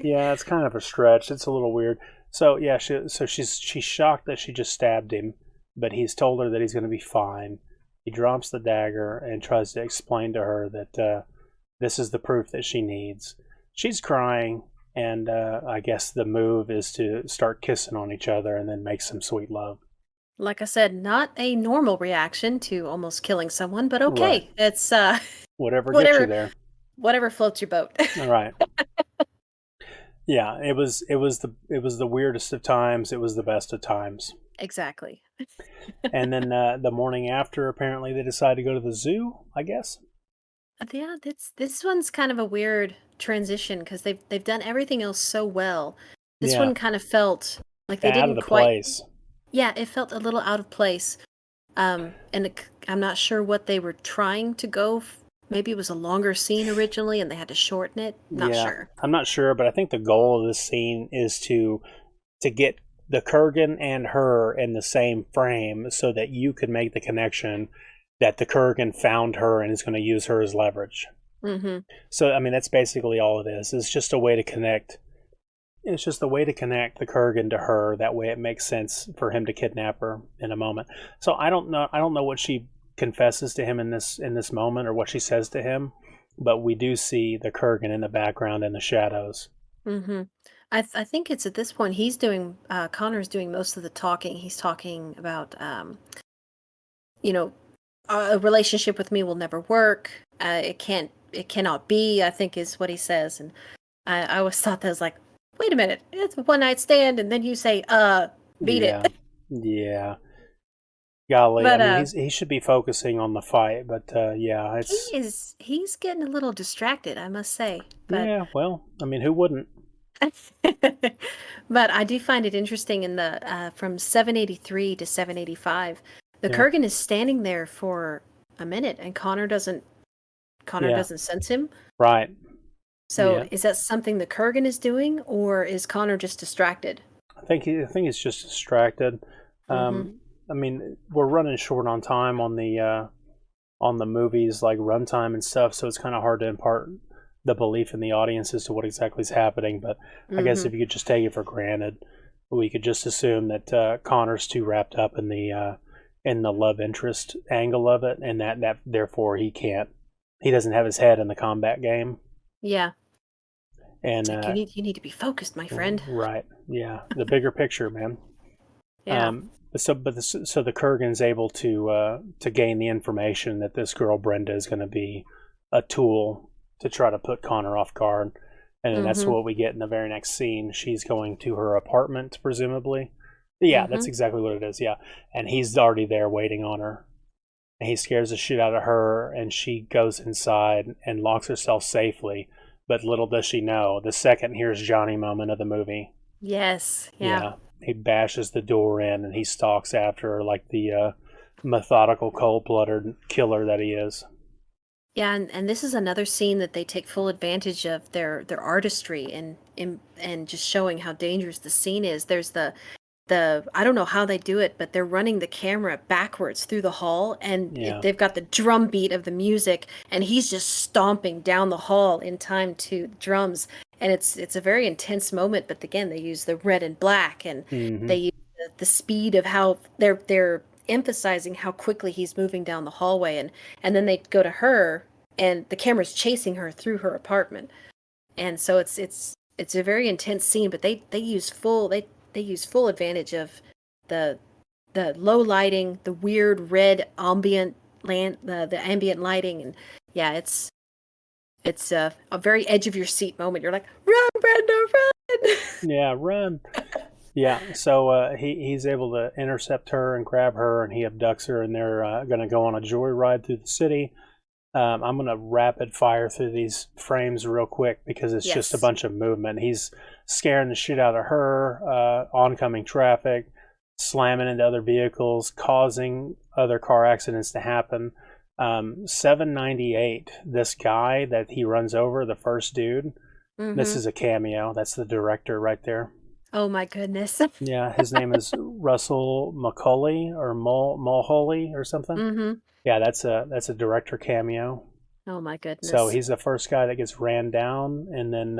Yeah, it's kind of a stretch. It's a little weird. So yeah, she's shocked that she just stabbed him, but he's told her that he's going to be fine. He drops the dagger and tries to explain to her that this is the proof that she needs. She's crying, and I guess the move is to start kissing on each other and then make some sweet love. Like I said, not a normal reaction to almost killing someone, but okay. Right. It's whatever gets you there. Whatever floats your boat. All right. Yeah, it was the weirdest of times. It was the best of times. Exactly. And then the morning after, apparently they decide to go to the zoo, I guess. Yeah, this one's kind of a weird transition because they've done everything else so well. This one kind of felt like they didn't quite. Place. Yeah, it felt a little out of place. And I'm not sure what they were trying to go. Maybe it was a longer scene originally and they had to shorten it. Not sure. I'm not sure, but I think the goal of this scene is to get the Kurgan and her in the same frame so that you could make the connection that the Kurgan found her and is going to use her as leverage. Mm-hmm. So, I mean, that's basically all it is. It's just a way to connect. It's just a way to connect the Kurgan to her. That way it makes sense for him to kidnap her in a moment. So I don't know what she confesses to him in this moment or what she says to him, but we do see the Kurgan in the background in the shadows. Mm-hmm. I think it's at this point Connor's doing most of the talking. He's talking about a relationship with me will never work. It cannot be, I think is what he says. And I always thought that was like, wait a minute, it's a one night stand, and then you say, beat it. Yeah. Golly, but, I mean, he should be focusing on the fight, but it's... He's getting a little distracted, I must say. But, yeah, well, I mean, who wouldn't? But I do find it interesting in the from 783 to 785, the Kurgan is standing there for a minute, and Connor doesn't sense him. Right. So is that something the Kurgan is doing, or is Connor just distracted? I think he's just distracted. Mm-hmm. I mean, we're running short on time on the movies, like runtime and stuff, so it's kind of hard to impart the belief in the audience as to what exactly is happening. But I guess if you could just take it for granted, we could just assume that Connor's too wrapped up in the love interest angle of it, and that therefore he doesn't have his head in the combat game. Yeah. And you need to be focused, my friend. Right. Yeah. The bigger picture, man. Yeah. So the Kurgan's able to gain the information that this girl Brenda is going to be a tool to try to put Connor off guard, and then that's what we get in the very next scene. She's going to her apartment, presumably. Yeah, that's exactly what it is. Yeah, and he's already there waiting on her, and he scares the shit out of her, and she goes inside and locks herself safely. But little does she know, the second here's Johnny moment of the movie. Yes. Yeah. He bashes the door in and he stalks after her like the methodical, cold-blooded killer that he is. Yeah, and this is another scene that they take full advantage of their artistry and just showing how dangerous the scene is. There's the I don't know how they do it, but they're running the camera backwards through the hall, and they've got the drum beat of the music, and he's just stomping down the hall in time to the drums. And it's a very intense moment, but again, they use the red and black, and they use the speed of how they're emphasizing how quickly he's moving down the hallway, and then they go to her, and the camera's chasing her through her apartment, and so it's it's a very intense scene, but they use full advantage of the low lighting, the weird red ambient the ambient lighting, and yeah, it's a very edge of your seat moment. You're like, run, Brenda, run! Yeah, run. Yeah, so he's able to intercept her and grab her, and he abducts her, and they're going to go on a joyride through the city. I'm going to rapid fire through these frames real quick because it's just a bunch of movement. He's scaring the shit out of her, oncoming traffic, slamming into other vehicles, causing other car accidents to happen. 798, this guy that he runs over, the first dude, this is a cameo. That's the director right there. Oh my goodness. Yeah, his name is Russell McCauley or Mulholly or something. Yeah, that's a director cameo. Oh my goodness. So he's the first guy that gets ran down, and then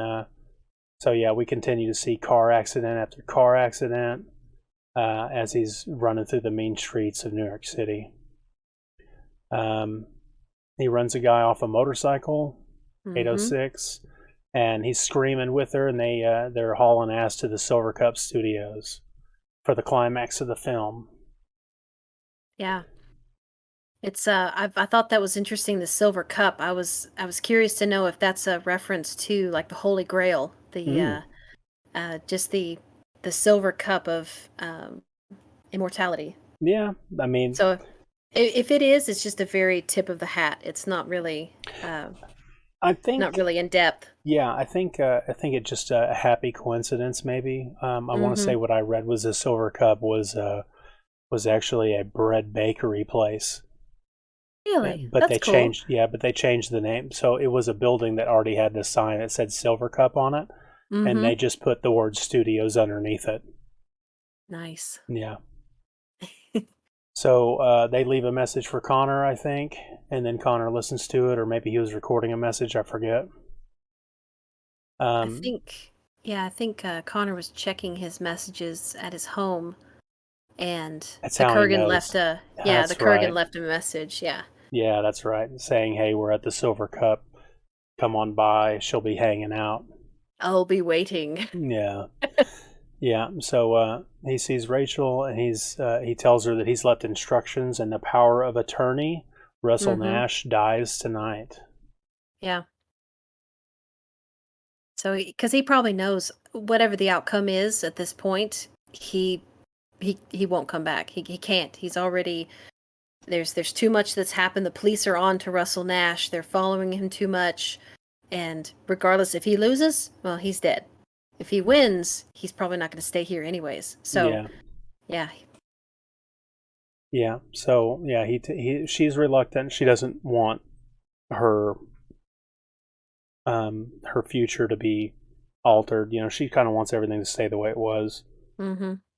so yeah, we continue to see car accident after car accident as he's running through the mean streets of New York City. He runs a guy off a motorcycle, 806. And he's screaming with her, and they're hauling ass to the Silver Cup Studios for the climax of the film. Yeah, it's I thought that was interesting. The Silver Cup. I was curious to know if that's a reference to like the Holy Grail, the just the Silver Cup of immortality. Yeah, I mean, so if it is, it's just a very tip of the hat. It's not really. I think not really in depth. Yeah, I think it's just a happy coincidence. Maybe I want to say what I read was the Silver Cup was actually a bread bakery place. Really, but that's they cool. changed. Yeah, but they changed the name, so it was a building that already had this sign that said Silver Cup on it, and they just put the word studios underneath it. Nice. Yeah. So they leave a message for Connor, I think, and then Connor listens to it, or maybe he was recording a message, I forget. I think Connor was checking his messages at his home, and the Kurgan left left a message. Yeah. Yeah, that's right. Saying, "Hey, we're at the Silver Cup. Come on by. She'll be hanging out. I'll be waiting." Yeah. Yeah, so he sees Rachel, and he tells her that he's left instructions, and the power of attorney, Russell Nash, dies tonight. Yeah. So, because he probably knows whatever the outcome is at this point, he won't come back. He can't. He's already there's too much that's happened. The police are on to Russell Nash. They're following him too much, and regardless, if he loses, well, he's dead. If he wins, he's probably not going to stay here anyways. So, yeah. So, yeah, she's reluctant. She doesn't want her future to be altered. You know, she kind of wants everything to stay the way it was.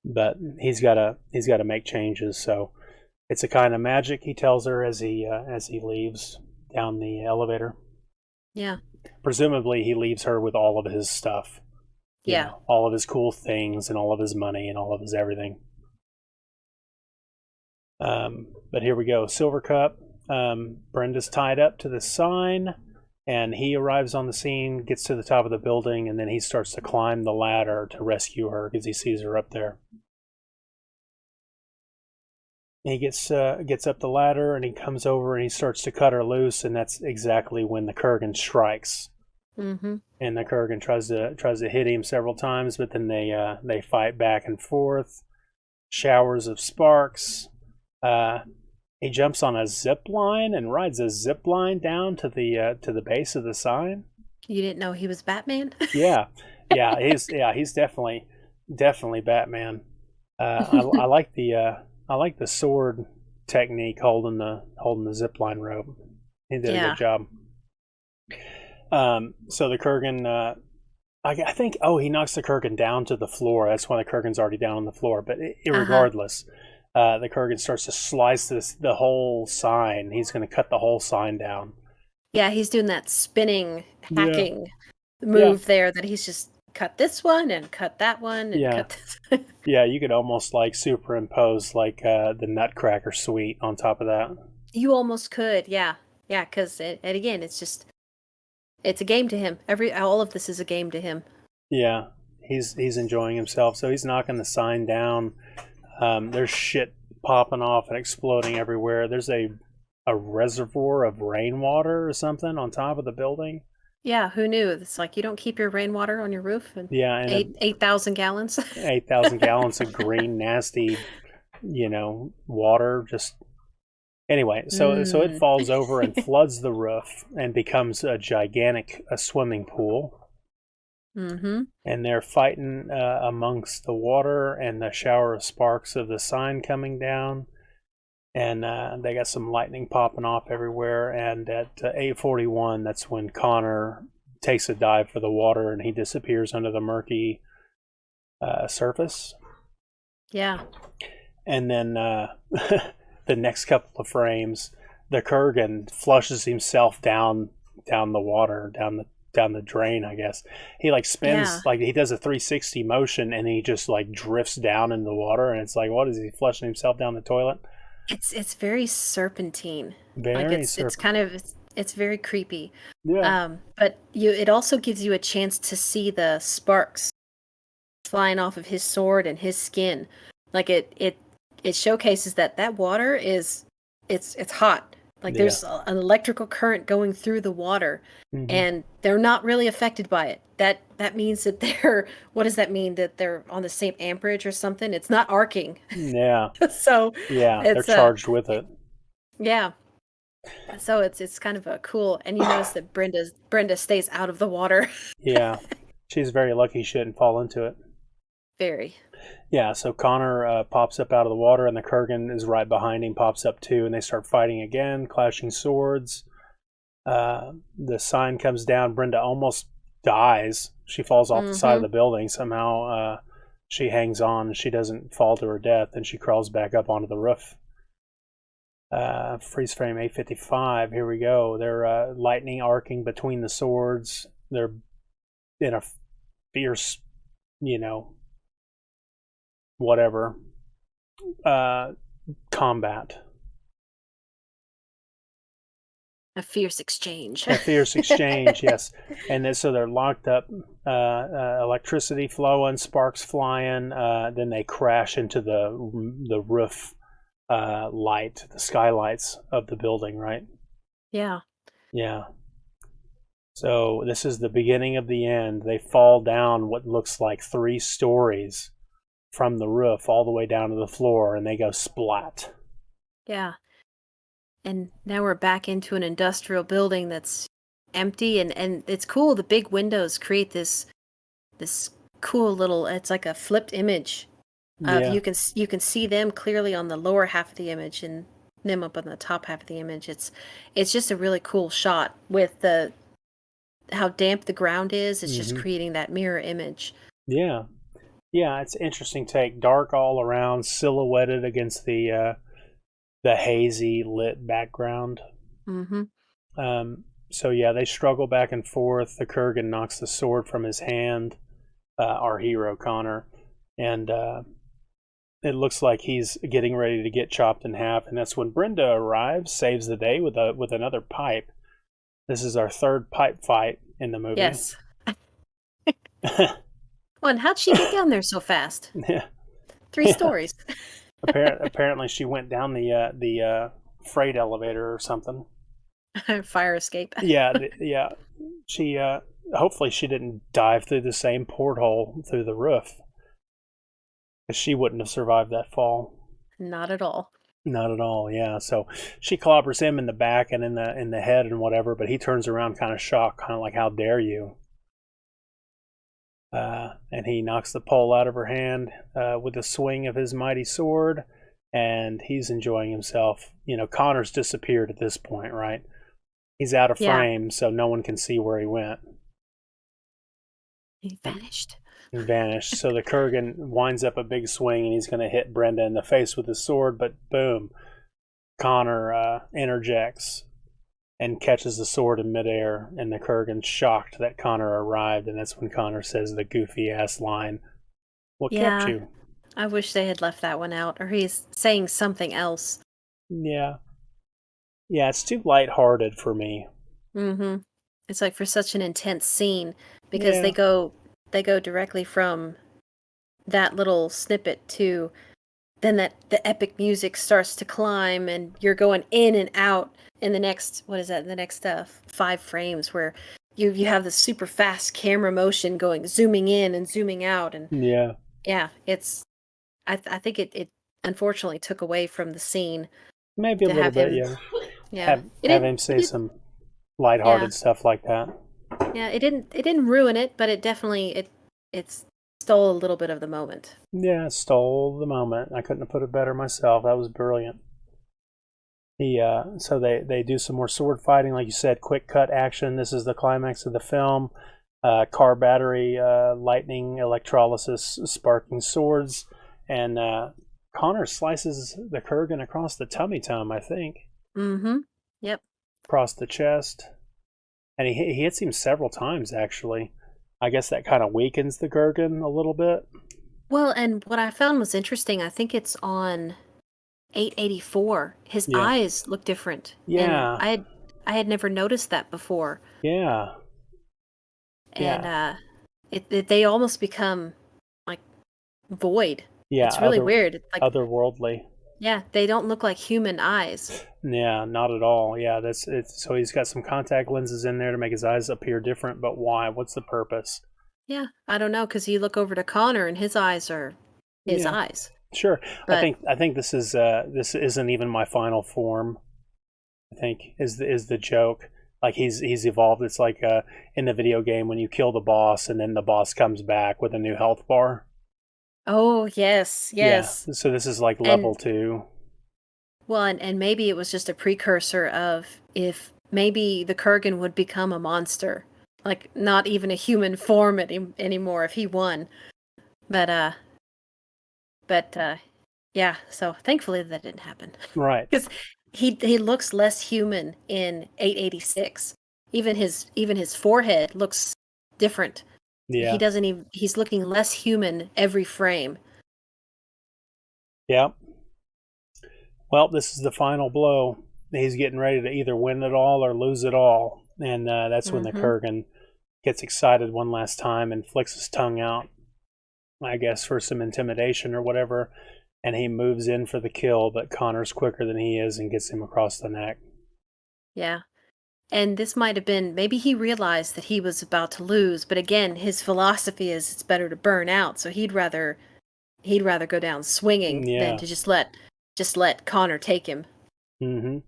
But he's got to make changes. So, it's a kind of magic, he tells her as he leaves down the elevator. Yeah. Presumably, he leaves her with all of his stuff. You know, all of his cool things and all of his money and all of his everything. But here we go. Silver Cup. Brenda's tied up to the sign, and he arrives on the scene, gets to the top of the building, and then he starts to climb the ladder to rescue her because he sees her up there. And he gets up the ladder, and he comes over and he starts to cut her loose, and that's exactly when the Kurgan strikes. And the Kurgan tries to hit him several times, but then they fight back and forth. Showers of sparks. He jumps on a zip line and rides a zip line down to the base of the sign. You didn't know he was Batman? He's definitely Batman. I like the sword technique holding the zip line rope. He did a good job. So the Kurgan, I think, he knocks the Kurgan down to the floor. That's when the Kurgan's already down on the floor. But regardless, the Kurgan starts to slice the whole sign. He's going to cut the whole sign down. Yeah, he's doing that spinning, hacking move there that he's just cut this one and cut that one and cut this. Yeah, you could almost like superimpose like the Nutcracker suite on top of that. You almost could, yeah. Yeah, because again, it's a game to him. All of this is a game to him. Yeah, he's enjoying himself. So he's knocking the sign down. There's shit popping off and exploding everywhere. There's a reservoir of rainwater or something on top of the building. Yeah, who knew? It's like you don't keep your rainwater on your roof, and Yeah, and 8,000 gallons. 8,000 gallons of green, nasty, water. Just anyway, so it falls over and floods the roof and becomes a gigantic swimming pool. Mm-hmm. And they're fighting amongst the water and the shower of sparks of the sign coming down. And they got some lightning popping off everywhere. And at 8:41, that's when Connor takes a dive for the water and he disappears under the murky surface. Yeah. And then the next couple of frames, the Kurgan flushes himself down the water, down the drain, I guess. He like spins, like he does a 360 motion and he just like drifts down in the water. And it's like, what is he flushing himself down the toilet? It's very serpentine. It's kind of it's very creepy. Yeah. But it also gives you a chance to see the sparks flying off of his sword and his skin. Like it showcases that water is it's hot. Like there's an electrical current going through the water, and they're not really affected by it. That means that they're, what does that mean? That they're on the same amperage or something? It's not arcing. Yeah. So yeah, they're charged with it. Yeah. So it's kind of a cool, and you notice that Brenda stays out of the water. Yeah. She's very lucky she didn't fall into it. Very. Yeah, so Connor pops up out of the water, and the Kurgan is right behind him, pops up too, and they start fighting again, clashing swords. The sign comes down. Brenda almost dies. She falls off the side of the building. Somehow she hangs on. She doesn't fall to her death, and she crawls back up onto the roof. Freeze frame 855. Here we go. They're lightning arcing between the swords. They're in a fierce, whatever, combat. A fierce exchange. A fierce exchange, yes. And then, so they're locked up, electricity flowing, sparks flying. Then they crash into the roof light, the skylights of the building, right? Yeah. Yeah. So this is the beginning of the end. They fall down what looks like 3 stories from the roof all the way down to the floor, and they go splat. Yeah. And now we're back into an industrial building that's empty, and it's cool. The big windows create this cool little, it's like a flipped image of, you can see them clearly on the lower half of the image and them up on the top half of the image. It's just a really cool shot with how damp the ground is. It's just creating that mirror image. Yeah. Yeah, it's an interesting take. Dark all around, silhouetted against the hazy lit background. So yeah, they struggle back and forth. The Kurgan knocks the sword from his hand, our hero Connor, and it looks like he's getting ready to get chopped in half. And that's when Brenda arrives, saves the day with another pipe. This is our 3rd pipe fight in the movie. Yes. Well, and how'd she get down there so fast? Yeah. 3 stories. Apparently, she went down the freight elevator or something. Fire escape. Yeah. She hopefully she didn't dive through the same porthole through the roof, because she wouldn't have survived that fall. Not at all. Not at all. Yeah. So she clobbers him in the back and in the head and whatever, but he turns around kind of shocked, kind of like, "How dare you!" And he knocks the pole out of her hand with a swing of his mighty sword, and he's enjoying himself. Connor's disappeared at this point, right? He's out of frame, so no one can see where he went. He vanished. So the Kurgan winds up a big swing, and he's going to hit Brenda in the face with his sword, but boom, Connor interjects and catches the sword in midair, and the Kurgan's shocked that Connor arrived, and that's when Connor says the goofy-ass line, "What kept you?" I wish they had left that one out, or he's saying something else. Yeah. Yeah, it's too lighthearted for me. It's like for such an intense scene, because they go they go directly from that little snippet to then that the epic music starts to climb and you're going in and out in the next, what is that, the next 5 frames where you have the super fast camera motion going, zooming in and zooming out. And yeah, it's, I think it unfortunately took away from the scene. Maybe a little bit, yeah. Have him say some lighthearted stuff like that. Yeah, it didn't ruin it, but it definitely it stole a little bit of the moment. Yeah, it stole the moment. I couldn't have put it better myself. That was brilliant. So they do some more sword fighting, like you said, quick cut action. This is the climax of the film. Car battery, lightning, electrolysis, sparking swords, and Connor slices the Kurgan across the tummy, I think. Mm-hmm. Yep. Across the chest. And he hits him several times, actually. I guess that kind of weakens the Kurgan a little bit. Well, and what I found was interesting, I think it's on 884. His eyes look different. Yeah. And I had never noticed that before. Yeah. And they almost become like void. Yeah. It's really weird. It's like otherworldly. Yeah, they don't look like human eyes. Yeah, not at all. Yeah, so he's got some contact lenses in there to make his eyes appear different, but why? What's the purpose? Yeah, I don't know, because you look over to Connor and his eyes are his eyes. Sure. But I think this isn't even my final form. I think is the joke. Like he's evolved. It's like in the video game when you kill the boss and then the boss comes back with a new health bar. Oh, yes. Yeah. So this is like level 2. Well, and maybe it was just a precursor of if maybe the Kurgan would become a monster. Like, not even a human form anymore if he won. But yeah, so thankfully that didn't happen. Right. Because he looks less human in 886. Even his forehead looks different. Yeah. He's looking less human every frame. Yep. Well, this is the final blow. He's getting ready to either win it all or lose it all. And that's when the Kurgan gets excited one last time and flicks his tongue out, I guess, for some intimidation or whatever. And he moves in for the kill, but Connor's quicker than he is and gets him across the neck. Yeah. And this might have been, maybe he realized that he was about to lose, but again, his philosophy is it's better to burn out, so he'd rather go down swinging than to just let Connor take him. Mm-hmm.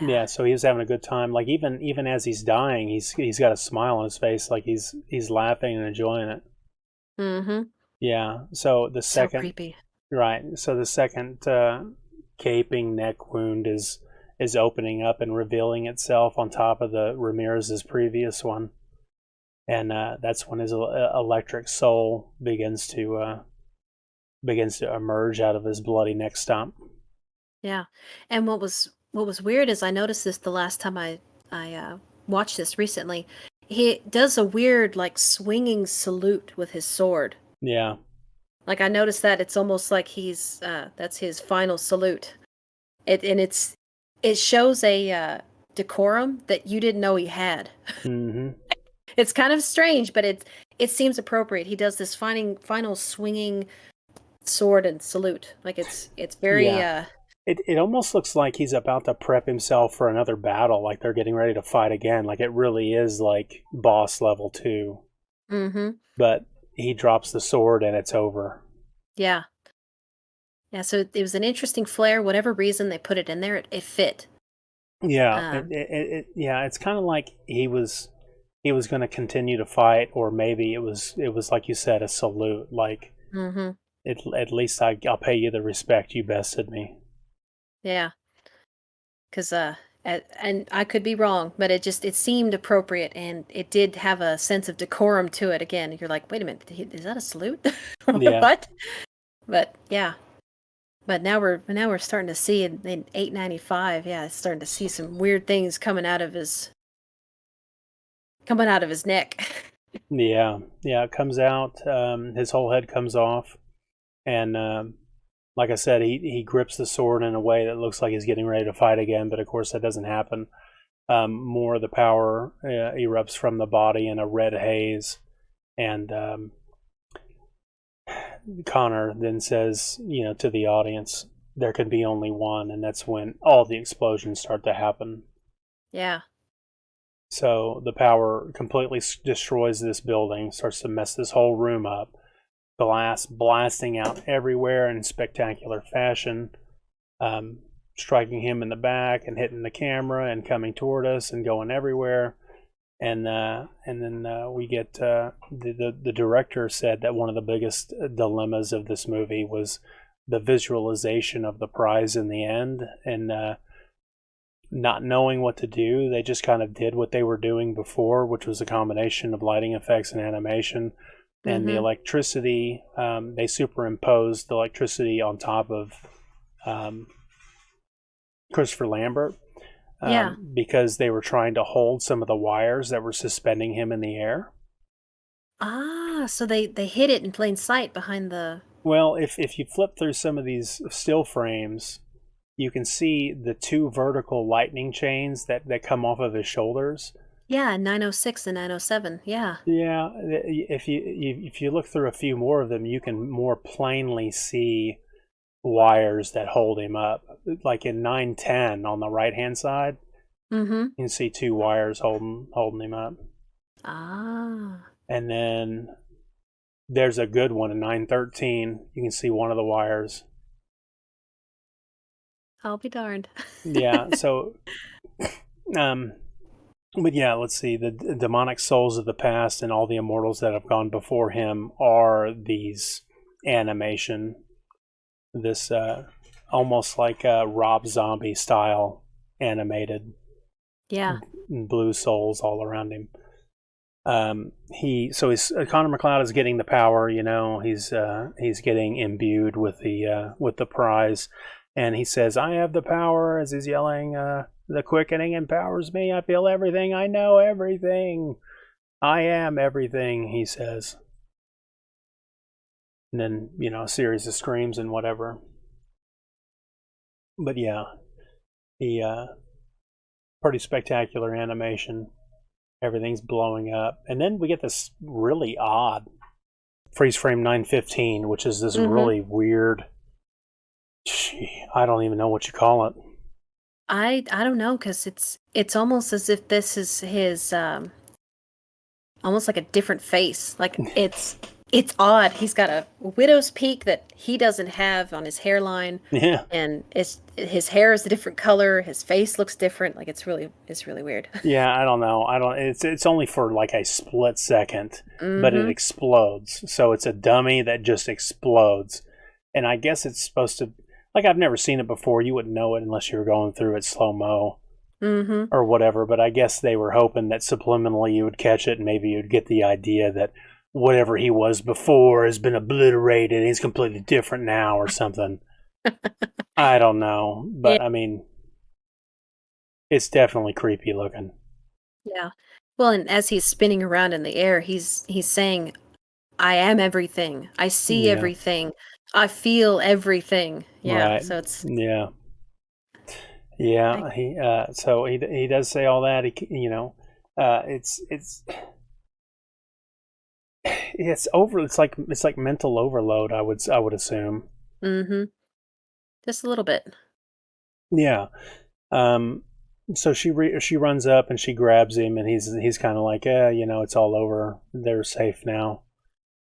Yeah, so he was having a good time. Like even as he's dying, he's got a smile on his face, like he's laughing and enjoying it. Mm-hmm. Yeah. So the second, so creepy. Right. So the second gaping neck wound is opening up and revealing itself on top of the Ramirez's previous one, and that's when his electric soul begins to emerge out of his bloody neck stump. Yeah, and what was weird is I noticed this the last time I watched this recently. He does a weird like swinging salute with his sword. Yeah. Like I noticed that it's almost like he's that's his final salute. It shows a decorum that you didn't know he had. Mm-hmm. It's kind of strange, but it seems appropriate. He does this final swinging sword and salute. Like it's very. Yeah. It almost looks like he's about to prep himself for another battle. Like they're getting ready to fight again. Like it really is like boss level 2. Mm-hmm. But he drops the sword and it's over. Yeah. Yeah, so it was an interesting flair. Whatever reason they put it in there, it fit. Yeah, it's kind of like he was going to continue to fight, or maybe it was like you said, a salute. Like, at least I'll pay you the respect you bested me. Yeah, because and I could be wrong, but it seemed appropriate, and it did have a sense of decorum to it. Again, you're like, wait a minute, is that a salute? Yeah. What? But yeah. But now we're starting to see in 895, it's starting to see some weird things coming out of his neck. Yeah, it comes out. His whole head comes off, and like I said, he grips the sword in a way that looks like he's getting ready to fight again. But of course, that doesn't happen. more of the power erupts from the body in a red haze. And Connor then says, to the audience, there can be only one, and that's when all the explosions start to happen. Yeah. So the power completely destroys this building, starts to mess this whole room up. Glass blasting out everywhere in spectacular fashion, striking him in the back and hitting the camera and coming toward us and going everywhere. And then we get the director said that one of the biggest dilemmas of this movie was the visualization of the prize in the end, and not knowing what to do. They just kind of did what they were doing before, which was a combination of lighting effects and animation. And the electricity, they superimposed the electricity on top of Christopher Lambert. Because they were trying to hold some of the wires that were suspending him in the air. Ah, so they hid it in plain sight behind the... Well, if you flip through some of these still frames, you can see the two vertical lightning chains that come off of his shoulders. Yeah, 906 and 907, yeah. Yeah, if you look through a few more of them, you can more plainly see wires that hold him up. Like in 910 on the right hand side, you can see two wires holding him up. Ah. And then there's a good one in 913. You can see one of the wires. I'll be darned. Yeah, so but yeah, let's see. The demonic souls of the past and all the immortals that have gone before him are these animation. This almost like a Rob Zombie style animated. Yeah. Blue souls all around him. Connor McLeod is getting the power. He's getting imbued with the prize, and he says, "I have the power." As he's yelling, "The quickening empowers me. I feel everything. I know everything. I am everything." He says. And then, a series of screams and whatever. But yeah, pretty spectacular animation. Everything's blowing up. And then we get this really odd freeze frame 915, which is this really weird, I don't even know what you call it. I don't know, because it's almost as if this is his, almost like a different face. Like, it's odd. He's got a widow's peak that he doesn't have on his hairline. Yeah. And his hair is a different color. His face looks different. Like, it's really weird. Yeah, I don't know. It's only for like a split second, but it explodes. So it's a dummy that just explodes. And I guess it's supposed to, like, I've never seen it before. You wouldn't know it unless you were going through it slow-mo or whatever. But I guess they were hoping that subliminally you would catch it and maybe you'd get the idea that whatever he was before has been obliterated and he's completely different now or something. I don't know. But, I mean, it's definitely creepy looking. Yeah. Well, and as he's spinning around in the air, he's saying, "I am everything. I see everything. I feel everything." Yeah. Right. So it's... Yeah. He so he does say all that. It's over. It's like mental overload. I would assume. Just a little bit. Yeah. So she runs up and she grabs him, and he's kind of like, it's all over. They're safe now.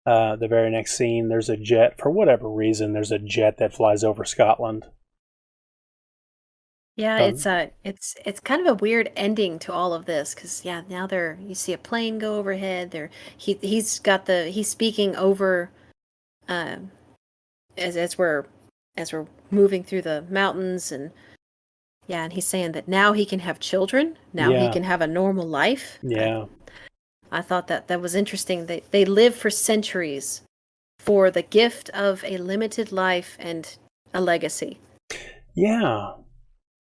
The very next scene, there's a jet. For whatever reason, there's a jet that flies over Scotland. Yeah, it's kind of a weird ending to all of this, because now you see a plane go overhead. He's speaking over as we're moving through the mountains, and he's saying that now he can have children. Now he can have a normal life. Yeah. I thought that was interesting. They live for centuries for the gift of a limited life and a legacy. Yeah.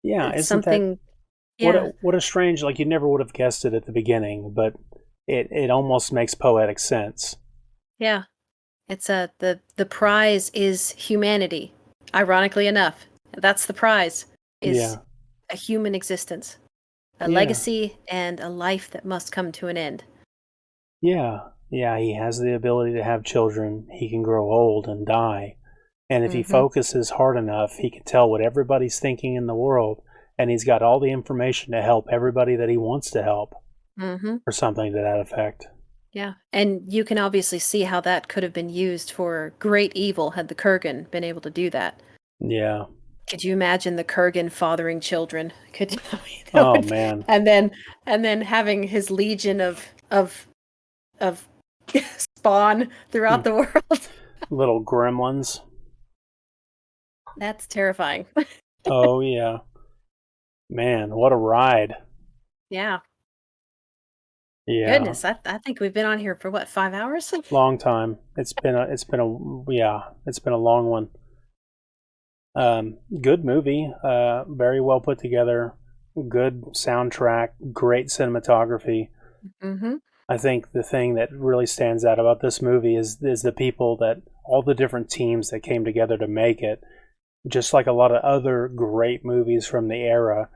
Yeah, it's isn't something. What a strange, like, you never would have guessed it at the beginning, but it almost makes poetic sense. Yeah. It's the prize is humanity. Ironically enough, that's the prize, is a human existence. a legacy and a life that must come to an end. Yeah, he has the ability to have children. He can grow old and die. And if he focuses hard enough, he can tell what everybody's thinking in the world, and he's got all the information to help everybody that he wants to help, or something to that effect. Yeah, and you can obviously see how that could have been used for great evil had the Kurgan been able to do that. Yeah. Could you imagine the Kurgan fathering children? Could oh man! And then having his legion of spawn throughout the world. Little gremlins. That's terrifying. oh yeah, man! What a ride! Yeah. Yeah. Goodness, I think we've been on here for what, 5 hours? Long time. It's been a long one. Good movie. Very well put together. Good soundtrack. Great cinematography. I think the thing that really stands out about this movie is the people, that all the different teams that came together to make it. Just like a lot of other great movies from the era,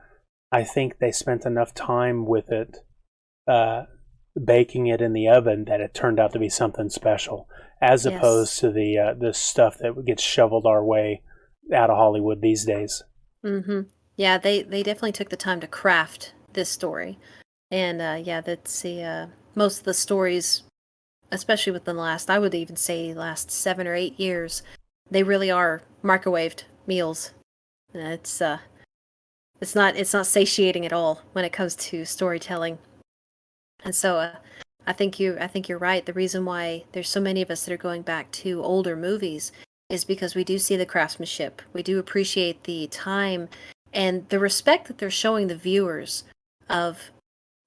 I think they spent enough time with it, baking it in the oven, that it turned out to be something special, as opposed to the stuff that gets shoveled our way out of Hollywood these days. Yeah, they definitely took the time to craft this story, and that's the most of the stories, especially within the last, I would even say last 7 or 8 years, they really are microwaved meals. It's not satiating at all when it comes to storytelling. And so I think you're right. The reason why there's so many of us that are going back to older movies is because we do see the craftsmanship. We do appreciate the time and the respect that they're showing the viewers of,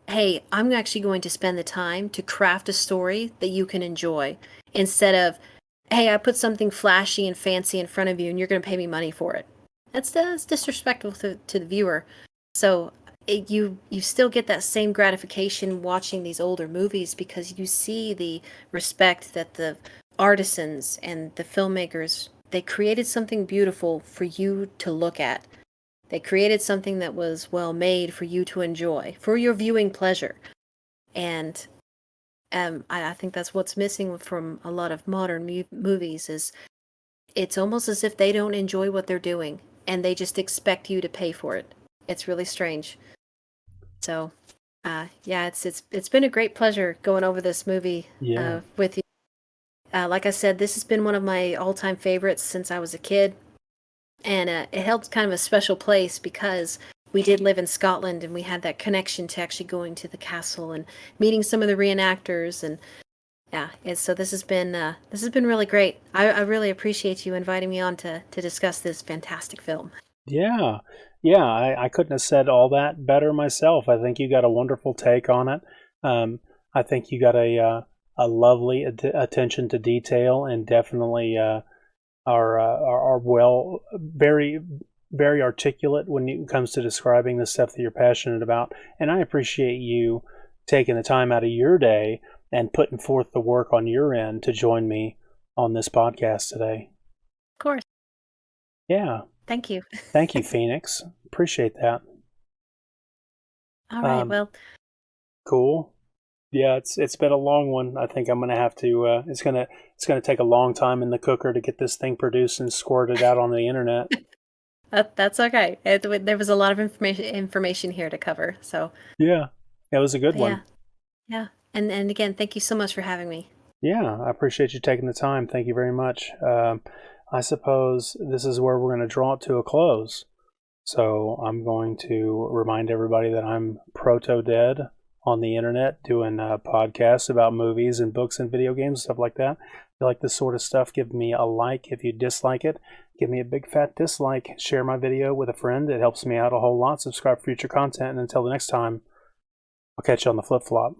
hey, I'm actually going to spend the time to craft a story that you can enjoy, instead of, hey, I put something flashy and fancy in front of you and you're going to pay me money for it. That's disrespectful to the viewer. So you still get that same gratification watching these older movies, because you see the respect that the artisans and the filmmakers, they created something beautiful for you to look at. They created something that was well made for you to enjoy, for your viewing pleasure. And I think that's what's missing from a lot of modern movies, is it's almost as if they don't enjoy what they're doing and they just expect you to pay for it. It's really strange. So, it's been a great pleasure going over this movie with you. Like I said, this has been one of my all-time favorites since I was a kid, and it held kind of a special place because we did live in Scotland, and we had that connection to actually going to the castle and meeting some of the reenactors, and so this has been really great. I really appreciate you inviting me on to discuss this fantastic film. Yeah, I couldn't have said all that better myself. I think you got a wonderful take on it. I think you got a lovely attention to detail, and definitely are well, very, very articulate when it comes to describing the stuff that you're passionate about. And I appreciate you taking the time out of your day and putting forth the work on your end to join me on this podcast today. Of course. Yeah. Thank you. Thank you, Phoenix. Appreciate that. All right. Well. Cool. Yeah, it's been a long one. I think I'm gonna have to. It's gonna take a long time in the cooker to get this thing produced and squirted out on the internet. That's okay. There was a lot of information here to cover. So. Yeah, it was a good one. Yeah. And again, thank you so much for having me. Yeah, I appreciate you taking the time. Thank you very much. I suppose this is where we're going to draw it to a close. So I'm going to remind everybody that I'm Protodead on the internet, doing podcasts about movies and books and video games, stuff like that. If you like this sort of stuff, give me a like. If you dislike it, give me a big fat dislike. Share my video with a friend. It helps me out a whole lot. Subscribe for future content. And until the next time, I'll catch you on the flip-flop.